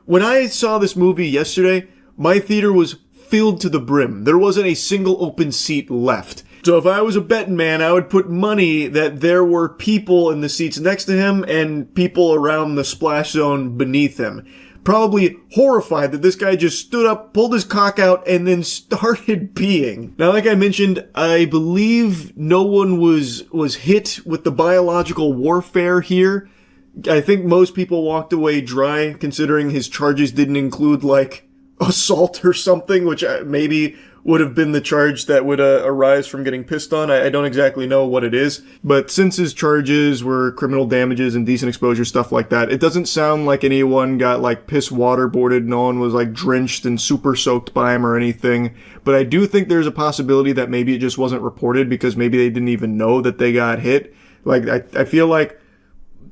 When I saw this movie yesterday, my theater was filled to the brim. There wasn't a single open seat left. So if I was a betting man, I would put money that there were people in the seats next to him and people around the splash zone beneath him. Probably horrified that this guy just stood up, pulled his cock out, and then started peeing. Now, like I mentioned, I believe no one was hit with the biological warfare here. I think most people walked away dry, considering his charges didn't include, assault or something, which maybe would have been the charge that would arise from getting pissed on. I don't exactly know what it is. But since his charges were criminal damages, indecent exposure, stuff like that, it doesn't sound like anyone got, piss waterboarded. No one was, drenched and super soaked by him or anything. But I do think there's a possibility that maybe it just wasn't reported because maybe they didn't even know that they got hit. I feel like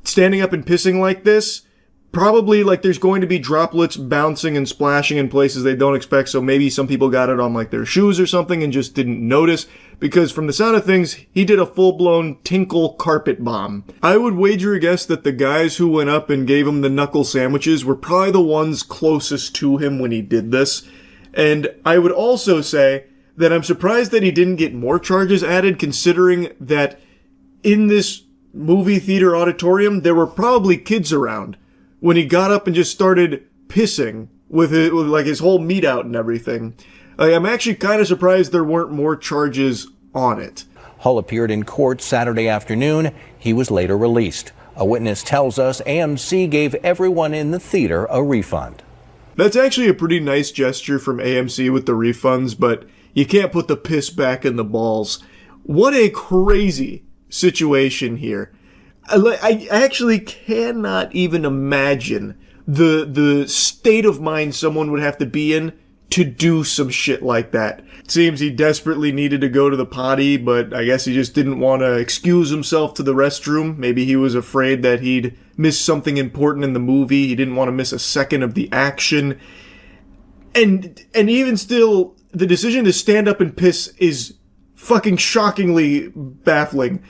standing up and pissing like this, probably there's going to be droplets bouncing and splashing in places they don't expect, so maybe some people got it on their shoes or something and just didn't notice, because from the sound of things, he did a full-blown tinkle carpet bomb. I would wager a guess that the guys who went up and gave him the knuckle sandwiches were probably the ones closest to him when he did this. And I would also say that I'm surprised that he didn't get more charges added, considering that in this movie theater auditorium, there were probably kids around when he got up and just started pissing with his whole meat out and everything. I'm actually kind of surprised there weren't more charges on it. Hull appeared in court Saturday afternoon. He was later released. A witness tells us AMC gave everyone in the theater a refund. That's actually a pretty nice gesture from AMC with the refunds, but you can't put the piss back in the balls. What a crazy situation here. I actually cannot even imagine the state of mind someone would have to be in to do some shit like that. It seems he desperately needed to go to the potty, but I guess he just didn't want to excuse himself to the restroom. Maybe he was afraid that he'd miss something important in the movie. He didn't want to miss a second of the action. And even still, the decision to stand up and piss is fucking shockingly baffling.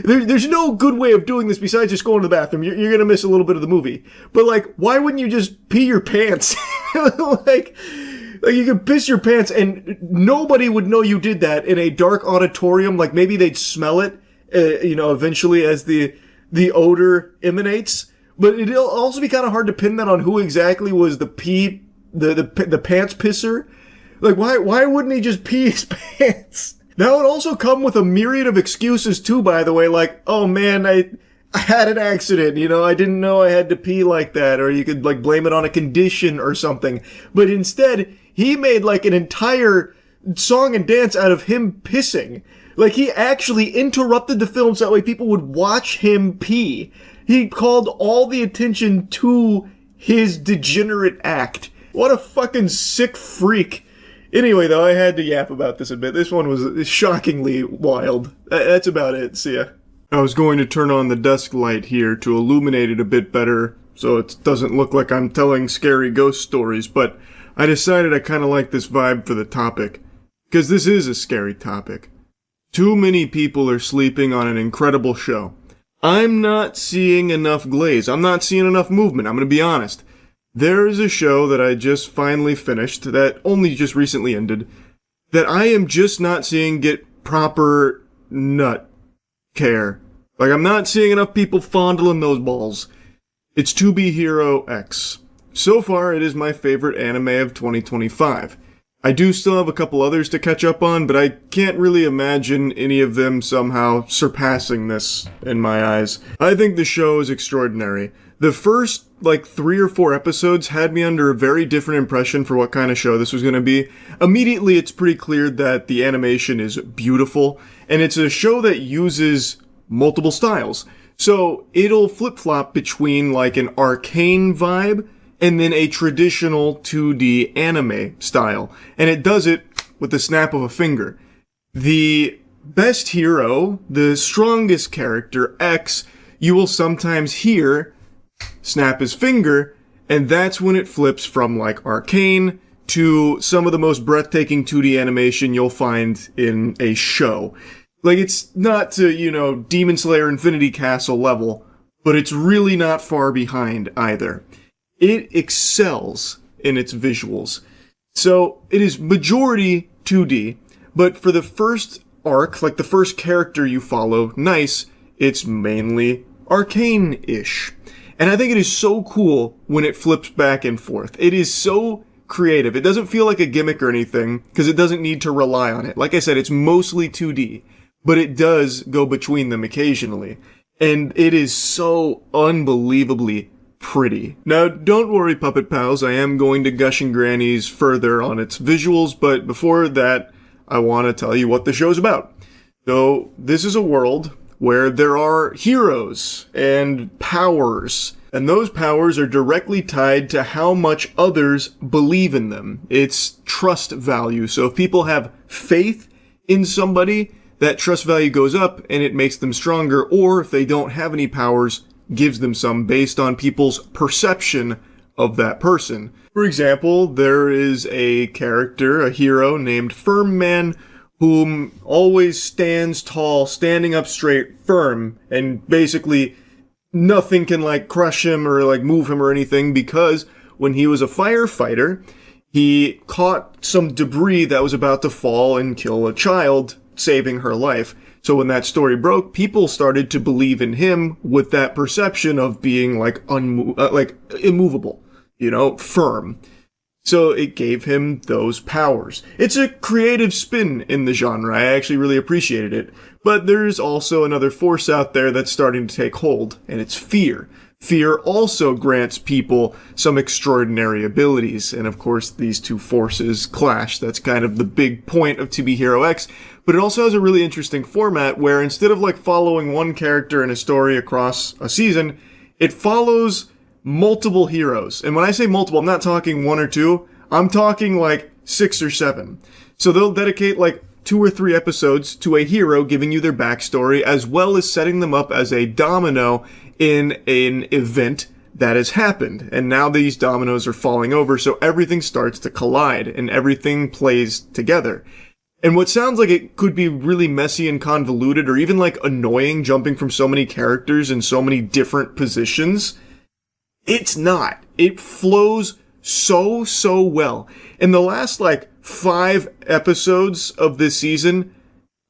There's no good way of doing this besides just going to the bathroom. You're gonna miss a little bit of the movie. But why wouldn't you just pee your pants? You could piss your pants and nobody would know you did that in a dark auditorium. Maybe they'd smell it, eventually as the odor emanates. But it'll also be kind of hard to pin that on who exactly was the pants pisser. Why wouldn't he just pee his pants? That would also come with a myriad of excuses too, by the way, oh man, I had an accident, I didn't know I had to pee like that, or you could blame it on a condition or something. But instead, he made an entire song and dance out of him pissing. He actually interrupted the film so that way people would watch him pee. He called all the attention to his degenerate act. What a fucking sick freak. Anyway, though, I had to yap about this a bit. This one was shockingly wild. That's about it. See ya. I was going to turn on the desk light here to illuminate it a bit better so it doesn't look like I'm telling scary ghost stories, but I decided I kind of like this vibe for the topic. Because this is a scary topic. Too many people are sleeping on an incredible show. I'm not seeing enough glaze. I'm not seeing enough movement. I'm going to be honest. There is a show that I just finally finished, that only just recently ended, that I am just not seeing get proper nut care. I'm not seeing enough people fondling those balls. It's To Be Hero X. So far, it is my favorite anime of 2025. I do still have a couple others to catch up on, but I can't really imagine any of them somehow surpassing this in my eyes. I think the show is extraordinary. The first, 3 or 4 episodes had me under a very different impression for what kind of show this was going to be. Immediately, it's pretty clear that the animation is beautiful, and it's a show that uses multiple styles. So, it'll flip-flop between, an arcane vibe and then a traditional 2D anime style. And it does it with the snap of a finger. The best hero, the strongest character, X, you will sometimes hear snap his finger, and that's when it flips from arcane to some of the most breathtaking 2D animation you'll find in a show. It's not to, Demon Slayer Infinity Castle level, but it's really not far behind either. It excels in its visuals. So, it is majority 2D, but for the first arc, the first character you follow, Nice, it's mainly arcane-ish. And I think it is so cool when it flips back and forth. It is so creative. It doesn't feel like a gimmick or anything, because it doesn't need to rely on it. Like I said, it's mostly 2D, but it does go between them occasionally. And it is so unbelievably pretty. Now, don't worry, Puppet Pals, I am going to gush and grannies further on its visuals, but before that, I want to tell you what the show's about. So, this is a world where there are heroes and powers, and those powers are directly tied to how much others believe in them. It's trust value. So if people have faith in somebody, that trust value goes up and it makes them stronger, or if they don't have any powers, gives them some based on people's perception of that person. For example, there is a character, a hero named Firm Man, whom always stands tall, standing up straight, firm, and basically nothing can crush him or move him or anything, because when he was a firefighter, he caught some debris that was about to fall and kill a child, saving her life. So when that story broke, people started to believe in him with that perception of being immovable, firm. So it gave him those powers. It's a creative spin in the genre. I actually really appreciated it. But there's also another force out there that's starting to take hold, and it's fear. Fear also grants people some extraordinary abilities, and of course these two forces clash. That's kind of the big point of To Be Hero X, but it also has a really interesting format where instead of following one character in a story across a season, it follows multiple heroes. And when I say multiple, I'm not talking 1 or 2, I'm talking 6 or 7. So they'll dedicate 2 or 3 episodes to a hero giving you their backstory, as well as setting them up as a domino in an event that has happened. And now these dominoes are falling over, so everything starts to collide and everything plays together. And what sounds like it could be really messy and convoluted, or even annoying, jumping from so many characters in so many different positions, it's not. It flows so well. In the last 5 episodes of this season,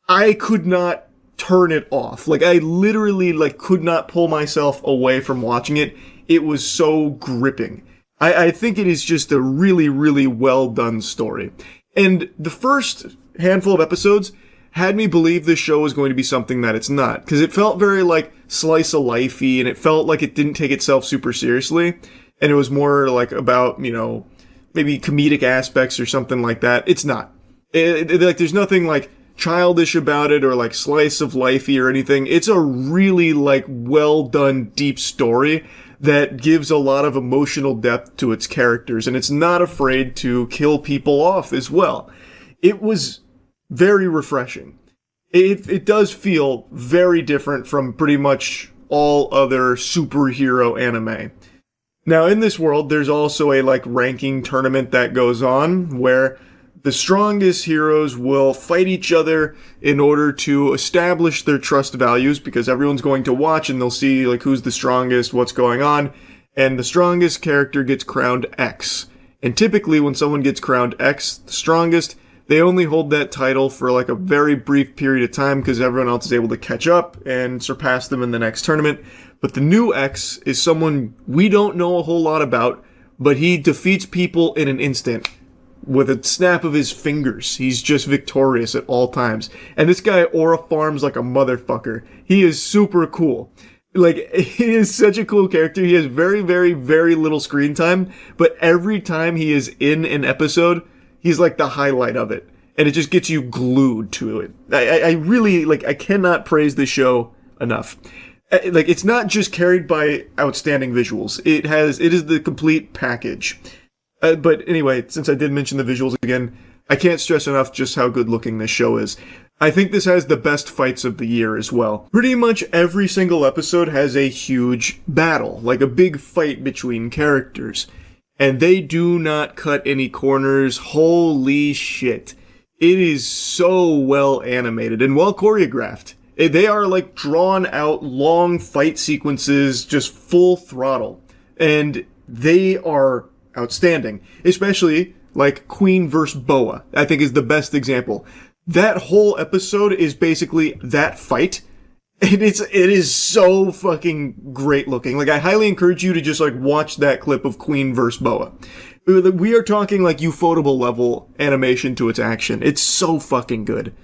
I could not turn it off. I literally could not pull myself away from watching it. It was so gripping. I think it is just a really, really well done story. And the first handful of episodes had me believe this show was going to be something that it's not, because it felt very slice of lifey, and it felt like it didn't take itself super seriously, and it was more about maybe comedic aspects or something like that. It's not. There's nothing childish about it or slice of lifey or anything. It's a really well done deep story that gives a lot of emotional depth to its characters, and it's not afraid to kill people off as well. It was very refreshing. It does feel very different from pretty much all other superhero anime. Now, in this world, there's also a ranking tournament that goes on where the strongest heroes will fight each other in order to establish their trust values, because everyone's going to watch and they'll see who's the strongest, what's going on, and the strongest character gets crowned X. And typically when someone gets crowned X, the strongest, they only hold that title for a very brief period of time because everyone else is able to catch up and surpass them in the next tournament. But the new X is someone we don't know a whole lot about, but he defeats people in an instant with a snap of his fingers. He's just victorious at all times. And this guy aura farms like a motherfucker. He is super cool. Like, he is such a cool character. He has very, very, very little screen time, but every time he is in an episode, he's like the highlight of it. And it just gets you glued to it. I really, like, I cannot praise this show enough. Like, it's not just carried by outstanding visuals. It is the complete package. But anyway, since I did mention the visuals again, I can't stress enough just how good looking this show is. I think this has the best fights of the year as well. Pretty much every single episode has a huge battle, like a big fight between characters. And they do not cut any corners. Holy shit. It is so well animated and well choreographed. They are like drawn out long fight sequences, just full throttle. And they are outstanding. Especially like Queen vs. Boa, I think is the best example. That whole episode is basically that fight. And it is so fucking great looking. Like, I highly encourage you to just like watch that clip of Queen vs. Boa. We are talking like Ufotable level animation to its action. It's so fucking good.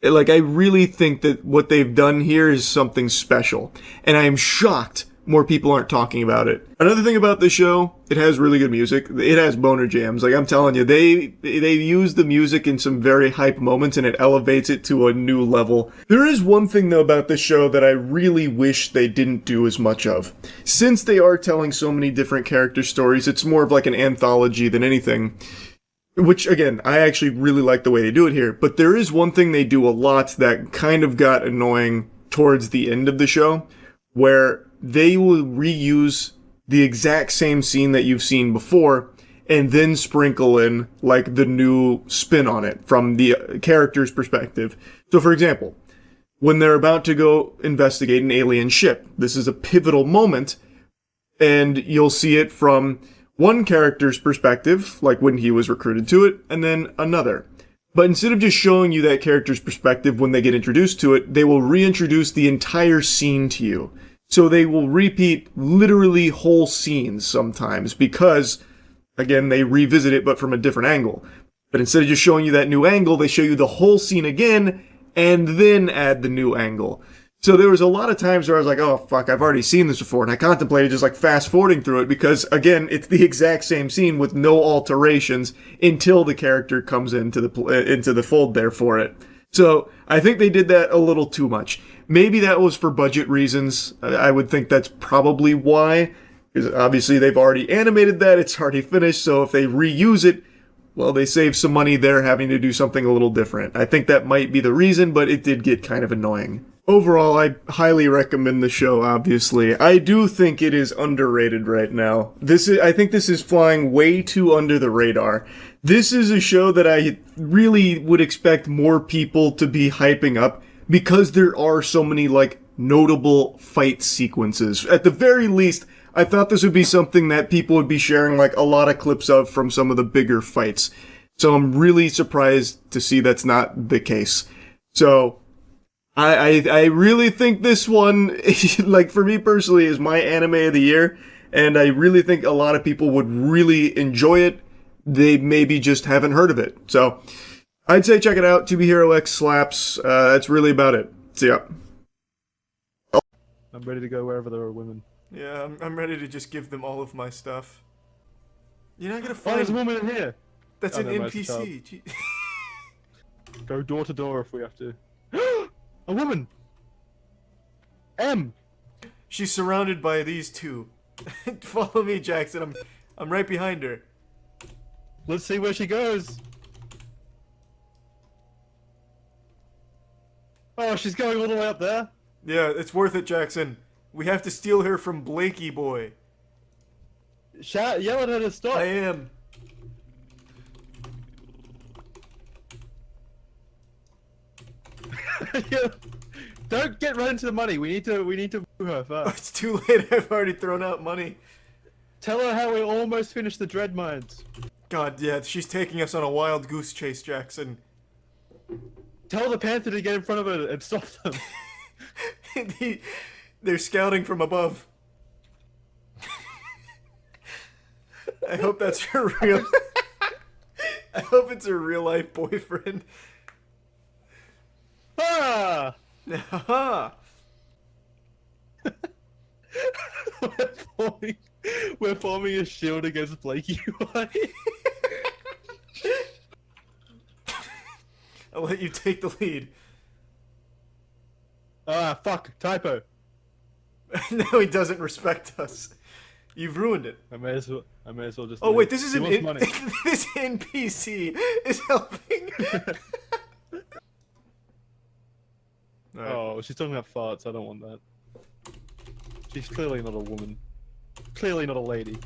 Like, I really think that what they've done here is something special. And I am shocked more people aren't talking about it. Another thing about the show, it has really good music. It has boner jams. Like, I'm telling you, they use the music in some very hype moments and it elevates it to a new level. There is one thing though about this show that I really wish they didn't do as much of. Since they are telling so many different character stories, it's more of like an anthology than anything. Which, again, I actually really like the way they do it here. But there is one thing they do a lot that kind of got annoying towards the end of the show, where they will reuse the exact same scene that you've seen before and then sprinkle in like the new spin on it from the character's perspective. So for example, when they're about to go investigate an alien ship, this is a pivotal moment and you'll see it from one character's perspective, like when he was recruited to it, and then another. But instead of just showing you that character's perspective when they get introduced to it, they will reintroduce the entire scene to you. So they will repeat literally whole scenes sometimes because, again, they revisit it but from a different angle. But instead of just showing you that new angle, they show you the whole scene again and then add the new angle. So there was a lot of times where I was like, oh fuck, I've already seen this before, and I contemplated just like fast forwarding through it because, again, it's the exact same scene with no alterations until the character comes into the fold there for it. So I think they did that a little too much. Maybe that was for budget reasons. I would think that's probably why, because obviously they've already animated that, it's already finished, so if they reuse it, well, they save some money there having to do something a little different. I think that might be the reason, but it did get kind of annoying. Overall, I highly recommend the show, obviously. I do think it is underrated right now. I think this is flying way too under the radar. This is a show that I really would expect more people to be hyping up because there are so many, like, notable fight sequences. At the very least, I thought this would be something that people would be sharing, like, a lot of clips of from some of the bigger fights. So I'm really surprised to see that's not the case. So I really think this one, like, for me personally, is my anime of the year, and I really think a lot of people would really enjoy it. They maybe just haven't heard of it. So I'd say check it out. 2B Hero X slaps. That's really about it. See ya. I'm ready to go wherever there are women. Yeah, I'm ready to just give them all of my stuff. You're not gonna Oh, find... there's a woman in here! That's Oh, an no, it's a child. NPC. Gee. Go door to door if we have to. A woman! M! She's surrounded by these two. Follow me, Jackson. I'm right behind her. Let's see where she goes. Oh, she's going all the way up there. Yeah, it's worth it, Jackson. We have to steal her from Blakey Boy. Yell at her to stop. I am. Don't get right into the money. We need to woo her first. Oh, it's too late. I've already thrown out money. Tell her how we almost finished the dread mines. God, yeah, she's taking us on a wild goose chase, Jackson. Tell the panther to get in front of her and stop them. They're scouting from above. I hope that's her real... I hope it's her real life boyfriend. Ah! we're forming a shield against Blakey White. I'll let you take the lead. Ah, fuck. Typo. No, he doesn't respect us. You've ruined it. I may as well just... Oh, wait, this is money. this NPC is helping. Right. Oh, she's talking about farts. I don't want that. She's clearly not a woman. Clearly not a lady.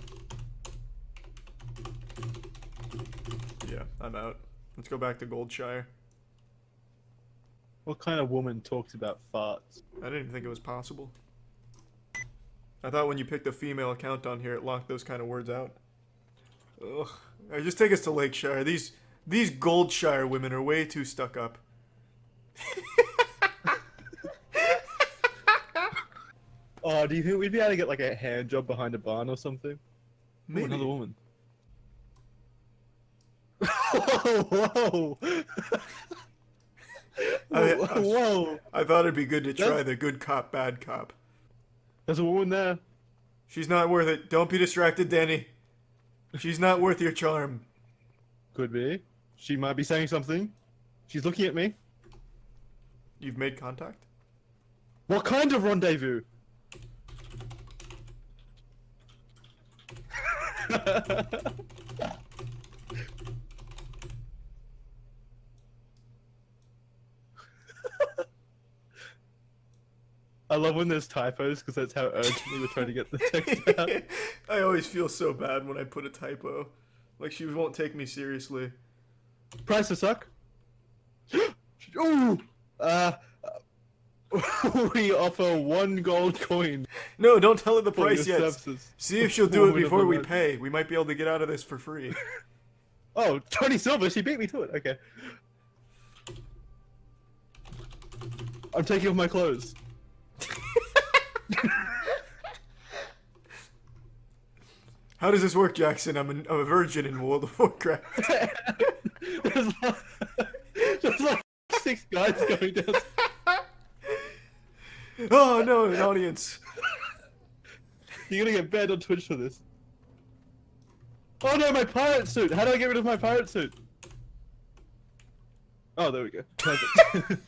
Yeah, I'm out. Let's go back to Goldshire. What kind of woman talks about farts? I didn't even think it was possible. I thought when you picked a female account on here, it locked those kind of words out. Ugh. Alright, just take us to Lakeshire. These Goldshire women are way too stuck up. Oh, do you think we'd be able to get like a hand job behind a barn or something? Maybe. Ooh, another woman. Whoa! Whoa! I thought it'd be good to try the good cop, bad cop. There's a woman there. She's not worth it. Don't be distracted, Danny. She's not worth your charm. Could be. She might be saying something. She's looking at me. You've made contact? What kind of rendezvous? I love when there's typos because that's how urgently we're trying to get the text out. I always feel so bad when I put a typo. Like she won't take me seriously. Price to suck? Ooh! We offer 1 gold coin. No, don't tell her the for price your yet. services. See if she'll do it Woman of before the we month. pay. We might be able to get out of this for free. Oh, 20 silver, she beat me to it. Okay. I'm taking off my clothes. How does this work, Jackson? I'm a virgin in World of Warcraft. There's like 6 guys going down. Oh no, an audience. You're gonna get banned on Twitch for this. Oh no, my pirate suit! How do I get rid of my pirate suit? Oh, there we go. Perfect.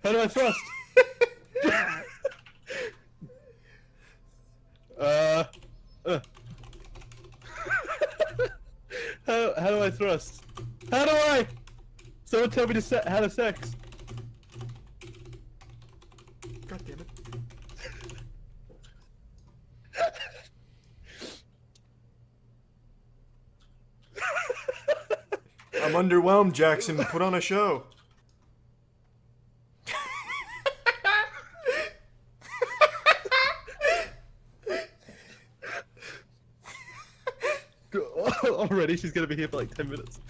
How do I thrust? How do I thrust? How do I? Someone tell me to how to sex. God damn it. I'm underwhelmed, Jackson. Put on a show. Already, she's gonna be here for like 10 minutes.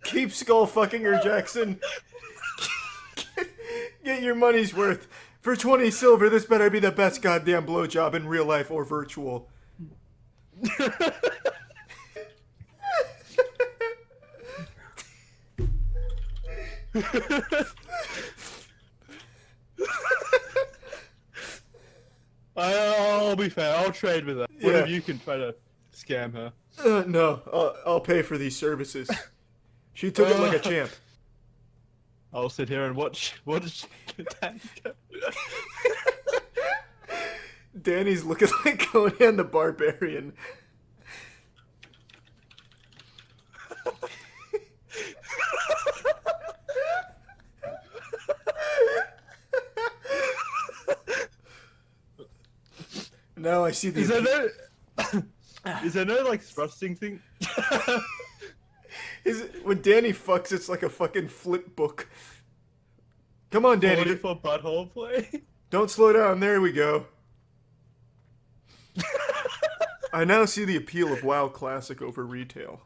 Keep skull fucking her, Jackson. Get your money's worth. For 20 silver, this better be the best goddamn blowjob in real life or virtual. I'll be fair. I'll trade with her. One of you can try to scam her. No, I'll pay for these services. She took it like a champ. I'll sit here and watch Danny go. Danny's looking like Conan the Barbarian. Now I see the. Is there no like thrusting thing? When Danny fucks, it's like a fucking flip book. Come on, Danny. For butthole play. Don't slow down. There we go. I now see the appeal of WoW Classic over retail.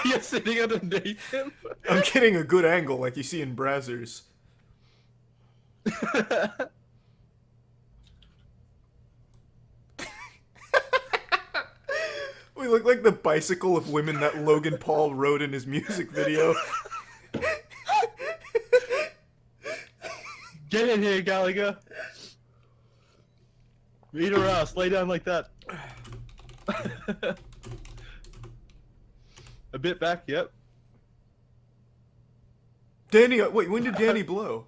You're sitting underneath him? I'm getting a good angle like you see in Brazzers. We look like the bicycle of women that Logan Paul rode in his music video. Get in here, Gallagher. Eat her ass. Lay down like that. A bit back, yep. Danny, wait, when did Danny blow?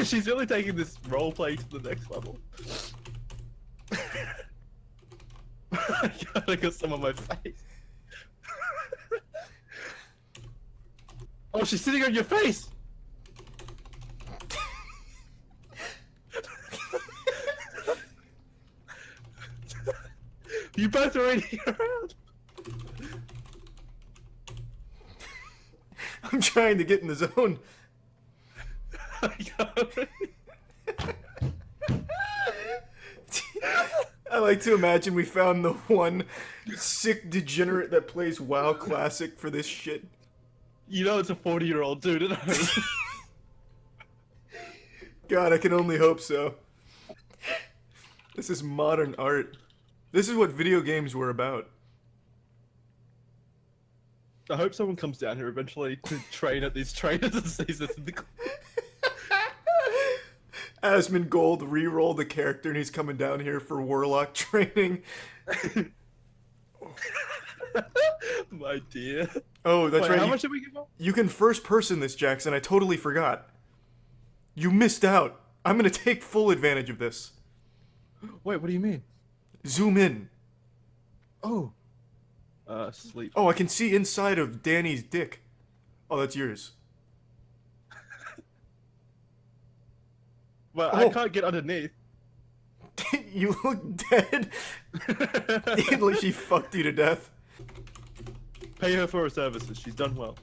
She's really taking this roleplay to the next level. God, I got some on my face. Oh, she's sitting on your face! You both are already around. I'm trying to get in the zone. I like to imagine we found the one sick degenerate that plays WoW Classic for this shit. You know it's a 40-year-old dude at home. God, I can only hope so. This is modern art. This is what video games were about. I hope someone comes down here eventually to train at these trainers and sees this in the Asmongold re-rolled the character and he's coming down here for Warlock training. My dear. Oh, that's Wait, right. How much did we give up? You can first person this, Jackson. I totally forgot. You missed out. I'm gonna take full advantage of this. Wait, what do you mean? Zoom in. Oh. Sleep. Oh, I can see inside of Danny's dick. Oh, that's yours. Well, I can't get underneath. You look dead. Like she fucked you to death. Pay her for her services. She's done well.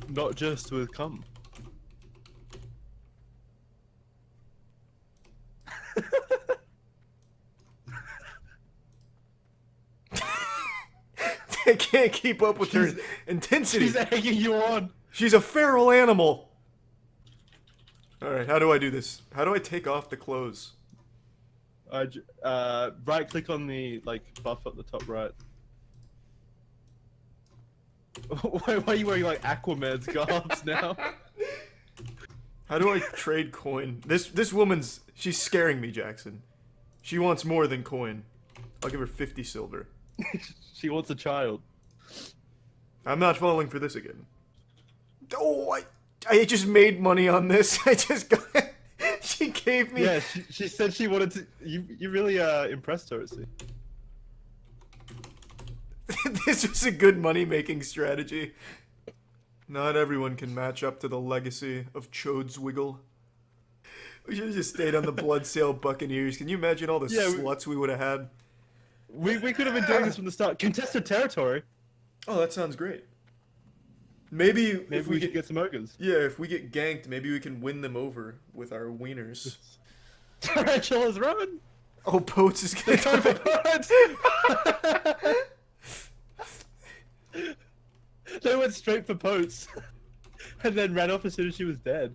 Not just with cum. I can't keep up with her intensity. She's egging you on. She's a feral animal. Alright, how do I do this? How do I take off the clothes? Right click on the buff at the top right. Why are you wearing Aquaman's garbs now? How do I trade coin? This woman's, she's scaring me, Jackson. She wants more than coin. I'll give her 50 silver. She wants a child. I'm not falling for this again. Oh, I just made money on this. I just got. She gave me. Yeah, she said she wanted to. You really impressed her, see. This was a good money-making strategy. Not everyone can match up to the legacy of Chode's Wiggle. We should have just stayed on the Bloodsail Buccaneers. Can you imagine all the sluts we would have had? We could have been doing this from the start. Contested territory. Oh, that sounds great. Maybe if we could get some ogres. Yeah, if we get ganked, maybe we can win them over with our wieners. Tarantulas run! Oh, Potes is gonna time for Potes! They went straight for Potes. And then ran off as soon as she was dead.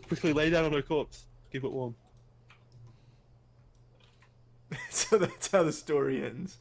Quickly lay down on her corpse. Keep it warm. So that's how the story ends.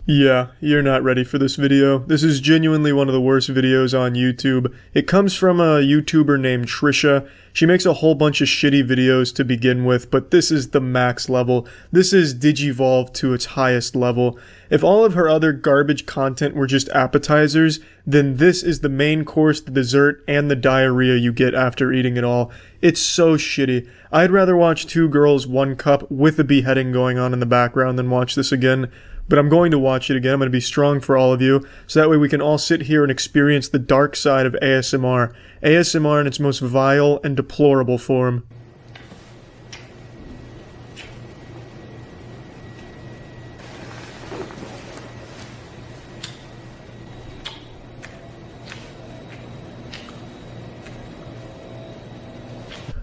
Yeah, you're not ready for this video. This is genuinely one of the worst videos on YouTube. It comes from a YouTuber named Trisha. She makes a whole bunch of shitty videos to begin with, but this is the max level. This is Digivolve to its highest level. If all of her other garbage content were just appetizers, then this is the main course, the dessert, and the diarrhea you get after eating it all. It's so shitty. I'd rather watch Two Girls, One Cup with a beheading going on in the background than watch this again. But I'm going to watch it again. I'm going to be strong for all of you, so that way we can all sit here and experience the dark side of ASMR. ASMR in its most vile and deplorable form.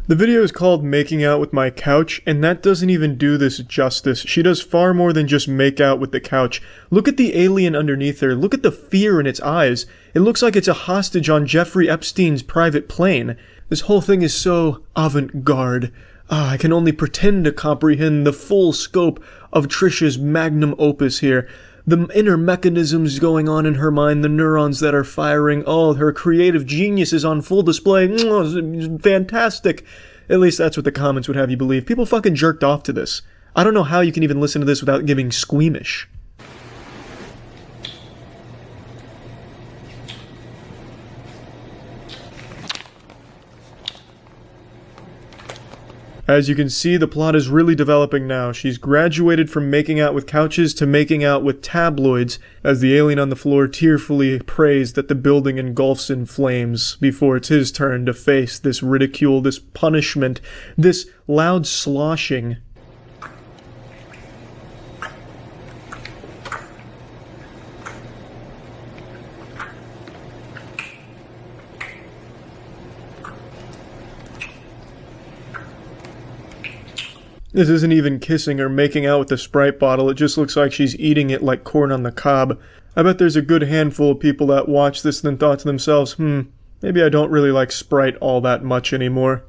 The video is called Making Out with My Couch, and that doesn't even do this justice. She does far more than just make out with the couch. Look at the alien underneath her. Look at the fear in its eyes. It looks like it's a hostage on Jeffrey Epstein's private plane. This whole thing is so avant-garde. I can only pretend to comprehend the full scope of Trisha's magnum opus here. The inner mechanisms going on in her mind, the neurons that are firing, her creative genius is on full display. It's fantastic. At least that's what the comments would have you believe. People fucking jerked off to this. I don't know how you can even listen to this without getting squeamish. As you can see, the plot is really developing now. She's graduated from making out with couches to making out with tabloids, as the alien on the floor tearfully prays that the building engulfs in flames before it's his turn to face this ridicule, this punishment, this loud sloshing. This isn't even kissing or making out with the Sprite bottle, it just looks like she's eating it like corn on the cob. I bet there's a good handful of people that watch this and then thought to themselves, maybe I don't really like Sprite all that much anymore.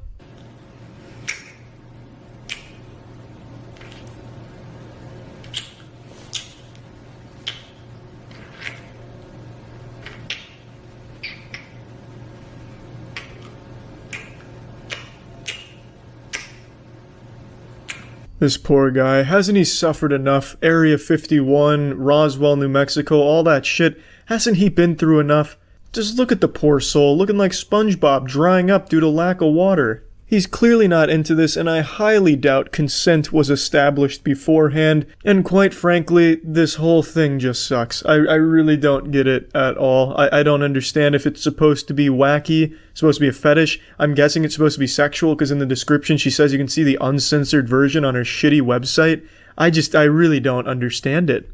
This poor guy, hasn't he suffered enough? Area 51, Roswell, New Mexico, all that shit. Hasn't he been through enough? Just look at the poor soul, looking like SpongeBob, drying up due to lack of water. He's clearly not into this, and I highly doubt consent was established beforehand, and quite frankly, this whole thing just sucks. I really don't get it at all. I don't understand if it's supposed to be wacky, supposed to be a fetish. I'm guessing it's supposed to be sexual, because in the description she says you can see the uncensored version on her shitty website. I really don't understand it.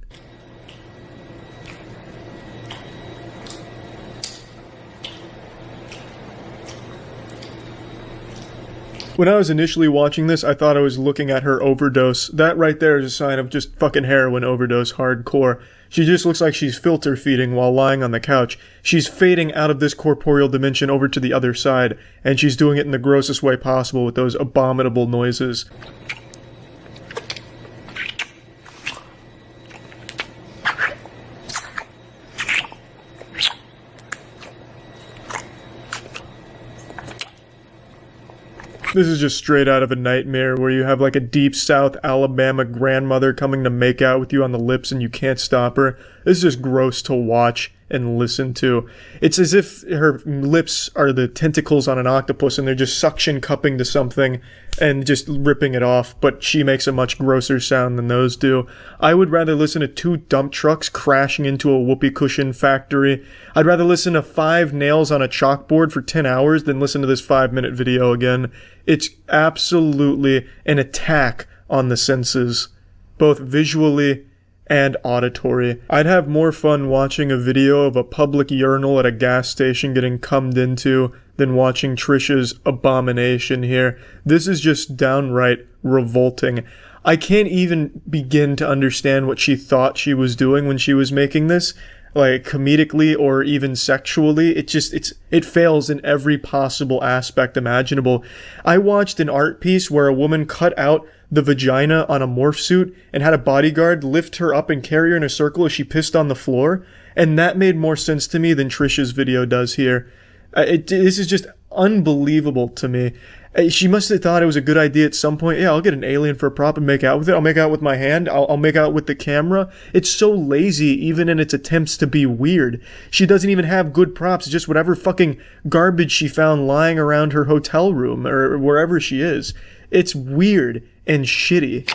When I was initially watching this, I thought I was looking at her overdose. That right there is a sign of just fucking heroin overdose hardcore. She just looks like she's filter feeding while lying on the couch. She's fading out of this corporeal dimension over to the other side, and she's doing it in the grossest way possible with those abominable noises. This is just straight out of a nightmare where you have like a deep South Alabama grandmother coming to make out with you on the lips and you can't stop her. This is just gross to watch and listen to. It's as if her lips are the tentacles on an octopus and they're just suction cupping to something and just ripping it off, but she makes a much grosser sound than those do. I would rather listen to 2 dump trucks crashing into a whoopee cushion factory. I'd rather listen to 5 nails on a chalkboard for 10 hours than listen to this 5-minute video again. It's absolutely an attack on the senses, both visually and auditory. I'd have more fun watching a video of a public urinal at a gas station getting cummed into than watching Trisha's abomination here. This is just downright revolting. I can't even begin to understand what she thought she was doing when she was making this. like comedically or even sexually. It fails in every possible aspect imaginable. I watched an art piece where a woman cut out the vagina on a morph suit and had a bodyguard lift her up and carry her in a circle as she pissed on the floor, and that made more sense to me than Trisha's video does here. This is just unbelievable to me. She must have thought it was a good idea at some point. Yeah, I'll get an alien for a prop and make out with it. I'll make out with my hand. I'll make out with the camera. It's so lazy, even in its attempts to be weird. She doesn't even have good props. It's just whatever fucking garbage she found lying around her hotel room or wherever she is. It's weird and shitty.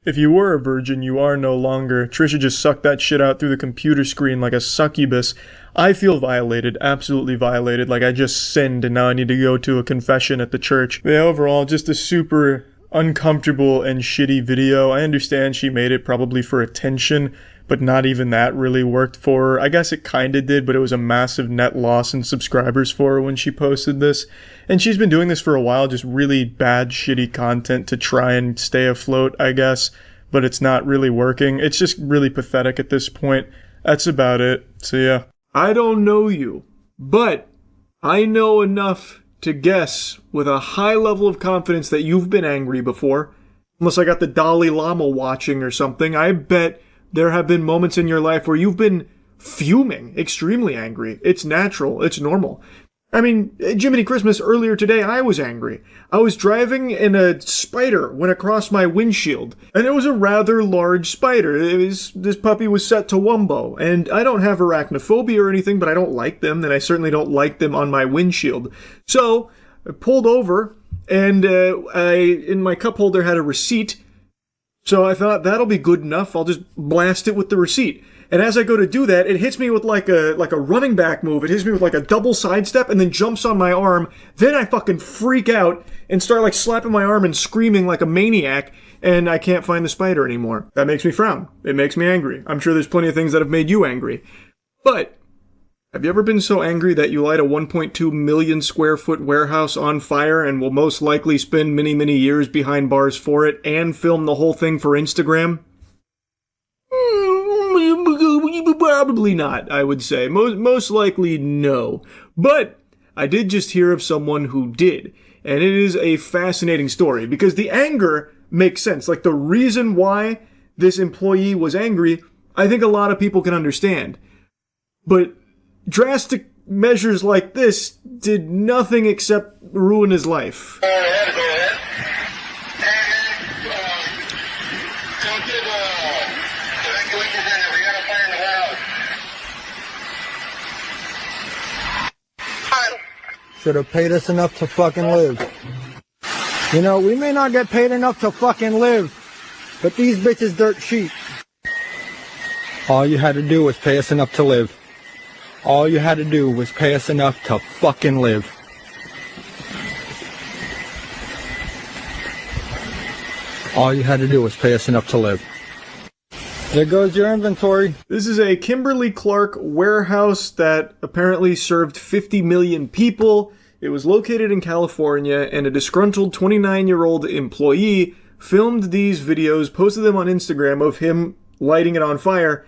If you were a virgin, you are no longer. Trisha just sucked that shit out through the computer screen like a succubus. I feel violated, absolutely violated, like I just sinned and now I need to go to a confession at the church. But overall, just a super uncomfortable and shitty video. I understand she made it probably for attention, but not even that really worked for her. I guess it kinda did, but it was a massive net loss in subscribers for her when she posted this. And she's been doing this for a while, just really bad, shitty content to try and stay afloat, I guess. But it's not really working. It's just really pathetic at this point. That's about it. So yeah. I don't know you, but I know enough to guess with a high level of confidence that you've been angry before. Unless I got the Dalai Lama watching or something. I bet there have been moments in your life where you've been fuming, extremely angry. It's natural. It's normal. I mean, Jiminy Christmas, earlier today, I was angry. I was driving and a spider went across my windshield. And it was a rather large spider. This puppy was set to Wumbo. And I don't have arachnophobia or anything, but I don't like them. And I certainly don't like them on my windshield. So, I pulled over and in my cup holder had a receipt. So I thought that'll be good enough. I'll just blast it with the receipt. And as I go to do that, it hits me with like a running back move. It hits me with like a double sidestep and then jumps on my arm. Then I fucking freak out and start like slapping my arm and screaming like a maniac. And I can't find the spider anymore. That makes me frown. It makes me angry. I'm sure there's plenty of things that have made you angry. But have you ever been so angry that you light a 1.2 million square foot warehouse on fire and will most likely spend many, many years behind bars for it and film the whole thing for Instagram? Probably not, I would say. Most likely no. But I did just hear of someone who did. And it is a fascinating story because the anger makes sense. Like the reason why this employee was angry, I think a lot of people can understand. But drastic measures like this did nothing except ruin his life. Should have paid us enough to fucking live. You know, we may not get paid enough to fucking live, but these bitches dirt cheap. All you had to do was pay us enough to live. All you had to do was pay us enough to fucking live. All you had to do was pay us enough to live. There goes your inventory. This is a Kimberly-Clark warehouse that apparently served 50 million people. It was located in California, and a disgruntled 29-year-old employee filmed these videos, posted them on Instagram of him lighting it on fire,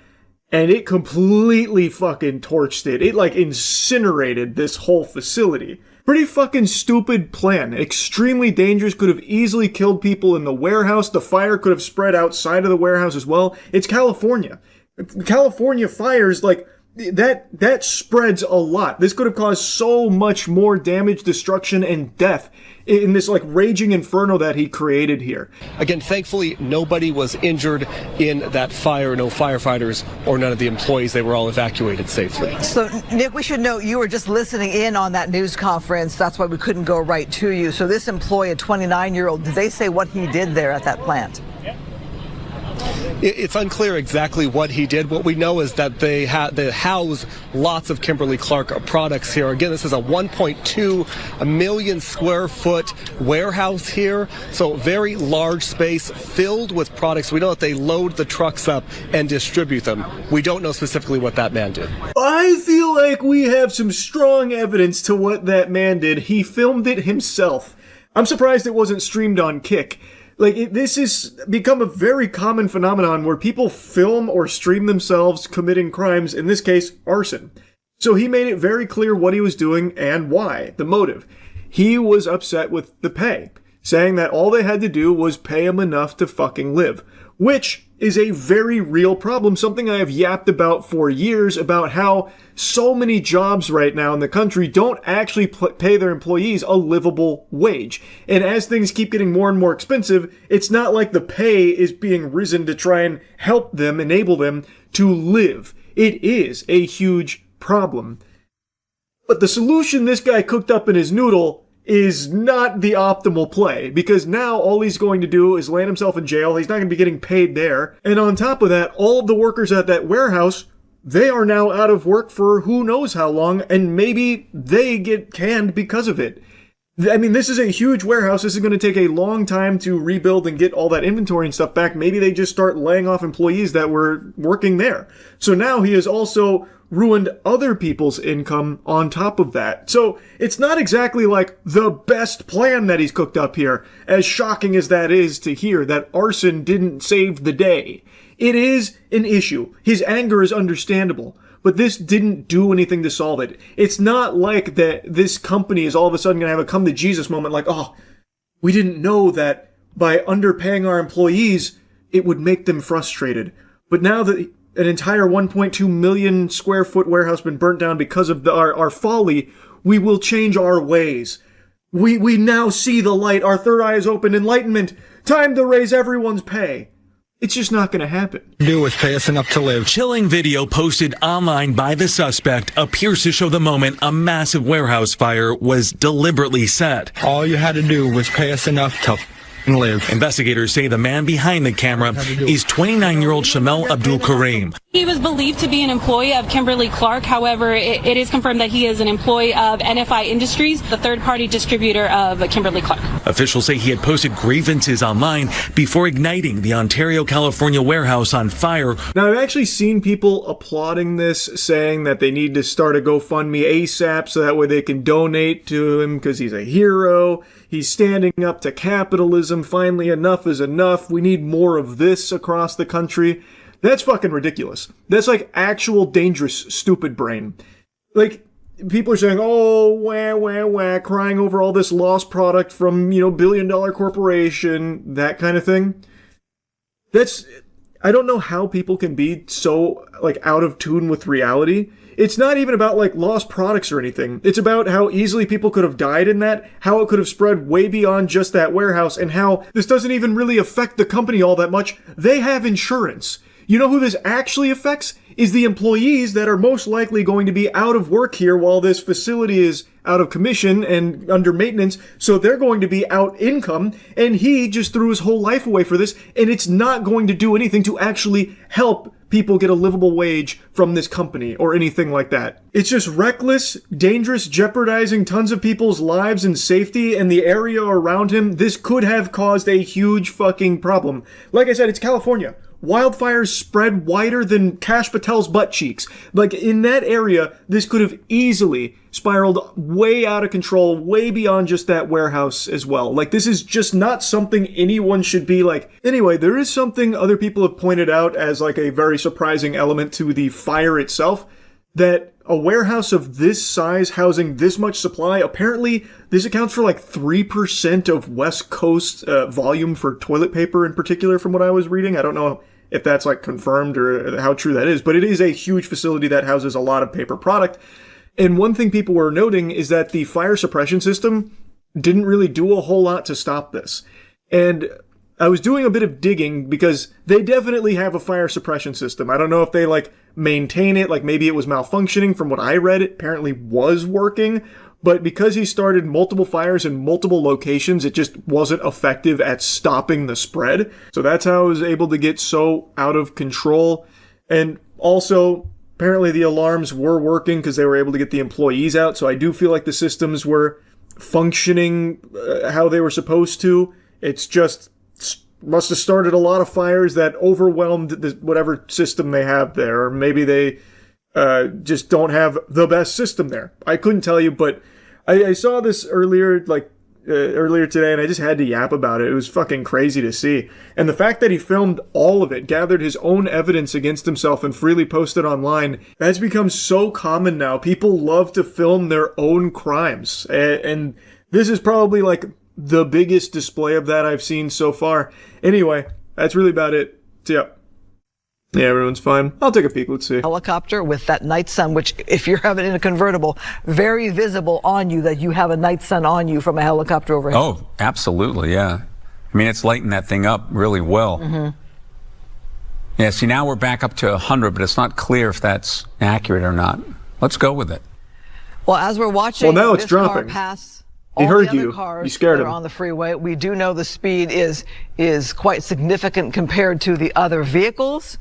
and it completely fucking torched it. It like incinerated this whole facility. Pretty fucking stupid plan. Extremely dangerous. Could have easily killed people in the warehouse. The fire could have spread outside of the warehouse as well. It's California. California fires, like, that spreads a lot. This could have caused so much more damage, destruction, and death in this, like, raging inferno that he created here. Again, thankfully, nobody was injured in that fire. No firefighters or none of the employees. They were all evacuated safely. So, Nick, we should note you were just listening in on that news conference. That's why we couldn't go right to you. So this employee, a 29-year-old, did they say what he did there at that plant? It's unclear exactly what he did. What we know is that they house lots of Kimberly-Clark products here. Again, this is a 1.2 million square foot warehouse here. So very large space filled with products. We know that they load the trucks up and distribute them. We don't know specifically what that man did. I feel like we have some strong evidence to what that man did. He filmed it himself. I'm surprised it wasn't streamed on Kick. This has become a very common phenomenon where people film or stream themselves committing crimes, in this case, arson. So he made it very clear what he was doing and why, the motive. He was upset with the pay, saying that all they had to do was pay him enough to fucking live, which is a very real problem, something I have yapped about for years, about how so many jobs right now in the country don't actually pay their employees a livable wage. And as things keep getting more and more expensive, it's not like the pay is being risen to try and help them, enable them to live. It is a huge problem. But the solution this guy cooked up in his noodle is not the optimal play, because now all he's going to do is land himself in jail. He's not going to be getting paid there. And on top of that, all of the workers at that warehouse, they are now out of work for who knows how long, and maybe they get canned because of it. I mean, this is a huge warehouse. This is going to take a long time to rebuild and get all that inventory and stuff back. Maybe they just start laying off employees that were working there. So now he has also ruined other people's income on top of that. So it's not exactly like the best plan that he's cooked up here, as shocking as that is to hear that arson didn't save the day. It is an issue. His anger is understandable, but this didn't do anything to solve it. It's not like that this company is all of a sudden going to have a come to Jesus moment like, oh, we didn't know that by underpaying our employees, it would make them frustrated. But now that an entire 1.2 million square foot warehouse been burnt down because of our folly, we will change our ways. We now see the light. Our third eye is open. Enlightenment. Time to raise everyone's pay. It's just not going to happen. Do is pay us enough to live. Chilling video posted online by the suspect appears to show the moment a massive warehouse fire was deliberately set. All you had to do was pay us enough to live. Investigators say the man behind the camera is 29-year-old Shamel Abdul Kareem. He was believed to be an employee of Kimberly-Clark. However, it is confirmed that he is an employee of NFI Industries, the third-party distributor of Kimberly-Clark. Officials say he had posted grievances online before igniting the Ontario, California warehouse on fire. Now, I've actually seen people applauding this, saying that they need to start a GoFundMe ASAP so that way they can donate to him because he's a hero. He's standing up to capitalism. Finally, enough is enough. We need more of this across the country. That's fucking ridiculous. That's like actual dangerous, stupid brain. Like, people are saying, oh, wah, wah, wah, crying over all this lost product from, billion-dollar corporation, that kind of thing. I don't know how people can be so, out of tune with reality. It's not even about, lost products or anything. It's about how easily people could have died in that, how it could have spread way beyond just that warehouse, and how this doesn't even really affect the company all that much. They have insurance. You know who this actually affects? Is the employees that are most likely going to be out of work here while this facility is out of commission and under maintenance, so they're going to be out income, and he just threw his whole life away for this, and it's not going to do anything to actually help people get a livable wage from this company or anything like that. It's just reckless, dangerous, jeopardizing tons of people's lives and safety and the area around him. This could have caused a huge fucking problem. Like I said, it's California. Wildfires spread wider than Kash Patel's butt cheeks. In that area, this could have easily spiraled way out of control, way beyond just that warehouse as well. This is just not something anyone should be Anyway, there is something other people have pointed out as a very surprising element to the fire itself, that a warehouse of this size housing this much supply, apparently this accounts for 3% of West Coast volume for toilet paper in particular, from what I was reading. I don't know if that's confirmed or how true that is, but it is a huge facility that houses a lot of paper product. And one thing people were noting is that the fire suppression system didn't really do a whole lot to stop this. And I was doing a bit of digging because they definitely have a fire suppression system. I don't know if they maintain it, maybe it was malfunctioning. From what I read, it apparently was working, but because he started multiple fires in multiple locations, it just wasn't effective at stopping the spread. So that's how it was able to get so out of control. And also, apparently the alarms were working because they were able to get the employees out. So I do feel like the systems were functioning how they were supposed to. It's just must have started a lot of fires that overwhelmed whatever system they have there. Or maybe they just don't have the best system there. I couldn't tell you, but I saw this earlier today, and I just had to yap about it. It was fucking crazy to see. And the fact that he filmed all of it, gathered his own evidence against himself, and freely posted online, that's become so common now. People love to film their own crimes. And this is probably like the biggest display of that I've seen so far. Anyway, that's really about it. So, yeah, everyone's fine. I'll take a peek. Let's see. Helicopter with that night sun, which if you're having it in a convertible, very visible on you that you have a night sun on you from a helicopter overhead. Oh, absolutely, yeah. I mean, it's lighting that thing up really well. Mm-hmm. Yeah, see, now we're back up to 100, but it's not clear if that's accurate or not. Let's go with it. Well, as we're watching now it's this car dropping. pass He all heard the other you. cars You scared that are him. on the freeway, we do know the speed is quite significant compared to the other vehicles.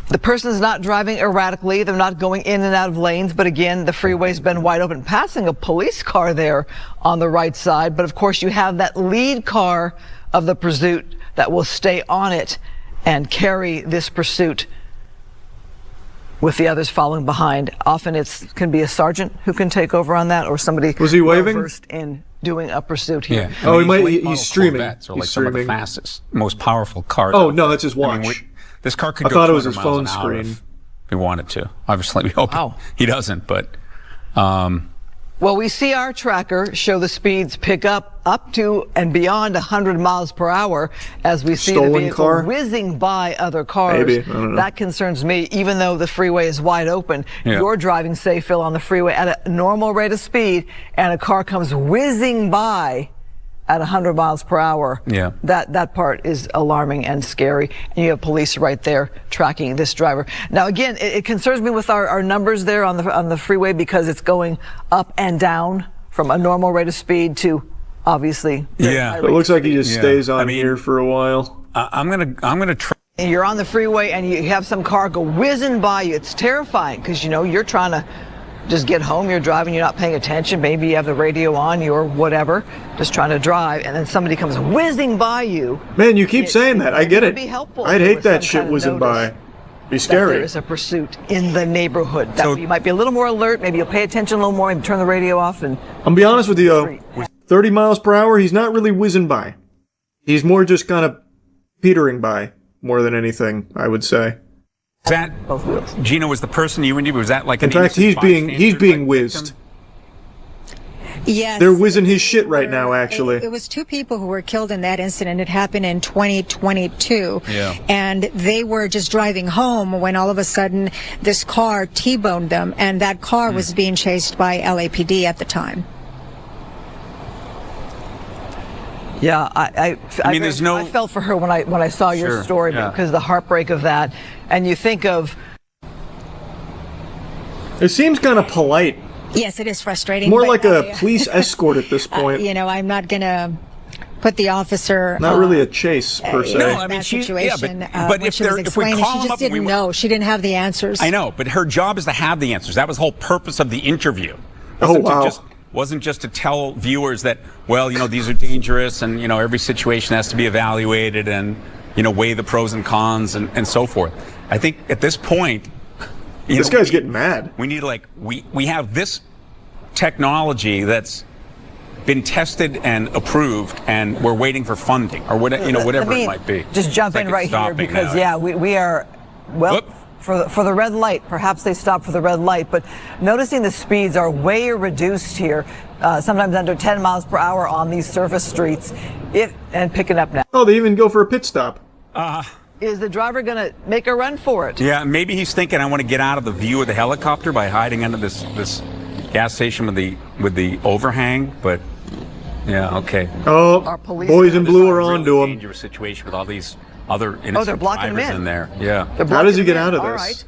The person's not driving erratically. They're not going in and out of lanes. But again, the freeway's been wide open, passing a police car there on the right side. But of course, you have that lead car of the pursuit that will stay on it and carry this pursuit with the others following behind. Often it can be a sergeant who can take over on that, or somebody Was he waving? versed in doing a pursuit here. Yeah. Oh, he might. late model He's streaming. Corvettes are He's like some of the streaming. fastest, most powerful cars. Oh, no, that's his watch. I mean, this car could I go thought it was 200 his miles phone an hour screen. if he wanted to. Obviously, we hope he doesn't, but Well, we see our tracker show the speeds pick up to and beyond 100 miles per hour as we see Stolen the vehicle car? whizzing by other cars. Maybe. I don't know. That concerns me, even though the freeway is wide open. Yeah. You're driving, say, Phil, on the freeway at a normal rate of speed, and a car comes whizzing by at 100 miles per hour. Yeah. That part is alarming and scary. And you have police right there tracking this driver. Now, again, it concerns me with our numbers there on the freeway because it's going up and down from a normal rate of speed to obviously. yeah. It looks like he just Yeah. stays on I mean, here for a while. I'm gonna try. And you're on the freeway and you have some car go whizzing by you. It's terrifying because, you're trying to just get home. You're driving, you're not paying attention. Maybe you have the radio on you or whatever, just trying to drive. And then somebody comes whizzing by you. Man, you keep saying that. I get would it. be helpful I'd if there hate was that some shit kind of whizzing by. notice Be that scary. there is a pursuit in the neighborhood. That you might be a little more alert. Maybe you'll pay attention a little more. Maybe turn the radio off. And I'll be honest with you, though. 30 miles per hour, he's not really whizzing by. He's more just kind of petering by more than anything, I would say. Is that Gina was the person you interviewed? Was that like In an fact, he's being whizzed. Yes. They're whizzing his shit right now, actually. It was two people who were killed in that incident. It happened in 2022. Yeah. And they were just driving home when all of a sudden this car T-boned them, and that car was being chased by LAPD at the time. yeah, I mean, there's no- I felt for her when I saw your Sure, story yeah. because of the heartbreak of that. And you think of It seems kind of polite. Yes, it is frustrating. More but like a police escort at this point. I'm not going to put the officer. Not really a chase, per se. No, I mean, that she- yeah, situation, but when if she was they're- if we explaining, call she them just up and didn't we- know. She didn't have the answers. I know, but her job is to have the answers. That was the whole purpose of the interview. Oh, wow. Wasn't just to tell viewers that, well, these are dangerous and, every situation has to be evaluated and, weigh the pros and cons and so forth. I think at this point, This guy's getting mad. we need we have this technology that's been tested and approved and we're waiting for funding or whatever, whatever Let me it might be. Just jump It's in like right it's here stopping because now. we are for the red light. Perhaps they stop for the red light, but noticing the speeds are way reduced here, sometimes under 10 miles per hour on these surface streets. And picking up now. Oh, they even go for a pit stop. Is the driver going to make a run for it? Yeah, maybe he's thinking I want to get out of the view of the helicopter by hiding under this gas station with the overhang, but yeah, okay. Oh, boys in blue are onto him. Dangerous situation with all these other innocent they're blocking him drivers in. there. Yeah. They're How does he blocking get him out of in. this?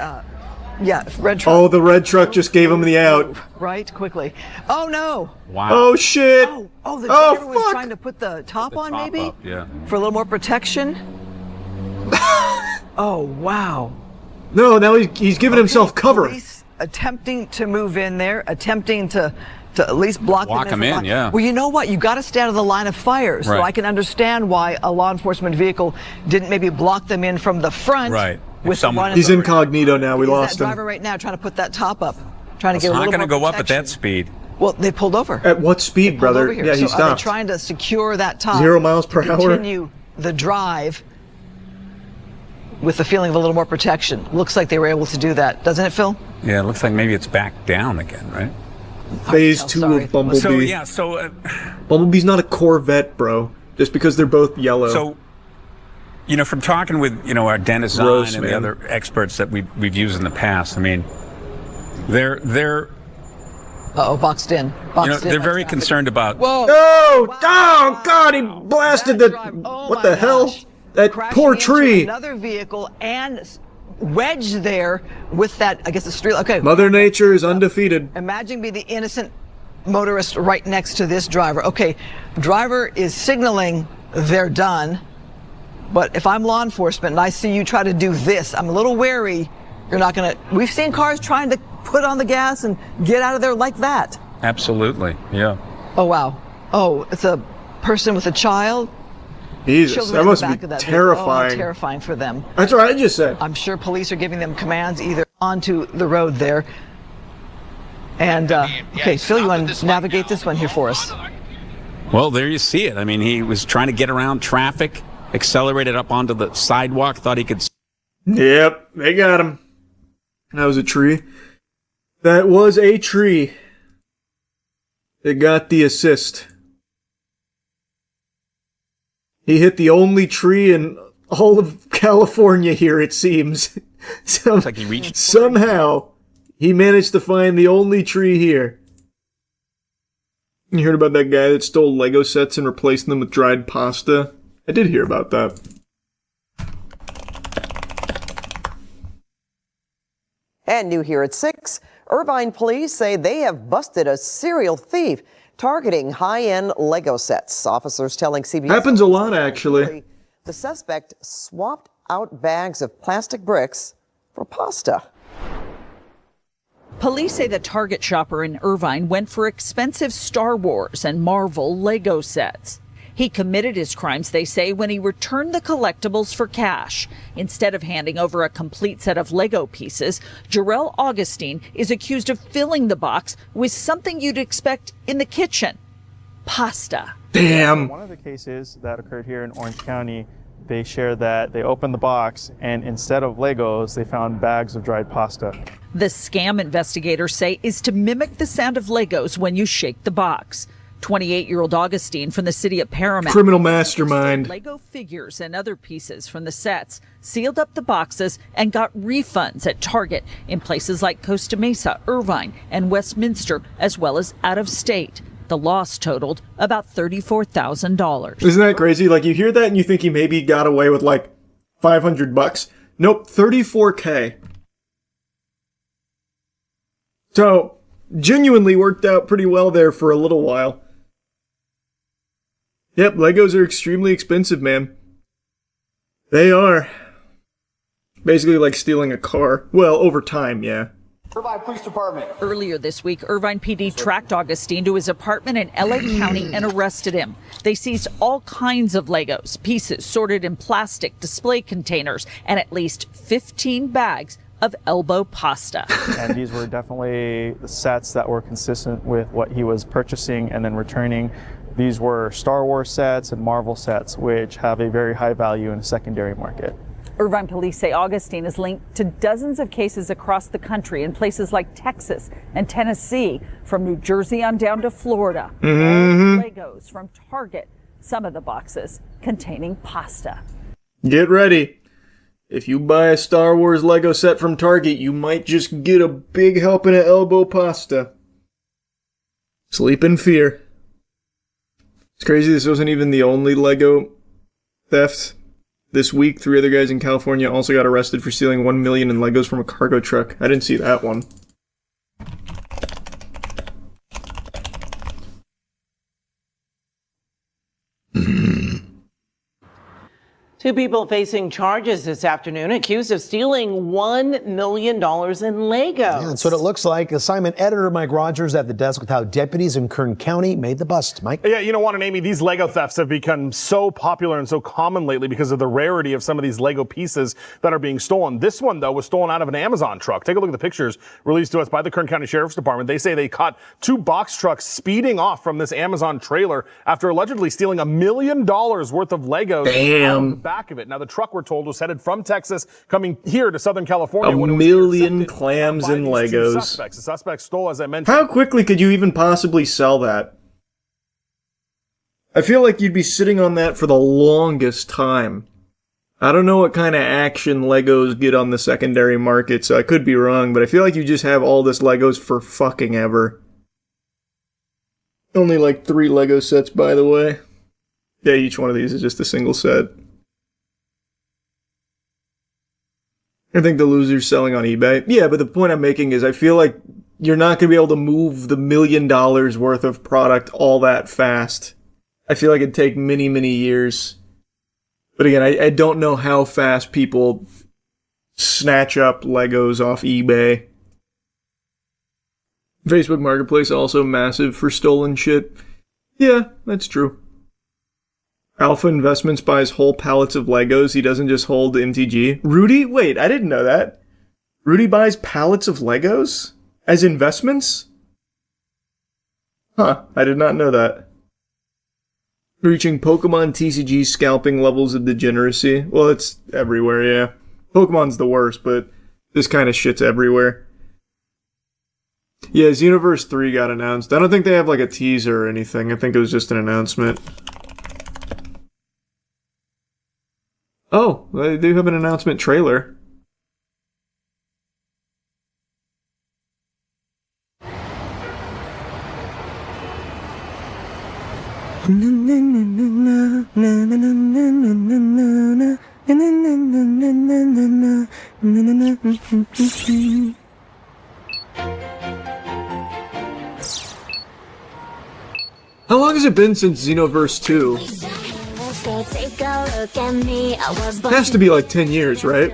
All right. Yeah, red truck. Oh, the red truck just gave him the out. Right, quickly. Oh no! Wow. Oh shit! Oh, the driver was trying to put the top on, maybe? Up, yeah. For a little more protection? Oh, wow. No, now he's giving himself cover. Police attempting to move in there, attempting to at least block him in, yeah. Well, you know what? You got to stay out of the line of fire. So Right. I can understand why a law enforcement vehicle didn't maybe block them in from the front. Right. With someone He's incognito now. We lost that him. driver right now trying to put that top up, trying to It's get a not little going to more go up at protection. that speed. Well, they pulled over. At what speed, Pulled brother? over here. Yeah, he so Are stopped. they trying to secure that top? 0 miles per to hour? Continue the drive with the feeling of a little more protection. Looks like they were able to do that, doesn't it, Phil? Yeah, it looks like maybe it's back down again, right? Phase 2 of Bumblebee. So, yeah, Bumblebee's not a Corvette, bro. Just because they're both yellow. So, from talking with, our Dennis Zahn Gross, and man. the other experts that we've used in the past, I mean, they're boxed in. they're very concerned about. Whoa! Oh, oh God! He blasted the. What the hell? That poor tree. Another vehicle and wedged there with that. I guess the street. Okay. Mother Nature is undefeated. Imagine being the innocent motorist right next to this driver. Okay, driver is signaling they're done. But if I'm law enforcement and I see you try to do this, I'm a little wary. You're not gonna. We've seen cars trying to put on the gas and get out of there like that. Absolutely, yeah. Oh wow. Oh, it's a person with a child. Jesus, Children that in the must back be of that terrifying. Oh, terrifying for them. That's what I just said. I'm sure police are giving them commands either onto the road there. And okay, Phil, you want to navigate this one here for us? Well, there you see it. I mean, he was trying to get around traffic, accelerated up onto the sidewalk, thought he could. Yep, they got him. That was a tree. That was a tree. It got the assist. He hit the only tree in all of California here, it seems. Looks like he reached. Somehow, he managed to find the only tree here. You heard about that guy that stole Lego sets and replaced them with dried pasta? I did hear about that. And new here at 6, Irvine police say they have busted a serial thief targeting high-end Lego sets. Officers telling CBS... Happens a lot, actually. The suspect swapped out bags of plastic bricks for pasta. Police say the Target shopper in Irvine went for expensive Star Wars and Marvel Lego sets. He committed his crimes, they say, when he returned the collectibles for cash. Instead of handing over a complete set of Lego pieces, Jarrell Augustine is accused of filling the box with something you'd expect in the kitchen: pasta. Damn. One of the cases that occurred here in Orange County, they shared that they opened the box and instead of Legos, they found bags of dried pasta. The scam investigators say is to mimic the sound of Legos when you shake the box. 28-year-old Augustine from the city of Paramount. Criminal mastermind. Lego figures and other pieces from the sets, sealed up the boxes, and got refunds at Target in places like Costa Mesa, Irvine, and Westminster, as well as out of state. The loss totaled about $34,000. Isn't that crazy? Like, you hear that and you think he maybe got away with like $500. Nope, $34K. So, genuinely worked out pretty well there for a little while. Yep, Legos are extremely expensive, man. They are. Basically like stealing a car. Well, over time, yeah. Irvine Police Department. Earlier this week, Irvine PD tracked Augustine to his apartment in LA County and arrested him. They seized all kinds of Legos, pieces sorted in plastic display containers, and at least 15 bags of elbow pasta. And these were definitely the sets that were consistent with what he was purchasing and then returning. These were Star Wars sets and Marvel sets, which have a very high value in a secondary market. Irvine police say Augustine is linked to dozens of cases across the country in places like Texas and Tennessee, from New Jersey on down to Florida. Legos from Target, some of the boxes containing pasta. Get ready. If you buy a Star Wars Lego set from Target, you might just get a big helping of elbow pasta. Sleep in fear. It's crazy this wasn't even the only Lego theft. This week, 3 other guys in California also got arrested for stealing $1 million in Legos from a cargo truck. I didn't see that one. Two people facing charges this afternoon accused of stealing $1 million in Legos. Yeah, that's what it looks like. Assignment editor Mike Rogers at the desk with how deputies in Kern County made the bust. Mike? Yeah, you know, Juan and Amy, these Lego thefts have become so popular and so common lately because of the rarity of some of these Lego pieces that are being stolen. This one, though, was stolen out of an Amazon truck. Take a look at the pictures released to us by the Kern County Sheriff's Department. They say they caught 2 box trucks speeding off from this Amazon trailer after allegedly stealing $1 million worth of Legos. Damn. Back of it. Now, the truck, we're told, was headed from Texas coming here to Southern California. $1 million clams and Legos. The suspects stole, as I mentioned. How quickly could you even possibly sell that? I feel like you'd be sitting on that for the longest time. I don't know what kind of action Legos get on the secondary market, so I could be wrong, but I feel like you just have all this Legos for fucking ever. Only like 3 Lego sets, by the way. Yeah, each one of these is just a single set. I think the loser's selling on eBay. Yeah, but the point I'm making is I feel like you're not going to be able to move the $1 million worth of product all that fast. I feel like it'd take many, many years. But again, I don't know how fast people snatch up Legos off eBay. Facebook Marketplace also massive for stolen shit. Yeah, that's true. Alpha Investments buys whole pallets of Legos. He doesn't just hold MTG. Rudy? Wait, I didn't know that. Rudy buys pallets of Legos? As investments? Huh, I did not know that. Reaching Pokemon TCG scalping levels of degeneracy. Well, it's everywhere, yeah. Pokemon's the worst, but this kind of shit's everywhere. Yeah, Xenoverse 3 got announced. I don't think they have like a teaser or anything. I think it was just an announcement. Oh, they do have an announcement trailer. How long has it been since Xenoverse 2? It has to be like 10 years, right?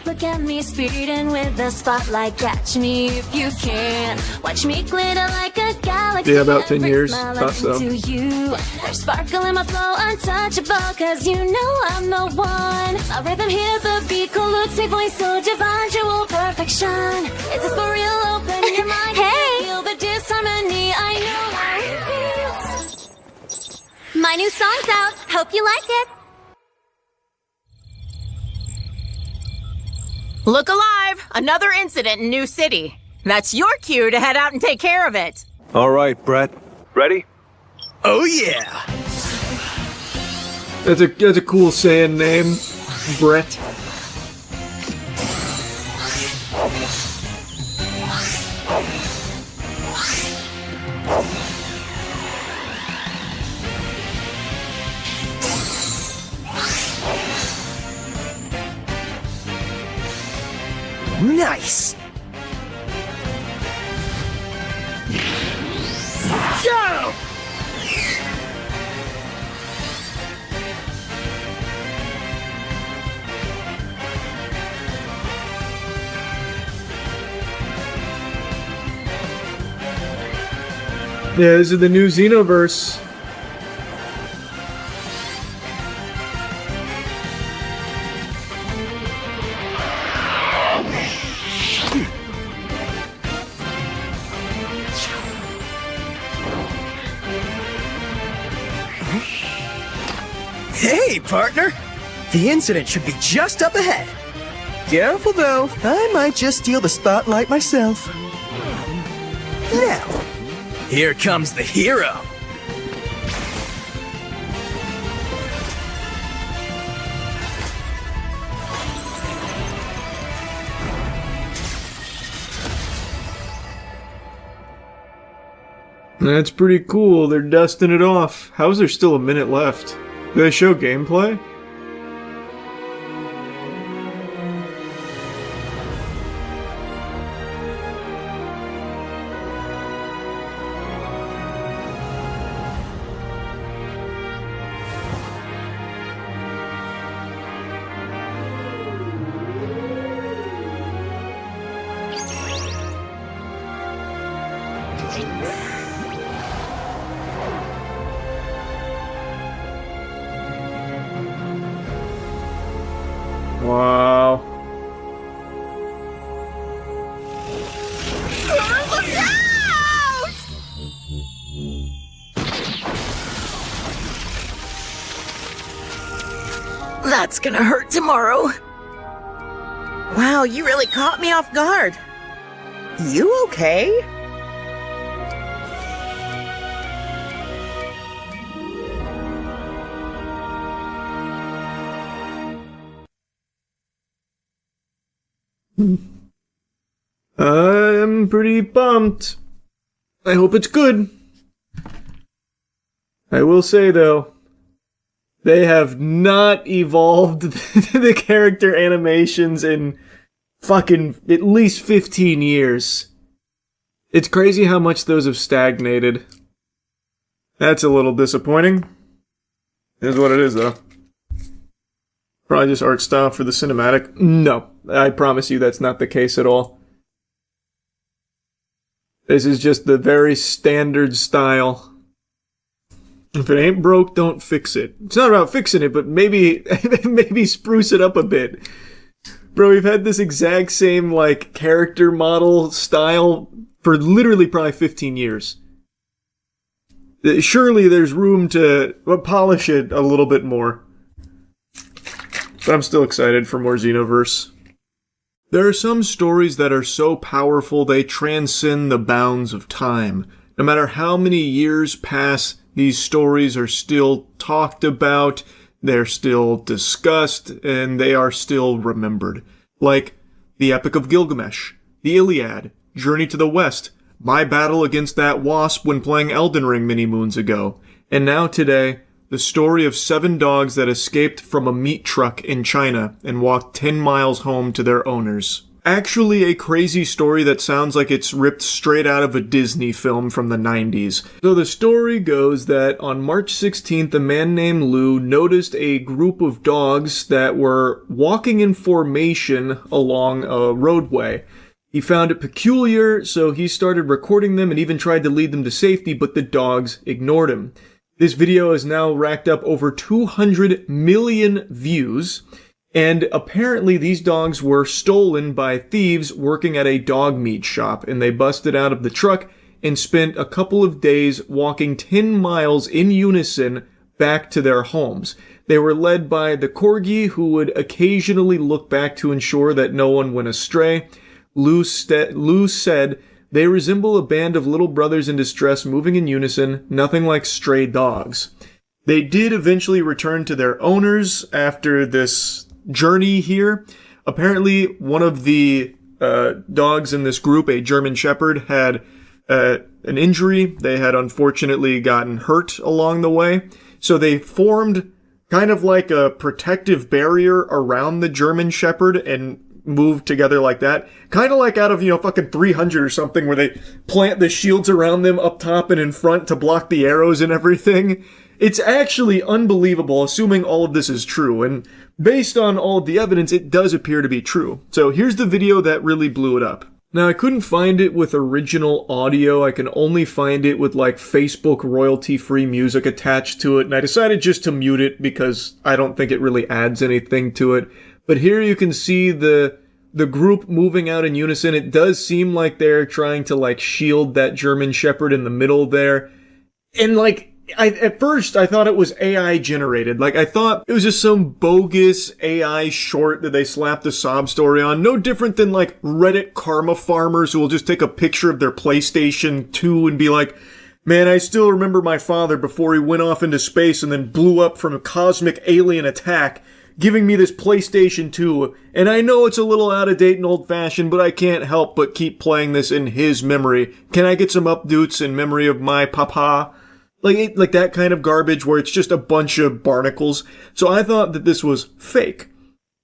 Look at me speeding with the spotlight. Catch me if you can. Watch me glitter like a galaxy. Yeah, about 10 years. Thought so. There's sparkle in my flow, untouchable, cause you know I'm the one. My rhythm here, the beat, cool look, say voice so divine, jewel perfection. Is this for real? Open your mind. Hey! Feel the disharmony, I know how it feels. My new song's out. Hope you like it. Look alive! Another incident in New City. That's your cue to head out and take care of it. All right, Brett. Ready? Oh yeah! That's a cool Saiyan name, Brett. Nice! Go! Yeah, this is the new Xenoverse. Hey, partner! The incident should be just up ahead. Careful, though. I might just steal the spotlight myself. Now, here comes the hero. That's pretty cool. They're dusting it off. How is there still a minute left? Do they show gameplay? Wow. Look out! That's gonna hurt tomorrow. Wow, you really caught me off guard. You okay? I'm pretty pumped. I hope it's good. I will say, though, they have not evolved the character animations in fucking at least 15 years. It's crazy how much those have stagnated. That's a little disappointing. Is what it is, though. Probably just art style for the cinematic. No, I promise you that's not the case at all. This is just the very standard style. If it ain't broke, don't fix it. It's not about fixing it, but maybe spruce it up a bit. Bro, we've had this exact same, like, character model style for literally probably 15 years. Surely there's room to polish it a little bit more. But I'm still excited for more Xenoverse. There are some stories that are so powerful they transcend the bounds of time. No matter how many years pass, these stories are still talked about, they're still discussed, and they are still remembered. Like the Epic of Gilgamesh, the Iliad, Journey to the West, my battle against that wasp when playing Elden Ring many moons ago, and now today, the story of 7 dogs that escaped from a meat truck in China and walked 10 miles home to their owners. Actually a crazy story that sounds like it's ripped straight out of a Disney film from the 90s. So the story goes that on March 16th, a man named Lou noticed a group of dogs that were walking in formation along a roadway. He found it peculiar, so he started recording them and even tried to lead them to safety, but the dogs ignored him. This video has now racked up over 200 million views, and apparently these dogs were stolen by thieves working at a dog meat shop, and they busted out of the truck and spent a couple of days walking 10 miles in unison back to their homes. They were led by the corgi, who would occasionally look back to ensure that no one went astray. Lou said, "They resemble a band of little brothers in distress moving in unison, nothing like stray dogs." They did eventually return to their owners after this journey here. Apparently, one of the dogs in this group, a German Shepherd, had an injury. They had unfortunately gotten hurt along the way. So they formed kind of like a protective barrier around the German Shepherd and moved together like that. Kind of like out of, fucking 300 or something, where they plant the shields around them up top and in front to block the arrows and everything. It's actually unbelievable, assuming all of this is true, and based on all of the evidence, it does appear to be true. So here's the video that really blew it up. Now, I couldn't find it with original audio. I can only find it with, like, Facebook royalty-free music attached to it, and I decided just to mute it because I don't think it really adds anything to it. But here you can see the group moving out in unison. It does seem like they're trying to, like, shield that German Shepherd in the middle there. And, like, at first I thought it was AI generated. Like, I thought it was just some bogus AI short that they slapped a sob story on. No different than, like, Reddit karma farmers who will just take a picture of their PlayStation 2 and be like, "Man, I still remember my father before he went off into space and then blew up from a cosmic alien attack, giving me this PlayStation 2, and I know it's a little out of date and old fashioned, but I can't help but keep playing this in his memory. Can I get some updates in memory of my papa?" Like that kind of garbage where it's just a bunch of barnacles. So I thought that this was fake.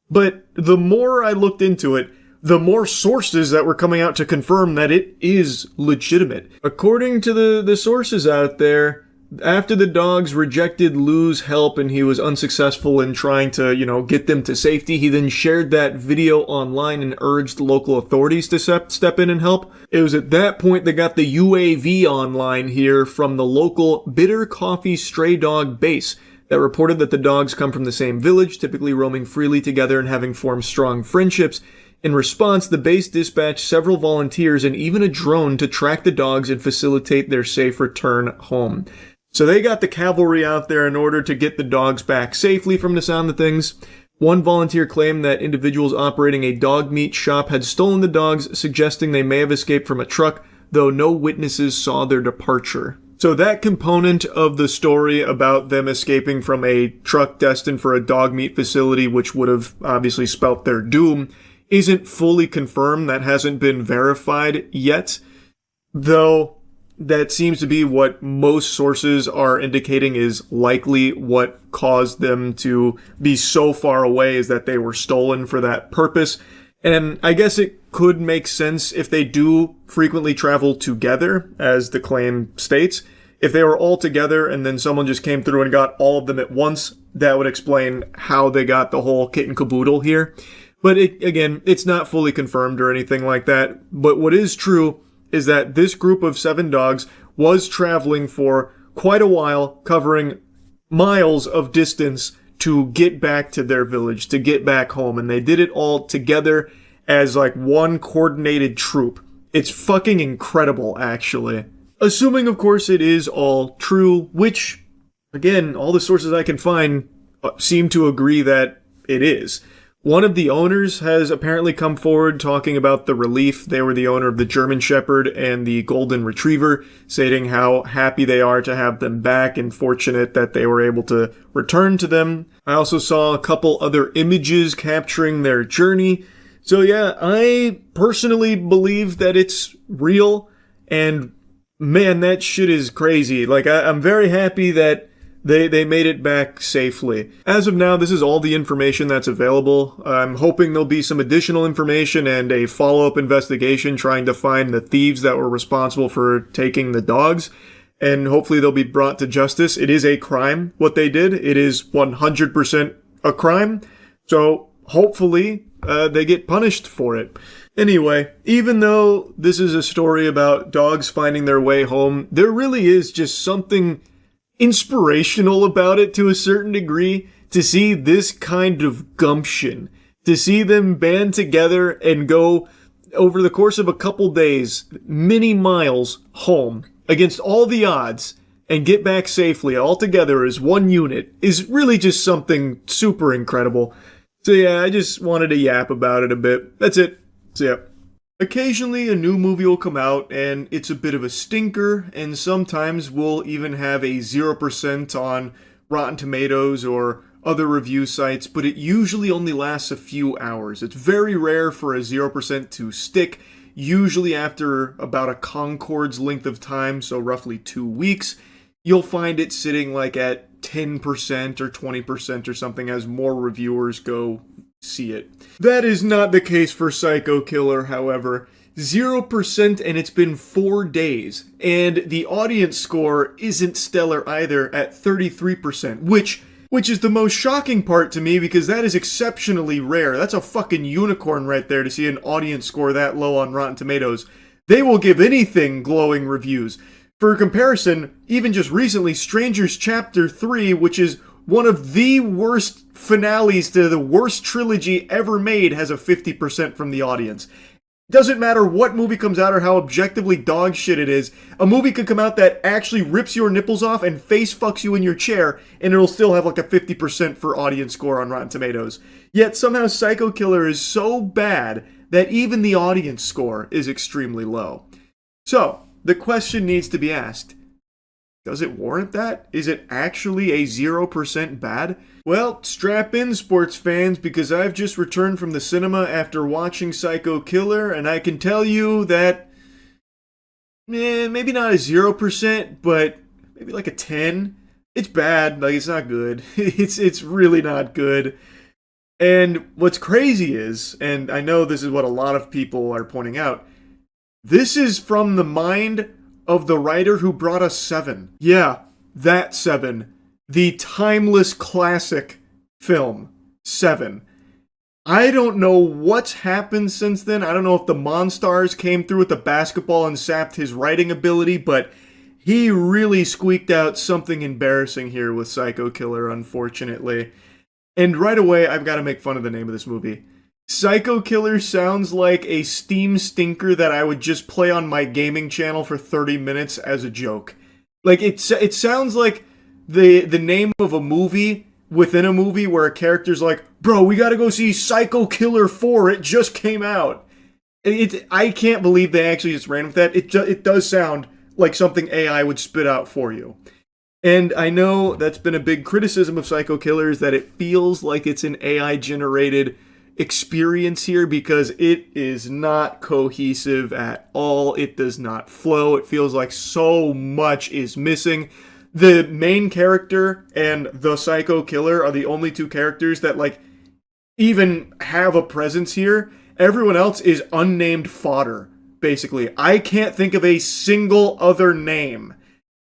But the more I looked into it, the more sources that were coming out to confirm that it is legitimate. According to the sources out there, After the dogs rejected Lou's help and he was unsuccessful in trying to, get them to safety, he then shared that video online and urged local authorities to step in and help. It was at that point they got the UAV online here from the local Bitter Coffee Stray Dog base that reported that the dogs come from the same village, typically roaming freely together and having formed strong friendships. In response, the base dispatched several volunteers and even a drone to track the dogs and facilitate their safe return home. So they got the cavalry out there in order to get the dogs back safely from the sound of things. One volunteer claimed that individuals operating a dog meat shop had stolen the dogs, suggesting they may have escaped from a truck, though no witnesses saw their departure. So that component of the story about them escaping from a truck destined for a dog meat facility, which would have obviously spelt their doom, isn't fully confirmed. That hasn't been verified yet, though that seems to be what most sources are indicating is likely what caused them to be so far away, is that they were stolen for that purpose. And I guess it could make sense if they do frequently travel together, as the claim states. If they were all together and then someone just came through and got all of them at once, that would explain how they got the whole kit and caboodle here. But again, it's not fully confirmed or anything like that. But what is true is that this group of 7 dogs was traveling for quite a while, covering miles of distance to get back to their village, to get back home. And they did it all together as like one coordinated troop. It's fucking incredible, actually. Assuming, of course, it is all true, which, again, all the sources I can find seem to agree that it is. One of the owners has apparently come forward talking about the relief. They were the owner of the German Shepherd and the Golden Retriever, stating how happy they are to have them back and fortunate that they were able to return to them. I also saw a couple other images capturing their journey. So yeah, I personally believe that it's real, and man, that shit is crazy. Like, I'm very happy that they made it back safely. As of now, this is all the information that's available. I'm hoping there'll be some additional information and a follow-up investigation trying to find the thieves that were responsible for taking the dogs, and hopefully they'll be brought to justice. It is a crime, what they did. It is 100% a crime, so hopefully they get punished for it. Anyway, even though this is a story about dogs finding their way home, there really is just something inspirational about it to a certain degree, to see this kind of gumption, to see them band together and go over the course of a couple days, many miles home against all the odds and get back safely all together as one unit is really just something super incredible. So yeah, I just wanted to yap about it a bit. That's it. So yeah. Occasionally a new movie will come out and it's a bit of a stinker, and sometimes we'll even have a 0% on Rotten Tomatoes or other review sites, but it usually only lasts a few hours. It's very rare for a 0% to stick, usually after about a Concorde's length of time, so roughly 2 weeks. You'll find it sitting like at 10% or 20% or something as more reviewers go see it. That is not the case for Psycho Killer, however. 0%, and it's been 4 days. And the audience score isn't stellar either at 33%, which is the most shocking part to me, because that is exceptionally rare. That's a fucking unicorn right there to see an audience score that low on Rotten Tomatoes. They will give anything glowing reviews. For comparison, even just recently, Strangers Chapter 3, which is one of the worst finales to the worst trilogy ever made, has a 50% from the audience. Doesn't matter what movie comes out or how objectively dog shit it is, a movie could come out that actually rips your nipples off and face fucks you in your chair, and it'll still have like a 50% for audience score on Rotten Tomatoes. Yet somehow Psycho Killer is so bad that even the audience score is extremely low. So, the question needs to be asked. Does it warrant that? Is it actually a 0% bad? Well, strap in, sports fans, because I've just returned from the cinema after watching Psycho Killer, and I can tell you that, maybe not a 0%, but maybe like a 10. It's bad, like it's not good. It's really not good. And what's crazy is, and I know this is what a lot of people are pointing out, this is from the mind of the writer who brought us Seven. Yeah, that Seven, the timeless classic film, Seven. I don't know what's happened since then. I don't know if the Monstars came through with the basketball and sapped his writing ability, but he really squeaked out something embarrassing here with Psycho Killer, unfortunately. And right away, I've got to make fun of the name of this movie. Psycho Killer sounds like a Steam stinker that I would just play on my gaming channel for 30 minutes as a joke. Like, it sounds like the name of a movie within a movie where a character's like, bro, we gotta go see Psycho Killer 4, it just came out. I can't believe they actually just ran with that. It does sound like something AI would spit out for you. And I know that's been a big criticism of Psycho Killer, is that it feels like it's an AI-generated experience here, because it is not cohesive at all. It does not flow. It feels like so much is missing. The main character and the Psycho Killer are the only two characters that, like, even have a presence here. Everyone else is unnamed fodder, basically. I can't think of a single other name.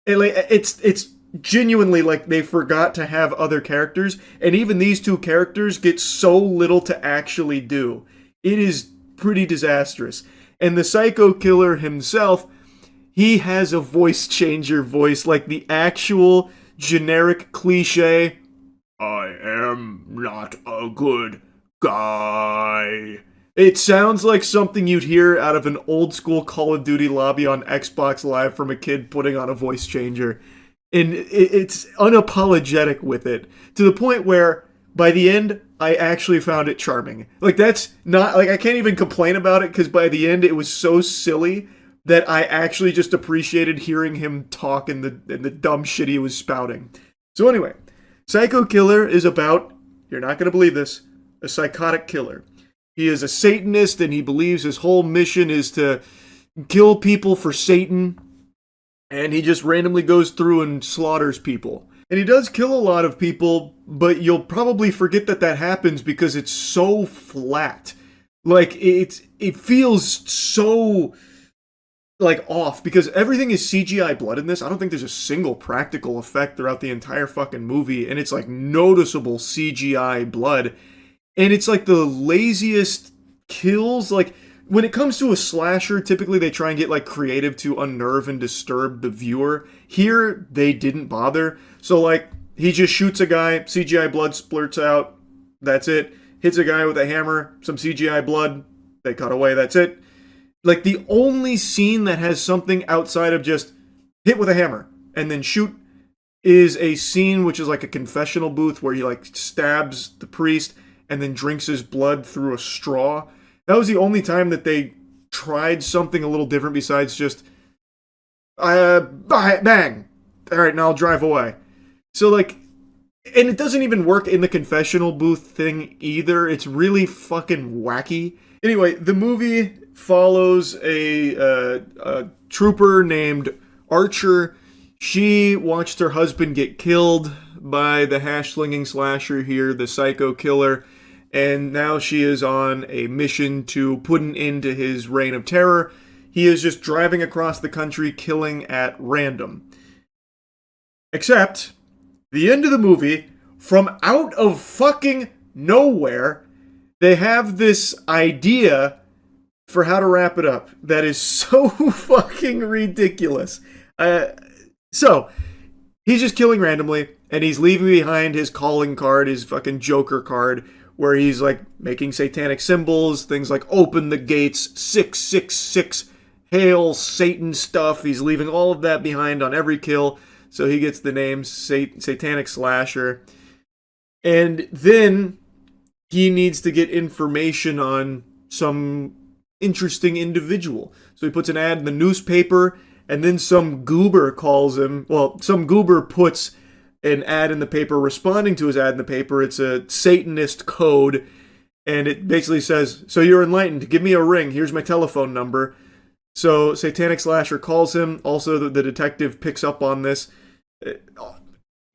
It's genuinely like they forgot to have other characters, and even these two characters get so little to actually do. It is pretty disastrous. And the Psycho Killer himself, he has a voice changer voice, like the actual generic cliche, I am not a good guy. It sounds like something you'd hear out of an old school Call of Duty lobby on Xbox Live from a kid putting on a voice changer. And it's unapologetic with it, to the point where, by the end, I actually found it charming. Like, that's not, like, I can't even complain about it, because by the end, it was so silly that I actually just appreciated hearing him talk and the dumb shit he was spouting. So anyway, Psycho Killer is about, you're not going to believe this, a psychotic killer. He is a Satanist, and he believes his whole mission is to kill people for Satan. And he just randomly goes through and slaughters people. And he does kill a lot of people, but you'll probably forget that happens because it's so flat. Like, it feels so, like, off, because everything is CGI blood in this. I don't think there's a single practical effect throughout the entire fucking movie, and it's, like, noticeable CGI blood. And it's, like, the laziest kills, like, when it comes to a slasher, typically they try and get, like, creative to unnerve and disturb the viewer. Here, they didn't bother. So, like, he just shoots a guy, CGI blood splurts out, that's it. Hits a guy with a hammer, some CGI blood, they cut away, that's it. Like, the only scene that has something outside of just hit with a hammer and then shoot is a scene which is like a confessional booth where he, like, stabs the priest and then drinks his blood through a straw. That was the only time that they tried something a little different besides just, bang! Alright, now I'll drive away. So, like, and it doesn't even work in the confessional booth thing either. It's really fucking wacky. Anyway, the movie follows a trooper named Archer. She watched her husband get killed by the hash-slinging slasher here, the Psycho Killer. And now she is on a mission to put an end to his reign of terror. He is just driving across the country, killing at random. Except, the end of the movie, from out of fucking nowhere, they have this idea for how to wrap it up that is so fucking ridiculous. So, he's just killing randomly, and he's leaving behind his calling card, his fucking Joker card, where he's, like, making satanic symbols, things like open the gates, 666, hail Satan stuff. He's leaving all of that behind on every kill, so he gets the name Satanic Slasher. And then he needs to get information on some interesting individual. So he puts an ad in the newspaper, and then some goober calls him. Well, some goober puts an ad in the paper responding to his ad in the paper. It's a Satanist code, and it basically says, so you're enlightened, give me a ring, here's my telephone number. So Satanic Slasher calls him. Also, the detective picks up on this.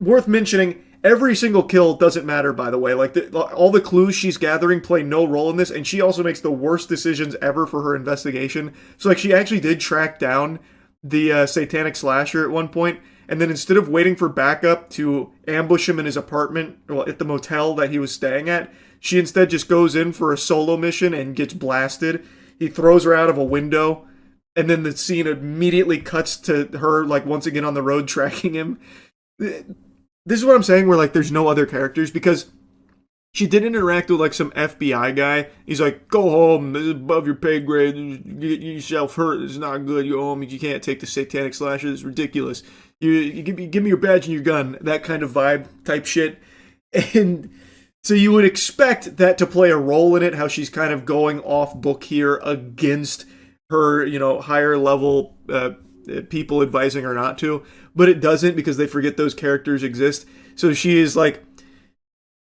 Worth mentioning, every single kill doesn't matter, by the way. Like, all the clues she's gathering play no role in this, and she also makes the worst decisions ever for her investigation. So, like, she actually did track down the Satanic Slasher at one point, and then instead of waiting for backup to ambush him in his apartment, well, at the motel that he was staying at, she instead just goes in for a solo mission and gets blasted. He throws her out of a window, and then the scene immediately cuts to her, like, once again on the road tracking him. This is what I'm saying, where, like, there's no other characters, because she didn't interact with, like, some FBI guy. He's like, go home, this is above your pay grade, you get yourself hurt, it's not good, you go home, you can't take the satanic slasher, it's ridiculous. You give me your badge and your gun, that kind of vibe type shit. And so you would expect that to play a role in it, how she's kind of going off book here against her, you know, higher level people advising her not to. But it doesn't, because they forget those characters exist. So she is, like,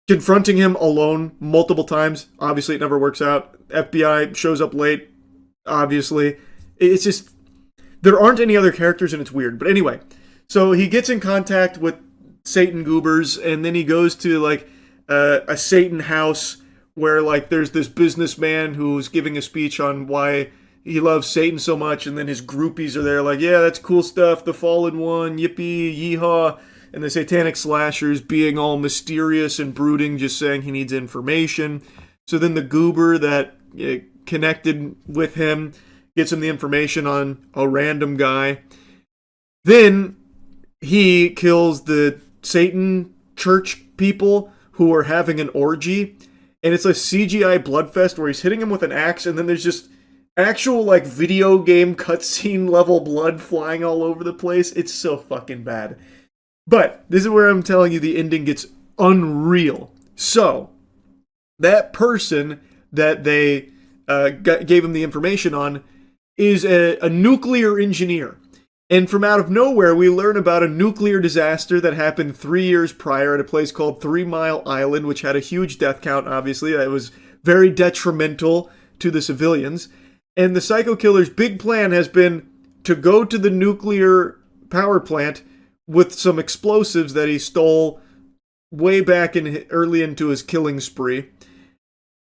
confronting him alone multiple times. Obviously, it never works out. FBI shows up late, obviously. It's just, there aren't any other characters, and it's weird. But anyway, so he gets in contact with Satan goobers, and then he goes to, like, a Satan house where, like, there's this businessman who's giving a speech on why he loves Satan so much, and then his groupies are there like, yeah, that's cool stuff, the fallen one, yippee, yeehaw. And the satanic slashers being all mysterious and brooding, just saying he needs information. So then the goober that connected with him gets him the information on a random guy. Then he kills the Satan church people who are having an orgy. And it's a CGI bloodfest where he's hitting him with an axe, and then there's just actual, like, video game cutscene level blood flying all over the place. It's so fucking bad. But this is where I'm telling you the ending gets unreal. So, that person that they gave him the information on is a nuclear engineer. And from out of nowhere, we learn about a nuclear disaster that happened 3 years prior at a place called 3 Mile Island, which had a huge death count, obviously. That was very detrimental to the civilians. And the Psycho Killer's big plan has been to go to the nuclear power plant with some explosives that he stole way back early into his killing spree.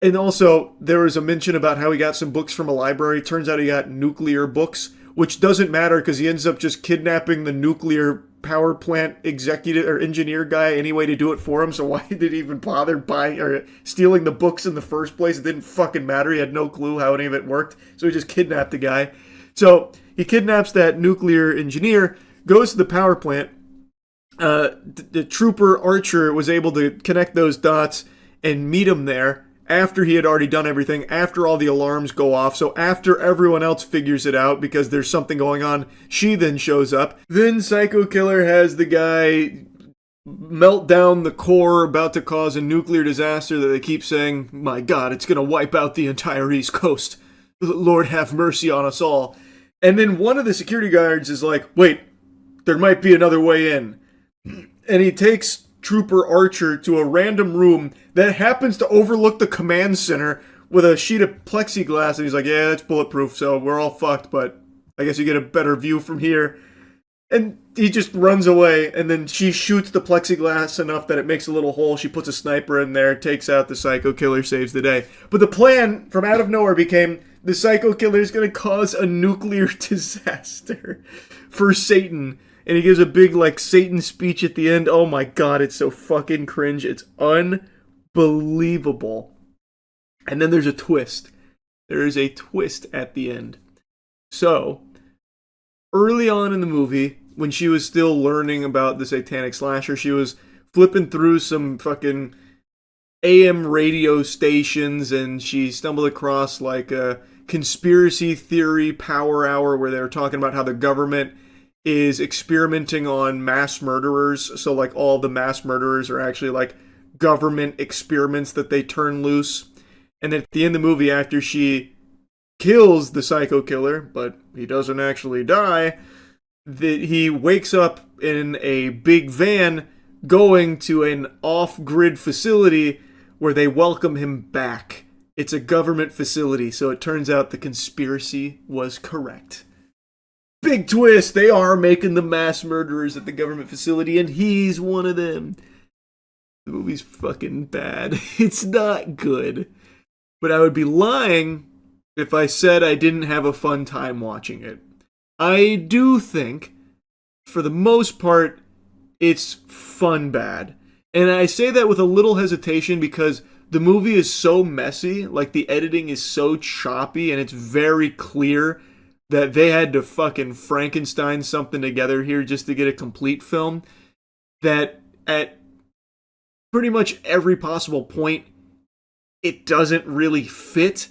And also, there was a mention about how he got some books from a library. Turns out he got nuclear books, which doesn't matter because he ends up just kidnapping the nuclear power plant executive or engineer guy anyway to do it for him. So why did he even bother buying or stealing the books in the first place? It didn't fucking matter. He had no clue how any of it worked. So he just kidnapped the guy. So he kidnaps that nuclear engineer, goes to the power plant. The trooper Archer was able to connect those dots and meet him there after he had already done everything, after all the alarms go off. So after everyone else figures it out because there's something going on, she then shows up. Then Psycho Killer has the guy melt down the core, about to cause a nuclear disaster that they keep saying, my God, it's going to wipe out the entire East Coast. Lord have mercy on us all. And then one of the security guards is like, wait, there might be another way in. And he takes Trooper Archer to a random room that happens to overlook the command center with a sheet of plexiglass. And he's like, yeah, that's bulletproof, so we're all fucked, but I guess you get a better view from here. And he just runs away, and then she shoots the plexiglass enough that it makes a little hole. She puts a sniper in there, takes out the Psycho Killer, saves the day. But the plan from out of nowhere became the Psycho Killer is going to cause a nuclear disaster for Satan. And he gives a big, like, Satan speech at the end. Oh my God, it's so fucking cringe. It's unbelievable. And then there's a twist. There is a twist at the end. So, early on in the movie, when she was still learning about the satanic slasher, she was flipping through some fucking AM radio stations, and she stumbled across, like, a conspiracy theory power hour where they were talking about how the government is experimenting on mass murderers. So, like, all the mass murderers are actually, like, government experiments that they turn loose. And then at the end of the movie, after she kills the Psycho Killer, but he doesn't actually die, he wakes up in a big van going to an off-grid facility where they welcome him back. It's a government facility, so it turns out the conspiracy was correct. Big twist, they are making the mass murderers at the government facility, and he's one of them. The movie's fucking bad. It's not good. But I would be lying if I said I didn't have a fun time watching it. I do think, for the most part, it's fun bad. And I say that with a little hesitation because the movie is so messy, like the editing is so choppy, and it's very clear that they had to fucking Frankenstein something together here just to get a complete film, that at pretty much every possible point, it doesn't really fit.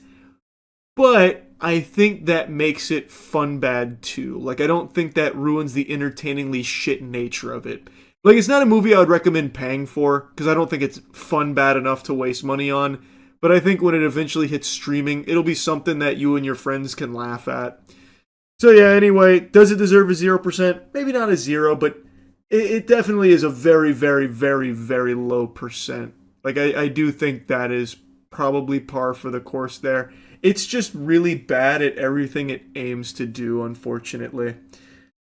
But I think that makes it fun bad too. Like, I don't think that ruins the entertainingly shit nature of it. Like, it's not a movie I would recommend paying for, because I don't think it's fun bad enough to waste money on. But I think when it eventually hits streaming, it'll be something that you and your friends can laugh at. So yeah, anyway, does it deserve a 0%? Maybe not a 0, but it definitely is a very, very, very, very low percent. Like, I do think that is probably par for the course there. It's just really bad at everything it aims to do, unfortunately.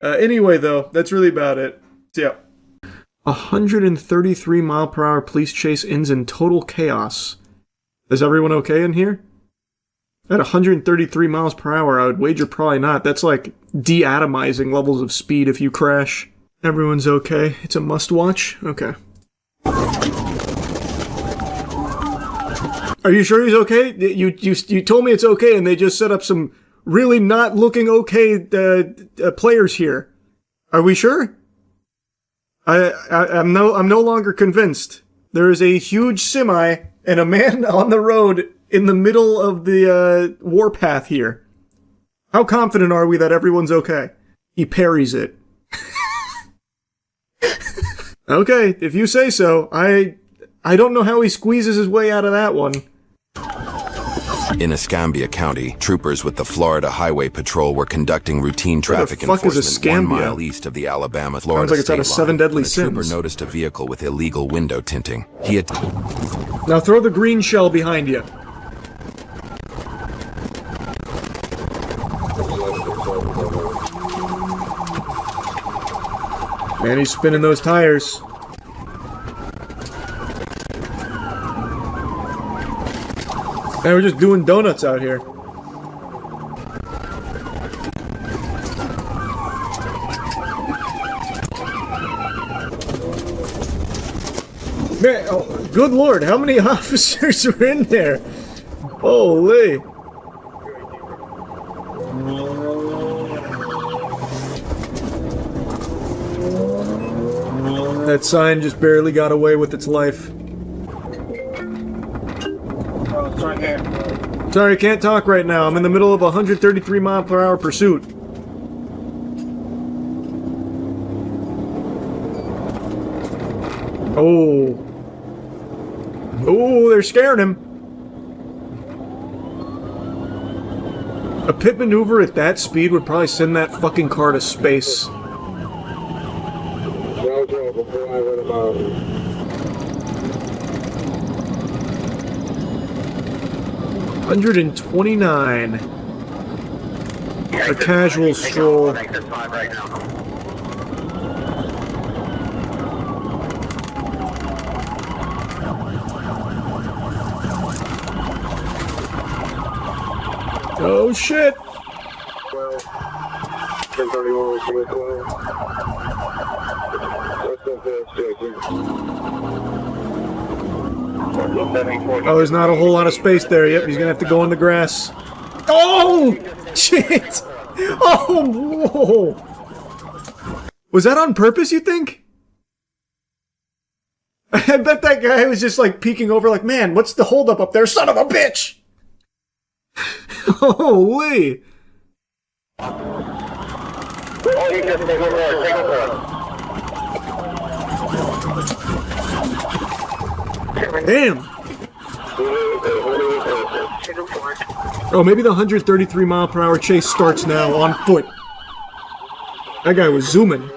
Anyway, though, that's really about it. So yeah. 133 mile per hour police chase ends in total chaos. Is everyone okay in here? At 133 miles per hour, I would wager probably not. That's like de-atomizing levels of speed if you crash. Everyone's okay. It's a must-watch? Okay. Are you sure he's okay? You told me it's okay, and they just set up some really not looking okay players here. Are we sure? I'm no longer convinced. There is a huge semi and a man on the road in the middle of the warpath here. How confident are we that everyone's okay? He parries it. Okay, if you say so. I don't know how he squeezes his way out of that one. In Escambia County, troopers with the Florida Highway Patrol were conducting routine traffic enforcement 1 mile east of the Alabama-Florida Sounds like it's out of Seven Deadly Sins. A trooper noticed a vehicle with illegal window tinting. Now throw the green shell behind you. Man, he's spinning those tires. Man, we're just doing donuts out here. Man, oh, good lord, how many officers are in there? Holy. That sign just barely got away with its life. Sorry, I can't talk right now. I'm in the middle of a 133 mile per hour pursuit. Oh. Oh, they're scaring him. A pit maneuver at that speed would probably send that fucking car to space. 129. A casual stroll. Oh shit! Oh, there's not a whole lot of space there. Yep, he's gonna have to go in the grass. Oh! Shit! Oh, whoa! Was that on purpose, you think? I bet that guy was just like peeking over like, man, what's the holdup up there? Son of a bitch! Holy! Damn! Oh, maybe the 133 mile per hour chase starts now on foot. That guy was zooming.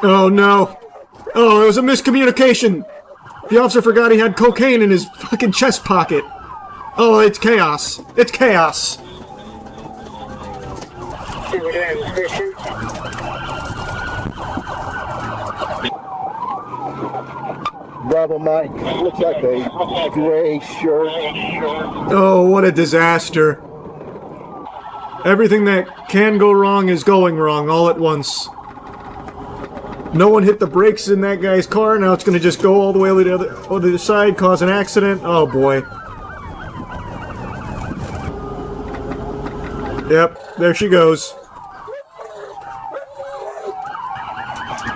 Oh no. Oh, it was a miscommunication. The officer forgot he had cocaine in his fucking chest pocket. Oh, it's chaos. It's chaos. Bro, of them, Mike. Looks like a gray shirt. Oh, what a disaster. Everything that can go wrong is going wrong all at once. No one hit the brakes in that guy's car. Now it's going to just go all the way to the other side, cause an accident. Oh, boy. Yep, there she goes.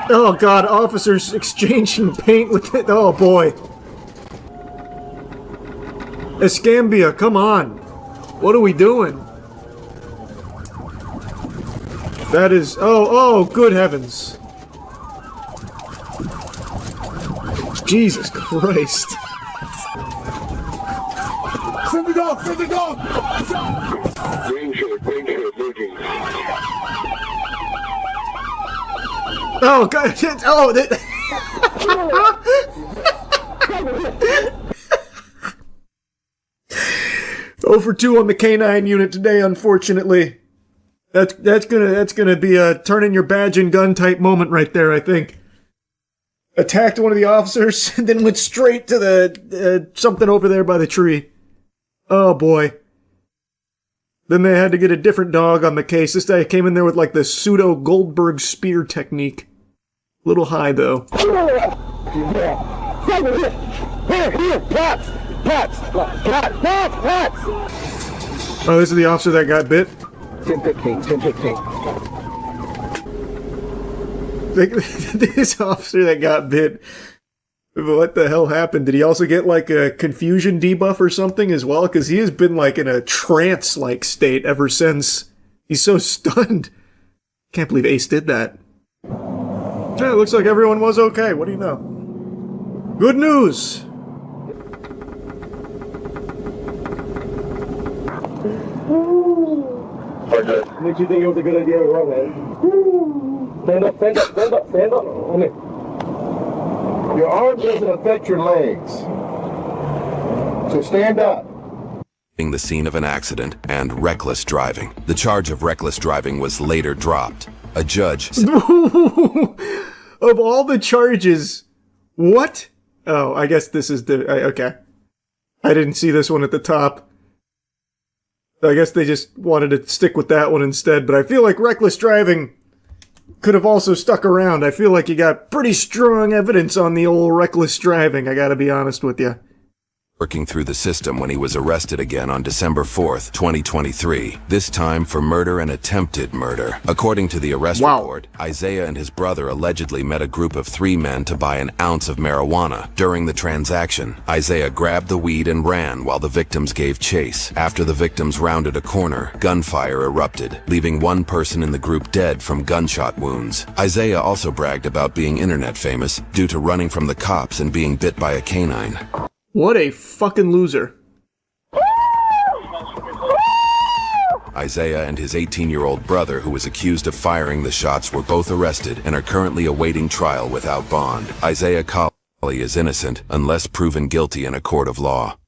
Oh, God, officers exchanging paint with it. Oh, boy. Escambia, come on. What are we doing? That is... Oh, good heavens. Jesus Christ. Send the dog! Send the dog! Danger, moving. Oh, God. Oh, Oh for 2 on the K9 unit today, unfortunately. That's gonna be a turn in your badge and gun type moment right there, I think. Attacked one of the officers, and then went straight to the something over there by the tree. Oh boy. Then they had to get a different dog on the case. This guy came in there with like the pseudo Goldberg spear technique. A little high though. Oh, this is the officer that got bit? 10-15. This officer that got bit. What the hell happened? Did he also get like a confusion debuff or something as well? Because he has been like in a trance-like state ever since. He's so stunned. Can't believe Ace did that. Yeah, it looks like everyone was okay. What do you know? Good news! Makes you think it was a good idea to run, man. Stand up, stand up, stand up, stand up. Okay. Your arm doesn't affect your legs. So stand up. The scene of an accident and reckless driving. The charge of reckless driving was later dropped. A judge... Of all the charges... What? Oh, I guess this is the... okay. I didn't see this one at the top. I guess they just wanted to stick with that one instead, but I feel like reckless driving could have also stuck around. I feel like you got pretty strong evidence on the old reckless driving, I gotta be honest with you. Working through the system when he was arrested again on December 4th, 2023, this time for murder and attempted murder. According to the arrest report, Isaiah and his brother allegedly met a group of 3 men to buy an ounce of marijuana. During the transaction, Isaiah grabbed the weed and ran while the victims gave chase. After the victims rounded a corner, gunfire erupted, leaving 1 person in the group dead from gunshot wounds. Isaiah also bragged about being internet famous due to running from the cops and being bit by a canine. What a fucking loser. Isaiah and his 18-year-old brother, who was accused of firing the shots, were both arrested and are currently awaiting trial without bond. Isaiah Colley is innocent unless proven guilty in a court of law.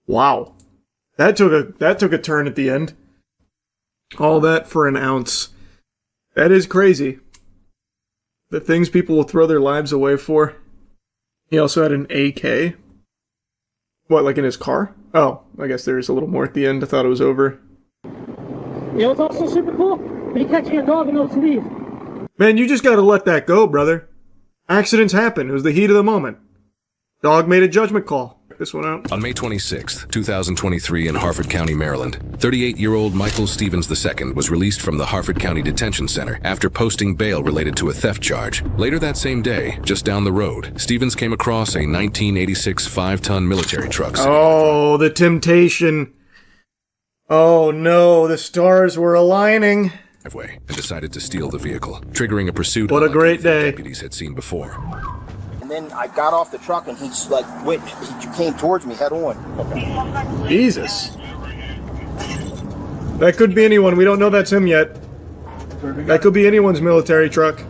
Wow. That took a turn at the end. All that for an ounce. That is crazy. The things people will throw their lives away for. He also had an AK. What, like in his car? Oh, I guess there's a little more at the end. I thought it was over. You know what's also super cool? When you catch your dog and knows to leave. Man, you just gotta let that go, brother. Accidents happen. It was the heat of the moment. Dog made a judgment call. Check this one out. On May 26, 2023 in Harford County, Maryland, 38-year-old Michael Stevens II was released from the Harford County Detention Center after posting bail related to a theft charge. Later that same day, just down the road, Stevens came across a 1986 5-ton military truck. Oh, the temptation. Oh no, the stars were aligning. And decided to steal the vehicle, triggering a pursuit. What a great day. Deputies had seen before. And then I got off the truck and he came towards me head on. Jesus. That could be anyone. We don't know that's him yet. That could be anyone's military truck.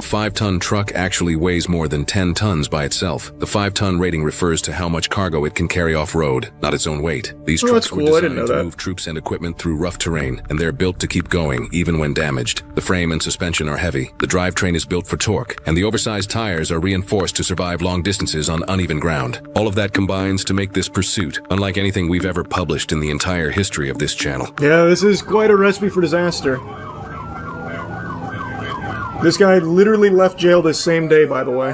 5-ton truck actually weighs more than 10 tons by itself. The 5-ton rating refers to how much cargo it can carry off-road, not its own weight. These trucks were designed to move troops and equipment through rough terrain, and they're built to keep going, even when damaged. The frame and suspension are heavy, the drivetrain is built for torque, and the oversized tires are reinforced to survive long distances on uneven ground. All of that combines to make this pursuit unlike anything we've ever published in the entire history of this channel. Yeah, this is quite a recipe for disaster. This guy literally left jail this same day, by the way.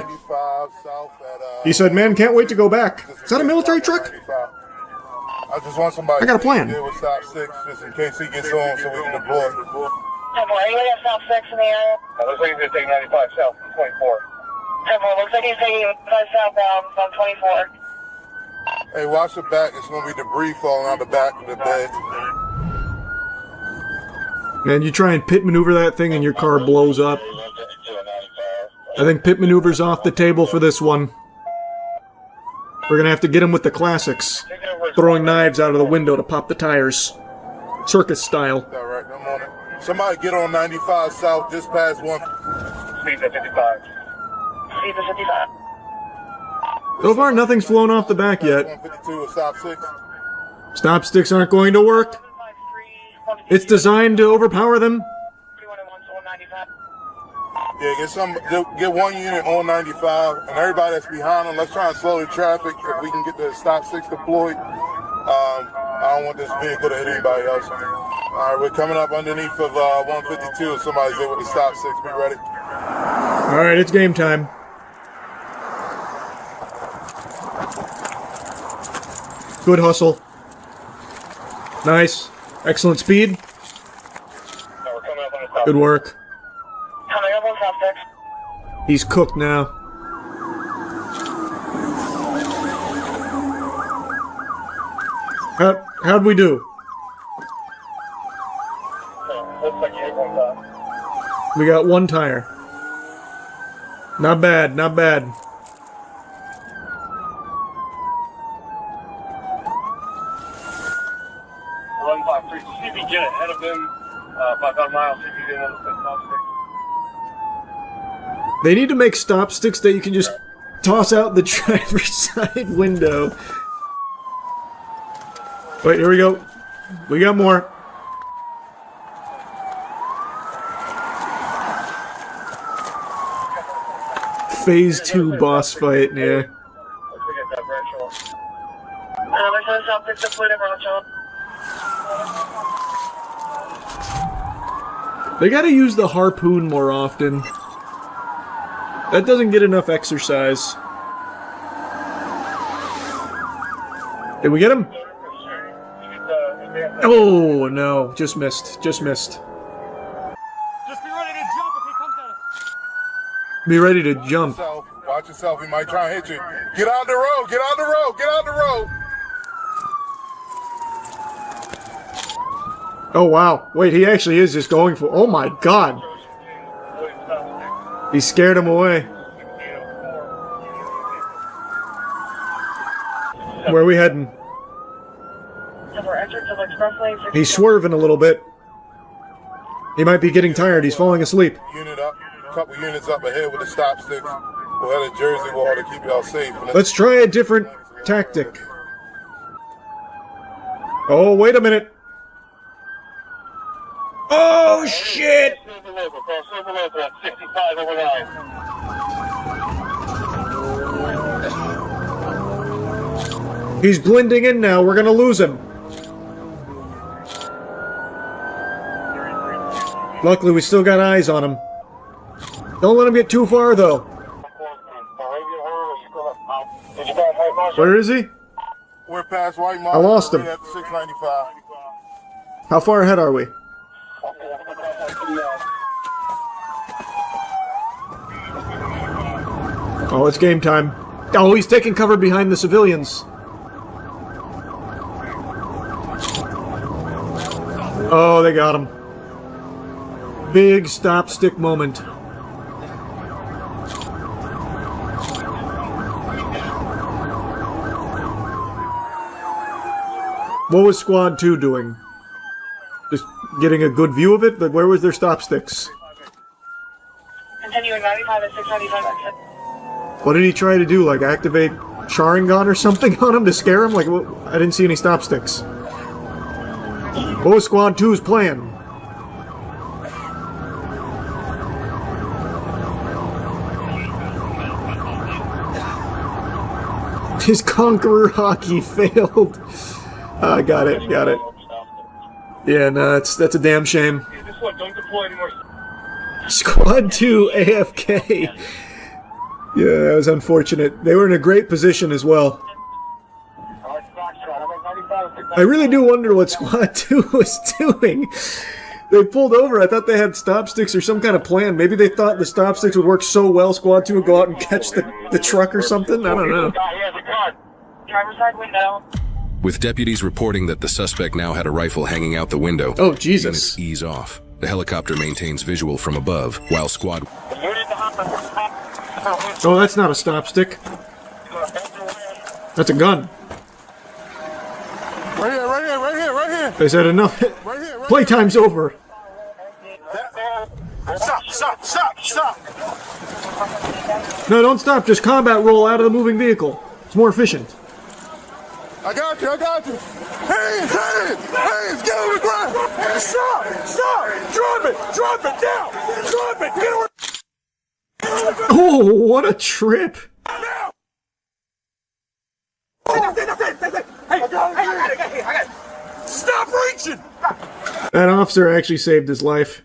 He said, man, can't wait to go back. Is that a military truck? I just want somebody I got a plan. to with stop 6 just in case he gets on so we can deploy. Anybody have stop 6 in the area? Looks like he's going to take 95 south from 24. Looks like he's taking 95 southbound from 24. Hey, watch the back. It's going to be debris falling out the back of the bed. And you try and pit maneuver that thing and your car blows up. I think pit maneuver's off the table for this one. We're gonna have to get him with the classics. Throwing knives out of the window to pop the tires. Circus style. All right, I'm on it. Somebody get on 95 south just past 1. Speed to 55. Speed to 55. So far, nothing's flown off the back yet. 152 with stop 6. Stop sticks aren't going to work. It's designed to overpower them. Yeah, get one unit on 95, and everybody that's behind them, let's try and slow the traffic. If we can get the stop 6 deployed, I don't want this vehicle to hit anybody else. All right, we're coming up underneath of 152. If somebody's able to stop 6, be ready. All right, it's game time. Good hustle. Nice. Excellent speed. Good work. Coming up on top 6. He's cooked now. How'd we do? Looks like you hit one time. We got one tire. Not bad, not bad. See if you get ahead of them by about a mile. See if you get one of the stop sticks. They need to make stop sticks that you can just toss out the driver's side window. Wait, here we go. We got more. Phase 2 boss fight, yeah. They gotta use the harpoon more often. That doesn't get enough exercise. Did we get him? Oh no, just missed. Just missed. Just be ready to jump if he comes at us. Be ready to jump. Watch yourself, he might try and hit you. Get out the road, get out the road, get out the road. Oh wow, wait, he actually is just going for, oh my god. He scared him away. Where are we heading? He's swerving a little bit. He might be getting tired, he's falling asleep. Unit up, a couple units up ahead with the stop sticks. We'll head to Jersey, we'll have to keep y'all safe. Let's try a different tactic. Oh, wait a minute. Oh, shit! He's blending in now. We're gonna lose him. Luckily, we still got eyes on him. Don't let him get too far, though. Where is he? We're past White I lost him. At 695. How far ahead are we? Oh, it's game time. Oh, he's taking cover behind the civilians. Oh, they got him. Big stop stick moment. What was Squad 2 doing? Just getting a good view of it? But where was their stop sticks? Continuing 95 and 695 exit. What did he try to do? Like activate Sharingan or something on him to scare him? Like, I didn't see any stop sticks. What was Squad 2's plan? His Conqueror hockey failed. Got it. Yeah, no, that's a damn shame. Don't deploy anymore. Squad 2 AFK. Yeah, that was unfortunate. They were in a great position as well. I really do wonder what Squad 2 was doing. They pulled over. I thought they had stop sticks or some kind of plan. Maybe they thought the stop sticks would work so well Squad 2 would go out and catch the truck or something. I don't know. Driver's side window. With deputies reporting that the suspect now had a rifle hanging out the window, oh Jesus! Units ease off. The helicopter maintains visual from above, while Squad... Oh, that's not a stop stick. That's a gun. Right here. They said enough. Playtime's over. Stop. No, don't stop. Just combat roll out of the moving vehicle. It's more efficient. I got you. Hands, get on the ground. Stop, drop it down. Drop it, get on. Oh, what a trip. Hey, stop reaching. That officer actually saved his life.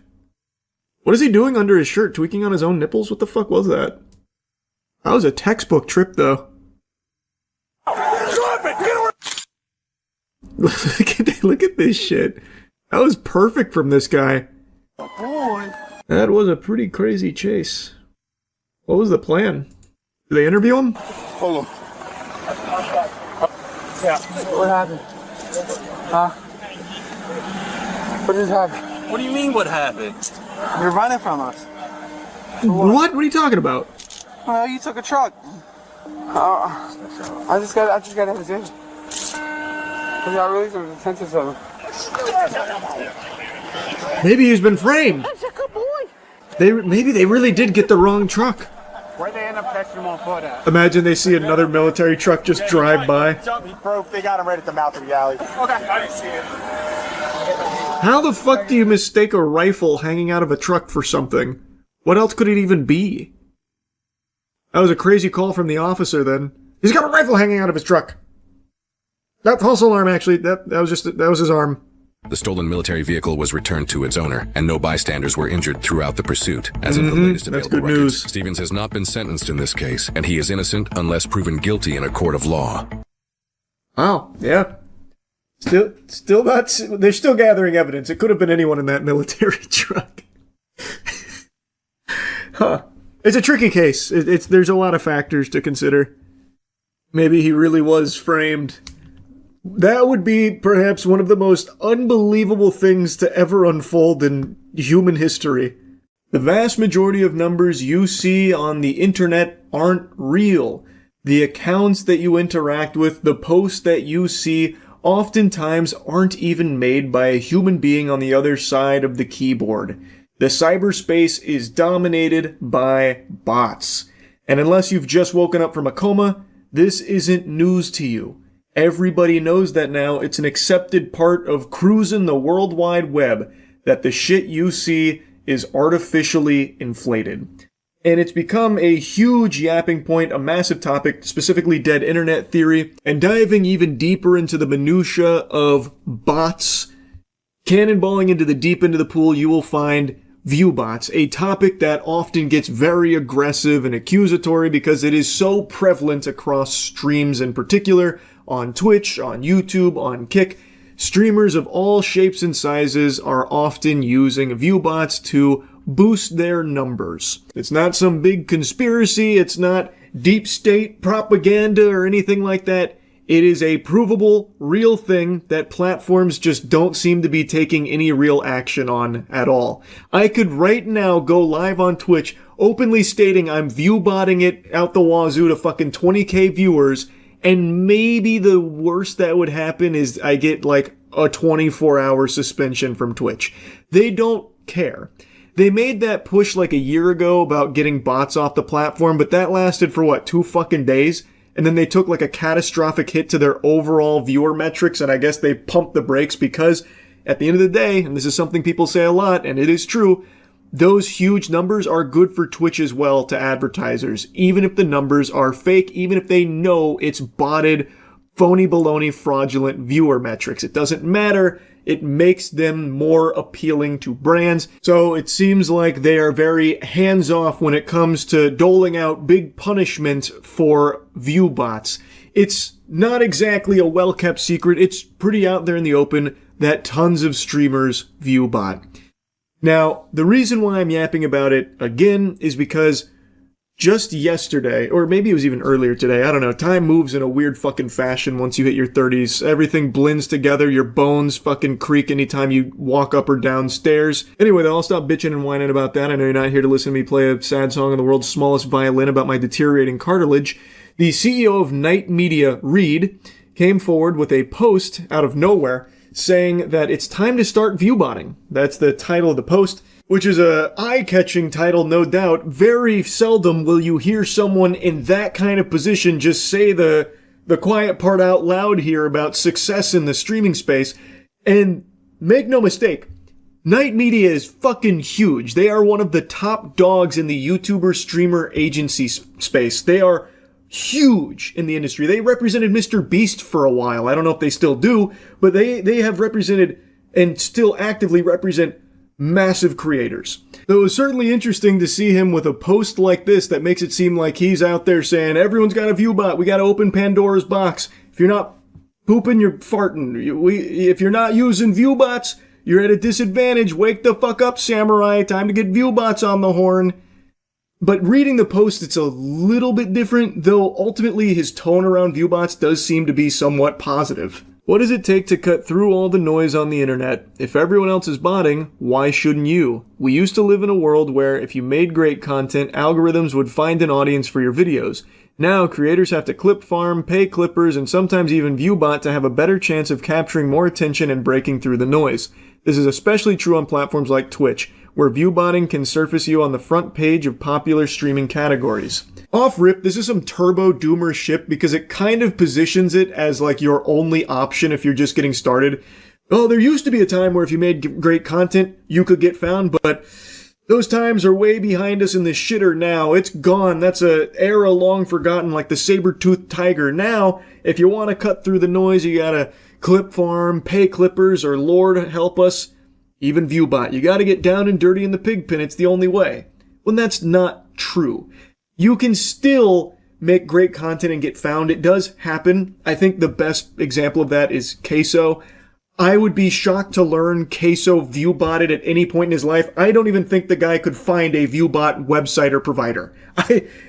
What is he doing under his shirt? Tweaking on his own nipples? What the fuck was that? That was a textbook trip, though. Drop it, get on. Look at this shit. That was perfect from this guy. Boy. That was a pretty crazy chase. What was the plan? Did they interview him? Hold on. Yeah. What happened? Huh? What just happened? What do you mean, what happened? You're running from us. What? What are you talking about? Well, you took a truck. I just got out of jail. Because I released some detention center. Maybe he's been framed. That's a good boy. Maybe they really did get the wrong truck. Where'd they end up catching him on foot at? Imagine they see another military truck just drive by. He broke. They got him right at the mouth of the alley. Okay, I didn't see it. How the fuck do you mistake a rifle hanging out of a truck for something? What else could it even be? That was a crazy call from the officer then. He's got a rifle hanging out of his truck. That false alarm, actually. That was his arm. The stolen military vehicle was returned to its owner, and no bystanders were injured throughout the pursuit. As of the latest available good records, news. Stevens has not been sentenced in this case, and he is innocent unless proven guilty in a court of law. Wow, yeah. Still not. They're still gathering evidence. It could have been anyone in that military truck. Huh. It's a tricky case. There's a lot of factors to consider. Maybe he really was framed. That would be perhaps one of the most unbelievable things to ever unfold in human history. The vast majority of numbers you see on the internet aren't real. The accounts that you interact with, the posts that you see, oftentimes aren't even made by a human being on the other side of the keyboard. The cyberspace is dominated by bots. And unless you've just woken up from a coma, this isn't news to you. Everybody knows that now. It's an accepted part of cruising the World Wide Web that the shit you see is artificially inflated. And it's become a huge yapping point, a massive topic, specifically dead internet theory, and diving even deeper into the minutia of bots, cannonballing into the deep end of the pool, you will find viewbots, a topic that often gets very aggressive and accusatory because it is so prevalent across streams in particular, on Twitch, on YouTube, on Kick. Streamers of all shapes and sizes are often using viewbots to boost their numbers. It's not some big conspiracy, it's not deep state propaganda or anything like that. It is a provable, real thing that platforms just don't seem to be taking any real action on at all. I could right now go live on Twitch openly stating I'm viewbotting it out the wazoo to fucking 20k viewers, and maybe the worst that would happen is I get like a 24-hour suspension from Twitch. They don't care. They made that push like a year ago about getting bots off the platform, but that lasted for what, 2 fucking days? And then they took like a catastrophic hit to their overall viewer metrics, and I guess they pumped the brakes because at the end of the day, and this is something people say a lot, and it is true, those huge numbers are good for Twitch as well to advertisers, even if the numbers are fake, even if they know it's botted, phony baloney, fraudulent viewer metrics. It doesn't matter. It makes them more appealing to brands. So it seems like they are very hands-off when it comes to doling out big punishment for view bots. It's not exactly a well-kept secret. It's pretty out there in the open that tons of streamers view bot. Now, the reason why I'm yapping about it again is because just yesterday, or maybe it was even earlier today, I don't know, time moves in a weird fucking fashion once you hit your 30s. Everything blends together, your bones fucking creak anytime you walk up or down stairs. Anyway, though, I'll stop bitching and whining about that. I know you're not here to listen to me play a sad song on the world's smallest violin about my deteriorating cartilage. The CEO of Night Media, Reed, came forward with a post out of nowhere saying that it's time to start viewbotting. That's the title of the post, which is a eye-catching title, no doubt. Very seldom will you hear someone in that kind of position just say the quiet part out loud here about success in the streaming space. And make no mistake, Night Media is fucking huge. They are one of the top dogs in the YouTuber streamer agency space. They are huge in the industry. They represented Mr. Beast for a while. I don't know if they still do, but they have represented and still actively represent massive creators. So it was certainly interesting to see him with a post like this that makes it seem like he's out there saying, everyone's got a view bot. We got to open Pandora's box. If you're not pooping, you're farting. If you're not using view bots, you're at a disadvantage. Wake the fuck up, samurai. Time to get view bots on the horn. But reading the post, it's a little bit different, though ultimately his tone around viewbots does seem to be somewhat positive. What does it take to cut through all the noise on the internet? If everyone else is botting, why shouldn't you? We used to live in a world where if you made great content, algorithms would find an audience for your videos. Now, creators have to clip farm, pay clippers, and sometimes even viewbot to have a better chance of capturing more attention and breaking through the noise. This is especially true on platforms like Twitch, where viewbotting can surface you on the front page of popular streaming categories. Off rip, this is some turbo doomer shit because it kind of positions it as like your only option if you're just getting started. Oh, there used to be a time where if you made great content, you could get found, but those times are way behind us in the shitter now. It's gone. That's a era long forgotten, like the saber-toothed tiger. Now, if you want to cut through the noise, you gotta clip farm, pay clippers, or Lord help us, even viewbot. You gotta get down and dirty in the pig pen. It's the only way. When that's not true. You can still make great content and get found. It does happen. I think the best example of that is Queso. I would be shocked to learn Queso viewbotted at any point in his life. I don't even think the guy could find a viewbot website or provider.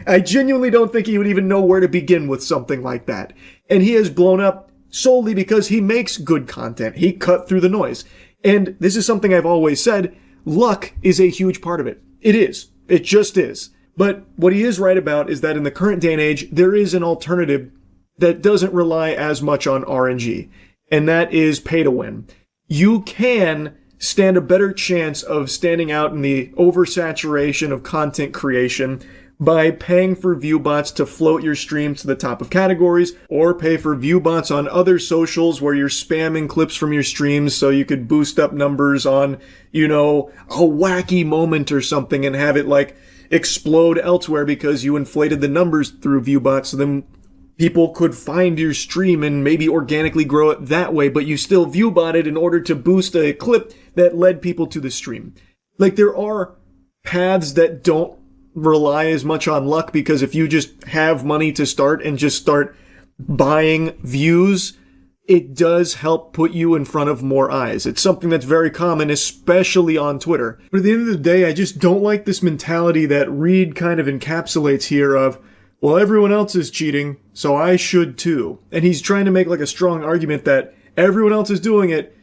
I genuinely don't think he would even know where to begin with something like that. And he has blown up solely because he makes good content. He cut through the noise. And this is something I've always said, luck is a huge part of it. It is. It just is. But what he is right about is that in the current day and age, there is an alternative that doesn't rely as much on RNG, and that is pay to win. You can stand a better chance of standing out in the oversaturation of content creation by paying for viewbots to float your stream to the top of categories, or pay for viewbots on other socials where you're spamming clips from your streams so you could boost up numbers on, you know, a wacky moment or something and have it like explode elsewhere because you inflated the numbers through viewbots, so then people could find your stream and maybe organically grow it that way, but you still viewbotted in order to boost a clip that led people to the stream. Like, there are paths that don't rely as much on luck, because if you just have money to start and just start buying views, it does help put you in front of more eyes. It's something that's very common, especially on Twitter. But at the end of the day, I just don't like this mentality that Reed kind of encapsulates here of, well, everyone else is cheating, so I should too. And he's trying to make like a strong argument that everyone else is doing it.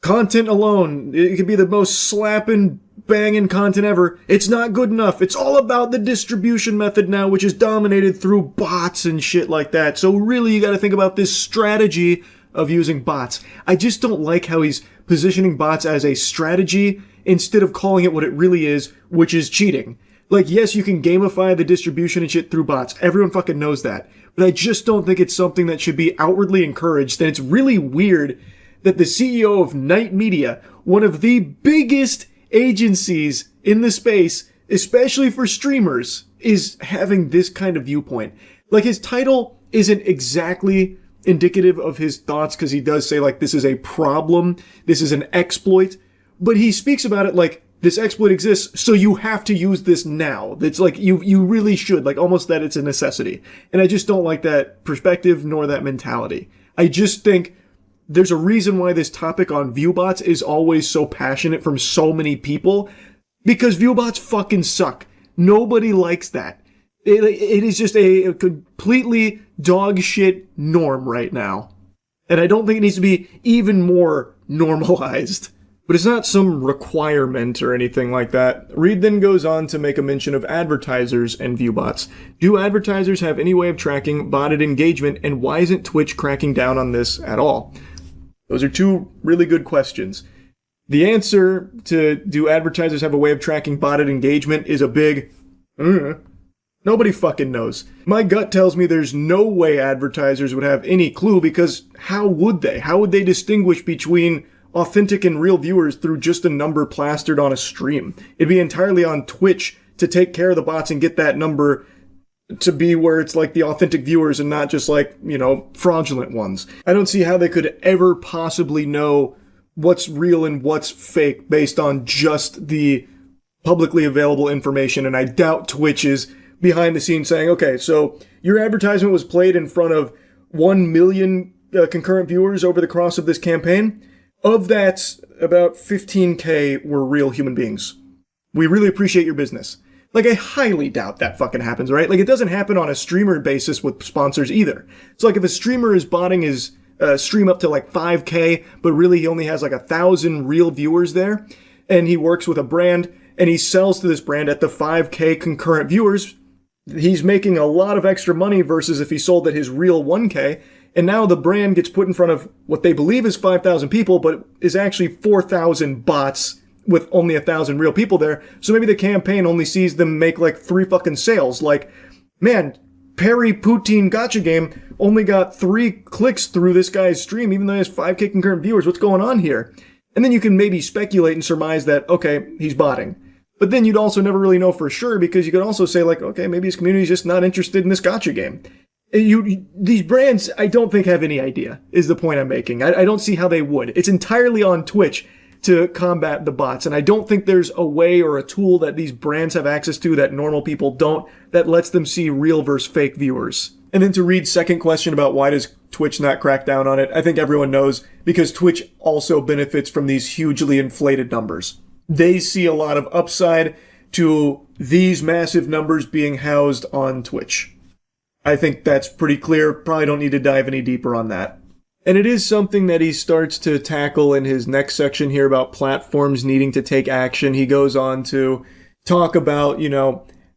Content alone, it could be the most slapping, banging content ever. It's not good enough. It's all about the distribution method now, which is dominated through bots and shit like that. So really, you gotta think about this strategy of using bots. I just don't like how he's positioning bots as a strategy instead of calling it what it really is, which is cheating. Like, yes, you can gamify the distribution and shit through bots. Everyone fucking knows that. But I just don't think it's something that should be outwardly encouraged. And it's really weird that the CEO of Night Media, one of the biggest agencies in the space, especially for streamers, is having this kind of viewpoint. Like, his title isn't exactly indicative of his thoughts, because he does say, like, this is a problem, this is an exploit, but he speaks about it like, this exploit exists, so you have to use this now. It's like, you really should, like, almost that it's a necessity. And I just don't like that perspective nor that mentality. I just think there's a reason why this topic on viewbots is always so passionate from so many people, because viewbots fucking suck. Nobody likes that. It is just a completely dog shit norm right now. And I don't think it needs to be even more normalized. But it's not some requirement or anything like that. Reed then goes on to make a mention of advertisers and viewbots. Do advertisers have any way of tracking botted engagement, and why isn't Twitch cracking down on this at all? Those are two really good questions. The answer to do advertisers have a way of tracking botted engagement is a big, nobody fucking knows. My gut tells me there's no way advertisers would have any clue, because how would they? How would they distinguish between authentic and real viewers through just a number plastered on a stream? It'd be entirely on Twitch to take care of the bots and get that number to be where it's like the authentic viewers and not just like, fraudulent ones. I don't see how they could ever possibly know what's real and what's fake based on just the publicly available information. And I doubt Twitch is behind the scenes saying, okay, so your advertisement was played in front of 1 million concurrent viewers over the course of this campaign. Of that, about 15K were real human beings. We really appreciate your business. Like, I highly doubt that fucking happens, right? Like, it doesn't happen on a streamer basis with sponsors either. So, like, if a streamer is botting his stream up to, like, 5K, but really he only has, like, 1,000 real viewers there, and he works with a brand, and he sells to this brand at the 5K concurrent viewers, he's making a lot of extra money versus if he sold at his real 1K, and now the brand gets put in front of what they believe is 5,000 people, but is actually 4,000 bots with only 1,000 real people there. So maybe the campaign only sees them make like 3 fucking sales. Like, man, Perry Poutine Gotcha Game only got 3 clicks through this guy's stream, even though he has 5K concurrent viewers. What's going on here? And then you can maybe speculate and surmise that, okay, he's botting. But then you'd also never really know for sure, because you could also say like, okay, maybe his community's just not interested in this gotcha game. These brands, I don't think have any idea, is the point I'm making. I don't see how they would. It's entirely on Twitch to combat the bots, and I don't think there's a way or a tool that these brands have access to that normal people don't, that lets them see real versus fake viewers. And then to Reed's second question about why does Twitch not crack down on it, I think everyone knows, because Twitch also benefits from these hugely inflated numbers. They see a lot of upside to these massive numbers being housed on Twitch. I think that's pretty clear. Probably don't need to dive any deeper on that. And it is something that he starts to tackle in his next section here about platforms needing to take action. He goes on to talk about,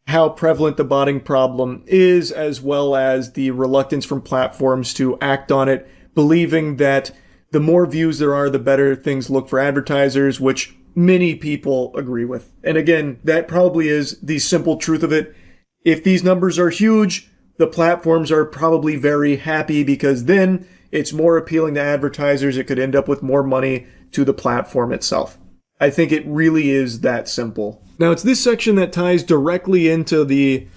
how prevalent the botting problem is, as well as the reluctance from platforms to act on it, believing that the more views there are, the better things look for advertisers, which many people agree with. And again, that probably is the simple truth of it. If these numbers are huge, the platforms are probably very happy, because then it's more appealing to advertisers. It could end up with more money to the platform itself. I think it really is that simple. Now, it's this section that ties directly into the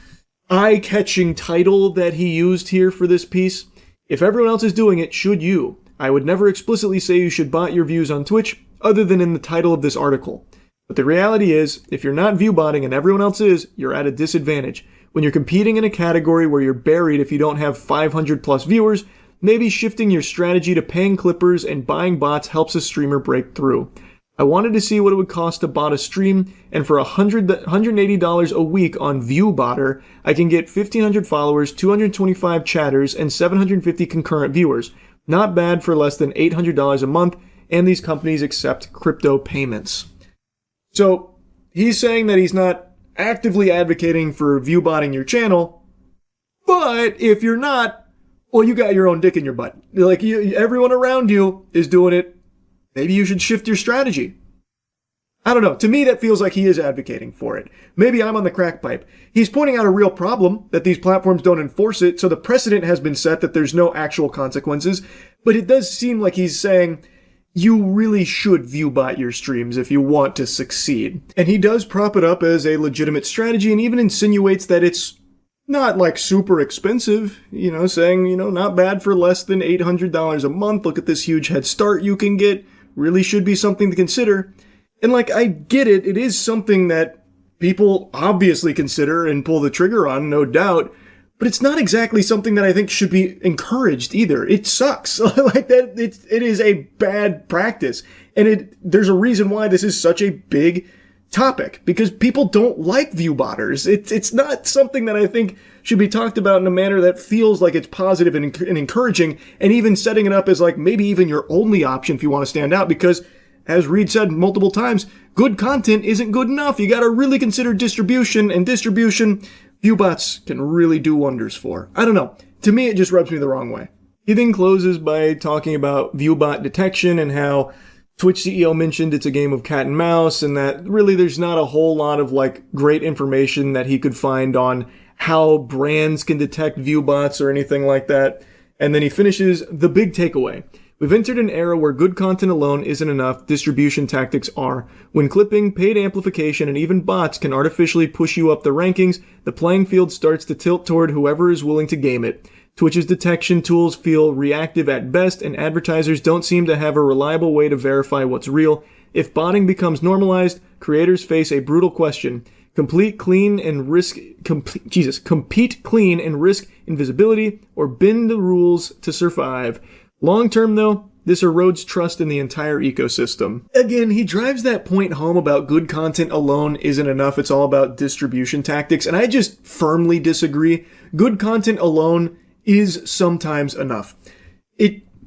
eye-catching title that he used here for this piece. If everyone else is doing it, should you? I would never explicitly say you should bot your views on Twitch, other than in the title of this article. But the reality is, if you're not view botting and everyone else is, you're at a disadvantage. When you're competing in a category where you're buried if you don't have 500 plus viewers, maybe shifting your strategy to paying clippers and buying bots helps a streamer break through. I wanted to see what it would cost to bot a stream, and for $180 a week on ViewBotter, I can get 1,500 followers, 225 chatters, and 750 concurrent viewers. Not bad for less than $800 a month, and these companies accept crypto payments. So, he's saying that he's not actively advocating for view botting your channel, but if you're not, well, you got your own dick in your butt. Like, everyone around you is doing it. Maybe you should shift your strategy. I don't know. To me, that feels like he is advocating for it. Maybe I'm on the crack pipe. He's pointing out a real problem, that these platforms don't enforce it, so the precedent has been set that there's no actual consequences. But it does seem like he's saying, you really should viewbot your streams if you want to succeed. And he does prop it up as a legitimate strategy and even insinuates that it's not like super expensive, saying, not bad for less than $800 a month. Look at this huge head start you can get. Really should be something to consider. And I get it. It is something that people obviously consider and pull the trigger on, no doubt. But it's not exactly something that I think should be encouraged either. It sucks. It is a bad practice. And there's a reason why this is such a big topic, because people don't like viewbotters. It's not something that I think should be talked about in a manner that feels like it's positive and encouraging, and even setting it up as maybe even your only option if you want to stand out, because as Reed said multiple times, good content isn't good enough. You got to really consider distribution, and distribution, viewbots can really do wonders for. I don't know. To me, it just rubs me the wrong way. He then closes by talking about viewbot detection and how Twitch CEO mentioned it's a game of cat and mouse, and that really there's not a whole lot of great information that he could find on how brands can detect viewbots or anything like that. And then he finishes the big takeaway. We've entered an era where good content alone isn't enough, distribution tactics are. When clipping, paid amplification, and even bots can artificially push you up the rankings, the playing field starts to tilt toward whoever is willing to game it. Twitch's detection tools feel reactive at best, and advertisers don't seem to have a reliable way to verify what's real. If botting becomes normalized, creators face a brutal question. Compete clean and risk invisibility, or bend the rules to survive. Long term, though, this erodes trust in the entire ecosystem. Again, he drives that point home about good content alone isn't enough. It's all about distribution tactics, and I just firmly disagree. Good content alone is sometimes enough.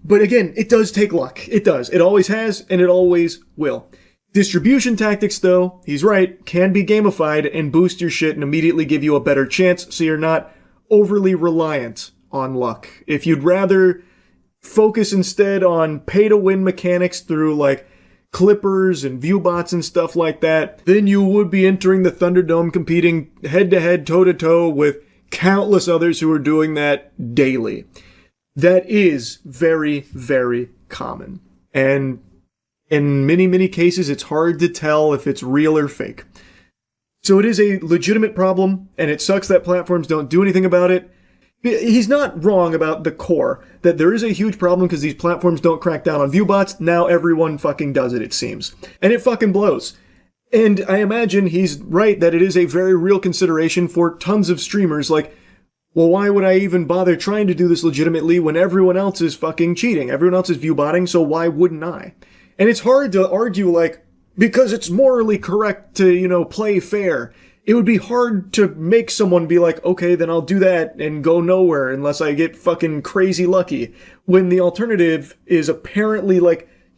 But again, it does take luck. It does. It always has, and it always will. Distribution tactics, though, he's right, can be gamified and boost your shit and immediately give you a better chance, so you're not overly reliant on luck. If you'd rather focus instead on pay-to-win mechanics through clippers and viewbots and stuff like that, then you would be entering the Thunderdome competing head-to-head, toe-to-toe with countless others who are doing that daily. That is very, very common. And in many, many cases, it's hard to tell if it's real or fake. So it is a legitimate problem, and it sucks that platforms don't do anything about it. He's not wrong about the core, that there is a huge problem because these platforms don't crack down on viewbots. Now everyone fucking does it seems. And it fucking blows. And I imagine he's right that it is a very real consideration for tons of streamers. Well, why would I even bother trying to do this legitimately when everyone else is fucking cheating? Everyone else is viewbotting, so why wouldn't I? And it's hard to argue, because it's morally correct to, play fair. It would be hard to make someone be like, okay, then I'll do that and go nowhere unless I get fucking crazy lucky. When the alternative is apparently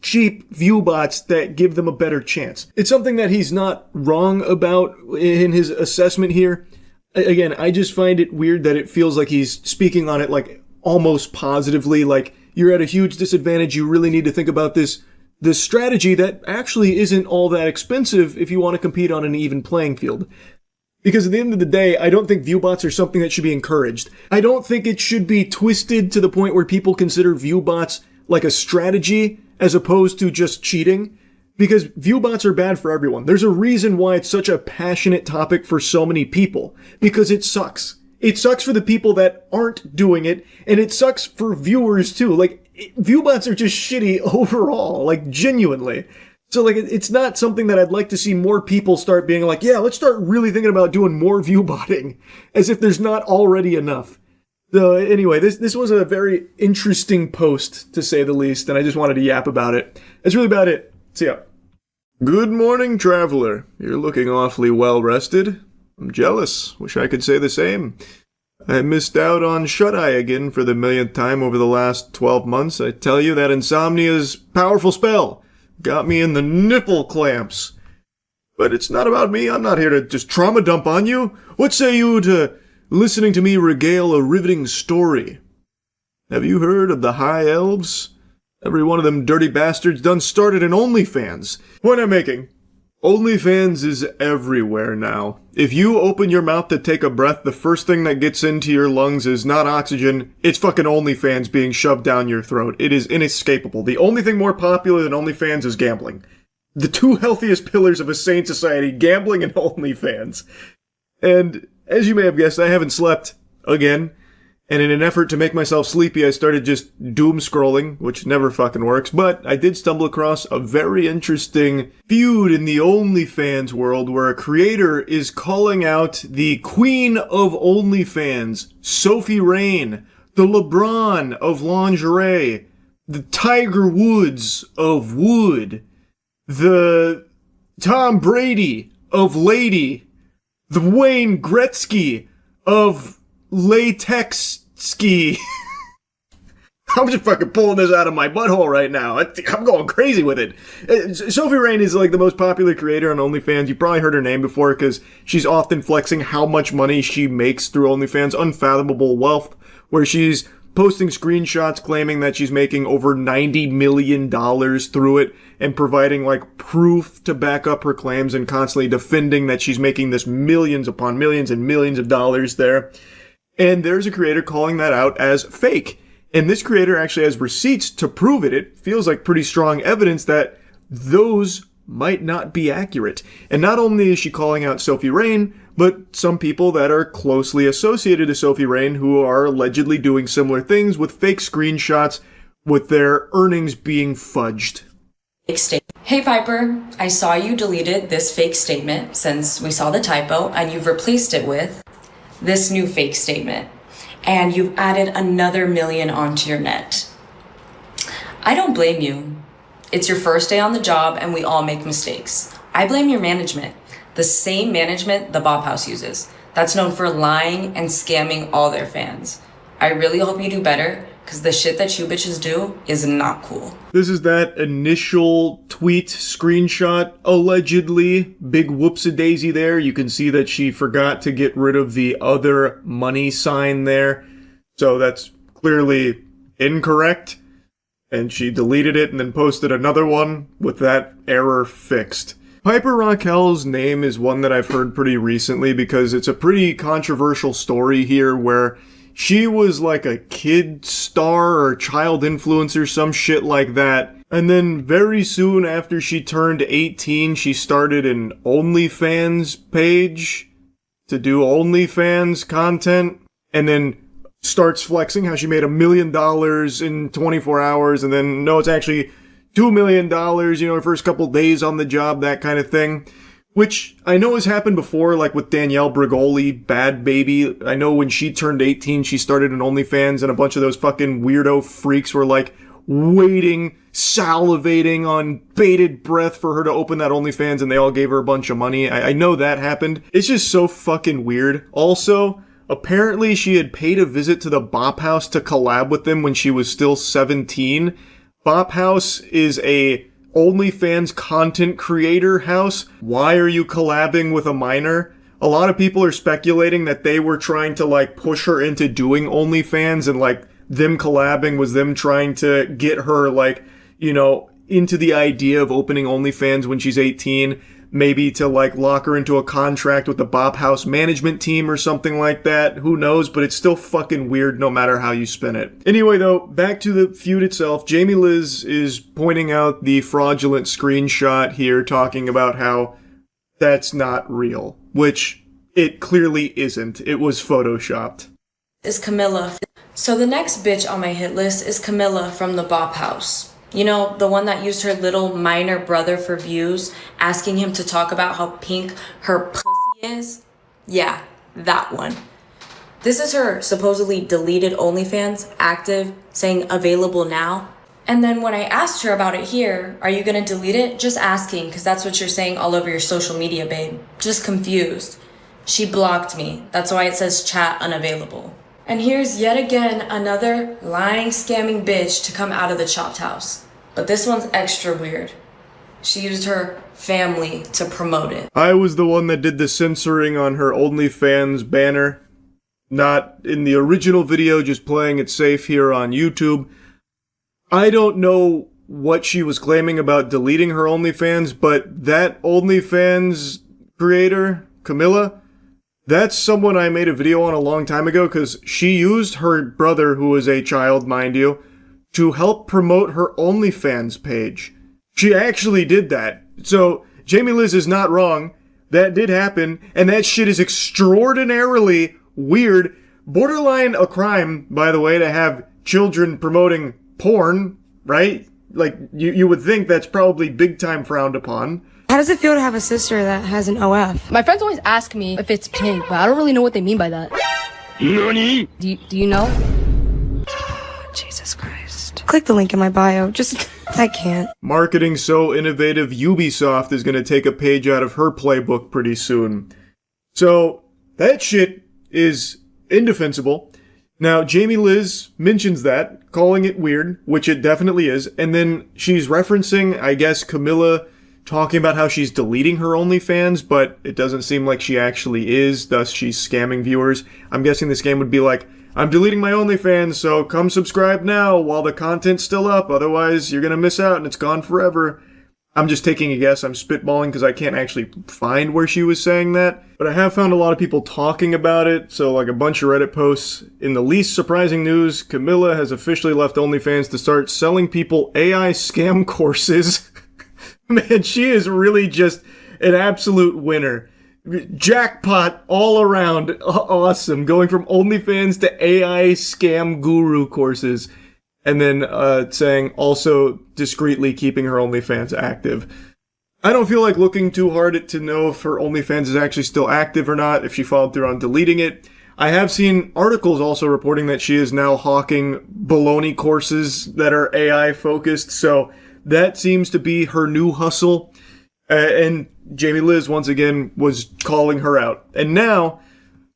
cheap viewbots that give them a better chance. It's something that he's not wrong about in his assessment here. Again, I just find it weird that it feels like he's speaking on it almost positively, you're at a huge disadvantage, you really need to think about this strategy that actually isn't all that expensive if you want to compete on an even playing field. Because at the end of the day, I don't think viewbots are something that should be encouraged. I don't think it should be twisted to the point where people consider viewbots like a strategy as opposed to just cheating. Because viewbots are bad for everyone. There's a reason why it's such a passionate topic for so many people. Because it sucks. It sucks for the people that aren't doing it, and it sucks for viewers too. Viewbots are just shitty overall, genuinely. So, it's not something that I'd like to see more people start being yeah, let's start really thinking about doing more viewbotting, as if there's not already enough. So, anyway, this was a very interesting post, to say the least, and I just wanted to yap about it. That's really about it. See ya. Good morning, traveler. You're looking awfully well rested. I'm jealous. Wish I could say the same. I missed out on shut-eye again for the millionth time over the last 12 months. I tell you, that insomnia's powerful spell got me in the nipple clamps. But it's not about me. I'm not here to just trauma dump on you. What say you to listening to me regale a riveting story? Have you heard of the High Elves? Every one of them dirty bastards done started an OnlyFans. Point I'm making. OnlyFans is everywhere now. If you open your mouth to take a breath, the first thing that gets into your lungs is not oxygen, it's fucking OnlyFans being shoved down your throat. It is inescapable. The only thing more popular than OnlyFans is gambling. The two healthiest pillars of a sane society, gambling and OnlyFans. And as you may have guessed, I haven't slept again. And in an effort to make myself sleepy, I started just doom scrolling, which never fucking works. But I did stumble across a very interesting feud in the OnlyFans world where a creator is calling out the queen of OnlyFans, Sophie Rain, the LeBron of lingerie, the Tiger Woods of wood, the Tom Brady of lady, the Wayne Gretzky of latex ski. I'm just fucking pulling this out of my butthole right now. I'm going crazy with it. Sophie Rain is like the most popular creator on OnlyFans. You probably heard her name before because she's often flexing how much money she makes through OnlyFans. Unfathomable wealth, where she's posting screenshots claiming that she's making over $90 million through it and providing like proof to back up her claims and constantly defending that she's making this millions upon millions and millions of dollars there. And there's a creator calling that out as fake. And this creator actually has receipts to prove it. It feels like pretty strong evidence that those might not be accurate. And not only is she calling out Sophie Rain, but some people that are closely associated to Sophie Rain who are allegedly doing similar things with fake screenshots with their earnings being fudged. Hey Piper, I saw you deleted this fake statement since we saw the typo and you've replaced it with this new fake statement. And you've added another million onto your net. I don't blame you. It's your first day on the job and we all make mistakes. I blame your management. The same management the Bop House uses. That's known for lying and scamming all their fans. I really hope you do better because the shit that you bitches do is not cool. This is that initial tweet screenshot, allegedly. Big whoopsie-daisy there. You can see that she forgot to get rid of the other money sign there. So that's clearly incorrect. And she deleted it and then posted another one with that error fixed. Piper Raquel's name is one that I've heard pretty recently because it's a pretty controversial story here where she was like a kid star or child influencer, some shit like that. And then very soon after she turned 18, she started an OnlyFans page to do OnlyFans content. And then starts flexing how she made $1 million in 24 hours. And then, no, it's actually $2 million, her first couple days on the job, that kind of thing. Which I know has happened before, like with Danielle Bregoli, Bad Baby. I know when she turned 18, she started an OnlyFans, and a bunch of those fucking weirdo freaks were like waiting, salivating on bated breath for her to open that OnlyFans, and they all gave her a bunch of money. I know that happened. It's just so fucking weird. Also, apparently she had paid a visit to the Bop House to collab with them when she was still 17. Bop House is a OnlyFans content creator house. Why are you collabing with a minor? A lot of people are speculating that they were trying to like push her into doing OnlyFans and like them collabing was them trying to get her like, into the idea of opening OnlyFans when she's 18. Maybe to like lock her into a contract with the Bop House management team or something like that. Who knows? But it's still fucking weird no matter how you spin it. Anyway though, back to the feud itself. Jamie Liz is pointing out the fraudulent screenshot here talking about how that's not real. Which it clearly isn't. It was photoshopped. Is Camilla. So the next bitch on my hit list is Camilla from the Bop House. The one that used her little minor brother for views, asking him to talk about how pink her pussy is? Yeah, that one. This is her supposedly deleted OnlyFans, active, saying available now. And then when I asked her about it here, are you gonna delete it? Just asking, because that's what you're saying all over your social media, babe. Just confused. She blocked me. That's why it says chat unavailable. And here's yet again another lying, scamming bitch to come out of the Chopped House. But this one's extra weird. She used her family to promote it. I was the one that did the censoring on her OnlyFans banner. Not in the original video, just playing it safe here on YouTube. I don't know what she was claiming about deleting her OnlyFans, but that OnlyFans creator, Camilla, that's someone I made a video on a long time ago because she used her brother, who was a child, mind you, to help promote her OnlyFans page. She actually did that. So Jamie Liz is not wrong. That did happen, and that shit is extraordinarily weird. Borderline a crime, by the way, to have children promoting porn, right? Like, you would think that's probably big time frowned upon. How does it feel to have a sister that has an OF? My friends always ask me if it's pink, but I don't really know what they mean by that. NANI? Do you know? Jesus Christ. Click the link in my bio. I can't. Marketing so innovative, Ubisoft is going to take a page out of her playbook pretty soon. So, that shit is indefensible. Now, Jamie Liz mentions that, calling it weird, which it definitely is, and then she's referencing, I guess, Camilla talking about how she's deleting her OnlyFans, but it doesn't seem like she actually is, thus she's scamming viewers. I'm guessing this game would be like, I'm deleting my OnlyFans, so come subscribe now while the content's still up, otherwise you're gonna miss out and it's gone forever. I'm just taking a guess, I'm spitballing because I can't actually find where she was saying that, but I have found a lot of people talking about it, so like a bunch of Reddit posts. In the least surprising news, Camilla has officially left OnlyFans to start selling people AI scam courses. Man, she is really just an absolute winner. Jackpot all around. Awesome. Going from OnlyFans to AI scam guru courses. And then saying also discreetly keeping her OnlyFans active. I don't feel like looking too hard to know if her OnlyFans is actually still active or not, if she followed through on deleting it. I have seen articles also reporting that she is now hawking baloney courses that are AI focused, so that seems to be her new hustle. And Jamie Liz, once again, was calling her out. And now,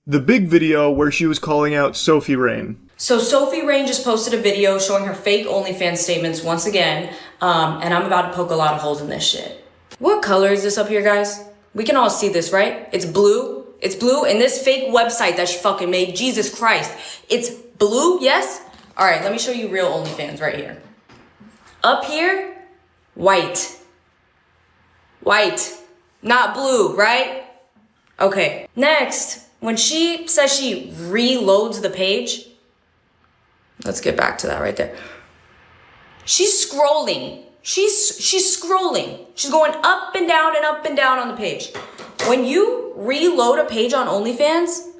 the big video where she was calling out Sophie Rain. So Sophie Rain just posted a video showing her fake OnlyFans statements once again, and I'm about to poke a lot of holes in this shit. What color is this up here, guys? We can all see this, right? It's blue. It's blue, and this fake website that she fucking made, Jesus Christ. It's blue, yes? All right, let me show you real OnlyFans right here. Up here, white. White, not blue, right? Okay, next, when she says she reloads the page, let's get back to that right there. She's scrolling. She's scrolling. She's going up and down and up and down on the page. When you reload a page on OnlyFans,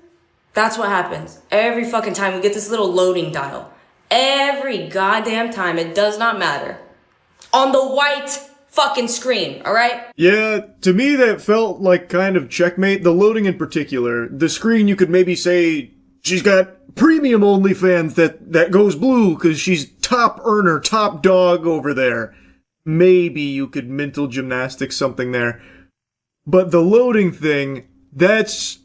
that's what happens. Every fucking time we get this little loading dial. Every goddamn time, it does not matter. On the white fucking screen, alright? Yeah, to me that felt like kind of checkmate. The loading in particular. The screen, you could maybe say she's got premium OnlyFans that goes blue because she's top earner, top dog over there. Maybe you could mental gymnastics something there. But the loading thing, that's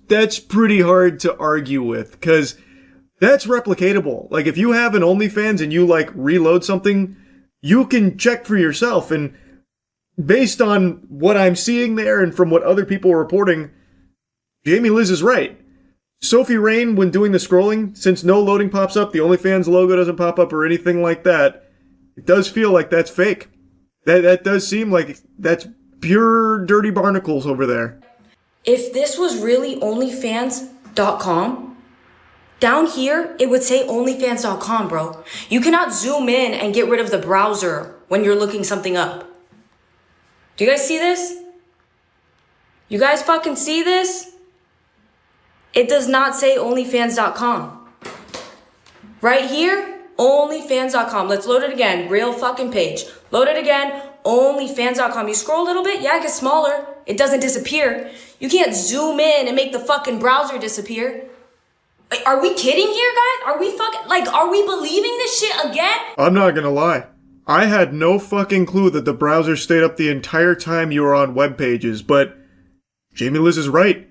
pretty hard to argue with, because that's replicatable. Like, if you have an OnlyFans and you, like, reload something, you can check for yourself, and based on what I'm seeing there and from what other people are reporting, Jamie Liz is right. Sophie Rain, when doing the scrolling, since no loading pops up, the OnlyFans logo doesn't pop up or anything like that, it does feel like that's fake. That does seem like that's pure dirty barnacles over there. If this was really OnlyFans.com, down here, it would say OnlyFans.com, bro. You cannot zoom in and get rid of the browser when you're looking something up. Do you guys see this? You guys fucking see this? It does not say OnlyFans.com. Right here, OnlyFans.com. Let's load it again. Real fucking page. Load it again. OnlyFans.com. You scroll a little bit, yeah, it gets smaller. It doesn't disappear. You can't zoom in and make the fucking browser disappear. Are we kidding here, guys? Are we believing this shit again? I'm not gonna lie. I had no fucking clue that the browser stayed up the entire time you were on web pages, but Jamie Liz is right.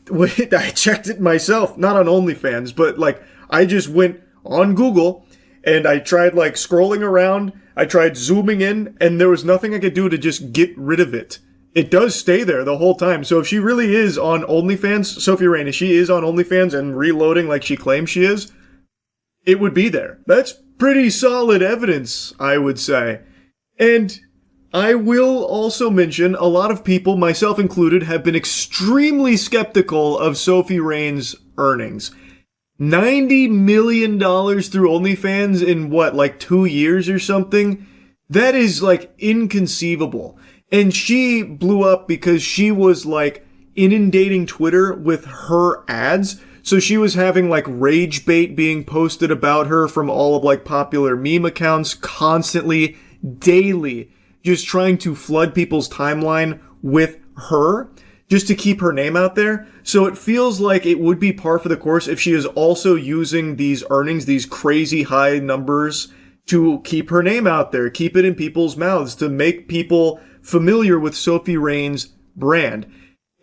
Wait, I checked it myself, not on OnlyFans, but like, I just went on Google and I tried like scrolling around, I tried zooming in, and there was nothing I could do to just get rid of it. It does stay there the whole time. So if she really is on OnlyFans, Sophie Rain, if she is on OnlyFans and reloading like she claims she is, it would be there. That's pretty solid evidence, I would say. And I will also mention a lot of people, myself included, have been extremely skeptical of Sophie Rain's earnings. $90 million through OnlyFans in what, like 2 years or something? That is like inconceivable. And she blew up because she was like inundating Twitter with her ads. So she was having like rage bait being posted about her from all of like popular meme accounts constantly, daily, just trying to flood people's timeline with her just to keep her name out there. So it feels like it would be par for the course if she is also using these earnings, these crazy high numbers, to keep her name out there, keep it in people's mouths, to make people familiar with Sophie Rain's brand.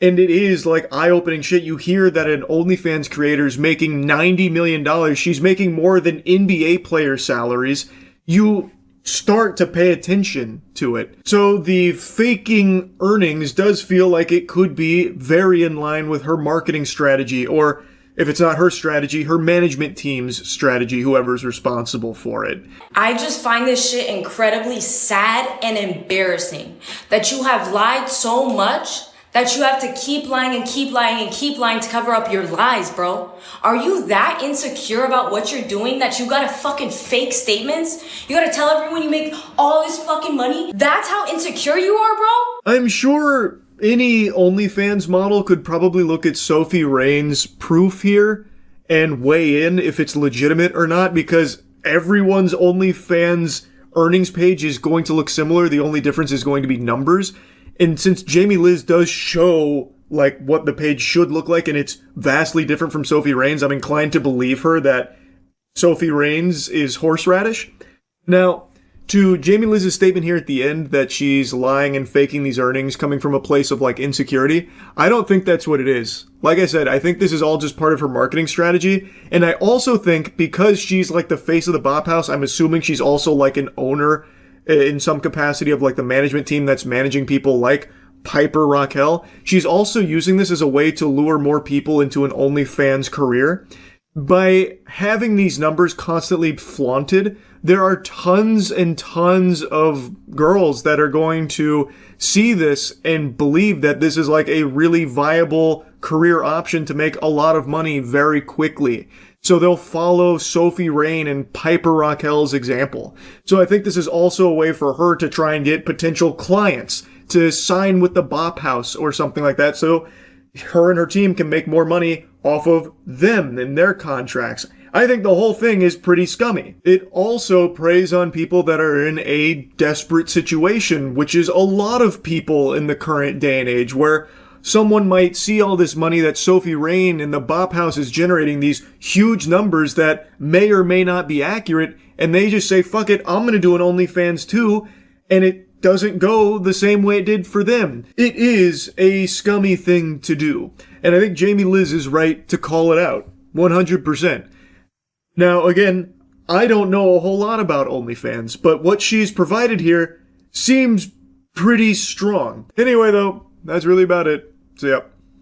And it is like eye-opening shit. You hear that an OnlyFans creator is making $90 million. She's making more than NBA player salaries. You start to pay attention to it. So the faking earnings does feel like it could be very in line with her marketing strategy, or if it's not her strategy, her management team's strategy, whoever's responsible for it. I just find this shit incredibly sad and embarrassing that you have lied so much that you have to keep lying and keep lying and keep lying to cover up your lies, bro. Are you that insecure about what you're doing that you gotta fucking fake statements? You gotta tell everyone you make all this fucking money? That's how insecure you are, bro? I'm sure any OnlyFans model could probably look at Sophie Rain's proof here and weigh in if it's legitimate or not, because everyone's OnlyFans earnings page is going to look similar. The only difference is going to be numbers. And since Jamie Liz does show like what the page should look like, and it's vastly different from Sophie Rain's, I'm inclined to believe her that Sophie Rain's is horseradish. Now, to Jamie Liz's statement here at the end that she's lying and faking these earnings coming from a place of like insecurity, I don't think that's what it is. Like I said, I think this is all just part of her marketing strategy. And I also think because she's like the face of the Bop House, I'm assuming she's also like an owner in some capacity of like the management team that's managing people like Piper Raquel. She's also using this as a way to lure more people into an OnlyFans career. By having these numbers constantly flaunted, there are tons and tons of girls that are going to see this and believe that this is like a really viable career option to make a lot of money very quickly. So they'll follow Sophie Rain and Piper Raquel's example. So I think this is also a way for her to try and get potential clients to sign with the Bop House or something like that. So her and her team can make more money off of them and their contracts. I think the whole thing is pretty scummy. It also preys on people that are in a desperate situation, which is a lot of people in the current day and age, where someone might see all this money that Sophie Rain and the Bop House is generating, these huge numbers that may or may not be accurate, and they just say, fuck it, I'm gonna do an OnlyFans too, and it doesn't go the same way it did for them. It is a scummy thing to do. And I think Jamie Liz is right to call it out. 100%. Now, again, I don't know a whole lot about OnlyFans, but what she's provided here seems pretty strong. Anyway, though, that's really about it. So, yeah.